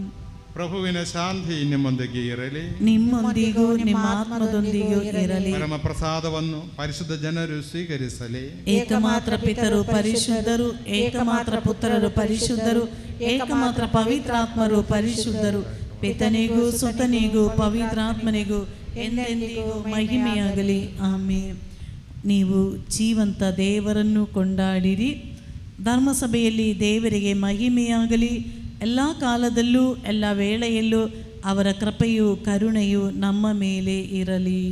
ಪ್ರಭುವಿನ ಶಾಂತಿ ನಿಮ್ಮೊಂದಿಗೆ ಇರಲಿ, ನಿಮ್ಮೊಂದಿಗೂ ನಿಮ್ಮ ಆತ್ಮದೊಂದಿಗೂ ಇರಲಿ. ಪರಮ ಪ್ರಸಾದವನ್ನು ಪರಿಶುದ್ಧ ಜನರು ಸ್ವೀಕರಿಸಲಿ. ಏಕಮಾತ್ರ ಪಿತರು ಪರಿಶುದ್ಧರು, ಏಕಮಾತ್ರ ಪುತ್ರರು ಪರಿಶುದ್ಧರು, ಏಕಮಾತ್ರ ಪವಿತ್ರಾತ್ಮರು ಪರಿಶುದ್ಧರು. ಪಿತನಿಗೂ ಸುತನಿಗೂ ಪವಿತ್ರಾತ್ಮನಿಗೂ ಎಂದೆಂದಿಗೂ ಮಹಿಮೆಯಾಗಲಿ. ಆಮೆನ್. ನೀವು ಜೀವಂತ ದೇವರನ್ನು ಕೊಂಡಾಡಿರಿ. ಧರ್ಮಸಭೆಯಲ್ಲಿ ದೇವರಿಗೆ ಮಹಿಮೆಯಾಗಲಿ. ಎಲ್ಲ ಕಾಲದಲ್ಲೂ ಎಲ್ಲ ವೇಳೆಯಲ್ಲೂ ಅವರ ಕೃಪೆಯು ಕರುಣೆಯು ನಮ್ಮ ಮೇಲೆ ಇರಲಿ.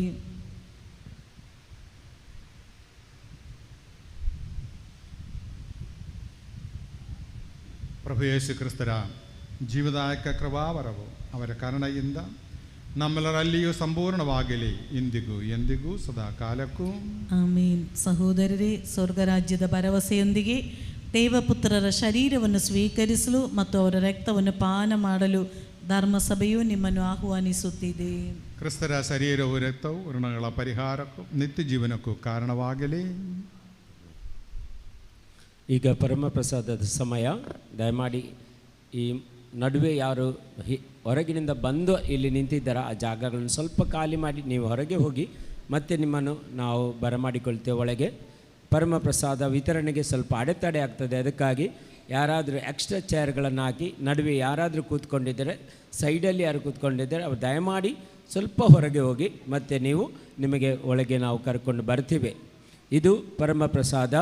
ಪ್ರಭು ಯೇಸು ಕ್ರಿಸ್ತರ ಜೀವದಾಯಕ ಕೃಪಾವರವು ಅವರ ಕರುಣೆಯಿಂದ ನಮ್ಮೆಲ್ಲರಲ್ಲಿಯೂ ಸಂಪೂರ್ಣವಾಗಲಿ, ಇಂದಿಗೂ ಎಂದಿಗೂ ಸದಾ ಕಾಲಕ್ಕೂ. ಆಮೀನ್. ಸಹೋದರರೇ, ಸ್ವರ್ಗರಾಜ್ಯದ ಭರವಸೆಯೊಂದಿಗೆ ದೇವಪುತ್ರರ ಶರೀರವನ್ನು ಸ್ವೀಕರಿಸಲು ಮತ್ತು ಅವರ ರಕ್ತವನ್ನು ಪಾನ ಮಾಡಲು ಧರ್ಮಸಭೆಯು ನಿಮ್ಮನ್ನು ಆಹ್ವಾನಿಸುತ್ತಿದೆ. ಕ್ರಿಸ್ತರ ಶರೀರವು ರಕ್ತವು ಋಣಗಳ ಪರಿಹಾರಕ್ಕೂ ನಿತ್ಯ ಜೀವನಕ್ಕೂ ಕಾರಣವಾಗಲಿ. ಈಗ ಪರಮ ಪ್ರಸಾದದ ಸಮಯ. ದಯಮಾಡಿ ಈ ನಡುವೆ ಯಾರು ಹೊರಗಿನಿಂದ ಬಂದು ಇಲ್ಲಿ ನಿಂತಿದ್ದಾರ ಆ ಜಾಗಗಳನ್ನು ಸ್ವಲ್ಪ ಖಾಲಿ ಮಾಡಿ ನೀವು ಹೊರಗೆ ಹೋಗಿ ಮತ್ತೆ ನಿಮ್ಮನ್ನು ನಾವು ಬರಮಾಡಿಕೊಳ್ತೇವೆ ಒಳಗೆ. ಪರಮ ಪ್ರಸಾದ ವಿತರಣೆಗೆ ಸ್ವಲ್ಪ ಅಡೆತಡೆ ಆಗ್ತದೆ. ಅದಕ್ಕಾಗಿ ಯಾರಾದರೂ ಎಕ್ಸ್ಟ್ರಾ ಚೇರ್ಗಳನ್ನು ಹಾಕಿ ನಡುವೆ ಯಾರಾದರೂ ಕೂತ್ಕೊಂಡಿದ್ದರೆ, ಸೈಡಲ್ಲಿ ಯಾರು ಕೂತ್ಕೊಂಡಿದ್ದಾರೆ ಅವರು ದಯಮಾಡಿ ಸ್ವಲ್ಪ ಹೊರಗೆ ಹೋಗಿ ಮತ್ತೆ ನಿಮಗೆ ಒಳಗೆ ನಾವು ಕರ್ಕೊಂಡು ಬರ್ತೀವಿ. ಇದು ಪರಮ ಪ್ರಸಾದ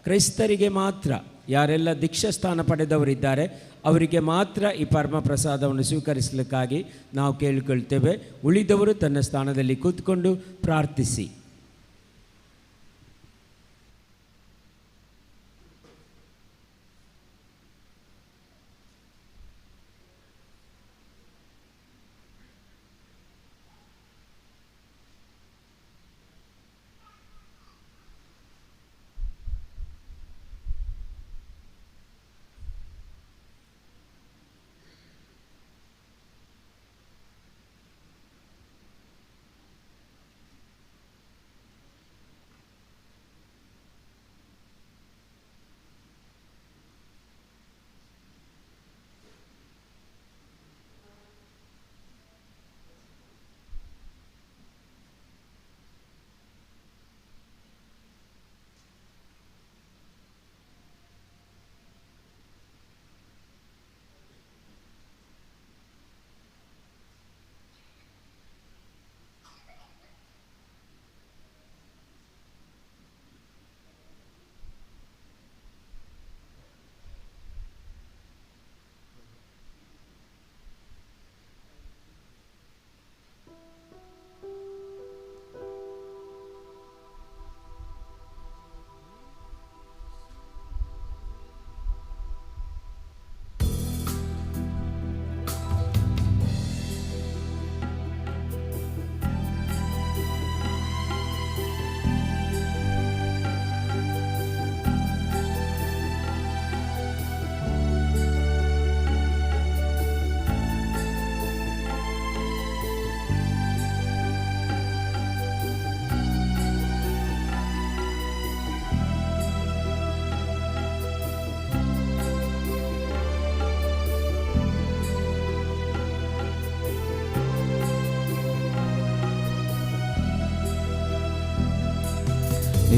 ಕ್ರೈಸ್ತರಿಗೆ ಮಾತ್ರ. ಯಾರೆಲ್ಲ ದೀಕ್ಷಾಸ್ಥಾನ ಪಡೆದವರಿದ್ದಾರೆ ಅವರಿಗೆ ಮಾತ್ರ ಈ ಪರಮ ಪ್ರಸಾದವನ್ನು ಸ್ವೀಕರಿಸಲಿಕ್ಕಾಗಿ ನಾವು ಕೇಳಿಕೊಳ್ತೇವೆ. ಉಳಿದವರು ತನ್ನ ಸ್ಥಾನದಲ್ಲಿ ಕೂತ್ಕೊಂಡು ಪ್ರಾರ್ಥಿಸಿ.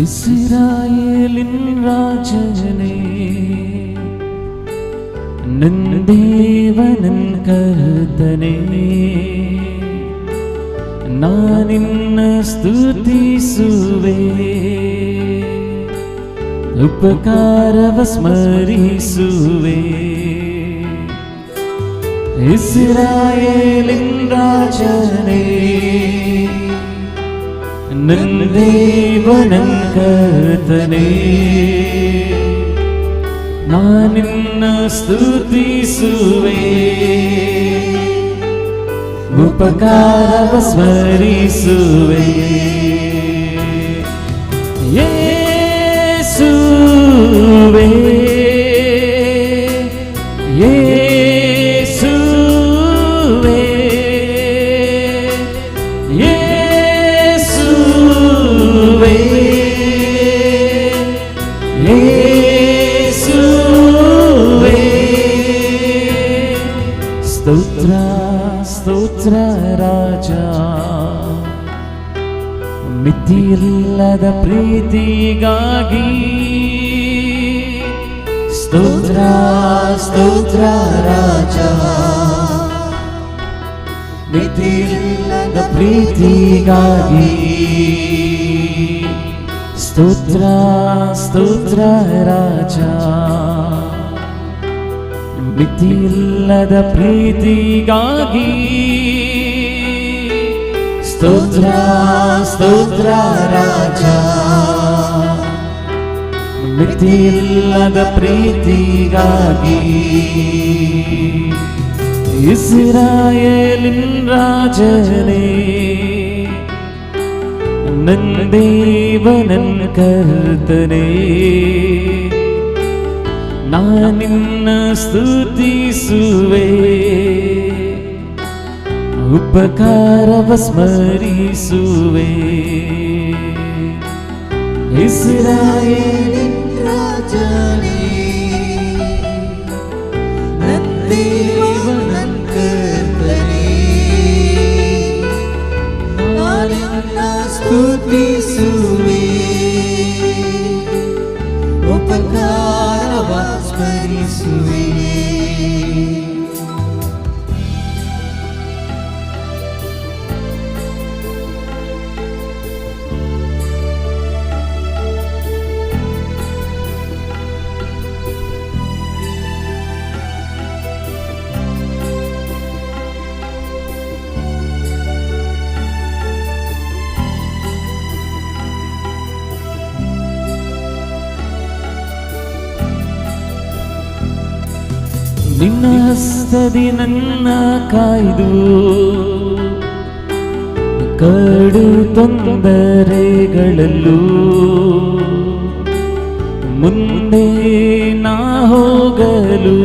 ಇಸ್ರಾಯೇಲಿನ್ ರಾಜನೇ, ನನ್ನ ದೇವನನ್ ಕರ್ತನೇ, ನಾನಿನ್ನ ಸ್ತುತಿಸುವೆ, ಉಪಕಾರವ ಸ್ಮರಿಸುವೆ. ಇಸ್ರಾಯೇಲಿನ್ ರಾಜನೇ, ನನ್ನ ದೇವನನ್ ಕರ್ತನೇ, ನಾನಿನ್ನ ಸ್ತುತಿಸುವೆ, ಉಪಕಾರವ ಸ್ಮರಿಸುವೆ. ಯೇಸುವೇ, ಯೇಸುವೇ, ಯೇಸುವೇ, ಯೇಸುವೇ. ಸ್ತೋತ್ರ ಸ್ತೋತ್ರ ರಾಜ, ಮಿತಿಯಿಲ್ಲದ ಪ್ರೀತಿಗಾಗಿ. ಸ್ತೋತ್ರ ಸ್ತೋತ್ರ ರಾಜ, ಮಿತಿಯಿಲ್ಲದ ಪ್ರೀತಿಗಾಗಿ. ಸ್ತೋತ್ರ ಸ್ತೋತ್ರ ರಾಜ, ಮಿತಿಯಿಲ್ಲದ ಪ್ರೀತಿಗಾಗಿ. ಸ್ತೋತ್ರ ಸ್ತೋತ್ರ ರಾಜ, ಮಿತಿಯಿಲ್ಲದ ಪ್ರೀತಿಗಾಗಿ. ಇಸ್ರಾಯೇಲಿನ್ ರಾಜನೇ, ನನ್ನ ದೇವನನ್ ಕರ್ತನೇ, ನಾನಿನ್ನ ಸ್ತುತಿಸುವೆ, ಉಪಕಾರವ ಸ್ಮರಿಸುವೆ. ಇಸ್ರಾಯೇಲಿನ್ ರಾಜನೇ, ನನ್ನ ದೇವನನ್ ಕರ್ತನೇ, ನಾನಿನ್ನ ಸ್ತುತಿಸುವೆ, ಉಪಕಾರವ ಸ್ಮರಿಸುವೆ. ನಿನ್ನ ಹಸ್ತದಿ ನನ್ನ ಕಾಯ್ದು, ಕಡು ತೊಂದರೆಗಳಲ್ಲೂ ಮುಂದೆ ನಾ ಹೋಗಲು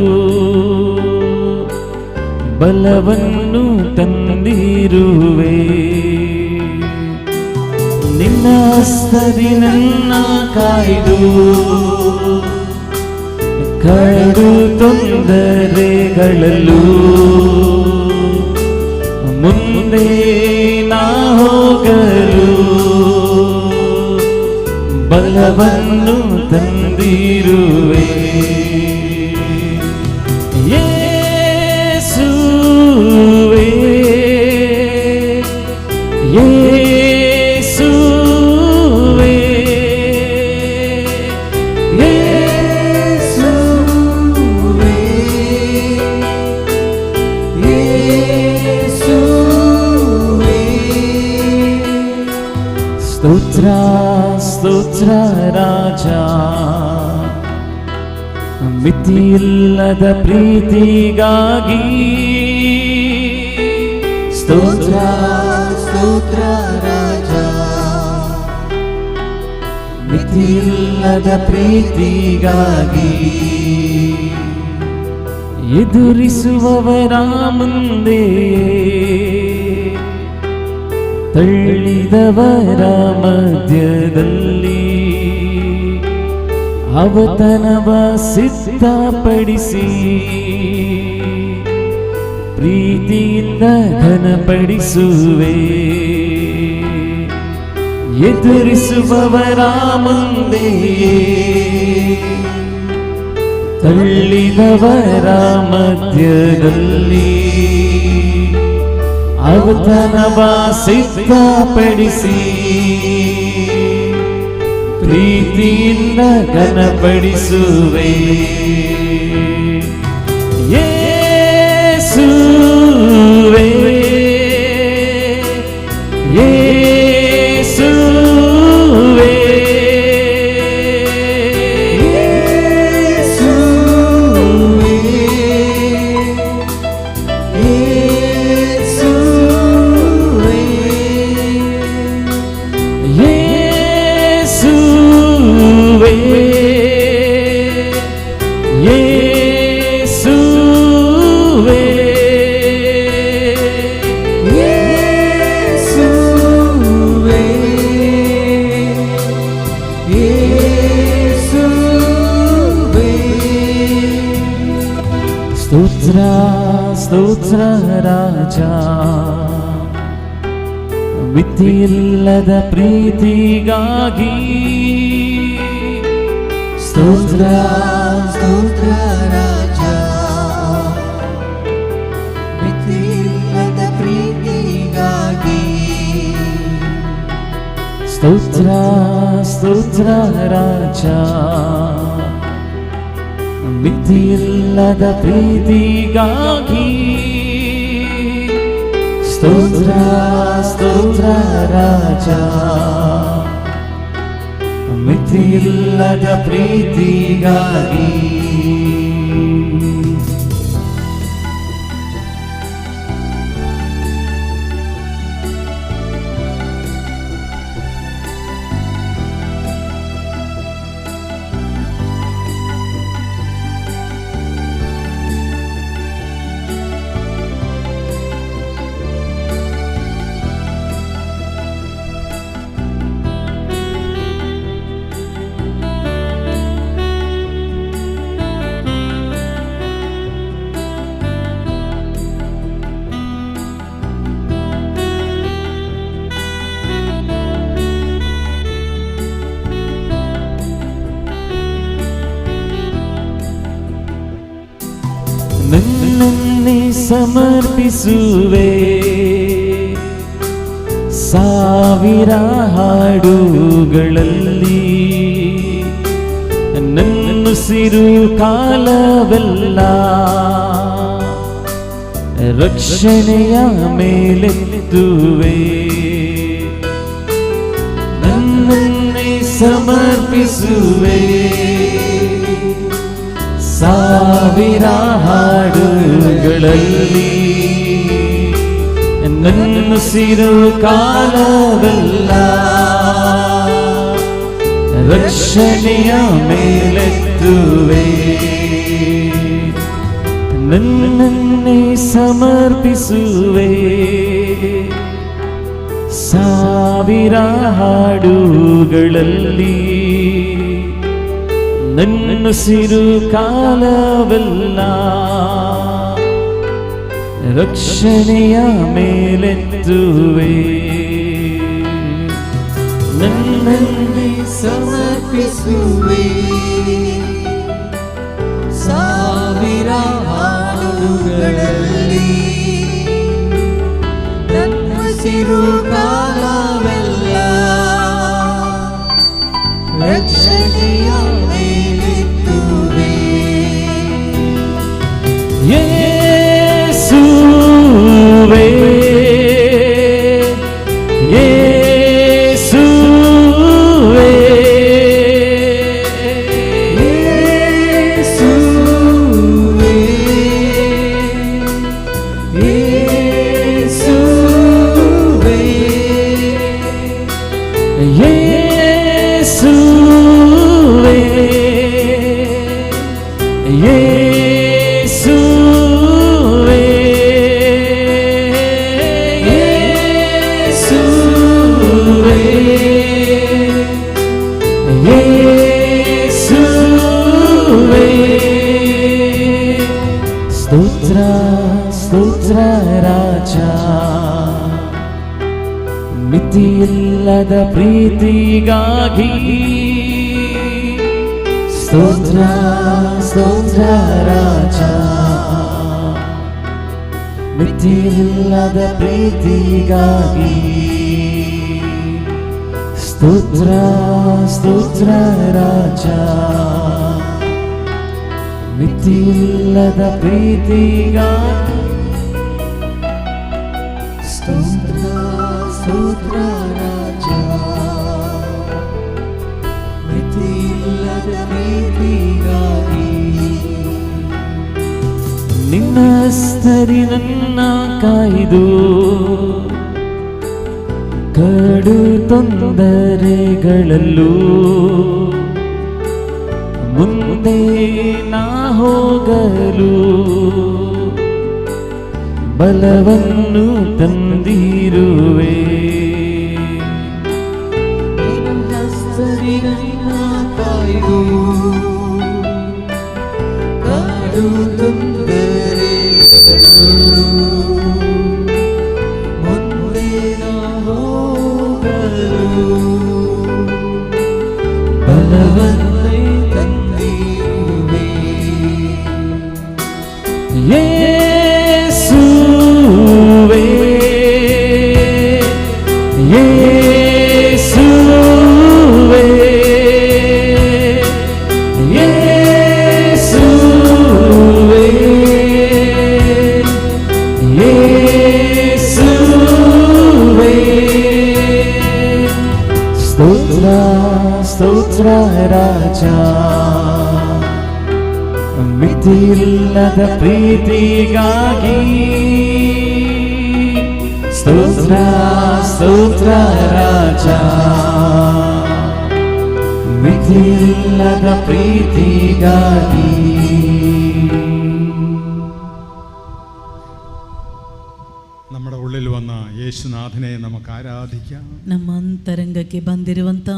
ಬಲವನ್ನು ತಂದಿರುವೆ. ನಿನ್ನ ಹಸ್ತದಿ ನನ್ನ ಕಾಯ್ದು, ಕಡು ತೊಂದರೆಗಳಲ್ಲೂ ಮುಂದೆ ನಾ ಹೋಗಲು ಬಲವನ್ನು ತಂದಿರುವೆ. ಯೇಸುವೇ, ಯೇಸುವೇ, ಸ್ತೋತ್ರ ಸ್ತೋತ್ರ ರಾಜ, ಮಿತಿಯಿಲ್ಲದ ಪ್ರೀತಿಗಾಗಿ. ಸ್ತೋತ್ರ ಸ್ತೋತ್ರ ರಾಜ, ಮಿತಿಯಿಲ್ಲದ ಪ್ರೀತಿಗಾಗಿ. ಎದುರಿಸುವವರ ಮುಂದೆ ತಳ್ಳಿದವರ ಮಧ್ಯದಲ್ಲಿ ಅವತನವ ಸಿದ್ಧಪಡಿಸಿ ಪ್ರೀತಿಯಿಂದ ಘನಪಡಿಸುವೆ. ಎದುರಿಸುವವರ ಮುಂದೆ ತಳ್ಳಿದವರ ಮಧ್ಯದಲ್ಲಿ ಔತಣವ ಸಿದ್ಧಪಡಿಸಿ ಪ್ರೀತಿಯಿಂದ ಘನಪಡಿಸುವೆ ಯೇಸುವೇ ಯೇಸುವೇ ಸ್ತೋತ್ರ ರಾಜ, ಮಿತಿಯಿಲ್ಲದ ಪ್ರೀತಿಗಾಗಿ ಸ್ತೋತ್ರ ಸ್ತೋತ್ರ ರಾಜ, ಮಿತಿಯಿಲ್ಲದ ಪ್ರೀತಿಗಾಗಿ ಸ್ತೋತ್ರ ಸ್ತೋತ್ರ ರಾಜ, ಮಿತಿಯಿಲ್ಲದ ಪ್ರೀತಿಗಾಗಿ ಸ್ತೋತ್ರ ಸ್ತೋತ್ರ ರಾಜ, ಮಿತಿಯಿಲ್ಲದ ಪ್ರೀತಿಗಾಗಿ. ನನ್ನನ್ನೇ ಸಮರ್ಪಿಸುವೆ, ಸಾವಿರ ಹಾಡುಗಳಲ್ಲಿ ನನ್ನುಸಿರು ಕಾಲವೆಲ್ಲ ರಕ್ಷಣೆಯ ಮೇಲೆತ್ತುವೆ. ನನ್ನನ್ನೇ ಸಮರ್ಪಿಸುವೆ, ಸಾವಿರ ಹಾಡುಗಳಲ್ಲಿ ನನ್ನುಸಿರು ಕಾಲವೆಲ್ಲ ರಕ್ಷಣೆಯ ಮೇಲೆತ್ತುವೆ. ನನ್ನನ್ನೇ ಸಮರ್ಪಿಸುವೆ, ಸಾವಿರ ಹಾಡುಗಳಲ್ಲಿ ನನ್ನುಸಿರು ಕಾಲವೆಲ್ಲ ರಕ್ಷಣೆಯ ಮೇಲೆತ್ತುವೆ. ನನ್ನನ್ನೇ ಸಮರ್ಪಿಸುವೆ, ಸಾವಿರ ಹಾಡುಗಳಲ್ಲಿ ನನ್ನುಸಿರು ಕಾಲವೆಲ್ಲ ರಕ್ಷಣೆಯ ಮೇಲೆತ್ತುವೆ. ಯೇಸುವೇ ಯೇಸುವೇ ಯೇಸುವೇ ಯೇಸುವೇ ಯೇಸುವೇ ಯೇಸುವೇ ಯೇಸುವೇ ಯೇಸುವೇ. ಸ್ತೋತ್ರ ಸ್ತೋತ್ರ ರಾಜ, ಮಿತಿಯಿಲ್ಲದ ಪ್ರೀತಿಗಾಗಿ ಸ್ತೋತ್ರ ಸ್ತೋತ್ರ ರಾಜ, ಮಿತಿಯಿಲ್ಲದ ಪ್ರೀತಿಗಾಗಿ ಸ್ತೋತ್ರ ಸ್ತೋತ್ರ ರಾಜ, ಮಿತಿಯಿಲ್ಲದ ಪ್ರೀತಿಗಾಗಿ ಸ್ತೋತ್ರ ಸ್ತೋತ್ರ ರಾಜ, ಮಿತಿಯಿಲ್ಲದ ಪ್ರೀತಿಗಾಗಿ. ನಿನ್ನ ಸ್ತರಿ ನನ್ನ ಕಾಯ್ದು ಕಡು ತೊಂದರೆಗಳಲ್ಲೂ ಮುಂದೆ ನಾ ಹೋಗಲು ಬಲವನ್ನು ತಂದಿರುವೆ. ನಿನ್ನ ಸ್ತರಿ ನನ್ನ ಕಾಯ್ದು ಕಡು ತೊಂದರೆಗಳಲ್ಲೂ ಮುಂದೆ ನಾ ಹೋಗಲು ಬಲವನ್ನು ತಂದಿರುವೆ. ಯೇಸುವೇ ಯೇಸುವೇ ಯೇಸುವೇ ಯೇಸುವೇ. ಸ್ತೋತ್ರ ಸ್ತೋತ್ರ ರಾಜ, ಮಿತಿಯಿಲ್ಲದ ಪ್ರೀತಿಗಾಗಿ ಸ್ತೋತ್ರ ಸ್ತೋತ್ರ ರಾಜ, ಮಿತಿಯಿಲ್ಲದ ಪ್ರೀತಿಗಾಗಿ. നമ്മുടെ ഉള്ളിൽ വന്ന യേശുനാഥനെ നമുക്ക് ആരാധിക്കാം. ನಮ್ಮ ಅಂತರಂಗಕ್ಕೆ ಬಂದಿರುವಂತ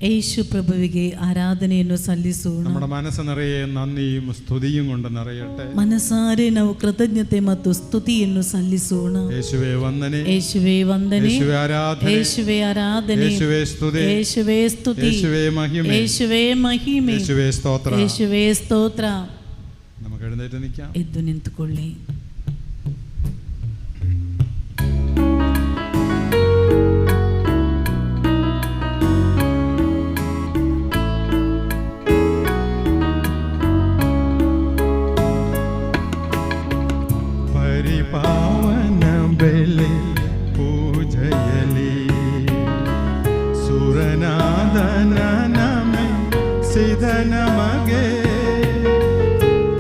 യേശു ಪ್ರಭುವಿಗೆ ಆರಾಧನೆಯನ್ನು ಸಲ್ಲಿಸೋಣ. നമ്മുടെ മനസ്സ് നിറയെ നന്ദിയും സ്തുതിയും കൊണ്ട് നിറയട്ടെ. ಮನಸಾರೆ ನಾವು ಕೃತಜ್ಞತೆ ಮತ್ತು ಸ್ತುತಿಯನ್ನು ಸಲ್ಲಿಸೋಣ. യേശുവേ വന്ദനെ, യേശുവೇ ವಂದನೆ, യേശുവേ ആരാധನೆ, യേശುവೇ ಆರಾಧನೆ, യേശുവേ സ്തുതി, യേശುവೇ ಸ್ತುತಿ, യേശുവേ മഹിമ, യേശುವೇ ಮಹಿಮೆ, യേശുവേ സ്തോത്രം. യേശುವೇ ಸ್ತೋತ್ರ. നമുക്ക് എഴുന്നേറ്റ് നിൽക്കാം. ಎದ್ದು ನಿಂತುಕೊಳ್ಳಿ. ಪರಿಪಾವನ ಬೆಲೆ ಪೂಜೆಯಲಿ ಸುರನಾದನ ನಮೆ ಸಿದ ನಮಗೆ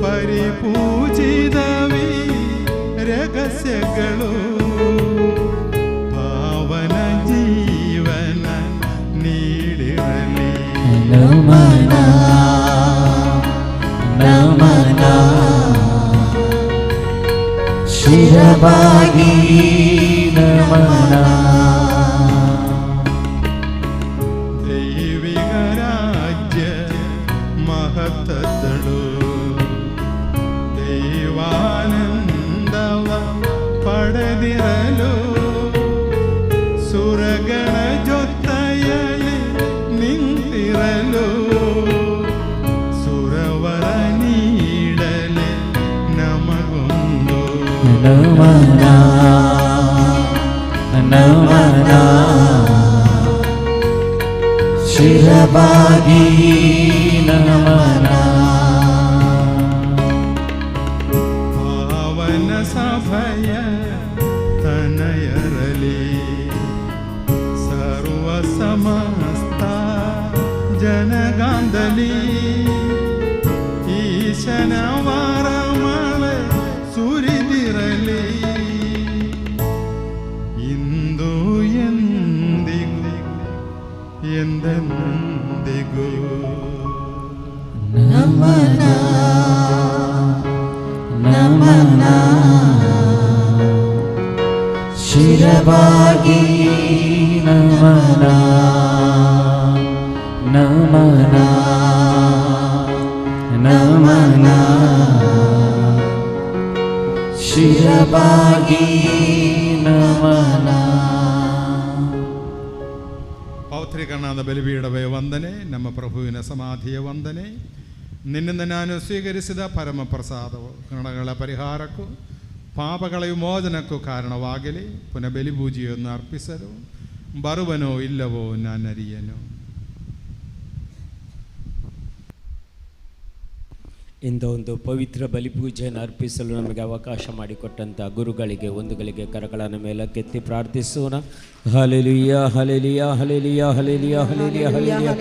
ಪರಿಪೂಜಿದವಿ ರಹಸ್ಯಗಳು ಪಾವನ ಜೀವನ ನೀಡಿರಲಿ. ನಮನ ನಮನ ಶಿರವಾಗಿ ನಮನ. ದೈವಿಕ ರಾಜ್ಯ ಮಹತ್ತದಳು ದೈವಾನಂದವ ಪಡೆದಿರಲು ಸುರಗಣ ಜೊತೆಯಲ್ಲಿ ನಿಂತಿರಲು ಸುರವರ ನೀಡಲೆ ನಮಗೊಂದು ನಮನ ನಮನ ಶಿರವಾಗಿ ನಮನ. ಪಾವನ ಸಭಯ ತನಯರಲಿ ಸರ್ವ ಸಮಸ್ತ ಜನಗಾಂಧಲಿ ಈಶನ ವಾರಮಳೆ ಸುರಿದಿರಲಿ ಇಂದು ಎಂದಿಗೂ ಎಂದೆಂದಿಗೂ. ನಮನ ನಮನ ಶಿರವಾಗಿ ನಮನ ನಮನ ನಮನ ಶಿರವಾಗಿ ನಮನ. ಕಣ್ಣಾದ ಬಲಿಪೀಠವೇ ವಂದನೆ, ನಮ್ಮ ಪ್ರಭುವಿನ ಸಮಾಧಿಯ ವಂದನೆ. ನಿನ್ನಿಂದ ನಾನು ಸ್ವೀಕರಿಸಿದ ಪರಮ ಪ್ರಸಾದವು ಕಣಗಳ ಪರಿಹಾರಕ್ಕೂ ಪಾಪಗಳ ವಿಮೋಚನಕ್ಕೂ ಕಾರಣವಾಗಲಿ. ಪುನಃ ಬಲಿಪೂಜೆಯನ್ನು ಅರ್ಪಿಸಲು ಬರುವನೋ ಇಲ್ಲವೋ ನಾನರಿಯನು. ಇಂಥ ಒಂದು ಪವಿತ್ರ ಬಲಿಪೂಜೆಯನ್ನು ಅರ್ಪಿಸಲು ನಮಗೆ ಅವಕಾಶ ಮಾಡಿಕೊಟ್ಟಂಥ ಗುರುಗಳಿಗೆ ಒಂದುಗಳಿಗೆ ಕರಗಳನ್ನು ಮೇಲಕ್ಕೆತ್ತಿ ಪ್ರಾರ್ಥಿಸೋಣ. Hallelujah hallelujah hallelujah hallelujah hallelujah hallelujah.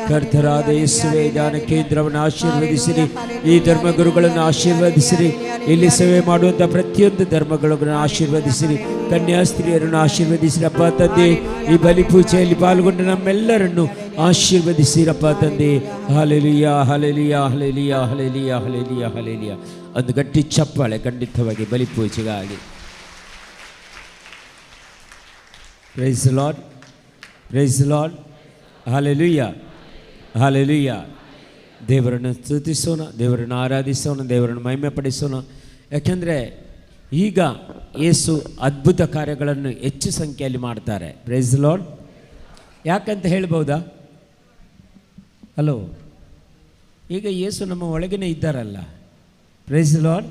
ಕರ್ತರಾದ ಯೇಸುವೇ, ಧ್ಯಾನ ಕೇಂದ್ರವನ್ನು ಆಶೀರ್ವದಿಸಿರಿ, ಈ ಧರ್ಮಗುರುಗಳನ್ನು ಆಶೀರ್ವದಿಸಿರಿ, ಇಲ್ಲಿ ಸೇವೆ ಮಾಡುವಂಥ ಪ್ರತಿಯೊಂದು ಧರ್ಮಗಳನ್ನು ಆಶೀರ್ವದಿಸಿರಿ, ಕನ್ಯಾಸ್ತ್ರೀಯರನ್ನು ಆಶೀರ್ವದಿಸಿರಪ್ಪ ತಂದೆ. ಈ ಬಲಿಪೂಜೆಯಲ್ಲಿ ಪಾಲ್ಗೊಂಡು ನಮ್ಮೆಲ್ಲರನ್ನು ಆಶೀರ್ವದಿಸಿರಪ್ಪ ತಂದೆ. Hallelujah hallelujah hallelujah hallelujah hallelujah hallelujah. ಒಂದು ಗಟ್ಟಿ ಚಪ್ಪಾಳೆ ಖಂಡಿತವಾಗಿ ಬಲಿಪೂಜೆಗಾಗಿ. Praise the lord, praise the lord. Hallelujah hallelujah. ದೇವರನ್ನು ಸ್ತುತಿಸೋಣ, ದೇವರನ್ನು ಆರಾಧಿಸೋಣ, ದೇವರನ್ನು ಮಹಿಮೆಪಡಿಸೋಣ. ಯಾಕೆಂದರೆ ಈಗ ಯೇಸು ಅದ್ಭುತ ಕಾರ್ಯಗಳನ್ನು ಹೆಚ್ಚು ಸಂಖ್ಯೆಯಲ್ಲಿ ಮಾಡ್ತಾರೆ. Praise the lord. ಯಾಕಂತ ಹೇಳ್ಬೋದಾ? ಹಲೋ, ಈಗ ಯೇಸು ನಮ್ಮ ಒಳಗೇ ಇದ್ದಾರಲ್ಲ. Praise the lord.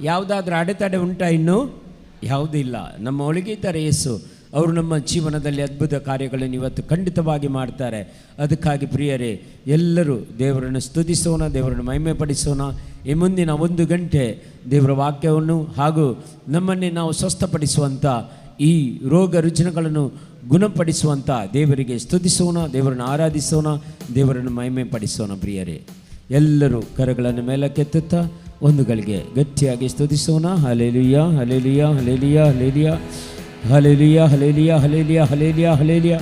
ಯಾವುದಾದ್ರೂ ಅಡೆತಡೆ ಉಂಟಾ? ಇನ್ನೂ ಯಾವುದೂ ಇಲ್ಲ. ನಮ್ಮ ಒಳಗೆ ಇದ್ದಾರೆ ಯೇಸು. ಅವರು ನಮ್ಮ ಜೀವನದಲ್ಲಿ ಅದ್ಭುತ ಕಾರ್ಯಗಳನ್ನು ಇವತ್ತು ಖಂಡಿತವಾಗಿ ಮಾಡ್ತಾರೆ. ಅದಕ್ಕಾಗಿ ಪ್ರಿಯರೇ, ಎಲ್ಲರೂ ದೇವರನ್ನು ಸ್ತುತಿಸೋಣ, ದೇವರನ್ನು ಮಹಿಮೆಪಡಿಸೋಣ. ಈ ಮುಂದಿನ 1 ಗಂಟೆ ದೇವರ ವಾಕ್ಯವನ್ನು ಹಾಗೂ ನಮ್ಮನ್ನೇ ನಾವು ಸ್ವಸ್ಥಪಡಿಸುವಂಥ, ಈ ರೋಗ ರುಜಿನಗಳನ್ನು ಗುಣಪಡಿಸುವಂಥ ದೇವರಿಗೆ ಸ್ತುತಿಸೋಣ, ದೇವರನ್ನು ಆರಾಧಿಸೋಣ, ದೇವರನ್ನು ಮಹಿಮೆಪಡಿಸೋಣ. ಪ್ರಿಯರೇ, ಎಲ್ಲರೂ ಕರಗಳನ್ನು ಮೇಲಕ್ಕೆತ್ತುತ್ತಾ ಒಂದುಗಳಿಗೆ ಗಟ್ಟಿಯಾಗಿ ಸ್ತುತಿಸೋಣ. Hallelujah hallelujah hallelujah hallelujah hallelujah hallelujah hallelujah hallelujah hallelujah.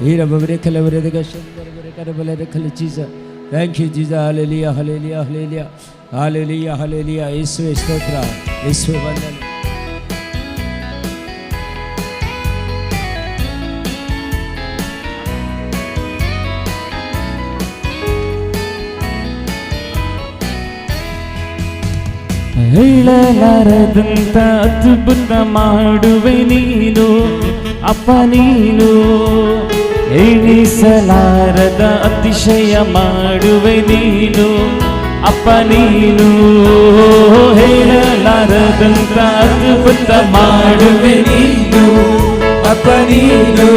ಹೀರಬವರೇ ಕಲವರೆದಗ ಶಂಕರವರೇ ಕರಬಲರೆ ಕಲ Jesus. Thank you Jesus. Hallelujah hallelujah hallelujah hallelujah hallelujah. ಯೇಸುವೇ ಸ್ತೋತ್ರ, ಯೇಸುವೇ ವಂದನೆ. ಹೇಳಲಾರದಂತ ಅದ್ಭುತ ಮಾಡುವೆ ನೀನು ಅಪ್ಪ, ನೀನು ಎಣಿಸಲಾರದ ಅತಿಶಯ ಮಾಡುವೆ ನೀನು ಅಪ್ಪ, ನೀನು ಹೇಳಲಾರದಂತ ಅದ್ಭುತ ಮಾಡುವೆ ನೀನು ಅಪ್ಪ, ನೀನು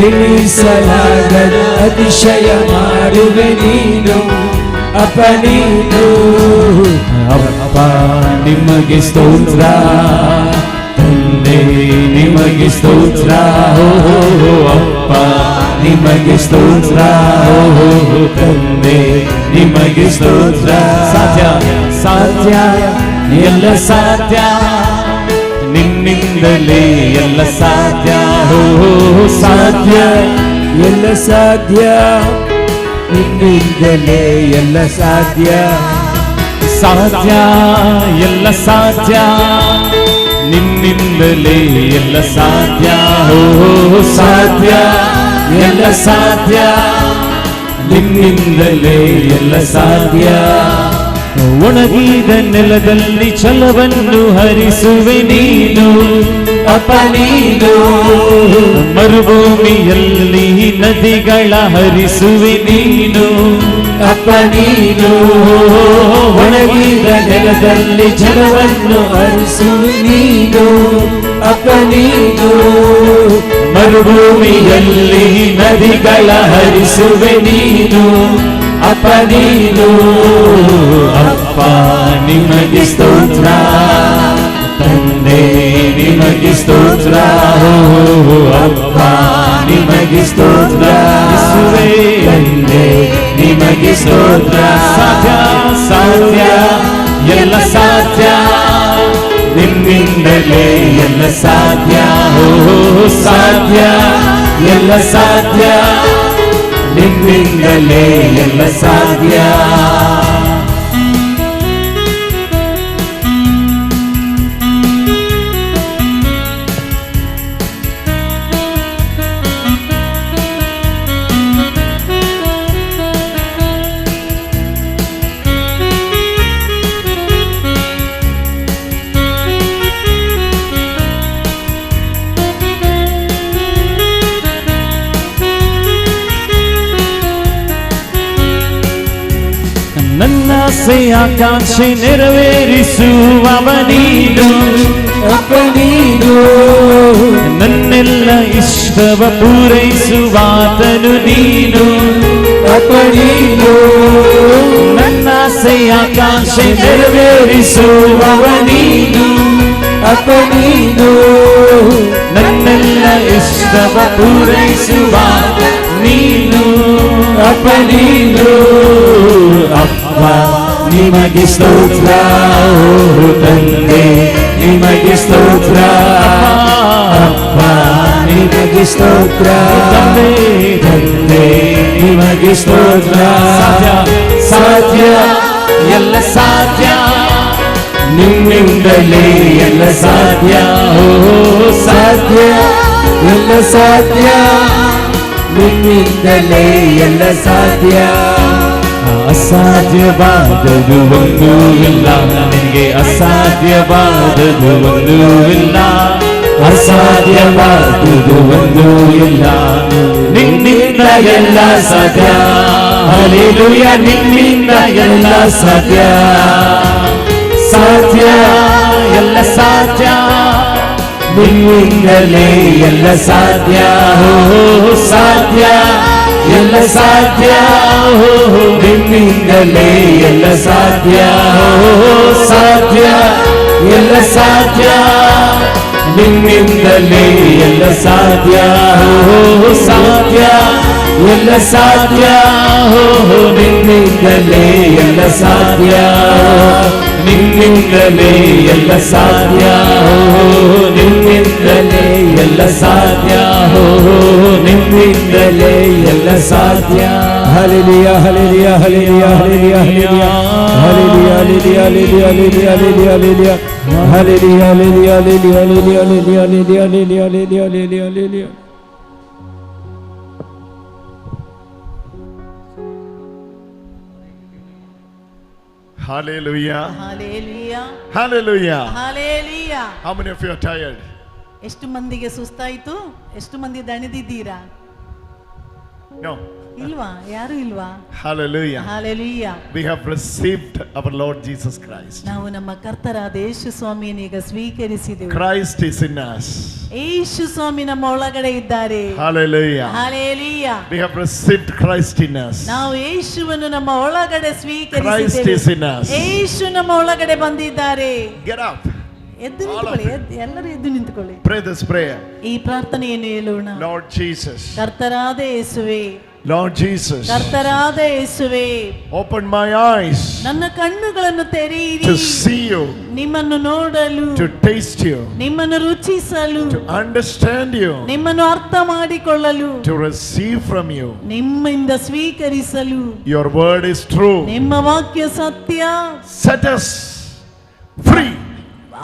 ಎಣಿಸಲಾರದ ಅತಿಶಯ ಮಾಡುವೆ ನೀನು ಅಪ್ಪ, ನೀನು. ಅಪ್ಪ ನಿಮಗೆ ಸ್ತೋತ್ರ, ತಂದೆ ನಿಮಗೆ ಸ್ತೋತ್ರ, ಅಪ್ಪ ನಿಮಗೆ ಸ್ತೋತ್ರ, ತಂದೆ ನಿಮಗೆ ಸ್ತೋತ್ರ. ಸಾಧ್ಯ ಸಾಧ್ಯ ಎಲ್ಲ ಸಾಧ್ಯ, ನಿನ್ನಿಂದಲೇ ಎಲ್ಲ ಸಾಧ್ಯ, ಸಾಧ್ಯ ಎಲ್ಲ ಸಾಧ್ಯ, ನಿನ್ನಿಂದಲೇ ಎಲ್ಲ ಸಾಧ್ಯ, ಸಾಧ್ಯ ಎಲ್ಲ ಸಾಧ್ಯ, ನಿನ್ನಿಂದಲೇ ಎಲ್ಲ ಸಾಧ್ಯ, ಸಾಧ್ಯ ಎಲ್ಲ ಸಾಧ್ಯ, ನಿನ್ನಿಂದಲೇ ಎಲ್ಲ ಸಾಧ್ಯ. ಒಣಗಿದ ನೆಲದಲ್ಲಿ ಛಲವನ್ನು ಹರಿಸುವೆ ನೀನು ಅಪ್ಪ, ನೀನು ಮರುಭೂಮಿಯಲ್ಲಿ ನದಿಗಳ ಹರಿಸುವೆ ನೀನು ಅಪ್ಪ, ನೀನು ಒಣಗಿದ ನೆಲದಲ್ಲಿ ಛಲವನ್ನು ಹರಿಸುವೆ ನೀನು ಅಪ್ಪ, ನೀನು ಮರುಭೂಮಿಯಲ್ಲಿ ನದಿಗಳ ಹರಿಸುವೆ ನೀನು ಅಪ್ಪ, ನೀನು. ಅಪ್ಪ ನಿಮಗೆ ಸ್ತೋತ್ರ, ತಂದೆ ನಿಮಗೆ ಸ್ತೋತ್ರ, ಅಪ್ಪ ನಿಮಗೆ ಸ್ತೋತ್ರ, ತಂದೆ ನಿಮಗೆ ಸ್ತೋತ್ರ. ಸಾಧ್ಯ ಸಾಧ್ಯ ಎಲ್ಲ ಸಾಧ್ಯ, ನಿನ್ನಿಂದಲೇ ಎಲ್ಲ ಸಾಧ್ಯ, ಸಾಧ್ಯ ಎಲ್ಲ ಸಾಧ್ಯ, ನಿನ್ನಿಂದಲೇ ಎಲ್ಲ ಸಾಧ್ಯ. ಆಸೆ ಆಕಾಂಕ್ಷೆ ನೆರವೇರಿಸುವವ ನೀನು, ಅಪ್ಪ ನೀನು ನನ್ನೆಲ್ಲ ಇಷ್ಟವ ಪೂರೈಸುವಾತನು ನೀನು, ಅಪ್ಪ ನೀನು ನನ್ನ ಆಸೆ ಆಕಾಂಕ್ಷೆ ನೆರವೇರಿಸುವವ ನೀನು, ಅಪ್ಪ ನೀನು ನನ್ನೆಲ್ಲ ಇಷ್ಟವ ಪೂರೈಸುವಾತ ನೀನು, ಅಪ್ಪ ನೀನು ಅಪ್ಪ ನಿಮಗೆ ಸ್ತೋತ್ರ, ಓ ತಂದೆ ನಿಮಗೆ ಸ್ತೋತ್ರ, ಅಪ್ಪ ನಿಮಗೆ ಸ್ತೋತ್ರ, ತಂದೆ ತಂದೆ ನಿಮಗೆ ಸ್ತೋತ್ರ. ಸಾಧ್ಯ ಎಲ್ಲ ಸಾಧ್ಯ ನಿಮ್ಮಿಂದಲೇ ಎಲ್ಲ ಸಾಧ್ಯ, ಓ ಸಾಧ್ಯ ಎಲ್ಲ ಸಾಧ್ಯ ನಿನ್ನಿಂದಲೇ ಎಲ್ಲ ಸಾಧ್ಯ. ಅಸಾಧ್ಯವಾದದು ಒಂದೂ ಇಲ್ಲ, ನಿನಗೆ ಅಸಾಧ್ಯವಾದದು ಒಂದೂ ಇಲ್ಲ, ಅಸಾಧ್ಯವಾದದು ಒಂದೂ ಇಲ್ಲ, ನಿನ್ನಿಂದ ಎಲ್ಲ ಸಾಧ್ಯ, ಹಲ್ಲೆಲೂಯ ನಿನ್ನಿಂದ ಎಲ್ಲ ಸಾಧ್ಯ, ಸಾಧ್ಯ ಎಲ್ಲ ಸಾಧ್ಯ ನಿನ್ನಿಂದಲೇ ಎಲ್ಲ ಸಾಧ್ಯ, ಓ ಸಾಧ್ಯ ಎಲ್ಲ ಸಾಧ್ಯ, ಓ ನಿನ್ನಿಂದಲೇ ಎಲ್ಲ ಸಾಧ್ಯ, ಓ ಸಾಧ್ಯ ಎಲ್ಲ ಸಾಧ್ಯ ನಿನ್ನಿಂದಲೇ ಎಲ್ಲ ಸಾಧ್ಯ, ಓ ಸಾಧ್ಯ ಎಲ್ಲ ಸಾಧ್ಯ, ಓ ನಿನ್ನಿಂದಲೇ ಎಲ್ಲ ಸಾಧ್ಯ, ನಿನ್ನಿಂದಲೇ ಎಲ್ಲ ಸಾಧ್ಯ, ಓ ನಿನ್ನಿಂದಲೇ ಎಲ್ಲ ಸಾಧ್ಯ, ಓ ನಿನ್ನಿಂದಲೇ ಎಲ್ಲ ಸಾಧ್ಯ. Hallelujah hallelujah hallelujah hallelujah hallelujah hallelujah hallelujah hallelujah hallelujah hallelujah hallelujah hallelujah hallelujah hallelujah hallelujah hallelujah hallelujah hallelujah. Hallelujah. Hallelujah. Hallelujah. Hallelujah. How many of you are tired? ಎಷ್ಟು ಮಂದಿಗೆ ಸುಸ್ತಾಯಿತು? ಎಷ್ಟು ಮಂದಿ ದಣಿದಿದ್ದೀರಾ? No. ಇಲ್ವಾ? ಯಾರು ಇಲ್ವಾ? Hallelujah. Hallelujah. We have received our Lord Jesus Christ. ನಾವು ನಮ್ಮ ಕರ್ತರಾದ ಯೇಸು ಸ್ವಾಮಿಯನ್ನು ಈಗ ಸ್ವೀಕರಿಸಿದೆವು. Christ is in us. ಯೇಸು ಸ್ವಾಮಿ ನಮ್ಮ ಒಳಗಡೆ ಇದ್ದಾರೆ. Hallelujah. Hallelujah. We have received Christ in us. ನಾವು ಯೇಸುವನ್ನು ನಮ್ಮ ಒಳಗಡೆ Christ ಸ್ವೀಕರಿಸಿದ್ದೇವೆ. is in us. ಯೇಸು ನಮ್ಮ ಒಳಗಡೆ ಬಂದಿದ್ದಾರೆ. Get up. ಎದ್ದು ನಿಂತುಕೊಳ್ಳಿ, ಎಲ್ಲರೂ ಎದ್ದು ನಿಂತುಕೊಳ್ಳಿ. Pray this prayer. ಈ ಪ್ರಾರ್ಥನೆಯನ್ನು ಹೇಳೋಣ. Lord Jesus. ಕರ್ತರಾದ ಯೇಸುವೇ, Lord Jesus. ಕರ್ತರಾದ ಯೇಸುವೇ, Open my eyes ನನ್ನ ಕಣ್ಣುಗಳನ್ನು ತೆರೆಯಿರಿ, to see you, ನಿಮ್ಮನ್ನು ನೋಡಲು, to taste you, ನಿಮ್ಮನ್ನು ರುಚಿಸಲು, to understand you, ನಿಮ್ಮನ್ನು ಅರ್ಥ ಮಾಡಿಕೊಳ್ಳಲು, to receive from you. ನಿಮ್ಮಿಂದ ಸ್ವೀಕರಿಸಲು. Your word is true. ನಿಮ್ಮ ವಾಕ್ಯ ಸತ್ಯ. Set us free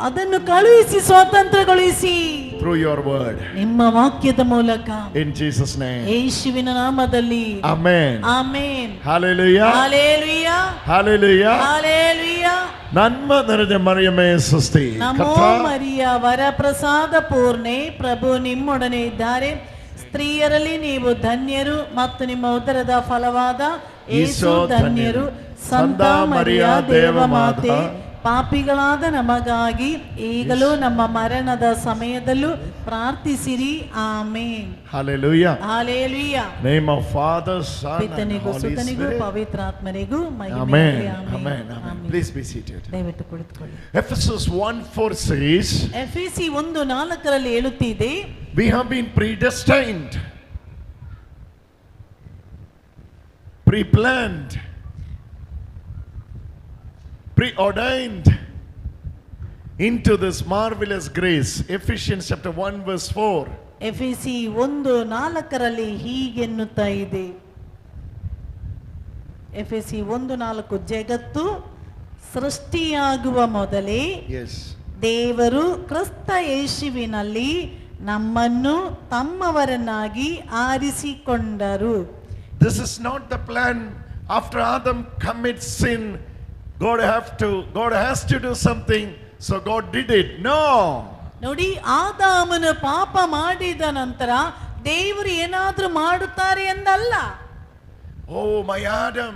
ಅದನ್ನು ಕಳುಹಿಸಿ ಸ್ವಾತಂತ್ರ್ಯಗೊಳಿಸಿ through your word. ನಿಮ್ಮ ವಾಕ್ಯದ ಮೂಲಕ. In Jesus' name. ಯೇಸುವಿನ ನಾಮದಲ್ಲಿ. Amen. Amen. Hallelujah. Hallelujah. Hallelujah. Hallelujah. ನನ್ಮ ನಿರಜ ಮರಿಯಮೇ ಸ್ವಸ್ತಿ. ನಮೋ ಮರಿಯ ವರಪ್ರಸಾದ ಪೂರ್ಣೆ, ಪ್ರಭು ನಿಮ್ಮೊಡನೆ ಇದ್ದಾರೆ, ಸ್ತ್ರೀಯರಲ್ಲಿ ನೀವು ಧನ್ಯರು ಮತ್ತು ನಿಮ್ಮ ಉದರದ ಫಲವಾದ ಯೇಸು ಧನ್ಯರು. ಸಂತ ಮರಿಯ ದೇವಮಾತೆ, ಪಾಪಿಗಳಾದ ನಮಗಾಗಿ ಈಗಲೂ ನಮ್ಮ ಮರಣದ ಸಮಯದಲ್ಲೂ ಪ್ರಾರ್ಥಿಸಿರಿ. Amen. Hallelujah. Hallelujah. Name of Father, Son and ಪಿತನಿಗೂ Holy ಸುತನಿಗೂ Spirit. ಪವಿತ್ರಾತ್ಮನಿಗೂ ಮಹಿಮೆ. Amen. Amen. Amen. Amen. Please be seated. ದಯವಿಟ್ಟು ಕುಳಿತುಕೊಳ್ಳಿ. Ephesians 1:4 says, ಎಫೆಸಿ 1:4 ಹೇಳುತ್ತಿದೆ, we have been predestined, pre-planned, preordained into this marvelous grace. Ephesians chapter 1 verse 4. ಎಫೆಸಿ 1:4 ಹೀಗೆನ್ನುತ್ತಾ ಇದೆ. ಎಫೆಸಿ 1:4, ಜಗತ್ತು ಸೃಷ್ಟಿಯಾಗುವ ಮೊದಲೇ Yes. ದೇವರು ಕ್ರಿಸ್ತ ಯೇಸುವಿನಲ್ಲಿ ನಮ್ಮನ್ನು ತಮ್ಮವರನ್ನಾಗಿ ಆರಿಸಿಕೊಂಡರು. This is not the plan after Adam commits sin. God has to do something, so God did it. No. ನೋಡಿ, ಆದಾಮನು ಪಾಪ ಮಾಡಿದ ನಂತರ ದೇವರು ಏನಾದ್ರೂ ಮಾಡುತ್ತಾರೆ ಎಂದಲ್ಲ. Oh, my Adam,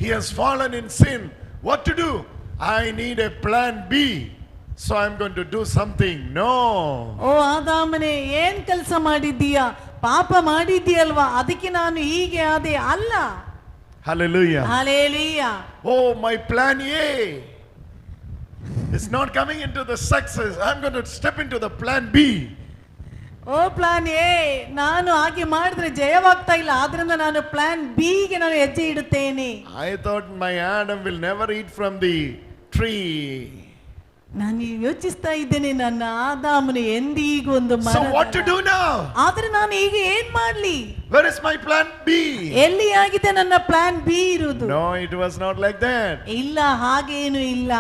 he has fallen in sin. what to do? I need a plan B, so I'm going to do something. No. ಓ ಆದಾಮನೇ, ಏನ್ ಕೆಲಸ ಮಾಡಿದ್ದೀಯಾ? ಪಾಪ ಮಾಡಿದ್ದೀಯಲ್ವಾ, ಅದಕ್ಕೆ ನಾನು ಹೀಗೆ ಆದೆ ಅಲ್ಲ. Hallelujah. Hallelujah. Oh, my plan A is not coming into the success. I'm going to step into the plan B. Oh plan A ನಾನು ಹಾಗೆ ಮಾಡಿದ್ರೆ ಜಯವಾಗ್ತಾ ಇಲ್ಲ, ಆದ್ರಿಂದ ನಾನು ಪ್ಲಾನ್ ಬಿ ಗೆ ನಾನು ಹೆಜ್ಜೆ ಇಡುತ್ತೇನೆ. I thought my Adam will never eat from the tree. ನಾನು ಯೋಚಿಸ್ತಾ ಇದ್ದೇನೆ, ನನ್ನ ಆದಾಮನು ಎಂದಿಗೂ ಒಂದು ಮರ. So what to do now? ಆದ್ರೆ ನಾನು ಈಗ ಏನ್ ಮಾಡ್ಲಿ? Where is my plan B? ಎಲ್ಲಿ ಆಗಿದೆ ನನ್ನ ಪ್ಲಾನ್ ಬಿ ಇರುವುದು? No, it was not like that. ಇಲ್ಲ, ಹಾಗೇನು ಇಲ್ಲ.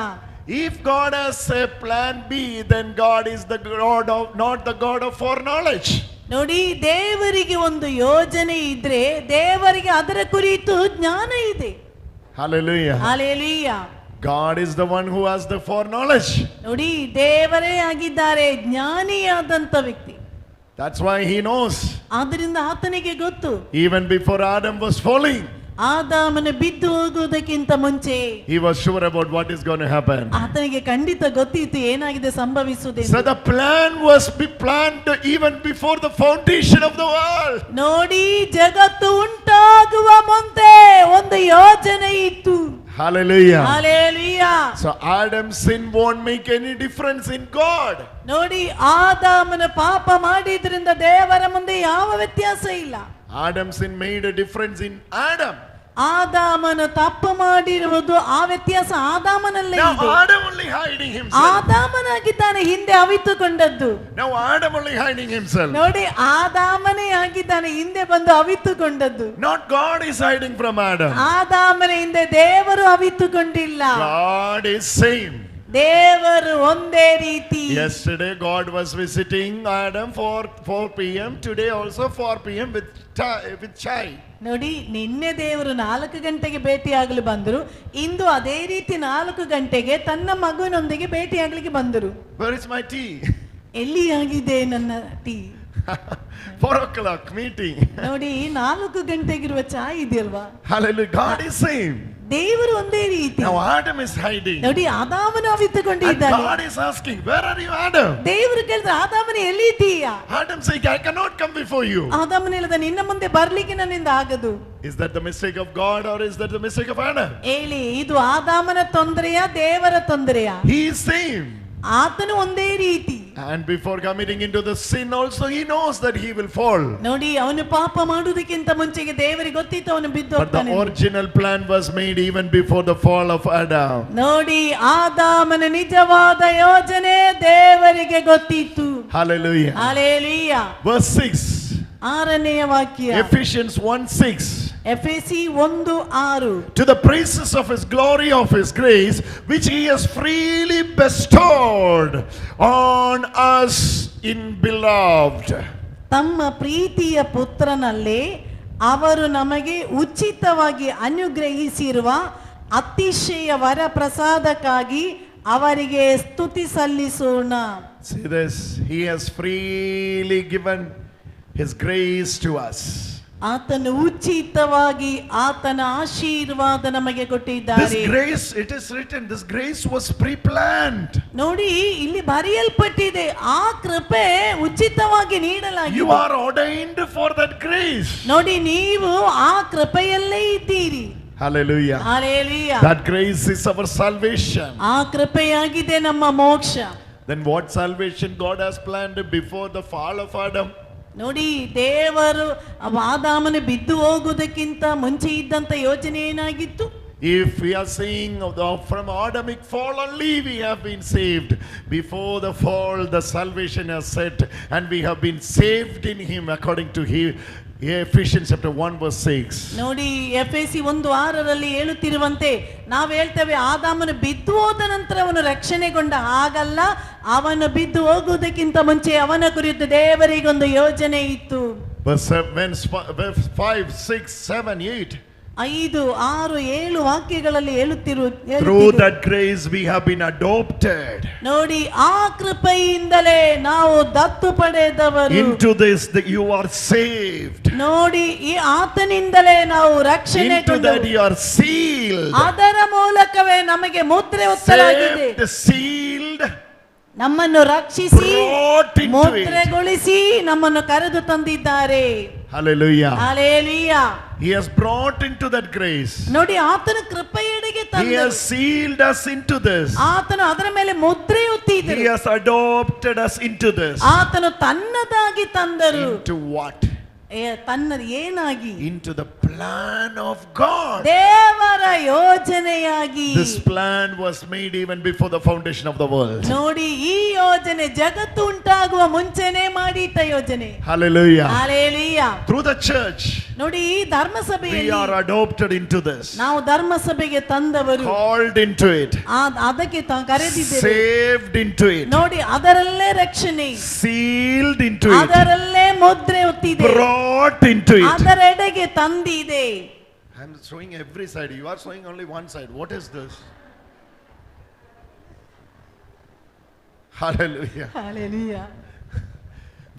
If God has a plan B, then God is the God of, not the God of foreknowledge. ನೋಡಿ, ದೇವರಿಗೆ ಒಂದು ಯೋಜನೆ ಇದ್ರೆ ದೇವರಿಗೆ ಅದರ ಕುರಿತು ಜ್ಞಾನ ಇದೆ. Hallelujah. Hallelujah. God is the one who has the foreknowledge. ನೋಡಿ, ದೇವರೇ ಆಗಿದ್ದಾರೆ ಜ್ಞಾನಿಯಾದಂತ ವ್ಯಕ್ತಿ. That's why he knows. ಆದ್ದರಿಂದ ಆತನಿಗೆ ಗೊತ್ತು. Even before Adam was falling, ಆದಾಮನು ಬಿದ್ದು ಹೋಗುವುದಕ್ಕಿಂತ ಮುಂಚೆ he was sure about what is going to happen. ಆತನಿಗೆ ಖಂಡಿತ ಗೊತ್ತಿತ್ತು ಏನಾಗಿದೆ ಸಂಭವಿಸುವುದೆಂದು. So the plan was planned even before the foundation of the world. ನೋಡಿ, ಜಗತ್ತು ಉಂಟಾಗುವ ಮುಂದೆ ಒಂದು ಯೋಜನೆ ಇತ್ತು. Hallelujah. Hallelujah. So Adam's sin won't make any difference in God. ನೋಡಿ, ಆದಾಮನ ಪಾಪ ಮಾಡಿದ್ರಿಂದ ದೇವರ ಮುಂದೆ ಯಾವ ವ್ಯತ್ಯಾಸ ಇಲ್ಲ. Adam's sin made a difference in Adam. ಆದಾಮನು ತಪ್ಪು ಮಾಡಿರುವುದು ಆ ವ್ಯತ್ಯಾಸ ಆದಾಮನಲ್ಲೇ Now ಇದೆ. Adam only hiding himself. ಆದಾಮನಾಗಿದ್ದಾನೆ ಹಿಂದೆ ಅವಿತುಕೊಂಡದ್ದು. Now Adam only hiding himself. ನೋಡಿ, ಆದಾಮನೇ ಆಗಿದ್ದಾನೆ ಹಿಂದೆ ಬಂದು ಅವಿತುಕೊಂಡದ್ದು. Not God is hiding from Adam. ಆದಾಮನ ಹಿಂದೆ ದೇವರು ಅವಿತುಕೊಂಡಿಲ್ಲ. God is same. ದೇವರು ಒಂದೇ ರೀತಿ. Yesterday God was visiting Adam for 4 p.m. Today also 4 p.m. with chai. ನೋಡಿ, ನಿನ್ನೆ ದೇವರು 4 ಗಂಟೆಗೆ ಭೇಟಿಯಾಗಲು ಬಂದರು, ಇಂದು ಅದೇ ರೀತಿ 4 ಗಂಟೆಗೆ ತನ್ನ ಮಗನೊಂದಿಗೆ ಭೇಟಿಯಾಗಲಿಕ್ಕೆ ಬಂದರು. Where is my tea? ಎಲ್ಲಿ ಆಗಿದೆ ನನ್ನ ಟೀ? 4 o'clock meeting. ನೋಡಿ, 4 ಗಂಟೆಗಿರುವ ಚಾಯ್ ಇದೆಯಲ್ವಾ? Hallelujah. God is same. ದೇವರು ಒಂದೇ ರೀತಿ. Now Adam is hiding. ನೋಡಿ, ಆದಾಮನು And ಅವಿತುಕೊಂಡಿದ್ದಾನೆ. God is asking, where are you, Adam? ದೇವರು ಕೇಳಿದ್ರೆ, ಆದಾಮನು ಎಲ್ಲಿದ್ದೀಯಾ? Adam saying, I cannot come before you. ಆದಾಮನು ಹೇಳಿದ, ನಿನ್ನ ಮುಂದೆ ಬರ್ಲಿಕ್ಕೆ ನನ್ನಿಂದ ಆಗದು. Is that the mistake of God or is that the mistake of Adam? ಹೇಳಿ, ಇದು ಆದಾಮನ ತೊಂದರೆಯಾ ದೇವರ ತೊಂದರೆಯಾ? He is same. ಆತನು ಒಂದೇ ರೀತಿ. And before committing into the sin also he knows that he will fall. ನೋಡಿ, ಅವನು ಪಾಪ ಮಾಡುವುದಕ್ಕಿಂತ ಮುಂಚೆಗೆ ದೇವರಿಗೆ ಗೊತ್ತಿತ್ತು ಅವನು ಬಿದ್ದು But the ಹೋಗ್ತಾನೆ. original plan was made even before the fall of Adam. ನೋಡಿ, ಆದಾಮನ ನಿಜವಾದ ಯೋಜನೆ ದೇವರಿಗೆ ಗೊತ್ತಿತ್ತು. Hallelujah. ಹಲ್ಲೆಲೂಯಾ. Verse 6. 6ನೆಯ ವಾಕ್ಯ, Ephesians 1:6. ಎಫೆಸಿ 1:6. To the praises of his glory of his grace which he has freely bestowed on us in beloved. ತಮ್ಮ ಪ್ರೀತಿಯ ಪುತ್ರನಲ್ಲೇ ಅವರು ನಮಗೆ ಉಚಿತವಾಗಿ ಅನುಗ್ರಹಿಸಿರುವ ಅತಿಶಯ ವರ ಪ್ರಸಾದಕ್ಕಾಗಿ ಅವರಿಗೆ ಸ್ತುತಿ ಸಲ್ಲಿಸೋಣ. See this, he has freely given his grace to us. ಆತನು ಉಚಿತವಾಗಿ ಆತನ ಆಶೀರ್ವಾದ ನಮಗೆ ಕೊಟ್ಟಿದ್ದಾರೆ. This grace, it is written, this grace was pre-planned. ನೋಡಿ, ಇಲ್ಲಿ ಬರೆಯಲ್ಪಟ್ಟಿದೆ, ಆ ಕೃಪೆ ಉಚಿತವಾಗಿ ನೀಡಲಾಗಿದೆ. You are ordained for that grace. ನೋಡಿ, ನೀವು ಆ ಕೃಪೆಯಲ್ಲೇ ಇದ್ದೀರಿ. Hallelujah. Hallelujah. That grace is our salvation. ಆ ಕೃಪೆಯಾಗಿದೆ ನಮ್ಮ ಮೋಕ್ಷ. Then what salvation God has planned before the fall of Adam? ನೋಡಿ, ದೇವರು ಆದಾಮನು ಬಿದ್ದು ಹೋಗುವುದಕ್ಕಿಂತ ಮುಂಚೆ ಇದ್ದಂತ ಯೋಜನೆ ಏನಾಗಿತ್ತು? If we are seeing from Adamic fall only we have been saved. Before the fall the salvation has set and we have been saved in him according to Ephesians chapter 1 verse 6. ನೋಡಿ, ಎಫೆಸಿ 1:6 ಹೇಳುತ್ತಿರುವಂತೆ ನಾವು ಹೇಳ್ತೇವೆ, ಆದಾಮನು ಬಿದ್ದು ಹೋದ ನಂತರ ಅವನು ರಕ್ಷಣೆಗೊಂಡ. ಹಾಗಲ್ಲ, ಅವನು ಬಿದ್ದು ಹೋಗುವುದಕ್ಕಿಂತ ಮುಂಚೆ ಅವನ ಕುರಿತು ದೇವರಿಗೊಂದು ಯೋಜನೆ ಇತ್ತು. Verse 5, 6, 7, 8. 5, 6, 7 ವಾಕ್ಯಗಳಲ್ಲಿ Through that grace we have been adopted. ನೋಡಿ, ಆ ಕೃಪೆಯಿಂದಲೇ ನಾವು ದತ್ತು ಪಡೆದವರು. Into this that you are saved. ನೋಡಿ, ಈ ಆತನಿಂದಲೇ ನಾವು ರಕ್ಷಣೆ Into that you are sealed. ಅದರ ಮೂಲಕವೇ ನಮಗೆ ಮುದ್ರೆ ಒತ್ತಲಾಗಿದೆ. Saved, sealed, ನಮ್ಮನ್ನು ರಕ್ಷಿಸಿ brought into it. ಮುದ್ರೆಗೊಳಿಸಿ ನಮ್ಮನ್ನು ಕರೆದು ತಂದಿದ್ದಾರೆ. Hallelujah. Hallelujah. He has brought into that grace. ನೋಡಿ, ಆತನ ಕೃಪೆಯಡೆಗೆ He ತಂದರು. has sealed us into this. ಆತನು ಅದರ ಮೇಲೆ ಮುದ್ರೆ ಒತ್ತಿದರು. He has adopted us into this. ಆತನು ತನ್ನದಾಗಿ ತಂದರು. Into what? ತನ್ನದು ಏನಾಗಿ? Into the plan of God. ದೇವರ ಯೋಜನೆಯಾಗಿ. This plan was made even before the foundation of the world. ನೋಡಿ, ಈ ಯೋಜನೆ ಜಗತ್ತು ಉಂಟಾಗುವ ಮುಂಚೆನೆ ಮಾಡಿಟ್ಟ ಯೋಜನೆ. Hallelujah. Hallelujah. Through the church, ನೋಡಿ, ಈ ಧರ್ಮಸಭೆಯಲ್ಲಿ we are adopted into this. ನಾವು ಧರ್ಮಸಭೆಗೆ ತಂದವರು. Called into it. ಅದಕ್ಕೆ ಕರೆದಿದ್ದೇವೆ. Saved into it. ನೋಡಿ, ಅದರಲ್ಲೇ ರಕ್ಷಣೆ. Sealed into it. ಅದರಲ್ಲೇ ಮುದ್ರೆ ಒತ್ತಿದೆ. Brought into it. ಅದರೆಡೆಗೆ ತಂದಿದೆ. I am showing every side. You are showing only one side. What is this? Hallelujah. Hallelujah.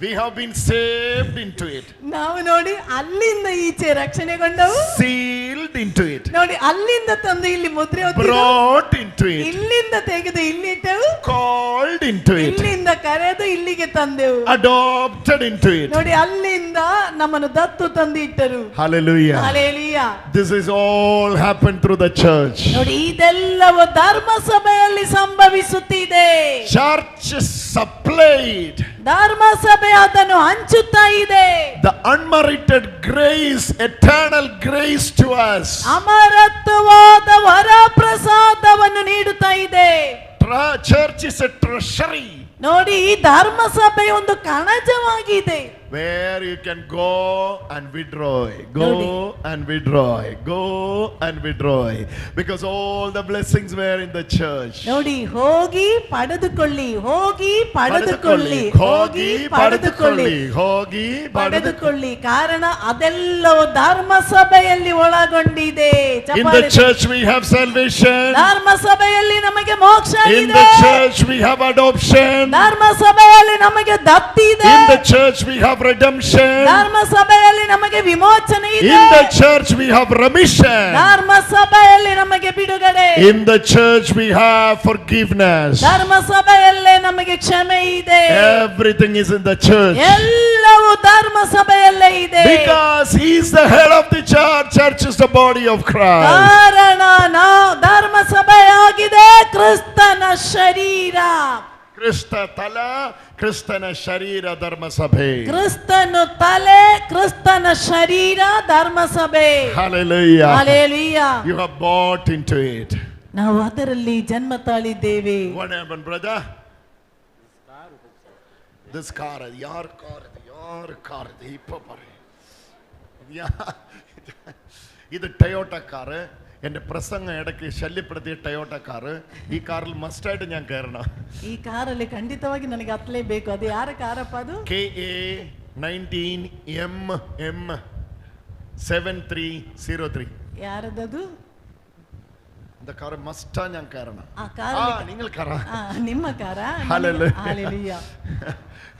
We have been saved into it. ನಾವು ನೋಡಿ ಅಲ್ಲಿಂದ ಈಚೆ ರಕ್ಷಣೆಗೊಂಡವು. Sealed into it. ನೋಡಿ, ಅಲ್ಲಿಂದ ತಂದು ಇಲ್ಲಿ ಮುದ್ರೆ ಒತ್ತಿದೆವು. Brought into it. ಇಲ್ಲಿಂದ ತೆಗೆದು ಇಲ್ಲಿಟ್ಟೆವು. Called into it. ಇಲ್ಲಿಂದ ಕರೆದು ಇಲ್ಲಿಗೆ ತಂದೆವು. Adopted into it. ನೋಡಿ, ಅಲ್ಲಿಂದ ನಮ್ಮನ್ನು ದತ್ತು ತಂದು ಇಟ್ಟರು. Hallelujah. Hallelujah. This is all happened through the church. ನೋಡಿ, ಇದೆಲ್ಲವೂ ಧರ್ಮ ಸಭೆಯಲ್ಲಿ ಸಂಭವಿಸುತ್ತಿದೆ. Church supplied ಧರ್ಮ ಸಭೆ ಅದನ್ನು ಹಂಚುತ್ತಾ ಇದೆ. the unmerited grace, eternal grace to us. ಅಮರತ್ವವಾದ ವರ ಪ್ರಸಾದವನ್ನು ನೀಡುತ್ತಾ ಇದೆ. Church is a treasury ನೋಡಿ, ಈ ಧರ್ಮ ಸಭೆ ಒಂದು ಕಣಜವಾಗಿದೆ. where you can go and withdraw, go and withdraw, go and withdraw, because all the blessings were in the church. ನೋಡಿ, ಹೋಗಿ ಪಡೆದುಕೊಳ್ಳಿ, ಹೋಗಿ ಪಡೆದುಕೊಳ್ಳಿ, ಹೋಗಿ ಪಡೆದುಕೊಳ್ಳಿ, ಹೋಗಿ ಪಡೆದುಕೊಳ್ಳಿ. ಕಾರಣ ಅದೆಲ್ಲವೂ ಧರ್ಮ ಸಭೆಯಲ್ಲಿ ಒಳಗೊಂಡಿದೆ. In the church we have salvation. ಧರ್ಮ ಸಭೆಯಲ್ಲಿ ನಮಗೆ ಮೋಕ್ಷ In ಇದೆ. the church we have adoption. ಧರ್ಮ ಸಭೆಯಲ್ಲಿ ನಮಗೆ ದತ್ತಿ ಇದೆ. In the church we have redemption. ಧರ್ಮ ಸಭೆಯಲ್ಲಿ ನಮಗೆ ವಿಮೋಚನೆ ಇದೆ. In the church we have remission. ಧರ್ಮ ಸಭೆಯಲ್ಲಿ ನಮಗೆ ಬಿಡುಗಡೆ. In the church we have forgiveness. ಧರ್ಮ ಸಭೆಯಲ್ಲೇ ನಮಗೆ ಕ್ಷಮೆ ಇದೆ. Everything is in the church. ಎಲ್ಲವೂ ಧರ್ಮ ಸಭೆಯಲ್ಲೇ ಇದೆ. Because he is the head of the church. Church is the body of Christ. ಕಾರಣ ನಾವು ಧರ್ಮ ಸಭೆಯಾಗಿದೆ, ಕ್ರಿಸ್ತನ ಶರೀರ. ಕ್ರಿಸ್ತ ತಲ, ಕ್ರಿಸ್ತನ ಶರೀರ ಧರ್ಮ ಸಭೆ. ಕ್ರಿಸ್ತನು ತಲೆ, ಕ್ರಿಸ್ತನ ಶರೀರ ಧರ್ಮ ಸಭೆ. Hallelujah. Hallelujah. You have bought into it. ನಾವು ಅದರಲ್ಲಿ ಜನ್ಮ ತಾಳಿದ್ದೇವೆ. What happened, brother? This car, your car, ipo pare. ಇದು ടൊയോട്ട കാറ്. എന്റെ പ്രസംഗം ഇടയ്ക്ക് ശല്യപ്പെടുത്തിയ ടൊയോട്ട കാറ്. ഈ കാറിൽ മസ്റ്റായിട്ട് ഞാൻ കയറണം. ಈ ಕಾರಲ್ಲಿ ಖಂಡಿತವಾಗಿ ನನಗೆ ಹತ್ತಲೇಬೇಕು. ಅದು ಯಾರ ಕಾರಪ್ಪ? ಅದು KA19MM 7303. ಯಾರದದು? இந்த காரை மஸ்டா ഞാൻ കയറണം. ಆ ಕಾರಲ್ಲಿ നിങ്ങൾ കയറാം. ನಿಮ್ಮ ಕಾರ. Hallelujah. Hallelujah.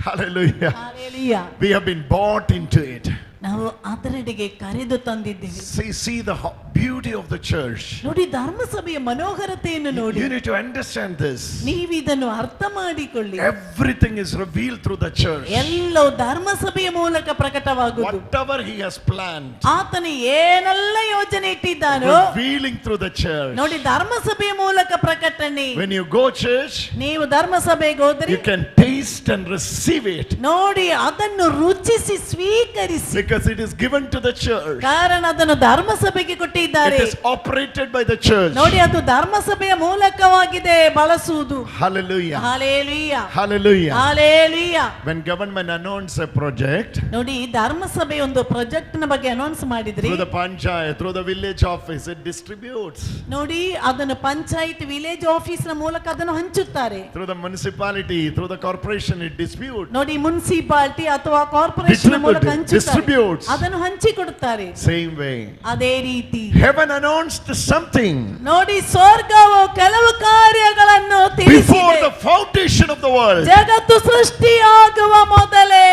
Hallelujah. Hallelujah. We have been bought into it. ನಾವು ಅದರೆಡೆಗೆ ಕರೆದು ತಂದಿದ್ದೇವೆ. See the beauty of the church. ನೋಡಿ, ಧರ್ಮ ಸಭೆಯ ಮನೋಹರತೆಯನ್ನು ನೋಡಿ. You need to understand this. ನೀವು ಇದನ್ನು ಅರ್ಥ ಮಾಡಿಕೊಳ್ಳಿ. Everything is revealed through the church. ಎಲ್ಲವೂ ಧರ್ಮ ಸಭೆಯ ಮೂಲಕ ಪ್ರಕಟವಾಗುವುದು. Whatever he has planned, ಆತನು ಏನೆಲ್ಲ ಯೋಜನೆ ಇಟ್ಟಿದ್ದಾನೋ revealing through the church. ನೋಡಿ, ಧರ್ಮ ಸಭೆಯ ಮೂಲಕ ಪ್ರಕಟಣೆ. When you go church, ನೀವು ಧರ್ಮ ಸಭೆಗೆ ಹೋದರೆ you can taste and receive it. ನೋಡಿ, ಅದನ್ನು ರುಚಿಸಿ ಸ್ವೀಕರಿಸಿ. Because it is given to the church. ಕಾರಣ ಅದನ್ನು ಧರ್ಮ ಸಭೆಗೆ ಕೊಟ್ಟಿದ್ದಾರೆ. It is operated by the church. ನೋಡಿ, ಅದು ಧರ್ಮ ಸಭೆಯ ಮೂಲಕವಾಗಿದೆ ಬಳಸುವುದು. Hallelujah. Hallelujah. Hallelujah. Hallelujah. When government announce a project, ನೋಡಿ, ಧರ್ಮ ಸಭೆ ಒಂದು ಪ್ರಾಜೆಕ್ಟ್ ನ ಬಗ್ಗೆ ಅನೌನ್ಸ್ ಮಾಡಿದ್ರಿ. through the panchayat, through the village office, it distributes. ನೋಡಿ, ಅದನ್ನು ಪಂಚಾಯತ್ ವಿಲೇಜ್ ಆಫೀಸ್ ನ ಮೂಲಕ ಅದನ್ನು ಹಂಚುತ್ತಾರೆ. Through the municipality, through the corporation, it distributes. ನೋಡಿ, ಮುನ್ಸಿಪಾಲಿಟಿ ಅಥವಾ ಕಾರ್ಪೊರೇಷನ್ ಮೂಲಕ ಹಂಚುತ್ತಾರೆ. ಅದನ್ನು ಹಂಚಿಕೊಡುತ್ತಾರೆ. Same way, ಅದೇ ರೀತಿ heaven announced something ನೋಡಿ, ಸ್ವರ್ಗವು ಕೆಲವು ಕಾರ್ಯಗಳನ್ನು before ತಿಳಿಸಿದೆ. the foundation of the world. ಜಗತ್ತು ಸೃಷ್ಟಿಯಾಗುವ ಮೊದಲೇ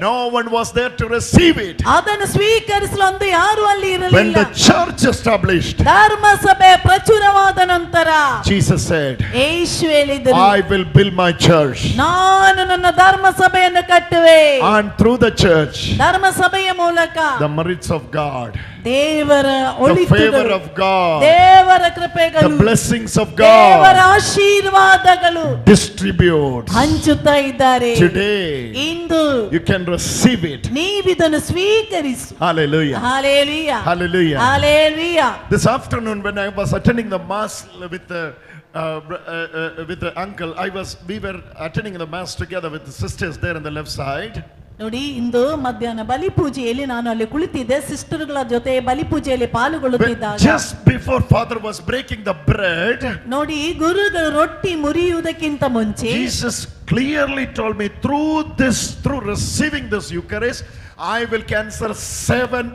No one was there to receive it. ಅದನ್ನು ಸ್ವೀಕರಿಸಲು ಅಂದು ಯಾರು ಅಲ್ಲಿ When ಇರಲಿಲ್ಲ. the church established, ಧರ್ಮಸಭೆ ಪ್ರಚುರವಾದ ನಂತರ Jesus said, ಯೇಸು ಹೇಳಿದರು, I will build my church. ನಾನು ನನ್ನ ಧರ್ಮಸಭೆಯನ್ನು ಕಟ್ಟುವೆ. And through the church, ಧರ್ಮಸಭೆಯ ಮೂಲಕ the merits of God, ದೇವರ the ಒಳಿತುಗಳು, favor of God, ದೇವರ the ಕೃಪೆಗಳು, blessings of ದೇವರ God ಆಶೀರ್ವಾದಗಳು distribute. ಹಂಚುತ್ತಾ ಇದ್ದಾರೆ. Today, into you can receive it. ನೀವಿದನ್ನು ಸ್ವೀಕರಿಸು. Hallelujah. Hallelujah. Hallelujah. Hallelujah. This afternoon, when I was attending the mass with the uncle, we were attending the mass together with the sisters there on the left side. ನೋಡಿ, ಇಂದು ಮಧ್ಯಾಹ್ನ ಬಲಿಪೂಜೆಯಲ್ಲಿ ನಾನು ಅಲ್ಲಿ ಕುಳಿತಿದ್ದೆ, ಸಿಸ್ಟರ್ಗಳ ಜೊತೆ ಬಲಿಪೂಜೆಯಲ್ಲಿ ಪಾಲ್ಗೊಳ್ಳುತ್ತಿದ್ದಾಗ Just before Father was breaking the bread, ನೋಡಿ, ಗುರುಗಳು ರೊಟ್ಟಿ ಮುರಿಯುವುದಕ್ಕಿಂತ ಮುಂಚೆ Jesus clearly told me, through receiving this Eucharist, I will cancel 7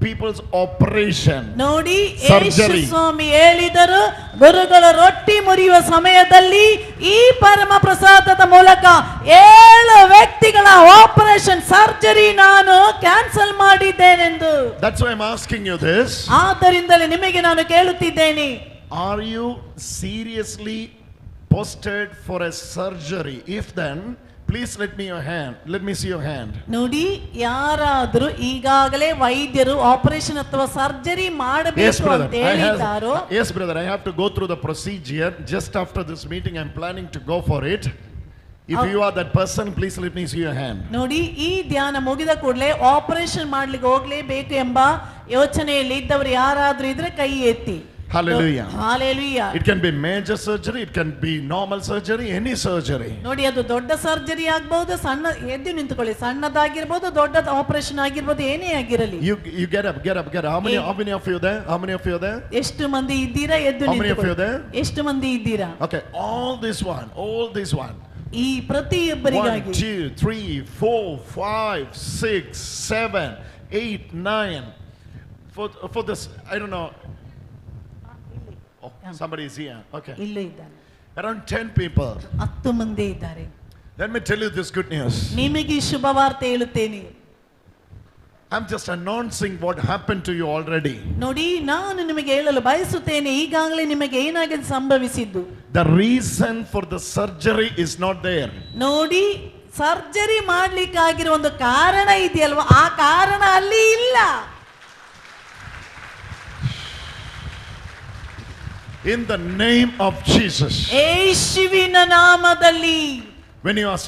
people's operation. ನೋಡಿ, Surgery. ಯೇಸು ಸ್ವಾಮಿ ಹೇಳಿದರು, ಗುರುಗಳ ರೊಟ್ಟಿ ಮುರಿಯುವ ಸಮಯದಲ್ಲಿ ಈ ಪರಮ ಪ್ರಸಾದದ ಮೂಲಕ 7 ವ್ಯಕ್ತಿಗಳ ಆಪರೇಷನ್ ಸರ್ಜರಿ ನಾನು cancel ಮಾಡಿದ್ದೇನೆಂದು. That's why I'm asking you this. ಆದ್ದರಿಂದಲೇ ನಿಮಗೆ ನಾನು ಕೇಳುತ್ತಿದ್ದೇನೆ, Are you seriously posted for a surgery? If then, please let me see your hand. ನೋಡಿ, ಯಾರಾದರೂ ಈಗಾಗಲೇ ವೈದ್ಯರು ಆಪರೇಷನ್ ಅಥವಾ ಸರ್ಜರಿ Yes, ಮಾಡಬೇಕು brother. ಅಂತ ಹೇಳಿದ್ದಾರೋ, Yes, brother. I have to go through the procedure. Just after this meeting, I'm planning to go for it. If you are that person, please let me see your hand. ನೋಡಿ, ಈ ಧ್ಯಾನ ಮುಗಿದ ಕೂಡಲೇ operation ಮಾಡ್ಲಿಕ್ಕೆ ಹೋಗ್ಲೇಬೇಕು ಎಂಬ ಯೋಚನೆಯಲ್ಲಿ ಇದ್ದವರು ಯಾರಾದ್ರೂ ಇದ್ರೆ ಕೈ ಎತ್ತಿ. Hallelujah. Hallelujah. It can be major surgery, it can be normal surgery, any surgery. ನೋಡಿ, ಅದು ದೊಡ್ಡ ಸರ್ಜರಿ ಆಗಬಹುದು, ಸಣ್ಣ, ಎದ್ದು ನಿಂತುಕೊಳ್ಳಿ, ಸಣ್ಣದಾಗಿರ್ಬೋದು, ದೊಡ್ಡ ಆಪರೇಷನ್ ಆಗಿರ್ಬೋದು, ಏನೇ ಆಗಿರಲಿ. You get up. How many of you there? How many of you there? ಎಷ್ಟು ಮಂದಿ ಇದ್ದೀರಾ? ಎದ್ದು How many of you ನಿಂತುಕೊಳ್ಳಿ. there? ಎಷ್ಟು ಮಂದಿ ಇದ್ದೀರಾ? Okay, all this one. ಈ ಪ್ರತಿಯೊಬ್ಬರಿಗಾಗಿ 1, 2, 3, 4, 5, 6, 7, 8, 9. For this, I don't know. Oh, somebody is here. Okay. ಇಲ್ಲೇ ಇದ್ದಾರೆ. Around 10 people. 10 ಮಂದಿ ಇದ್ದಾರೆ. Let me tell you this good news. ನಿಮಗೆ ಶುಭವಾರ್ತೆ ಹೇಳುತ್ತೇನೆ. I'm just announcing what happened to you already. ನೋಡಿ, ನಾನು ನಿಮಗೆ ಹೇಳಲು ಬಯಸುತ್ತೇನೆ, ಈಗಾಗಲೇ ನಿಮಗೆ ಏನಾಗಿದೆ ಸಂಭವಿಸಿದ್ದು. The reason for the surgery is not there. ನೋಡಿ, ಸರ್ಜರಿ ಮಾಡ್ಲಿಕ್ಕಾಗಿರೋ ಒಂದು ಕಾರಣ ಇದೆಯಲ್ವಾ, ಆ ಕಾರಣ ಅಲ್ಲಿ ಇಲ್ಲ. In the name of Jesus. ಯೇಸುವಿನ ನಾಮದಲ್ಲಿ. When you are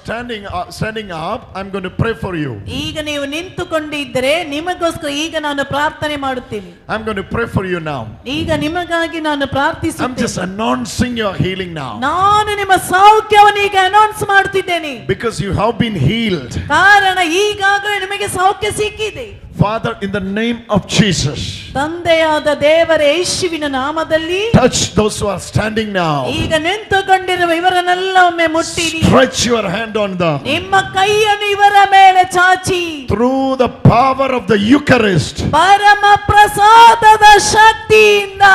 standing up, I'm going to pray for you. ಈಗ ನೀವು ನಿಂತುಕೊಂಡಿದ್ದರೆ ನಿಮಗೋಸ್ಕರ ಈಗ ನಾನು ಪ್ರಾರ್ಥನೆ ಮಾಡುತ್ತೇನೆ. I'm going to pray for you now. ಈಗ ನಿಮಗಾಗಿ ನಾನು ಪ್ರಾರ್ಥಿಸುತ್ತೇನೆ. I'm just announcing your healing now. ನಾನು ನಿಮ್ಮ ಸೌಖ್ಯವನ್ನು ಈಗ ಅನೌನ್ಸ್ ಮಾಡುತ್ತಿದ್ದೇನೆ. Because you have been healed. ಕಾರಣ ಈಗಾಗಲೇ ನಿಮಗೆ ಸೌಖ್ಯ ಸಿಕ್ಕಿದೆ. Father, in the name of Jesus, ತಂದೆಯಾದ ದೇವರ ಯೇಸುವಿನ ನಾಮದಲ್ಲಿ touch those who are standing now. ಈಗ ನಿಂತುಕೊಂಡಿರುವ ಇವರನ್ನೆಲ್ಲ ಒಮ್ಮೆ ಮುಟ್ಟಿರಿ. Stretch your hand on them. ನಿಮ್ಮ ಕೈಯನ್ನು ಇವರ ಮೇಲೆ ಚಾಚಿ. Through the power of the Eucharist, ಪರಮ ಪ್ರಸಾದದ ಶಕ್ತಿಯಿಂದ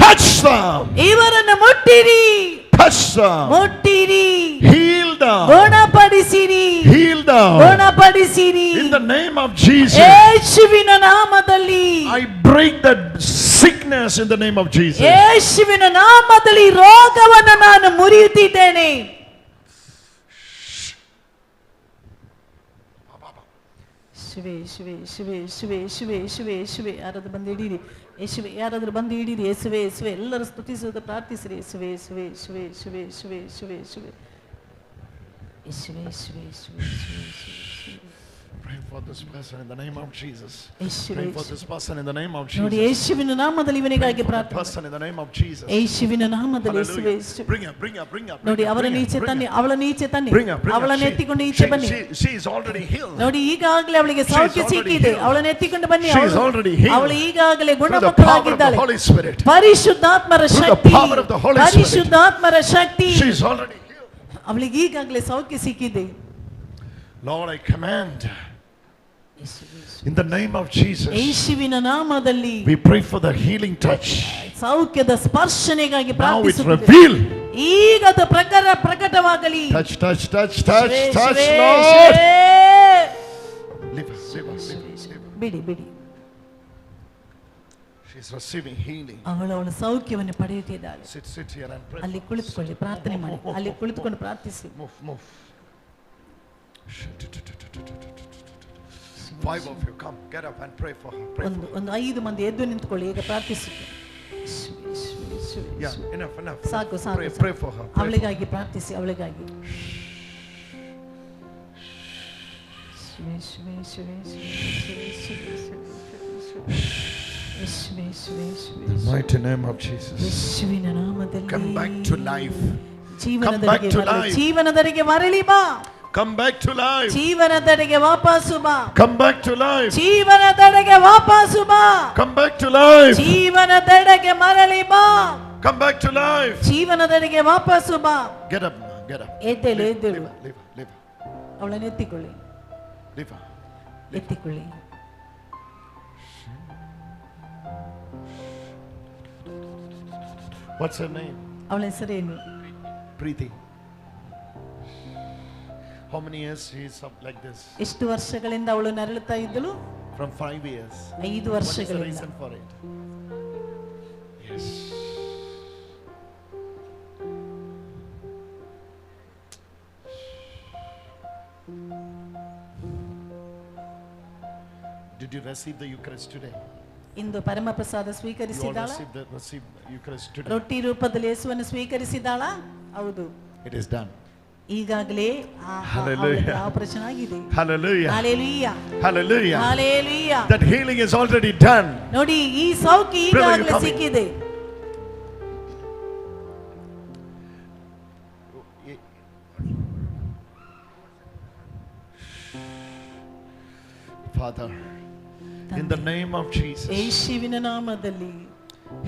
touch them. ಇವರನ್ನು ಮುಟ್ಟಿರಿ. Touch them. ಮುಟ್ಟಿರಿ. Heal them. ಗುಣಪಡಿಸಿರಿ. Heal them. ಗುಣಪಡಿಸಿರಿ. In the name of Jesus, ಯೇಸುವಿನ ನಾಮದಲ್ಲಿ I break that sickness in the name of Jesus. ಯೇಸುವಿನ ನಾಮದಲ್ಲಿ ರೋಗವನ್ನು ನಾನು ಮುರಿಯುತ್ತಿದ್ದೇನೆ. ಶಿವೆ ಶಿವೆ ಶಿವೆ ಶಿವೆ ಶಿವೆ ಶಿವೆ ಶಿವೆ ಯಾರಾದ್ರೂ ಬಂದು ಹಿಡೀರಿ. ಯೇಸುವೆ, ಯಾರಾದ್ರೂ ಬಂದು ಹಿಡೀರಿ. ಯೇಸುವೆ ಯೇಸುವೆ, ಎಲ್ಲರೂ ಸ್ತುತಿಸುವುದು ಪ್ರಾರ್ಥಿಸಿರಿ. ಯೇಸುವೆ ಯೇಸುವೆ ಶಿವೆ ಶಿವೆ ಶಿವೆ ಶಿವೆ ಶಿವೆ ಯೇಸುವೆ ಶಿವೆ ಶಿವೆ ಶಿವೆ ಶಿವೆ. Pray for this person in the name of Jesus. ಯೇಸುವೆ Pray for this person in the name of ನೋಡಿ, Jesus. ಯೇಸುವಿನ ನಾಮದಲ್ಲಿ ಇವನಿಗಾಗಿ ಪ್ರಾರ್ಥನೆ. Person in the name of Jesus. ಯೇಸುವಿನ ನಾಮದಲ್ಲಿ ಯೇಸುವೆ Hallelujah. Bring her. ನೋಡಿ, ಅವರ ನೀಚೆ ತನ್ನಿ, ಅವಳ ನೀಚೆ ತನ್ನಿ, ಅವಳನ್ನು ಎತ್ತಿಕೊಂಡು ಈಚೆ ಬನ್ನಿ. She is already healed. ನೋಡಿ, ಈಗಾಗಲೇ ಅವಳಿಗೆ ಸೌಖ್ಯ ಸಿಕ್ಕಿದೆ. ಅವಳನ್ನು ಎತ್ತಿಕೊಂಡು ಬನ್ನಿ. She is already healed. ಅವಳು ಈಗಾಗಲೇ Through the power of the ಗುಣಮುಖಳಾಗಿದ್ದಾಳೆ. Holy Spirit. ಪರಿಶುದ್ಧಾತ್ಮರ Through the Shakti, power of the Holy Spirit. ಪರಿಶುದ್ಧಾತ್ಮರ Shakti She is already healed. ಅವಳಿಗೆ ಈಗಾಗಲೇ ಸೌಖ್ಯ ಸಿಕ್ಕಿದೆ. Lord, I command in the name of Jesus, ಯೇಸುವಿನ ನಾಮದಲ್ಲಿ we pray for the healing touch. ಸೌಖ್ಯದ ಸ್ಪರ್ಶನೆಗಾಗಿ Now it ಪ್ರಾರ್ಥಿಸುತ್ತೇವೆ. reveal. ಈಗ ಅದು ಪ್ರಕಟವಾಗಲಿ. Touch, ಶಿವೆ, Lord. ಶಿವೆ. ಬಿಡಿ ಬಿಡಿ. She's receiving healing. ಅವಳ ಸೌಖ್ಯವನ್ನು ಪಡೆಯುತ್ತಿದ್ದಾಳೆ. Sit here and pray. ಅಲ್ಲಿ ಕುಳಿತುಕೊಳ್ಳಿ, ಪ್ರಾರ್ಥನೆ ಮಾಡಿ. ಅಲ್ಲಿ ಕುಳಿತುಕೊಂಡು ಪ್ರಾರ್ಥಿಸಿ. Move. 5 of you come, get up and pray for her. ಒಂದು 5 ಮಂದಿ ಎದ್ದು ನಿಂತುಕೊಳ್ಳಿ, ಈಗ ಪ್ರಾರ್ಥಿಸಿ. Yeah, enough. ಸಾಕು. Pray for her. ಅವಳಿಗಾಗಿ ಪ್ರಾರ್ಥಿಸಿ, ಅವಳಿಗಾಗಿ. The mighty name of Jesus. Come back to life. ಜೀವನದರಿಗೆ ಮರಳಿ ಬಾ. Come back to life. ಜೀವನದೆಡೆಗೆ ವಾಪಸು ಬಾ. Come back to life. ಜೀವನದೆಡೆಗೆ ವಾಪಸು ಬಾ. Come back to life. ಜೀವನದೆಡೆಗೆ ಮರಳಿ ಬಾ. Come back to life. ಜೀವನದೆಡೆಗೆ ವಾಪಸು ಬಾ. Get up. ಎದ್ದೇಳು. Leave. ಅವಳನ್ನು ಎತ್ತಿಕೊಳ್ಳಿ. Leave. ಎತ್ತಿಕೊಳ್ಳಿ. What's her name? ಅವಳ ಹೆಸರೇನು? Preeti. How many years she is up like this? ಎಷ್ಟು ವರ್ಷಗಳಿಂದ ಅವಳು ನರಳುತ್ತಾ ಇದ್ದಳು? From 5 years. 5 What is the ವರ್ಷಗಳಿಂದ. reason for it? Yes. Did you receive the Eucharist today? ಇಂದು ಪರಮ ಪ್ರಸಾದ You all ಸ್ವೀಕರಿಸಿದಾಳ? receive the Eucharist today. ರೊಟ್ಟಿ ರೂಪದಲ್ಲಿ ಯೇಸುವನ್ನು ಸ್ವೀಕರಿಸಿದಾಳ? ಹೌದು. It is done. ಈಗಾಗಲೇ Hallelujah. ಆಪರೇಷನ್ ಆಗಿದೆ. Hallelujah. Hallelujah. Hallelujah. Hallelujah. That healing is already done. ನೋಡಿ, ಈ ಸೌಖ್ಯ ಈಗಾಗಲೇ ಸಿಕ್ಕಿದೆ. Father, in the name of Jesus, ಯೇಸುವಿನ ನಾಮದಲ್ಲಿ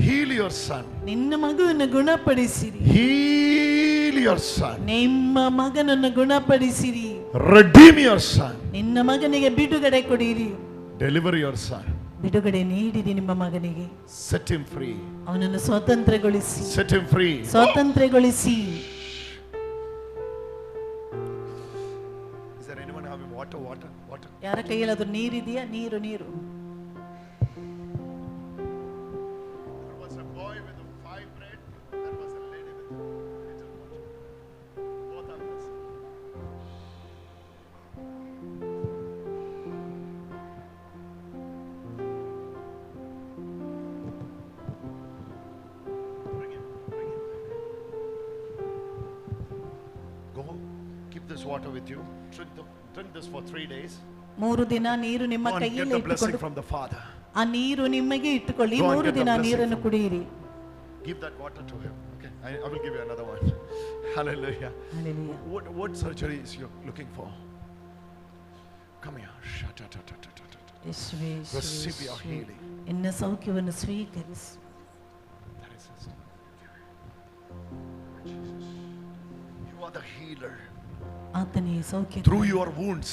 heal your son. ನಿನ್ನ ಮಗುವನ್ನು ಗುಣಪಡಿಸಿರಿ. Heal your son. ನಿಮ್ಮ ಮಗನನ್ನು ಗುಣಪಡಿಸಿರಿ. Redeem your son. ನಿನ್ನ ಮಗನಿಗೆ ಬಿಡುಗಡೆ ಕೊಡಿರಿ. Deliver your son. ಬಿಡುಗಡೆ ನೀಡಿರಿ ನಿಮ್ಮ ಮಗನಿಗೆ. Set him free. ಅವನನ್ನು ಸ್ವತಂತ್ರಗೊಳಿಸಿ. Set him free. ಸ್ವತಂತ್ರಗೊಳಿಸಿ. Is there anyone having water? ಯಾರ ಕೈಯಲ್ಲಿ ಅದು ನೀರಿದೆಯಾ? ನೀರು. There was a boy with 5 bread. There was a lady with little water. Both are this. Bring him. Go. Keep this water with you. Drink this for 3 days. 3 ದಿನ ನೀರು ನಿಮ್ಮ Go and get ಕೈಯಲ್ಲಿ the blessing ಇಟ್ಟುಕೊಂಡು from the Father. ಆ ನೀರು ನಿಮಗೆ ಇಟ್ಟುಕೊಳ್ಳಿ. Go and 3 get the ದಿನ blessing ನೀರನ್ನು from- ಕುಡಿಯಿರಿ. Give that water to him. Okay, I will give you another one. Hallelujah. Hallelujah. What surgery is you looking for? Come here. ಯೇಸುವೇ, Receive your healing. ನಿನ್ನ ಸೌಖ್ಯವನ್ನು ಸ್ವೀಕರಿಸಿ. That is his name. Jesus. You are the healer. ಆತನೇ ಸೌಖ್ಯ. Through your wounds,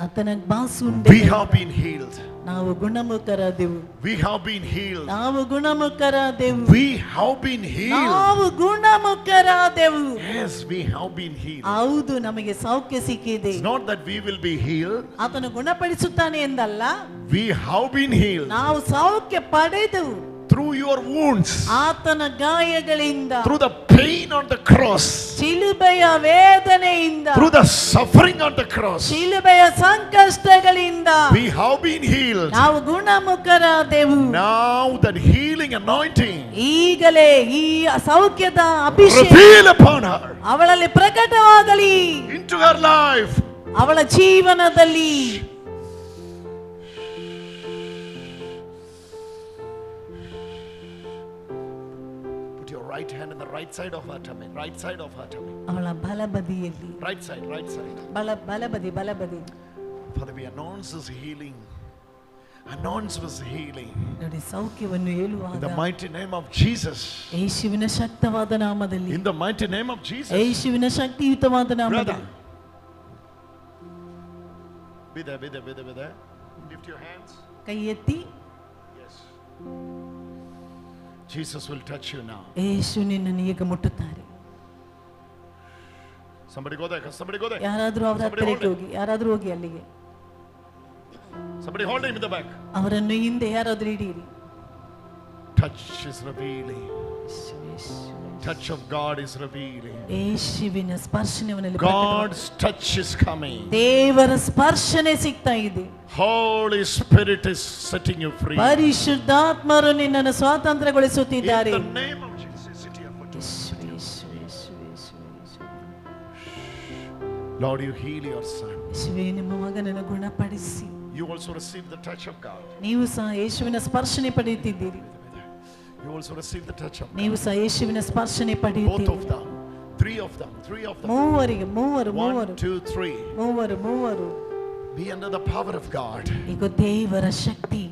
ಆತನ ಬಾಸುಂಡೆ we have been healed. ನಾವು ಗುಣಮುಖರಾದೆವು. We have been healed. ನಾವು ಗುಣಮುಖರಾದೆವು. We have been healed. ನಾವು ಗುಣಮುಖರಾದೆವು. Yes, we have been healed. ಹೌದು, ನಮಗೆ ಸೌಖ್ಯ ಸಿಕ್ಕಿದೆ. It's not that we will be healed. ಆತನು ಗುಣಪಡಿಸುತ್ತಾನೆ ಎಂದಲ್ಲ, We have been healed ನಾವು ಸೌಖ್ಯ ಪಡೆದೆವು. through your wounds, ಆತನ ಗಾಯಗಳಿಂದ, through the pain on the cross, ಶಿಲುಬೆಯ ವೇದನೆಯಿಂದ, through the suffering on the cross. ಶಿಲುಬೆಯ ಸಂಕಷ್ಟಗಳಿಂದ We have been healed. ನಾವು ಗುಣಮುಖರಾದೆವು. Now that healing anointing ಈಗಲೇ ಈ ಸೌಖ್ಯದ ಅಭಿಷೇಕ reveal upon her, ಅವಳಲ್ಲಿ ಪ್ರಕಟವಾಗಲಿ, into her life. ಅವಳ ಜೀವನದಲ್ಲಿ. Put your right hand in the right side of her tummy. Right side of her tummy. ಅವಳ ಬಲಬದಿಯಲ್ಲಿ, Right side. ಬಲಬದಿ. Father, we announce this healing. Announce this healing. ನೋಡಿ, ಸೌಖ್ಯವನ್ನು In ಹೇಳುವಾಗ the mighty name of Jesus. ಯೇಸುವಿನ ಶಕ್ತವಾದ ನಾಮದಲ್ಲಿ, In the mighty name of Jesus. ಯೇಸುವಿನ ಶಕ್ತಿಯುತವಾದ Brother. ನಾಮದಲ್ಲಿ. Be there. Lift your hands. ಕೈ ಎತ್ತಿ. Yes. Jesus will touch you now. ಯೇಸು ನಿನ್ನನ್ನು ಈಗ ಮುಟ್ಟುತ್ತಾರೆ. Somebody go there. ಯಾರಾದ್ರೂ ಅವರ Somebody hold ಹತ್ತಿರಕ್ಕೆ it. ಹೋಗಿ, ಯಾರಾದ್ರೂ ಹೋಗಿ ಅಲ್ಲಿಗೆ. Somebody hold him in the back. ಅವರನ್ನು ಹಿಂದೆ ಯಾರಾದ್ರೂ ಹಿಡಿಯಿರಿ. Touch is revealing. Touch of God is revealing. ಯೇಸುವಿನ ಸ್ಪರ್ಶನವನಲ್ಲಿ God's touch is coming. ದೇವರ ಸ್ಪರ್ಶನೆ ಸಿಗ್ತಾ ಇದೆ. Holy Spirit is setting you free. ಪರಿಶುದ್ಧಾತ್ಮರು ನಿನ್ನನ್ನು ಸ್ವಾತಂತ್ರ್ಯಗೊಳಿಸುತ್ತಿದ್ದಾರೆ. In the name of Jesus, sit here for 2 minutes. Lord, you heal your son. ಯೇಸುವೇ, ನಿಮ್ಮ ಮಗನನ್ನು ಗುಣಪಡಿಸಿ. You also receive the touch of God. ನೀವು ಸಹ ಯೇಸುವಿನ ಸ್ಪರ್ಶನೆ ಪಡೆಯುತ್ತಿದ್ದೀರಿ. You also receive the touch of God. ನೀವು ಸಹ ಯೇಸುವಿನ ಸ್ಪರ್ಶನೆ Both ಪಡೆಯುತ್ತೀರಿ. of them. Three of them. ಮೂವರು 1, 2, 3. ಮೂವರು Be under the power of God. ಈಗ ದೇವರ ಶಕ್ತಿ.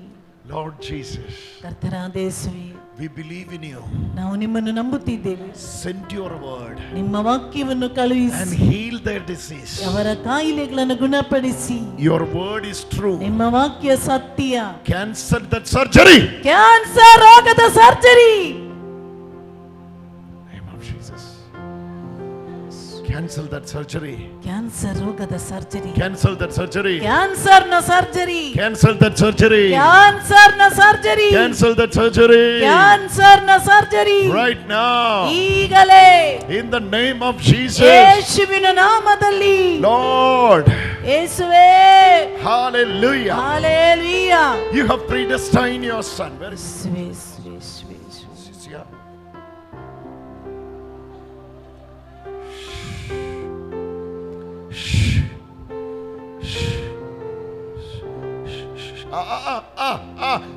Lord Jesus, ಕರ್ತನಾದ ಯೇಸುವೇ, we believe in you. ನಾವು ನಿಮ್ಮನ್ನು ನಂಬುತ್ತಿದ್ದೇವೆ. Send your word ನಿಮ್ಮ ವಾಕ್ಯವನ್ನು and ಕಳುಹಿಸಿ heal their disease. ಅವರ ಕಾಯಿಲೆಗಳನ್ನು ಗುಣಪಡಿಸಿ. Your word is true. ನಿಮ್ಮ ವಾಕ್ಯ ಸತ್ಯ. Cancel that surgery. ಕ್ಯಾನ್ಸರ್ ರೋಗದ surgery. Name of Jesus. Cancel that surgery. Cancer ರೋಗದ ಸರ್ಜರಿ. Cancel that surgery. ಕ್ಯಾನ್ಸರ್ನ ಸರ್ಜರಿ. Cancel that surgery. ಕ್ಯಾನ್ಸರ್ನ ಸರ್ಜರಿ. Cancel that surgery. ಕ್ಯಾನ್ಸರ್ನ ಸರ್ಜರಿ. Right now. ಈಗಲೇ In the name of Jesus. ಯೇಸುವಿನ ನಾಮದಲ್ಲಿ. Lord. ಯೇಸುವೇ. Hallelujah. Hallelujah. You have predestined your son. Where is ಯೇಸುವೇ. he? Yeah.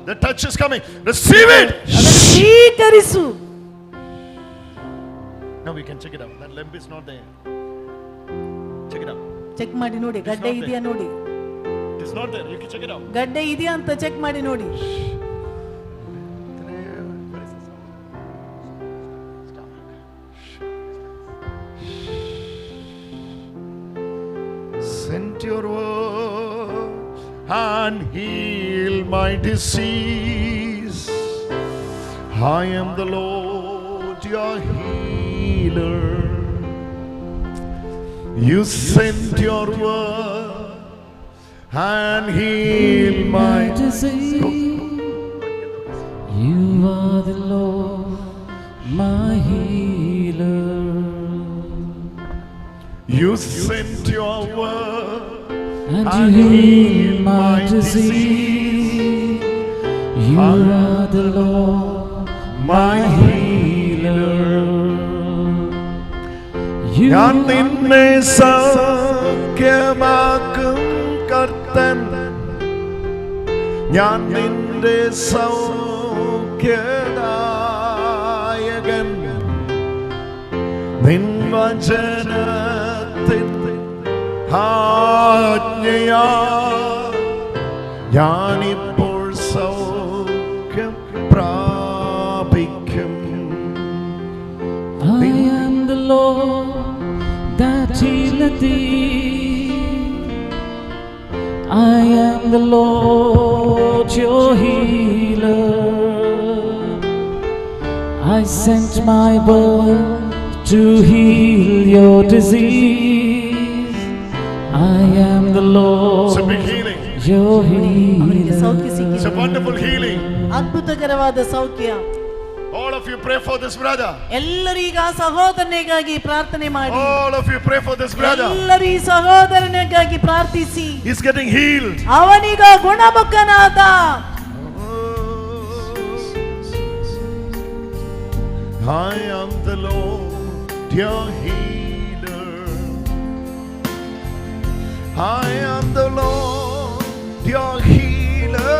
The touch is coming. Receive it. ಅದನ್ನು ಸ್ವೀಕರಿಸು. Now we can check it out. That limp is not there. Check it out. Check ಮಾಡಿ ನೋಡಿ, ಗಡ್ಡೆ ಇದೆಯಾ ನೋಡಿ. It is not there. You can check it out. ಗಡ್ಡೆ ಇದೆಯಾ ಅಂತ ಚೆಕ್ ಮಾಡಿ ನೋಡಿ. Send your word and heal my disease. I am the Lord, your healer. You sent your word and heal my disease. You are the Lord, my healer. You sent your word and you heal my disease. You are the Lord, my healer. You ഞാൻ നിന്നെ സൗഖ്യമാക്കും കർത്തൻ, ഞാൻ നിന്റെ സൗഖ്യദായകൻ. നിൻ വചനത്തിൻ ആജ്ഞയാ ഞാനിപ്പോൾ സൗഖ്യം പ്രാപിക്കും. I am the Lord that healeth thee. I am the Lord your healer. I sent my word to heal your disease. I am the Lord It's a big healing. your ಅವರಿಗೆ ಸೌಖ್ಯ healer. ಸಿಕ್ಕಿದೆ. It's a wonderful healing. ಅದ್ಭುತಕರವಾದ ಸೌಖ್ಯ. All of you pray for this brother. ಎಲ್ಲರೂ ಈಗ ಸಹೋದರನಿಗಾಗಿ ಪ್ರಾರ್ಥನೆ ಮಾಡಿ. All of you pray for this brother. ಎಲ್ಲರೂ ಈ ಸಹೋದರನಿಗಾಗಿ ಪ್ರಾರ್ಥಿಸಿ. He's getting healed. ಅವನೀಗ ಗುಣಮುಖನಾದ. I am the Lord, your healer. I am the Lord, your healer.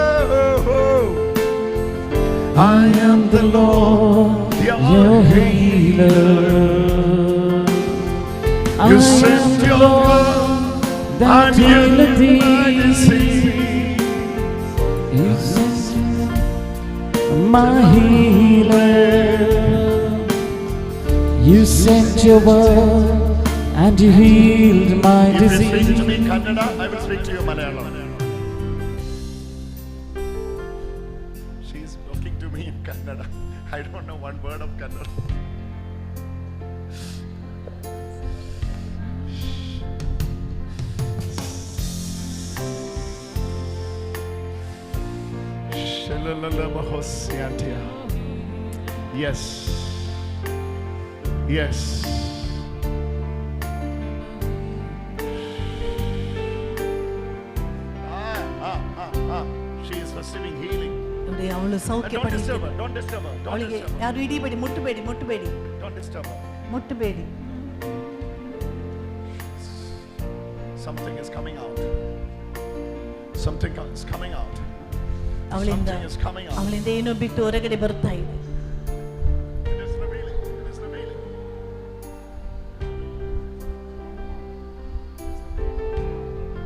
I am the Lord your healer. You I sent am the your Lord word that and healed healeth my thee. disease. You sent my healer. You sent your word and you healed my If you speak to disease. me Kannada, I will speak to you Malayalam. She is talking to me in Kannada. I don't know one word of Kannada. Yes. Yes. She is receiving healing. ನೋಡಿ ಅವಳು ಸೌಖ್ಯ Don't disturb her. ಪಡೆಯುತ್ತಿದ್ದಾಳೆ. Don't disturb her. Don't ಅವಳಿಗೆ disturb her. ಯಾರು ಹಿಡಿಬೇಡಿ, ಮುಟ್ಟಬೇಡಿ, Don't disturb her. ಮುಟ್ಟಬೇಡಿ. Something is coming out. Something is coming out. ಅವಳಿಂದ Something is coming out. ಅವಳಿಂದ ಏನೋ ಬಿಟ್ಟು ಹೊರಗಡೆ ಬರ್ತಾ ಇದೆ. It is revealing. It is revealing.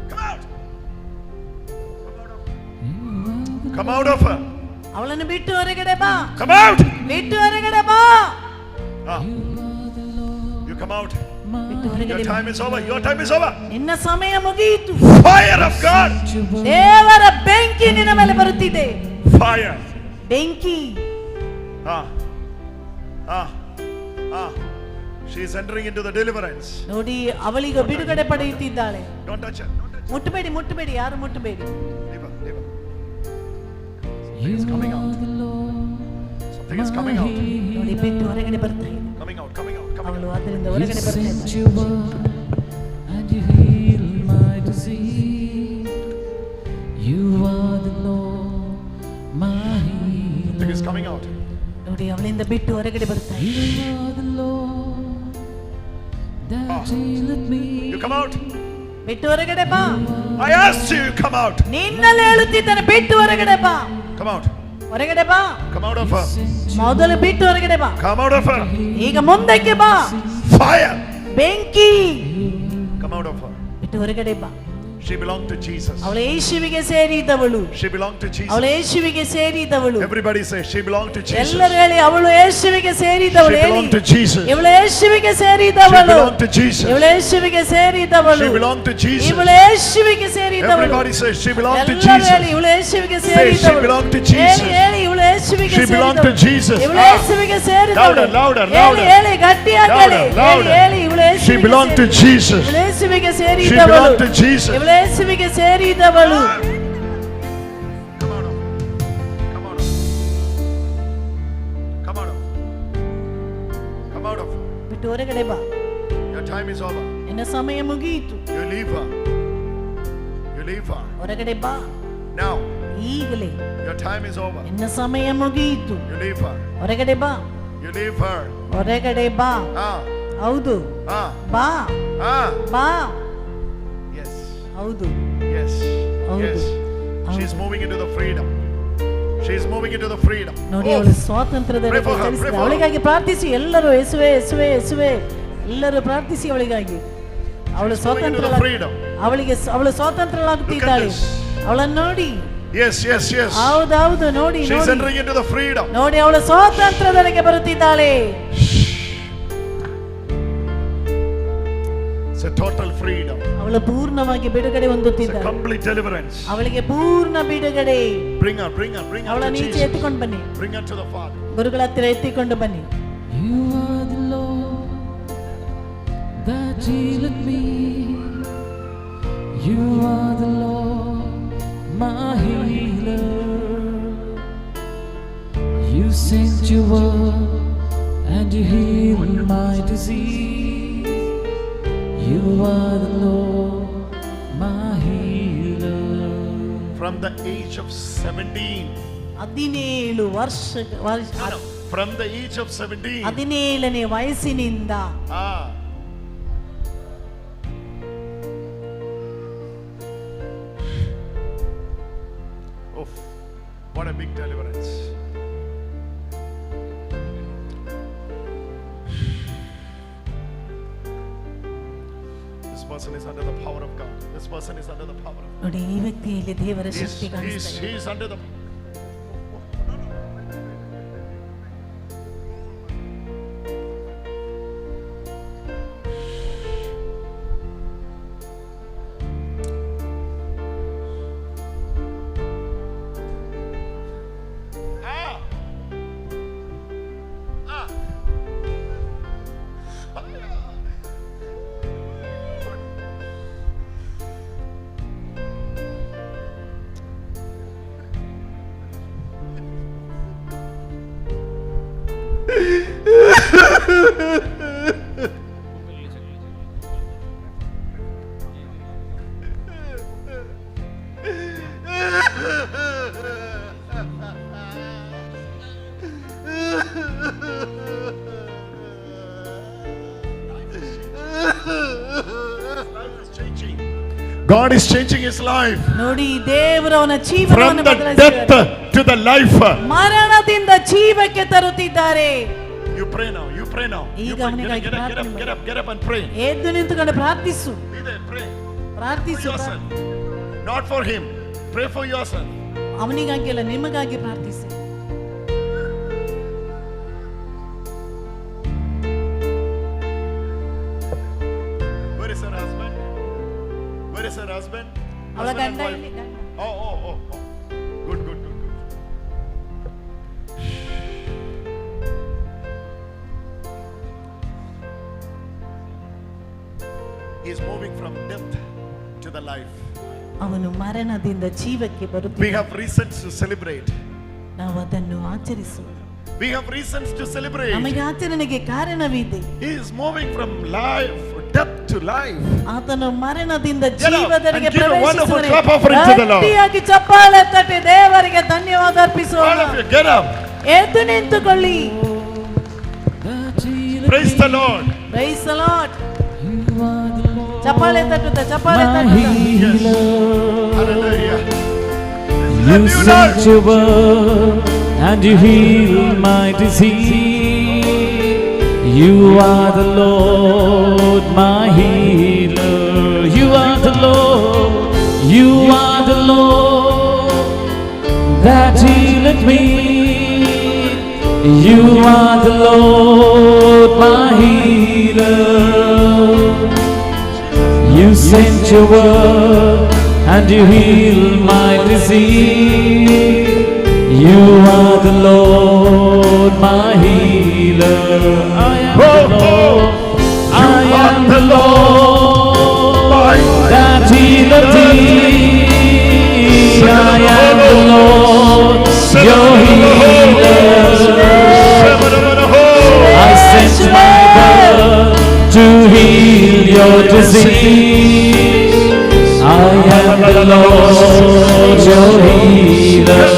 Come out. Come out of her. ಅವಳನ್ನು ಬಿಟ್ಟು ಹೊರಗಡೆ ಬಾ. Come out. ಬಿಟ್ಟು ಹೊರಗಡೆ ಬಾ. You come out. ಬಿಟ್ಟು Your ಹೊರಗಡೆ ಬಾ. time is over. Your time is over. ನಿನ್ನ ಸಮಯ ಮುಗಿಯಿತು. Fire of God. ದೇವರ ಬೆಂಕಿ ನಿನ್ನ ಮೇಲೆ ಬರುತ್ತಿದೆ. Fire. ಬೆಂಕಿ. She is entering into the deliverance. ನೋಡಿ ಅವಳಿಗೆ ಬಿಡುಗಡೆ ಪಡೆಯುತ್ತಿದ್ದಾಳೆ. Don't touch her. Don't touch her. ಮುಟ್ಟಬೇಡಿ, ಮುಟ್ಟಬೇಡಿ, ಯಾರು ಮುಟ್ಟಬೇಡಿ. Leave her. Leave her. Something is coming out. Something is coming out. ನೋಡಿ ಬಿಟ್ಟು ಹೊರಗಡೆ ಬರ್ತಾ ಇದೆ. Coming out. Coming out. Coming ಅವಳು out. ಅದರಿಂದ ಹೊರಗಡೆ ಬರ್ತಾ Sent ಇದ್ದಾಳೆ. your word and you heal my disease. You are the Lord, my healer. Something is coming out. ನೋಡಿ ಅವಳಿಂದ ಬಿಟ್ಟು ಹೊರಗಡೆ ಬರ್ತಾ ಇದೆ. You are the Lord that healeth me. You come out. ಬಿಟ್ಟು ಹೊರಗಡೆ ಬಾ. I asked you, come out. ನಿನ್ನಲ್ಲಿ ಹೇಳುತ್ತಿದ್ದಾನೆ, ಬಿಟ್ಟು ಹೊರಗಡೆ ಬಾ. Come out. ಹೊರಗಡೆ ಬಾ. Come out of her. ಮೊದಲು ಬಿಟ್ಟು ಹೊರಗಡೆ ಬಾ. Come out of her. ಈಗ ಮುಂದಕ್ಕೆ ಬಾ. Fire. ಬೆಂಕಿ. Come out of her. ಬಿಟ್ಟು ಹೊರಗಡೆ ಬಾ. She belonged to Jesus. ಅವಳು ಯೇಸುವಿಗೆ ಸೇರಿದವಳು. She belonged to Jesus. ಅವಳು ಯೇಸುವಿಗೆ ಸೇರಿದವಳು. Everybody say she belonged to Jesus. ಎಲ್ಲರೂ ಹೇಳಿ ಅವಳು ಯೇಸುವಿಗೆ She ಸೇರಿದವಳು. belonged to Jesus. ಇವಳು ಯೇಸುವಿಗೆ She ಸೇರಿದವಳು. belonged to Jesus. ಇವಳು ಯೇಸುವಿಗೆ ಸೇರಿದವಳು. She belonged to Jesus. ಇವಳು ಯೇಸುವಿಗೆ ಸೇರಿದವಳು. Everybody say she belonged to ಎಲ್ಲರೂ ಹೇಳಿ Jesus. ಇವಳು ಯೇಸುವಿಗೆ Say she ಸೇರಿದವಳು. belonged to Jesus. ಹೇಳಿ ಹೇಳಿ ಇವಳು ಯೇಸುವಿಗೆ She belonged to ಸೇರಿದವಳು. Jesus. ಇವಳು ಯೇಸುವಿಗೆ ಸೇರಿದವಳು. Louder, louder, ಹೇಳಿ louder. ಹೇಳಿ ಗಟ್ಟಿಯಾಗಿ ಹೇಳಿ. Louder, ಹೇಳಿ louder. ಹೇಳಿ ಇವಳು She ಯೇಸುವಿಗೆ belonged to ಸೇರಿದವಳು. Jesus. ಇವಳು ಯೇಸುವಿಗೆ She ಸೇರಿದವಳು. belonged to Jesus. ಇವಳು ಯೇಸುವಿಗೆ ಸೇರಿದವಳು. Come out of. Come out of. Come out of. Come out of. ಬಿಟ್ಟು ಹೊರಗಡೆ ಬಾ. Your time is over. ನಿನ್ನ ಸಮಯ ಮುಗಿಯಿತು. You leave her. You leave her. ಹೊರಗಡೆ ಬಾ. Now. ಈಗಲೇ Your time is over. ನಿನ್ನ ಸಮಯ ಮುಗಿಯಿತು. You leave her. ಹೊರಗಡೆ ಬಾ. You leave her. ಹೊರಗಡೆ ಬಾ. ಹೌದು. ಬಾ. ಬಾ. Yes. ಹೌದು. Yes. ಹೌದು. Yes. She's moving into the freedom. She's moving into the freedom. ನೋಡಿ ಅವಳು ಸ್ವಾತಂತ್ರ್ಯದ Pray for her, pray for her. ಅವಳಿಗಾಗಿ ಪ್ರಾರ್ಥಿಸಿ. ಎಲ್ಲರೂ ಯೇಸುವೆ ಯೇಸುವೆ ಯೇಸುವೆ ಎಲ್ಲರೂ ಪ್ರಾರ್ಥಿಸಿ ಅವಳಿಗಾಗಿ. ಅವಳು ಸ್ವಾತಂತ್ರ್ಯ ಅವಳು ಸ್ವಾತಂತ್ರ್ಯಳಾಗುತ್ತಿದ್ದಾಳೆ. ಅವಳನ್ನು ನೋಡಿ. Yes, yes, yes. ಹೌದೌದು ನೋಡಿ. She's entering into the freedom. ನೋಡಿ ಅವಳು ಸ್ವಾತಂತ್ರ್ಯದೊಳಗೆ ಬರುತ್ತಿದ್ದಾಳೆ. It's a total freedom. ಅವಳು ಪೂರ್ಣವಾಗಿ ಬಿಡುಗಡೆ ಹೊಂದುತ್ತಿದ್ದಾಳೆ. Complete deliverance. ಅವಳಿಗೆ ಪೂರ್ಣ ಬಿಡುಗಡೆ. Bring her ಅವಳನ್ನು to ಈಚೆ Jesus. ಎತ್ತಿಕೊಂಡು ಬನ್ನಿ. Bring her to the Father. ಗುರುಗಳ ಹತ್ತಿರ ಎತ್ತಿಕೊಂಡು ಬನ್ನಿ. You are the Lord that healeth me. You are the Lord, my healer. You sent your word and you healed my disease. You are the Lord, my healer. From the age of 17. 17 ವರ್ಷ. From the age of 17. 17ನೇ ವಯಸ್ಸಿನಿಂದ. Oh, what a big deliverance. This person is under the power of God. This person is under the power of God. ನೋಡಿ ಈ ವ್ಯಕ್ತಿಯಲ್ಲಿ ದೇವರ ಶಕ್ತಿ ಕಾಣಿಸ್ತಾ ಇದೆ. He is under the God is changing his life ನೋಡಿ ದೇವರು ಅವನ from ಜೀವನವನ್ನು the ಬದಲಾಯಿಸಿದ್ದಾರೆ. death to the life. ಮರಣದಿಂದ ಜೀವಕ್ಕೆ ತರುತ್ತಿದ್ದಾರೆ. You pray now. You pray now. You ಈಗ pray. ಅವನಿಗಾಗಿ Get up and pray. ಎದ್ದು ನಿಂತುಕೊಂಡು ಪ್ರಾರ್ಥಿಸು. Be there, pray. For ಪ್ರಾರ್ಥಿಸು. yourself. Not for him. Pray for yourself. ಅವನಿಗಾಗಿ ಅಲ್ಲ, ನಿಮಗಾಗಿ ಪ್ರಾರ್ಥಿಸಿ. Where is her husband? Where is her husband? ಅವಳ Husband and ಗಂಡ wife. ಇಲ್ಲಿ ಗಂಡ. Oh. Good. He is moving from death to the life. ಅವನು ಮರಣದಿಂದ ಜೀವಕ್ಕೆ We ಬರುತ್ತಿದ್ದಾನೆ. have reasons to celebrate. ನಾವು ಅದನ್ನು ಆಚರಿಸು. We have reasons to celebrate. ನಮಗೆ ಆಚರಣೆಗೆ ಕಾರಣವಿದೆ. He is moving from life, death to life. ಆತನು ಮರಣದಿಂದ Get up ಜೀವದವರೆಗೆ and give a wonderful ಪ್ರವೇಶಿಸುವನು. clap offering to the Lord. ಗಟ್ಟಿಯಾಗಿ ಚಪ್ಪಾಳೆ ತಟ್ಟಿ ದೇವರಿಗೆ ಧನ್ಯವಾದ All ಅರ್ಪಿಸೋಣ. of you, get up. ಎದ್ದು ನಿಂತುಕೊಳ್ಳಿ. Praise the Lord. Praise the Lord. ಚಪ್ಪಾಳೆ ತಟ್ಟುತ್ತಾ ಚಪ್ಪಾಳೆ ತಟ್ಟುತ್ತಾ. Hallelujah. You sent your word and you healed my disease. You are the Lord, my healer. You are the Lord. You are the Lord that healed me. You are the Lord, my healer. You sent your word and you healed my disease. You are the Lord, my healer. I am the Lord. I am the Lord that healeth thee. I am the Lord, your healer. I sent my word to heal your disease. I am the Lord, your healer.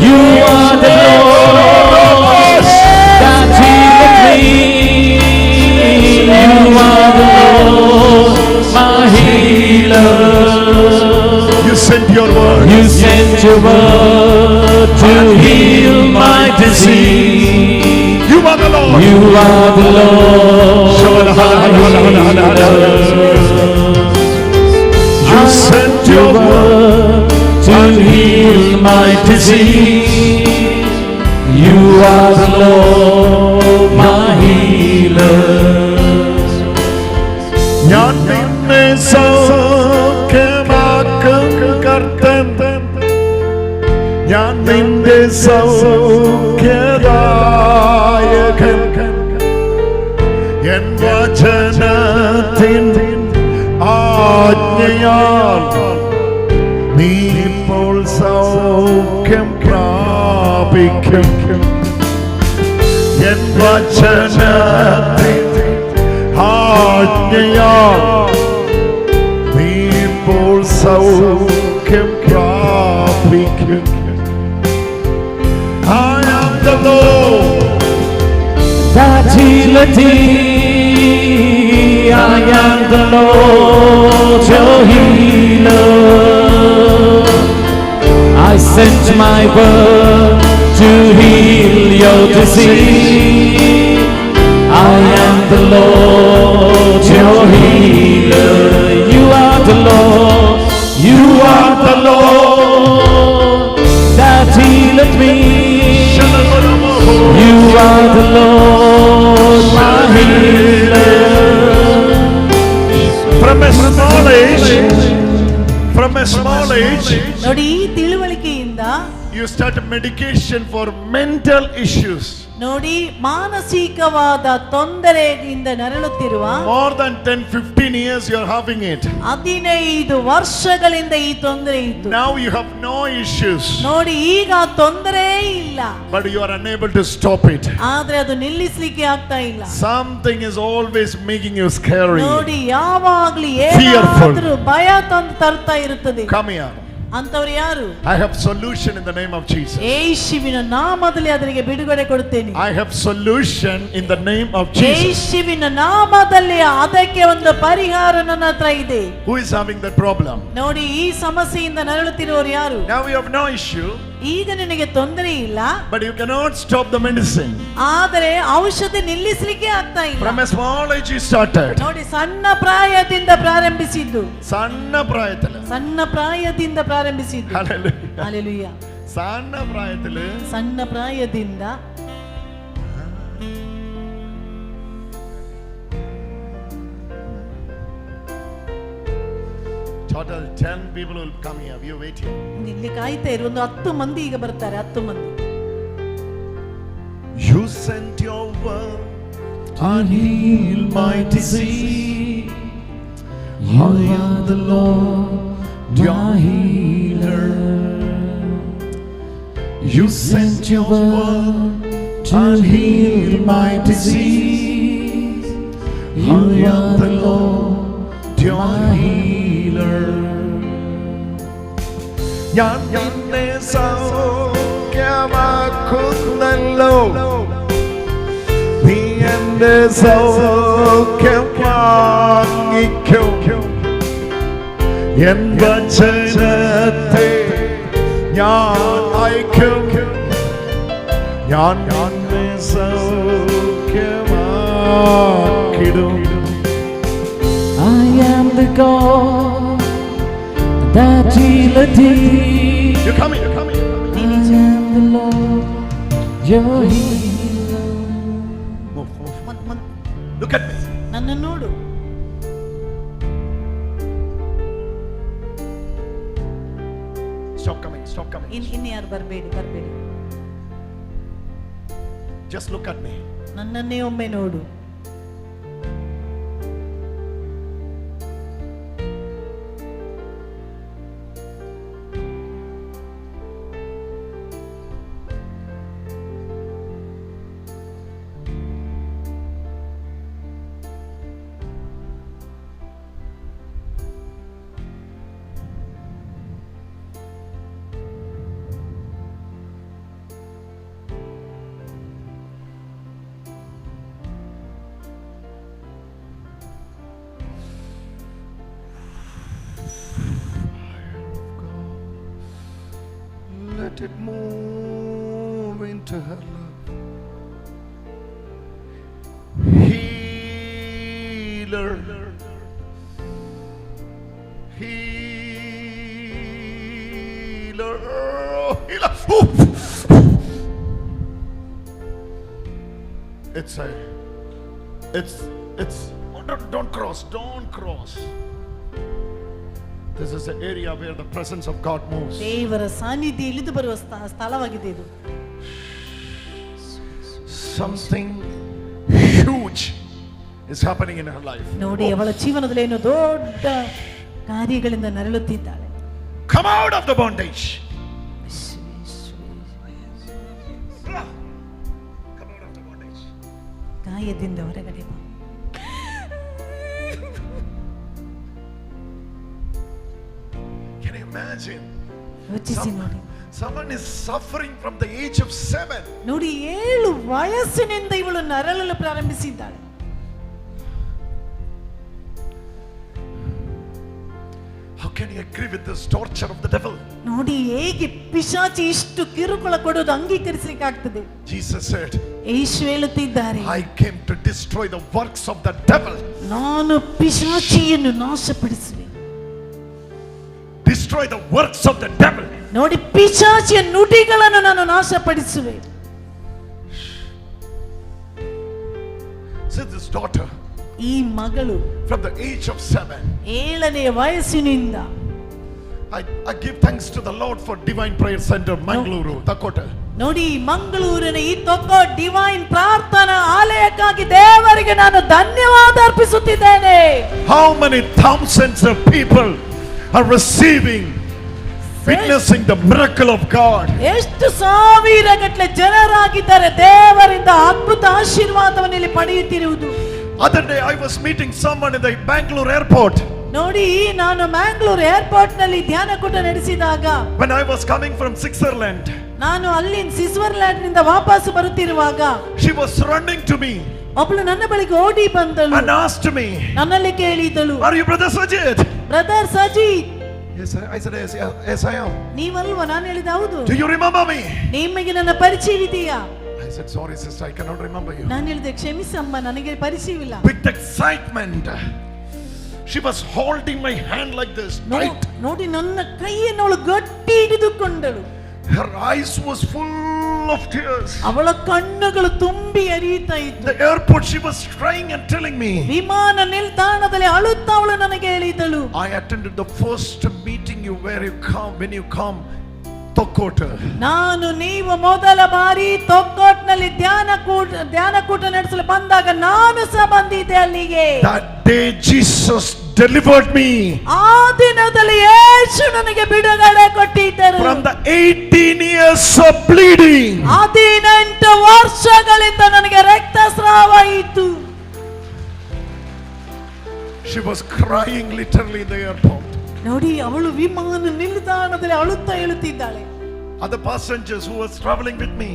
You are the Lord that healeth me. You are the Lord, my healer. You sent your word. You sent your word to heal my disease. You are the Lord. You are the Lord, my healer. You sent your word to heal my disease. You are the Lord, my healer. ഞാൻ നിന്നെ സൗഖ്യമാക്കും കർത്തൻ, ഞാൻ നിന്റെ സൗഖ്യദായകൻ. N വചനത്തിൻ ആജ്ഞയാൽ നീ ഇപ്പോൾ സൗഖ്യം പ്രാപിക്കും. N വചനത്തിൻ ആജ്ഞയാൽ നീ ഇപ്പോൾ സൗഖ്യം പ്രാപിക്കും. I am the Lord that healeth thee. I am the Lord, your healer. I sent my word to heal your disease. I am the Lord, your healer. You are the Lord. You are the Lord that healeth me. You are the Lord, my healer. from a small age ನೋಡಿ ಈ ತಿಳುವಳಿಕೆಯಿಂದ you start medication for mental issues. ನೋಡಿ ಮಾನಸಿಕವಾದ ತೊಂದರೆಯಿಂದ ನರಳುತ್ತಿರುವ More than 10-15 years you are having it. 15 ವರ್ಷಗಳಿಂದ ಈ ತೊಂದರೆ ಇತ್ತು. Now you have no issues, ನೋಡಿ ಈಗ ತೊಂದರೆ ಇಲ್ಲ, but you are unable to stop it. ಆದ್ರೆ ಅದು ನಿಲ್ಲಿಸ್ಲಿಕ್ಕೆ ಆಗ್ತಾ ಇಲ್ಲ. Something is always making you scary. ನೋಡಿ ಯಾವಾಗ್ಲೂ Fearful. ಏನಾದ್ರೂ ಭಯ ತಂದು ತರ್ತಾ ಇರುತ್ತದೆ. Come here. ಅಂತವರು ಯಾರು? I have solution in the name of Jesus. ಯೇಸುವಿನ ನಾಮದಲ್ಲಿ ಅದರಿಗೆ ಬಿಡುಗಡೆ ಕೊಡುತ್ತೇನೆ. I have solution in the name of Jesus. ಯೇಸುವಿನ ನಾಮದಲ್ಲಿ ಅದಕ್ಕೆ ಒಂದು ಪರಿಹಾರ ನನ್ನ ಹತ್ರ ಇದೆ. Who is having that problem? ನೋಡಿ, ಈ ಸಮಸ್ಯೆಯಿಂದ ನರಳುತ್ತಿರುವವರು ಯಾರು? Now you have no issue. ಈಗ ನಿನಗೆ ತೊಂದರೆ ಇಲ್ಲ, but you cannot stop the medicine. ಆದರೆ ಔಷಧಿ ನಿಲ್ಲಿಸಲಿಕ್ಕೆ ಆಗ್ತಾ ಇಲ್ಲ. From a small age you started. ನೋಡಿ, ಸಣ್ಣ ಪ್ರಾಯದಿಂದ ಪ್ರಾರಂಭಿಸಿದ್ದು. ಸಣ್ಣ ಪ್ರಾಯದಿಂದ ಪ್ರಾರಂಭಿಸಿದ್ದು. Hallelujah. Hallelujah. ಸಣ್ಣ ಪ್ರಾಯದಿಂದ Total 10 people will come here. You wait here. ಇಲ್ಲಿ ಕಾಯ್ತಾ ಇರು. ಒಂದು 10 ಮಂದಿ ಈಗ ಬರ್ತಾರೆ. 10 ಮಂದಿ. You sent your word and healed my disease. You are the Lord, your healer. You sent your word and healed my disease. You are the Lord, your healer. ഞാൻ നിന്നെ സൗഖ്യമാക്കുന്നല്ലോ, നീ എന്റെ സൗഖ്യം വാങ്ങിക്കും. എൻ വചനത്തെ ഞാൻ അയക്കും, ഞാൻ നിന്നെ സൗഖ്യമാക്കിടും. I am the God that healeth thee. You're coming. I am the Lord, your healer. Move. Look at me. ನನ್ನ ನೋಡು. Stop coming. ಇನ್ನು ಯಾರು ಬರಬೇಡಿ. Just look at me. ನನ್ನನ್ನೇ ಒಮ್ಮೆ ನೋಡು. Let it move into her love. Healer. It's don't cross. This is the area where the presence of God moves. ದೇವರ ಸಾನ್ನಿಧ್ಯ ಇಳಿದು ಬರುವ ಸ್ಥಳವಾಗಿದೆ ಇದು. Something huge is happening in her life. ನೋಡಿ, ಅವಳ ಜೀವನದಲ್ಲಿ ಏನೋ ದೊಡ್ಡ ಕಾರ್ಯಗಳಿಂದ ನರಳುತ್ತಿದ್ದಾಳೆ. Come out of the bondage. Come out of the bondage. ಗಾಯದಿಂದ ಹೊರಗಡೆ ಬಾ. Can you imagine? ಯೋಚಿಸಿ ನೋಡಿ. Someone is suffering from the age of 7. ನೋಡಿ, 7 ವಯಸ್ಸಿನಿಂದ ಇವಳು ನರಳಲು ಪ್ರಾರಂಭಿಸಿದ್ದಾಳೆ. How can you agree with this torture of the devil? ನೋಡಿ, ಹೇಗೆ ಪಿಶಾಚಿ ಇಷ್ಟು ಕಿರುಕುಳ ಕೊಡೋದು ಅಂಗೀಕರಿಸಲಿಕ್ಕೆ ಆಗ್ತದೆ. Jesus said, ಯೇಸು ಹೇಳುತ್ತಿದ್ದಾರೆ, I came to destroy the works of the devil. ನಾನು ಪಿಶಾಚಿಯನ್ನು ನಾಶಪಡಿಸುವೆ. Destroy the works of the devil. ನೋಡಿ, ಪಿಶಾಚಿಯ ನುಡಿಗಳನ್ನು ನಾನು ನಾಶಪಡಿಸುವೆ. See this daughter, ಈ ಮಗಳು from the age of 7. 7ನೇ ವಯಸ್ಸಿನಿಂದ I give thanks to the Lord for Divine Prayer Center, Mangaluru, Dakota. ನೋಡಿ, ಮಂಗಳೂರಿನ ಈ ತೊಕ್ಕೋ ಡಿವೈನ್ ಪ್ರಾರ್ಥನಾ ಆಲಯಕ್ಕಾಗಿ ದೇವರಿಗೆ ನಾನು ಧನ್ಯವಾದ ಅರ್ಪಿಸುತ್ತಿದ್ದೇನೆ. How many thousands of people are receiving, witnessing the miracle of God? ಎಷ್ಟು ಸಾವಿರಗಟ್ಟಲೆ ಜನರಾಗಿದ್ದಾರೆ ದೇವರಿಂದ ಅದ್ಭುತ ಆಶೀರ್ವಾದವನ್ನು ಇಲ್ಲಿ ಪಡೆಯುತ್ತಿರುವುದು. Other day I was meeting someone in the Bangalore airport. ನೋಡಿ, ನಾನು ಮ್ಯಾಂಗ್ಳೂರ್ ಏರ್ಪೋರ್ಟ್ ನಲ್ಲಿ ಧ್ಯಾನ ಕೂಟ ನಡೆಸಿದಾಗ, when I was coming from Switzerland, ನಾನು ಅಲ್ಲಿ ಸ್ವಿಟ್ಜರ್ಲ್ಯಾಂಡ್ ನಿಂದ ವಾಪಸ್ ಬರುತ್ತಿರುವಾಗ, she was running to me ಒಬ್ಬಳು ನನ್ನ ಬಳಿಗೆ ಓಡಿ ಬಂದಳು. and asked me, ನನ್ನಲ್ಲಿ ಕೇಳಿದಳು, are you brother Sajith? Brother Sajith. Yes, I said yes, I am. ನೀವಲ್ವಾ? ನಾನು ಹೇಳಿದ ಹೌದು. Do you remember me? ನಿಮಗೆ ನನ್ನ ಪರಿಚಯವಿದೆಯಾ? I said sorry sister, I cannot remember you. ನಾನು ಹೇಳಿದೆ ಕ್ಷಮಿಸಮ್ಮ, ನನಗೆ ಪರಿಚಯವಿಲ್ಲ. With excitement, she was holding my hand like this tight. ನೋಡಿ, ನನ್ನ ಕೈಯನ್ನು ಅವಳು ಗಟ್ಟಿ ಹಿಡಿದುಕೊಂಡಳು. Her eyes was full of tears. ಅವಳ ಕಣ್ಣುಗಳು ತುಂಬಿ ಹರಿಯುತ್ತಾ ಇತ್ತು. The airport she was crying and telling me. ವಿಮಾನ ನಿಲ್ದಾಣದಲ್ಲಿ ಅಳುತ್ತಾ ಅವಳು ನನಗೆ ಹೇಳಿದಳು, I attended the first meeting you where you come when you come Tokkota. ನಾನು ನೀವು ಮೊದಲ ಬಾರಿ ತೊಕ್ಕೋಟ್ನಲ್ಲಿ ಧ್ಯಾನ ಕೂಟ ನಡೆಸಲು ಬಂದಾಗ ನಾನು ಸಹ ಬಂದಿದ್ದೆ ಅಲ್ಲಿಗೆ. That day Jesus delivered me. ಆ ದಿನದಲ್ಲಿ ಯೇಸು ನನಗೆ ಬಿಡುಗಡೆ ಕೊಟ್ಟಿದ್ದರು. From the 18 years of bleeding. 18 ವರ್ಷಗಳಿಂದ ನನಗೆ ರಕ್ತಸ್ರಾವ ಇತ್ತು. She was crying literally in the airport. ನೋಡಿ, ಅವಳು ವಿಮಾನ ನಿಲ್ದಾಣದಲ್ಲಿ ಅಳುತ್ತಾ ಹೇಳುತ್ತಿದ್ದಾಳೆ. Other passengers who was traveling with me,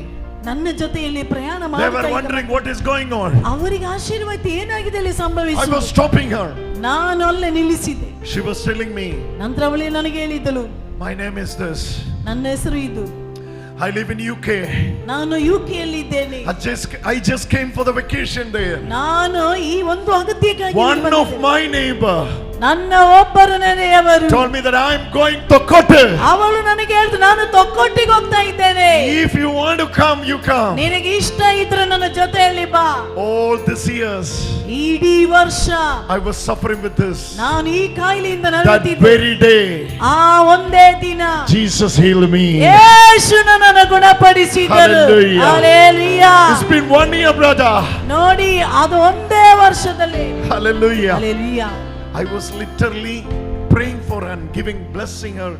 ನನ್ನ ಜೊತೆಯಲ್ಲಿ ಪ್ರಯಾಣ they ಮಾಡ್ತಾ were ಇದ್ದ wondering what is going on. ಅವರಿಗೆ ಆಶ್ಚರ್ಯವಾಯ್ತು, ಏನಾಗಿದೆ ಅಲ್ಲಿ I ಸಂಭವಿಸಿದೆ. was stopping her. ನಾನು ಅಲ್ಲೇ ನಿಲ್ಲಿಸಿದೆ. She was telling me, ನಂತರ ಅವಳು ನನಗೆ ಹೇಳಿದಳು, my name is this. ನನ್ನ ಹೆಸರು ಇದು, I live in UK. ನಾನು ಯುಕೆ ಅಲ್ಲಿ ಇದ್ದೇನೆ. I just came for the vacation there. ನಾನು ಈ ಒಂದು ಅಗತ್ಯಕ್ಕಾಗಿ One of my neighbor ನನ್ನ ಒಬ್ಬರು ನೆನೆಯವರು told me that I am going to Tokkota. ಅವಳು ನನಗೆ ಹೇಳಿದ್ರು, ನಾನು ತೊಕ್ಕೊಟ್ಟಿಗೆ ಹೋಗ್ತಾ ಇದ್ದೇನೆ. If you want to come, you come. ನಿನಗೆ ಇಷ್ಟ ಇದ್ರೆ ನನ್ನ ಜೊತೆಯಲ್ಲಿ ಬಾ. All these years ಇಡೀ ವರ್ಷ I was suffering with this. ನಾನು ಈ ಕಾಯಿಲೆಯಿಂದ That ನರಳುತ್ತಿದ್ದೆ. very day ಆ ಒಂದೇ ದಿನ Jesus healed me. ಯೇಸು ನನ್ನನ್ನು ಗುಣಪಡಿಸಿದರು. Hallelujah. Hallelujah. It's been 1 year, brother. ನೋಡಿ, ಅದು ಒಂದೇ ವರ್ಷದಲ್ಲಿ. Hallelujah. Hallelujah. I was literally praying for her and giving blessing her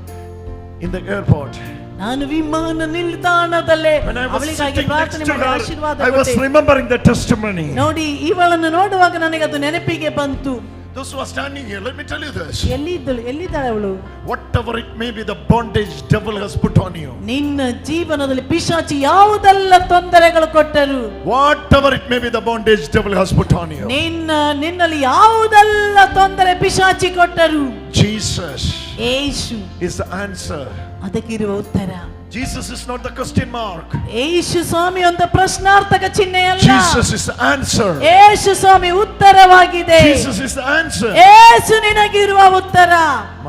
in the airport. ನಾನು ವಿಮಾನ ನಿಲ್ದಾಣದಲ್ಲೇ When I was ಅವಳಿಗಾಗಿ sitting next ಪ್ರಾರ್ಥನೆ to ಮಾಡಿ her, ಆಶೀರ್ವಾದ I was ಕೊಟ್ಟೆ. remembering the testimony. ನೋಡಿ, ಇವಳನ್ನು ನೋಡುವಾಗ ನನಗೆ ಅದು ನೆನಪಿಗೆ ಬಂತು. Those who are standing here, let me tell you this. ಎಲ್ಲಿದ್ದಾಳೆ ಅವಳು? Whatever it may be, the bondage devil has put on you. ನಿನ್ನ ಜೀವನದಲ್ಲಿ ಪಿಶಾಚಿ ಯಾವುದೆಲ್ಲ ತೊಂದರೆಗಳು ಕೊಟ್ಟರು, Whatever it may be, the bondage devil has put on you. ನಿನ್ನಲ್ಲಿ ಯಾವುದೆಲ್ಲ ತೊಂದರೆ ಪಿಶಾಚಿ ಕೊಟ್ಟರು, Jesus Yesu is the answer. ಅದಕ್ಕಿರುವ ಉತ್ತರ. Jesus is not the question mark. ಯೇಸು ಸ್ವಾಮಿ ಒಂದು ಪ್ರಶ್ನಾರ್ಥಕ ಚಿಹ್ನೆ ಅಲ್ಲ. Jesus is the answer. ಯೇಸು ಸ್ವಾಮಿ ಉತ್ತರವಾಗಿದೆ. Jesus is the answer. ಯೇಸು ನಿನಗಿರುವ ಉತ್ತರ.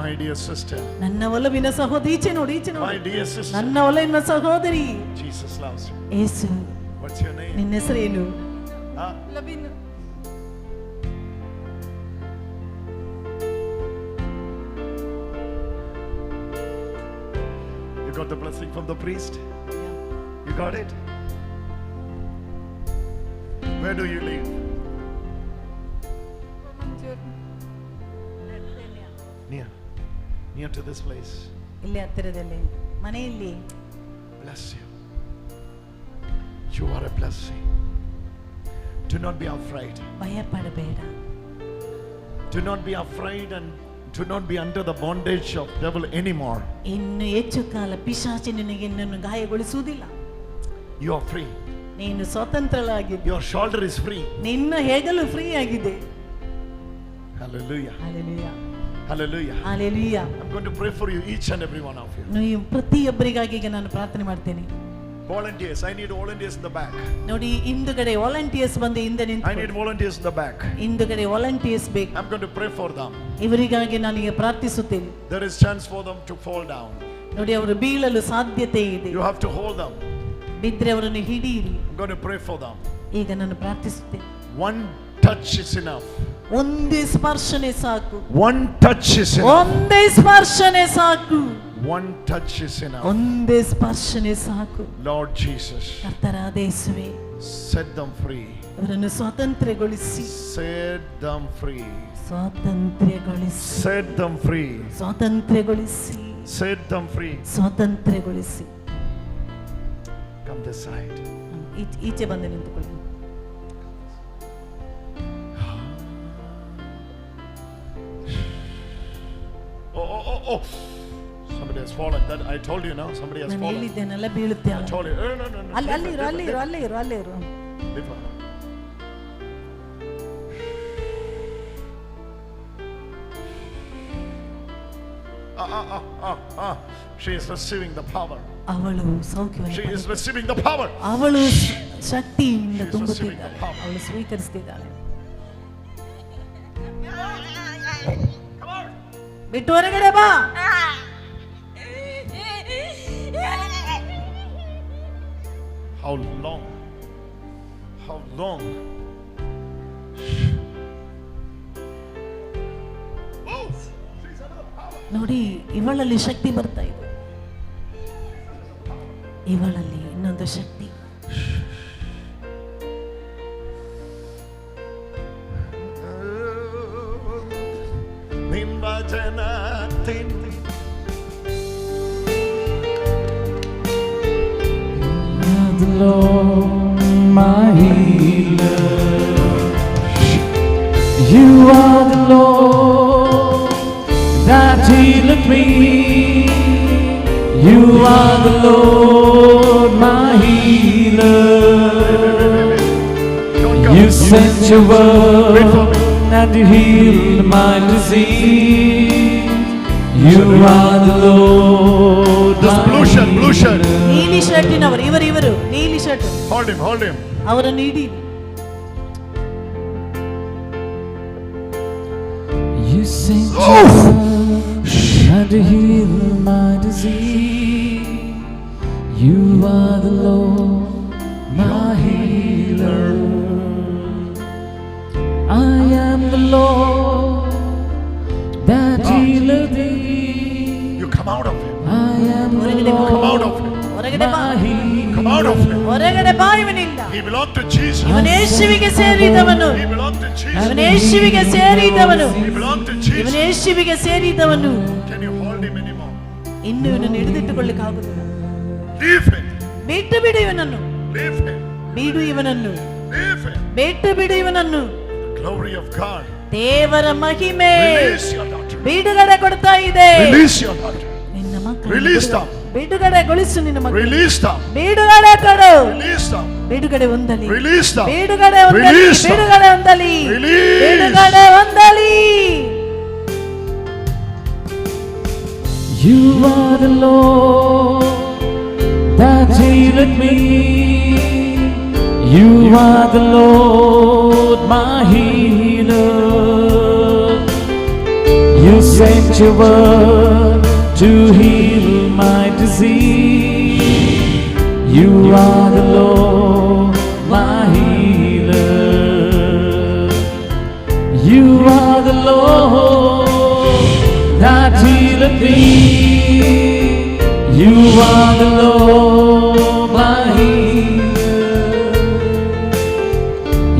My dear sister, ನನ್ನ ಒಲವಿನ ಸಹೋದರಿ, ಈಚೆ ನೋಡಿ, ಈಚೆ my ನೋಡಿ, dear sister, ನನ್ನ ಒಲವಿನ ಸಹೋದರಿ, Jesus loves you. Yesu. What's your name? ನಿನ್ನ ಹೆಸರೇನು? Huh? ಲವಿನ್. You got the blessing from the priest? You got it? Where do you live? Near to this place. ಇಲ್ಲಿ ಹತ್ತಿರದಲ್ಲಿ ಮನೆಯಲ್ಲಿ. Bless you. You are a blessing. Do not be afraid. ಭಯಪಡಬೇಡ. Do not be afraid and do not be under the bondage of devil anymore. ಇನ್ನು ಹೆಚ್ಚು ಕಾಲ ಪಿಶಾಚಿ ನಿನಗೆ ನಿನ್ನನ್ನು ಗಾಯಗೊಳಿಸುವುದಿಲ್ಲ. You are free. ನೀನು ಸ್ವತಂತ್ರಳಾಗಿದ್ದೆ. Your shoulder is free. ನಿನ್ನ ಹೆಗಲು ಫ್ರೀ ಆಗಿದೆ. Hallelujah. Hallelujah. Hallelujah. Hallelujah. I'm going to pray for you, each and every one of you. ನೀವು ಪ್ರತಿಯೊಬ್ಬರಿಗಾಗಿ ಈಗ ನಾನು ಪ್ರಾರ್ಥನೆ ಮಾಡ್ತೇನೆ. Volunteers, I need volunteers in the back. ನೋಡಿ, ಹಿಂದುಗಡೆ ವಾಲಂಟಿಯರ್ಸ್ ಬಂದು ಹಿಂದೆ ನಿಂತು. I need volunteers in the back. ಹಿಂದುಗಡೆ ವಾಲಂಟಿಯರ್ಸ್ ಬೇಕು. I'm going to pray for them. ಇವರಿಗಾಗಿ ನಾನು ಈಗ ಪ್ರಾರ್ಥಿಸುತ್ತೇನೆ. There is chance for them to fall down. ನೋಡಿ, ಅವರು ಬೀಳಲು ಸಾಧ್ಯತೆ ಇದೆ. You have to hold them. ಬಿದ್ರೆ ಅವರನ್ನು ಹಿಡಿಯಿರಿ. I'm going to pray for them. ಈಗ ನಾನು ಪ್ರಾರ್ಥಿಸುತ್ತೇನೆ. One touch is enough. ಒಂದೇ ಸ್ಪರ್ಶನೆ ಸಾಕು. One touch is enough. ಒಂದೇ ಸ್ಪರ್ಶನೆ ಸಾಕು. One touch is enough. ಒಂದೇ ಸ್ಪರ್ಶನೆ ಸಾಕು. Lord Jesus, ಕರ್ತನಾದ ಯೇಸುವೇ, set them free. ಅವರನ್ನು ಸ್ವಾತಂತ್ರ್ಯಗೊಳಿಸಿ. Set them free. ಸ್ವಾತಂತ್ರ್ಯಗೊಳಿಸಿ. Set them free. ಸ್ವಾತಂತ್ರ್ಯಗೊಳಿಸಿ. Set them free. ಸ್ವಾತಂತ್ರ್ಯಗೊಳಿಸಿ. Come this side. ಈಚೆ ಬಂದು ನಿಂತುಕೊಳ್ಳಿ. oh. Somebody has fallen. That I told you now. Somebody has ನಾನು fallen. ಹೇಳಿದ್ದೇನೆಲ್ಲ ಬೀಳುತ್ತೆ I told you. No. ಅಲ್ಲಿ ಇರು Lift her. She is receiving the power. ಅವಳು ಸೌಖ್ಯವನ್ನು She is receiving the power. ಅವಳು ಶಕ್ತಿಯಿಂದ She is ತುಂಬುತ್ತಿದ್ದಾಳೆ, receiving the power. ಅವಳು ಸ್ವೀಕರಿಸ್ತಿದ್ದಾಳೆ. ಬಿಟ್ಟು ಹೊರಗಡೆ ಬಾ. How long? How long? Oh, she's under the power. ನೋಡಿ, ಇವಳಲ್ಲಿ ಶಕ್ತಿ ಬರ್ತಾ ಇದೆ. ಇವಳಲ್ಲಿ ಇನ್ನೊಂದು ಶಕ್ತಿ. Nimbajanathin. The Lord, my healer. You are the Lord that healeth me. You are the Lord, my healer. You sent your word and you healed my disease. You are the Lord, This blue shirt, blue shirt. ನೀಲಿ ಶರ್ಟಿನವರು ಇವರು ನೀಲಿ shirt Hold him. ಅವರನ್ನು ಹಿಡಿ. You sent your word and you healed my disease. You are the Lord, my healer. I am the Lord that healeth thee. You come out of him. I am the Come out of Lord, him. ಹೊರಗಡೆ ಬಾ, my healer. Come out of him. ಹೊರಗಡೆ ಬಾ ಇವನಿಂದ. He belonged to Jesus. ಇವನು ಯೇಸುವಿಗೆ ಸೇರಿದವನು, He belonged to Jesus. ಇವನು ಯೇಸುವಿಗೆ ಸೇರಿದವನು, He belonged to ಇವನು Jesus. ಯೇಸುವಿಗೆ ಸೇರಿದವನು. Can you hold him anymore? ಇನ್ನು ಇವನನ್ನು ಹಿಡಿದಿಟ್ಟುಕೊಳ್ಳಿಕ್ಕೆ ಆಗುದಿಲ್ಲ. Leave him. ಬಿಟ್ಟು ಬಿಡು ಇವನನ್ನು, Leave him. ಬಿಡು ಇವನನ್ನು, Leave him. ಬಿಟ್ಟು ಬಿಡು ಇವನನ್ನು. The glory of God. ದೇವರ ಮಹಿಮೆ Release your daughter. ಬಿಡುಗಡೆ ಕೊಡ್ತಾ ಇದೆ. Release your daughter. ನಿನ್ನ ಮಕ್ಕಳು Release them. ಬಿಡುಗಡೆಗೊಳಿಸು ನಿನ್ನ ಮಕ್ಕಳು. Release them. ಬಿಡುಗಡೆ ಕೊಡು. Release them. ಬಿಡುಗಡೆ ಹೊಂದಲಿ, Release them. ಬಿಡುಗಡೆ ಹೊಂದಲಿ, Release them. ಬಿಡುಗಡೆ ಹೊಂದಲಿ, Release. ಬಿಡುಗಡೆ ಹೊಂದಲಿ. You are the Lord that healeth me. You are the Lord, my healer. You sent your word to heal my disease. You are the Lord, my healer. You are the Lord that healeth me. You are the Lord, my healer.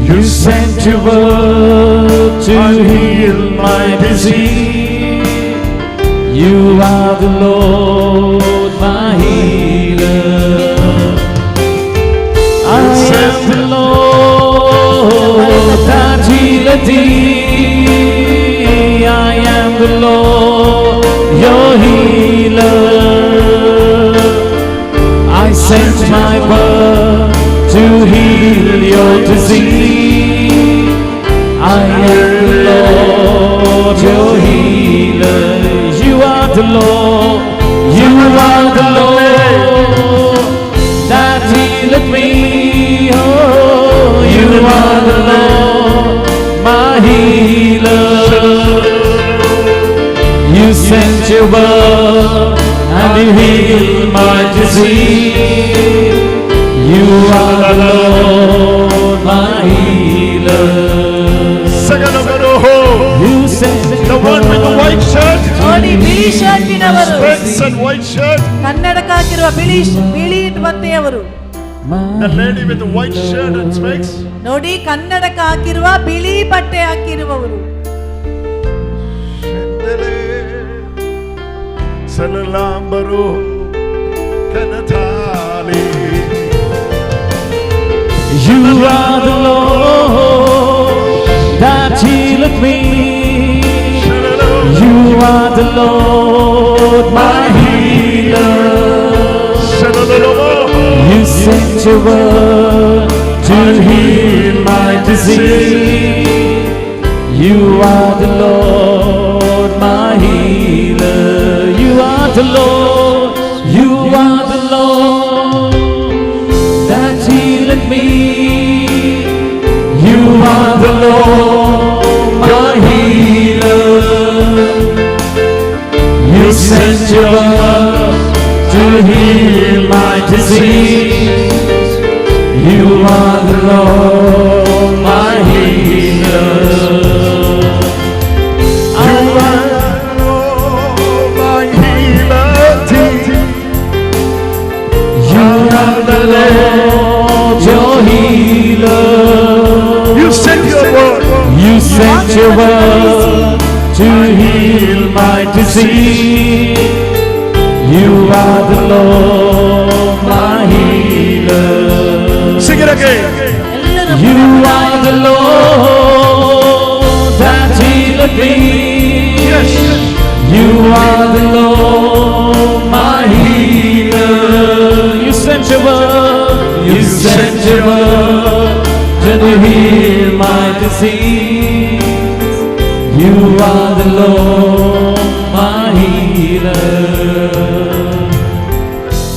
You sent your word to heal my disease. You are the Lord, my healer. I am the Lord that healeth thee. I am the Lord, your healer. I sent my word to heal your disease. I am the Lord, your healer. You are the Lord, you are the Lord that healeth me. Oh, you are the Lord, my healer. You sent your word and you healed my disease. You are the Lord, my healer. Second of the You sent the one with the white shirt. ನೋಡಿ, ಬಿಳಿ ಶರ್ಟಿನವರು, Specs and white shirt. ಕನ್ನಡಕ ಹಾಕಿರುವ ಬಿಳಿ ಬಟ್ಟೆಯವರು. The lady with the white shirt and specs. ನೋಡಿ, ಕನ್ನಡಕ ಹಾಕಿರುವ ಬಿಳಿ ಬಟ್ಟೆ ಹಾಕಿರುವವರು. Salalambaru Kanatali. You are the Lord that healeth me. You are the Lord, my healer. You sent your word to heal my disease. You are the Lord, my healer. You are the Lord, you are the Lord that healeth me. You are the Lord, my healer. You sent your word to heal my disease. You are the Lord, my healer. You are the Lord, my healer. You are the Lord, your healer. You sent your word. You sent your word to heal my disease. You are the Lord, my healer. Sing it again. You are the Lord that healeth me. Yes. You are the Lord, my healer. You sent your word. You sent your word to heal my disease. You are the Lord, my healer.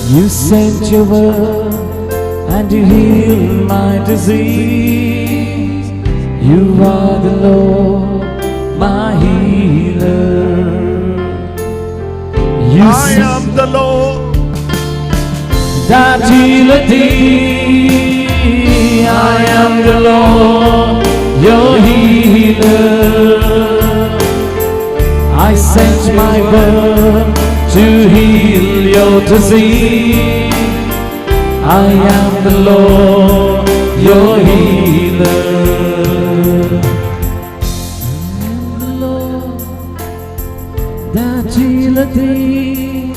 You sent your word and you healed my disease. You are the Lord, my healer. You I am the Lord that healeth thee. I am the Lord, your healer. I sent my word to heal your disease. I am the Lord, your healer. I am the Lord that healeth thee.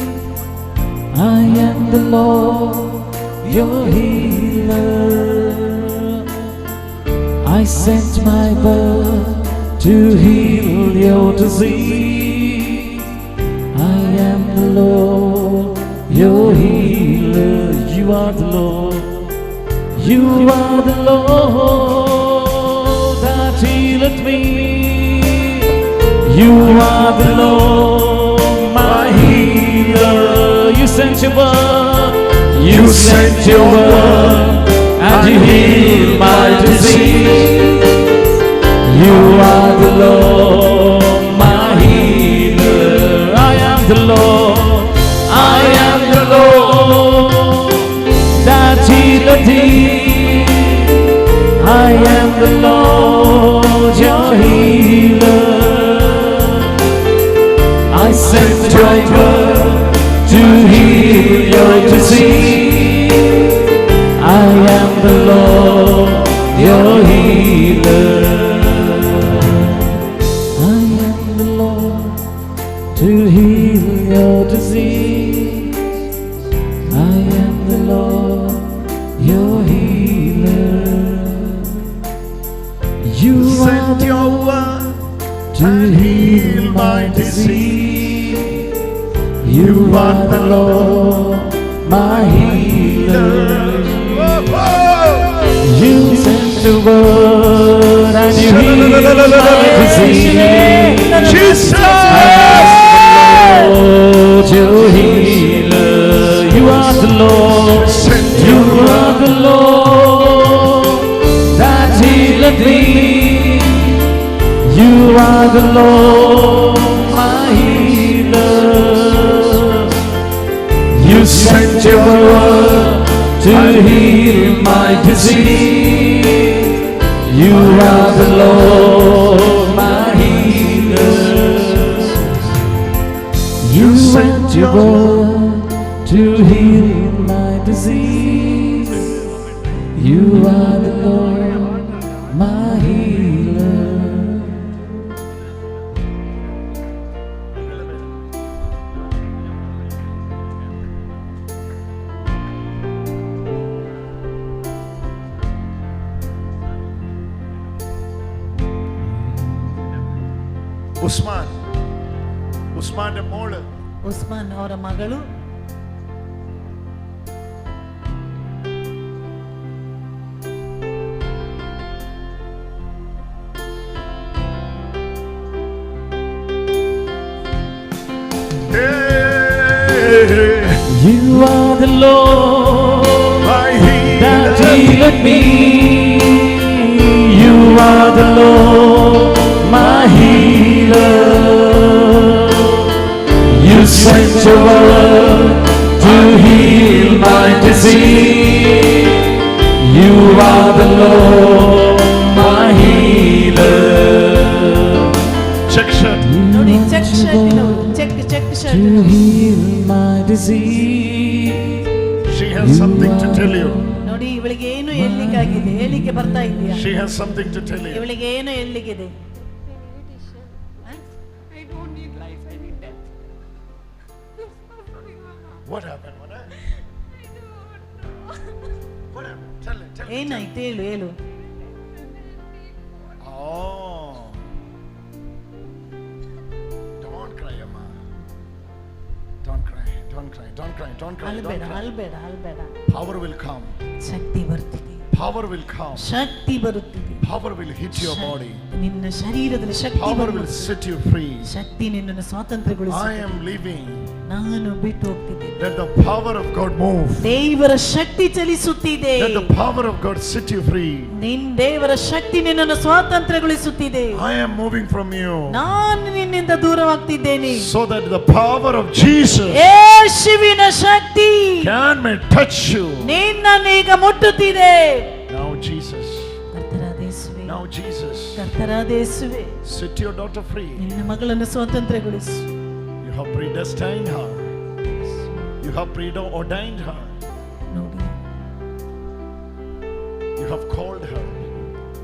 I am the Lord, your healer. I sent my word to heal your disease. I am the Lord, your healer. You are the Lord. You are the Lord that healeth me. You are the Lord, my healer. You sent your word. You sent your word and you healed my disease. You are the Lord, my healer. I am the Lord. I am the Lord that healeth thee. I am the Lord, your healer. I sent your word to heal your disease. I am the Lord, your healer. I am the Lord to heal your disease. I am the Lord, your healer. You sent your word to heal my disease. You are the Lord, my healer. You sent the word and you healed my disease. Jesus. I am the Lord, your healer. You are the Lord. You are the Lord that healeth me. You are the Lord, my healer. You sent your word to heal my disease. You are the Lord, my healer. You sent your word to heal my disease. You are the Lord, my healer. Usman, ഉസ്മാന്റെ മോള് ಉಸ್ಮಾನ್ ಅವರ ಮಗಳು You are the Lord my that healer. healeth me. You are the Lord, my healer. You sent your word to heal my disease. You are the Lord, my healer. Check shirt. ನೋಡಿ check ಶರ್ಟಿನವರು check To shirt heal my disease. She has something to tell you. ನೋಡಿ ಇವಳಿಗೆ ಏನು ಹೇಳಲಿಕ್ಕಾಗಿದೆ ಹೇಳಿಕೆ ಬರ್ತಾ ಇದೆಯಾ She has something to tell you. ಇವಳಿಗೆ ಏನು ಹೇಳಲಿಕ್ಕಿದೆ I don't need life, I need death. What happened? What happened? I don't know. What happened? Tell it. Tell it. ಏನಾಯ್ತು ಹೇಳು ಹೇಳು Oh. Don't cry, Amma. Don't cry. Don't cry. Don't cry. Don't cry. ಅಲ್ಬೇಡ Don't cry. ಅಲ್ಬೇಡ ಅಲ್ಬೇಡ Power will come. ಶಕ್ತಿ ಬರ್ತಿದೆ Power will come. ಶಕ್ತಿ ಬರುತ್ತಿದೆ Power will hit your body. ನಿನ್ನ ಶರೀರದಲ್ಲಿ ಶಕ್ತಿ Power will ಬರುತ್ತದೆ. set you free. ಶಕ್ತಿ ನಿನ್ನನ್ನು I ಸ್ವಾತಂತ್ರ್ಯಗೊಳಿಸುತ್ತದೆ am leaving. ನಾನು ಬಿಟ್ಟು ಹೋಗ್ತಿದ್ದೇನೆ Let the power of God move. ದೇವರ ಶಕ್ತಿ ಚಲಿಸುತ್ತಿದೆ Let the power of God set you free. ದೇವರ ಶಕ್ತಿ ನಿನ್ನನ್ನು ಸ್ವಾತಂತ್ರ್ಯಗೊಳಿಸುತ್ತಿದೆ I am moving from you. ನಾನು ನಿನ್ನಿಂದ ದೂರವಾಗ್ತಿದ್ದೇನೆ So that the power of Jesus ಯೇಸುವಿನ ಶಕ್ತಿ may touch you. ನಿನ್ನನ್ನು ಈಗ ಮುಟ್ಟುತ್ತಿದೆ Now Jesus. ಕರ್ತನಾದ ಯೇಸುವೇ, Now Jesus. ಕರ್ತನಾದ ಯೇಸುವೇ, Set your daughter free. ನಿನ್ನ ಮಗಳನ್ನು ಸ್ವಾತಂತ್ರ್ಯಗೊಳಿಸು. You have predestined her. You have preordained her. ನೋಡಿ You have called her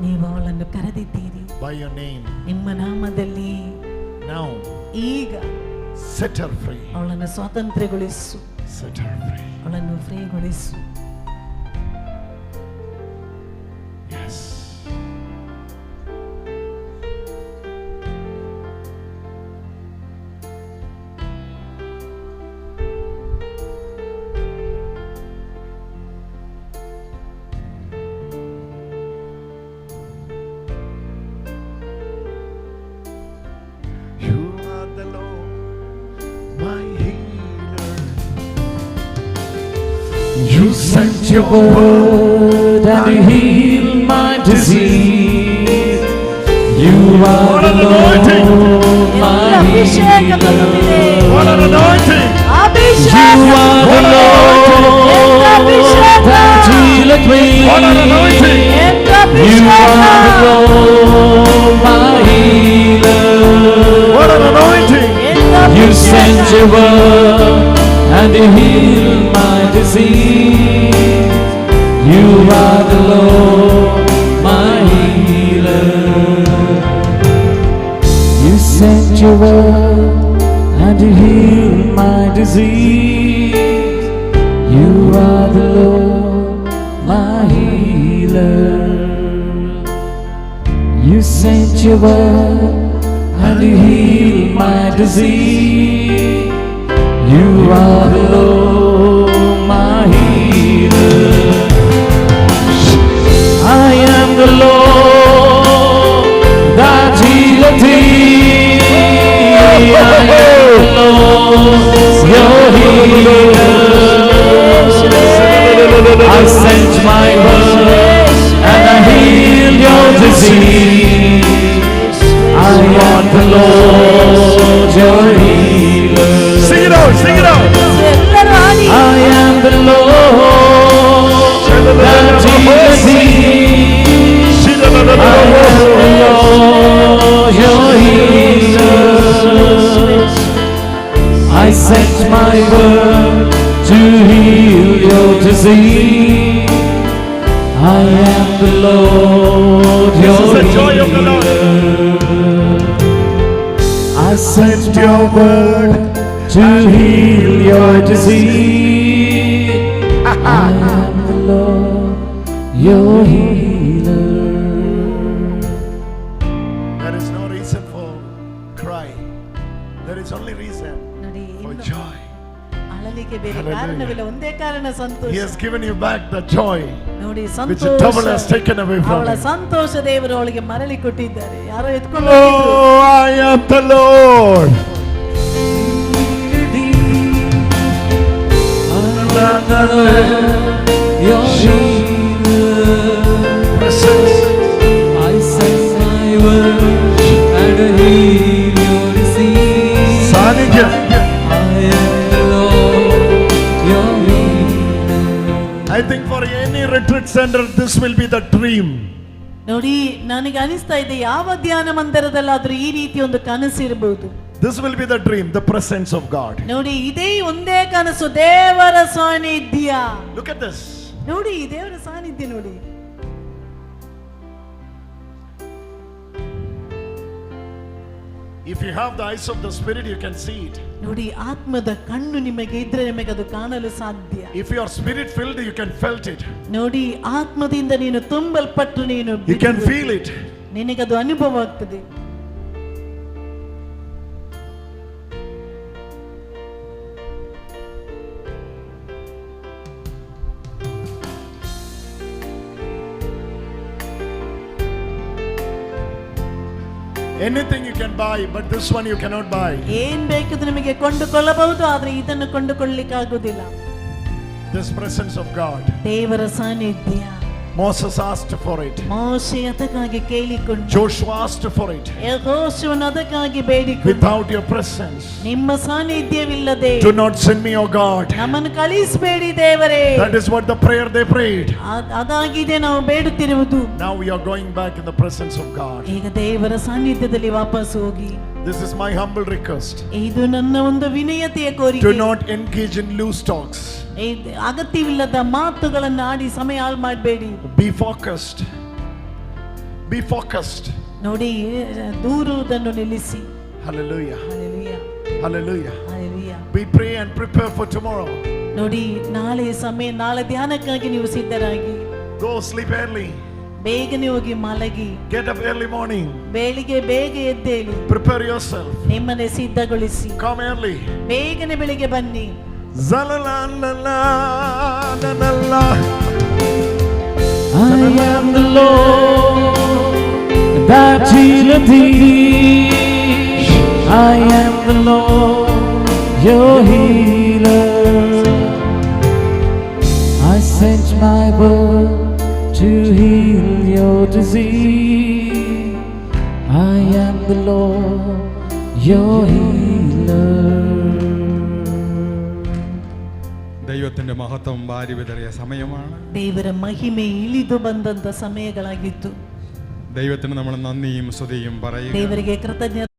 ನೀವು ಅವಳನ್ನು ಕರೆದಿದ್ದೀರಿ by your name. ನಿಮ್ಮ ನಾಮದಲ್ಲಿ. Now ಈಗ set her free. ಅವಳನ್ನು ಸ್ವಾತಂತ್ರ್ಯಗೊಳಿಸು, Set her free. ಅವಳನ್ನು ಫ್ರೀಗೊಳಿಸು. Yes. You are the Lord, my healer. You sent your word and you healed my disease. You are the Lord, my ಅಭಿಷೇಕ healer. ಬರುತ್ತಿದೆ. What an anointing! ಅಭಿಷೇಕ. You are the Lord that healeth me. What an anointing! ಎಂತ You ಅಭಿಷೇಕ. are the Lord, my healer. What an anointing! ಎಂತ You ಅಭಿಷೇಕ. sent your word and you healed my disease. You are the Lord, my healer. You sent your word and you healed my disease. You are the Lord, my healer. You sent your word and you healed my disease. You are the Lord, my healer. I am the Lord that healeth thee. I am the Lord, your healer. I sent my word and I healed your disease. I am the Lord, your healer. Sing it out, sing it out. ಎಲ್ಲರೂ ಹಾಡಿ. I am the Lord that healeth thee. I am the Lord, your healer. I sent my word to heal your disease. I am the Lord, your This is the joy of the Lord. healer. I sent your word to heal your disease. I am the Lord, your healer. There is no reason for cry. There is only reason ನೋಡಿ for ಇನ್ನು joy. ಅಳಲಿಕ್ಕೆ ಬೇರೆ Hallelujah. ಕಾರಣವಿಲ್ಲ, ಒಂದೇ ಕಾರಣ He Santhosh. has given you back the joy ನೋಡಿ which the devil has Santhosh, taken away from ಅವಳ you. ಸಂತೋಷ ದೇವರು ಅವಳಿಗೆ ಮರಳಿ ಕೊಟ್ಟಿದ್ದಾರೆ. ಯಾರೋ ಎತ್ಕೊಂಡು Oh, I am the Lord. Presence. I send my word and heal your disease. സാന്നിധ്യം. I am the Lord, your healer. I think for any retreat center this will be the dream. ನೋಡಿ ನನಗೆ ಅನಿಸ್ತಾ ಇದೆ, ಯಾವ ಧ್ಯಾನ ಮಂದಿರದಲ್ಲಾದ್ರೂ ಈ ರೀತಿ ಒಂದು ಕನಸು ಇರಬಹುದು. This will be the dream, the presence of God. ನೋಡಿ ಇದೇ ಒಂದೇ ಕನಸು, ದೇವರ ಸಾನ್ನಿಧ್ಯ. Look at this. ನೋಡಿ ಈ ದೇವರ ಸಾನ್ನಿಧ್ಯ ನೋಡಿ. If you have the eyes of the spirit you can see it. ನೋಡಿ ಆತ್ಮದ ಕಣ್ಣು ನಿಮಗೆ ಇದ್ರೆ ನಿಮಗೆ ಅದು ಕಾಣಲು ಸಾಧ್ಯ. If you are spirit filled you can felt it. ನೋಡಿ ಆತ್ಮದಿಂದ ನೀನು ತುಂಬಲ್ಪಟ್ಟು ನೀನು You can feel it. ನಿನಗದು ಅನುಭವ ಆಗ್ತದೆ. Anything you can buy but this one you cannot buy. ಏನ್ ಬೇಕಿದ್ರು ನಿಮಗೆ ಕೊಂಡುಕೊಳ್ಳಬಹುದು, ಆದ್ರೆ ಇದನ್ನು ಕೊಂಡುಕೊಳ್ಳಲಿಕ್ಕೆ ಆಗುದಿಲ್ಲ. This presence of God. ದೇವರ ಸಾನ್ನಿಧ್ಯ. Moses asked for it. ಮೋಶೆ ಅದಕ್ಕಾಗಿ ಕೇಳಿಕೊಂಡು, Joshua asked for it. ಯೆಹೋಶುವನು ಅದಕ್ಕಾಗಿ ಬೇಡಿಕೊಂಡು, Without your presence ನಿಮ್ಮ ಸಾನ್ನಿಧ್ಯವಿಲ್ಲದೆ do not send me, O God. ನಮ್ಮನ್ನು ಕಳಿಸಬೇಡಿ ದೇವರೇ. That is what the prayer they prayed. ಅದಾಗಿದೆ ನಾವು ಬೇಡುತ್ತಿರುವುದು. Now we are going back in the presence of God. ಈಗ ದೇವರ ಸಾನ್ನಿಧ್ಯದಲ್ಲಿ ವಾಪಸ್ ಹೋಗಿ. This is my humble request. ಇದು ನನ್ನ ಒಂದು ವಿನಯತೆಯ ಕೋರಿಕೆ. Do not engage in loose talks. ಅಗತ್ಯವಿಲ್ಲದ ಮಾತುಗಳನ್ನು ಆಡಿ ಸಮಯ ಹಾಳು ಮಾಡಬೇಡಿ. Be focused. Be focused. ನೋಡಿ ದೂರುವುದನ್ನು ನಿಲ್ಲಿಸಿ. Hallelujah. Hallelujah. Hallelujah. Hallelujah. We pray and prepare for tomorrow. ನೋಡಿ ನಾಳೆ ಸಮಯ, ನಾಳೆ ಧ್ಯಾನಕ್ಕಾಗಿ ನೀವು ಸಿದ್ಧರಾಗಿ. Go sleep early. ಬೇಗನೆ ಹೋಗಿ ಮಲಗಿ. Get up early morning. ಬೆಳಿಗ್ಗೆ ಬೇಗ ಎದ್ದೇಳಿ. Prepare yourself. ನಿಮ್ಮನ್ನೇ ಸಿದ್ಧಗೊಳಿಸಿ. Come early. ಬೇಗನೆ ಬೆಳಿಗ್ಗೆ ಬನ್ನಿ. Zalalala. I am the Lord that healeth thee. I am the Lord, your healer. I sent my word to heal your disease. I am the Lord, your healer. ദൈവത്തിൻ്റെ മഹത്വം വാരി വിതറിയ സമയമാണ്. ದೇವರ ಮಹಿಮೆ ಇಳಿದು ಬಂದಂತ ಸಮಯಗಳಾಗಿತ್ತು. ദൈവത്തിന് നമ്മൾ നന്ദിയും സ്തുതിയും പറയുക. ದೇವರಿಗೆ ಕೃತಜ್ಞತೆ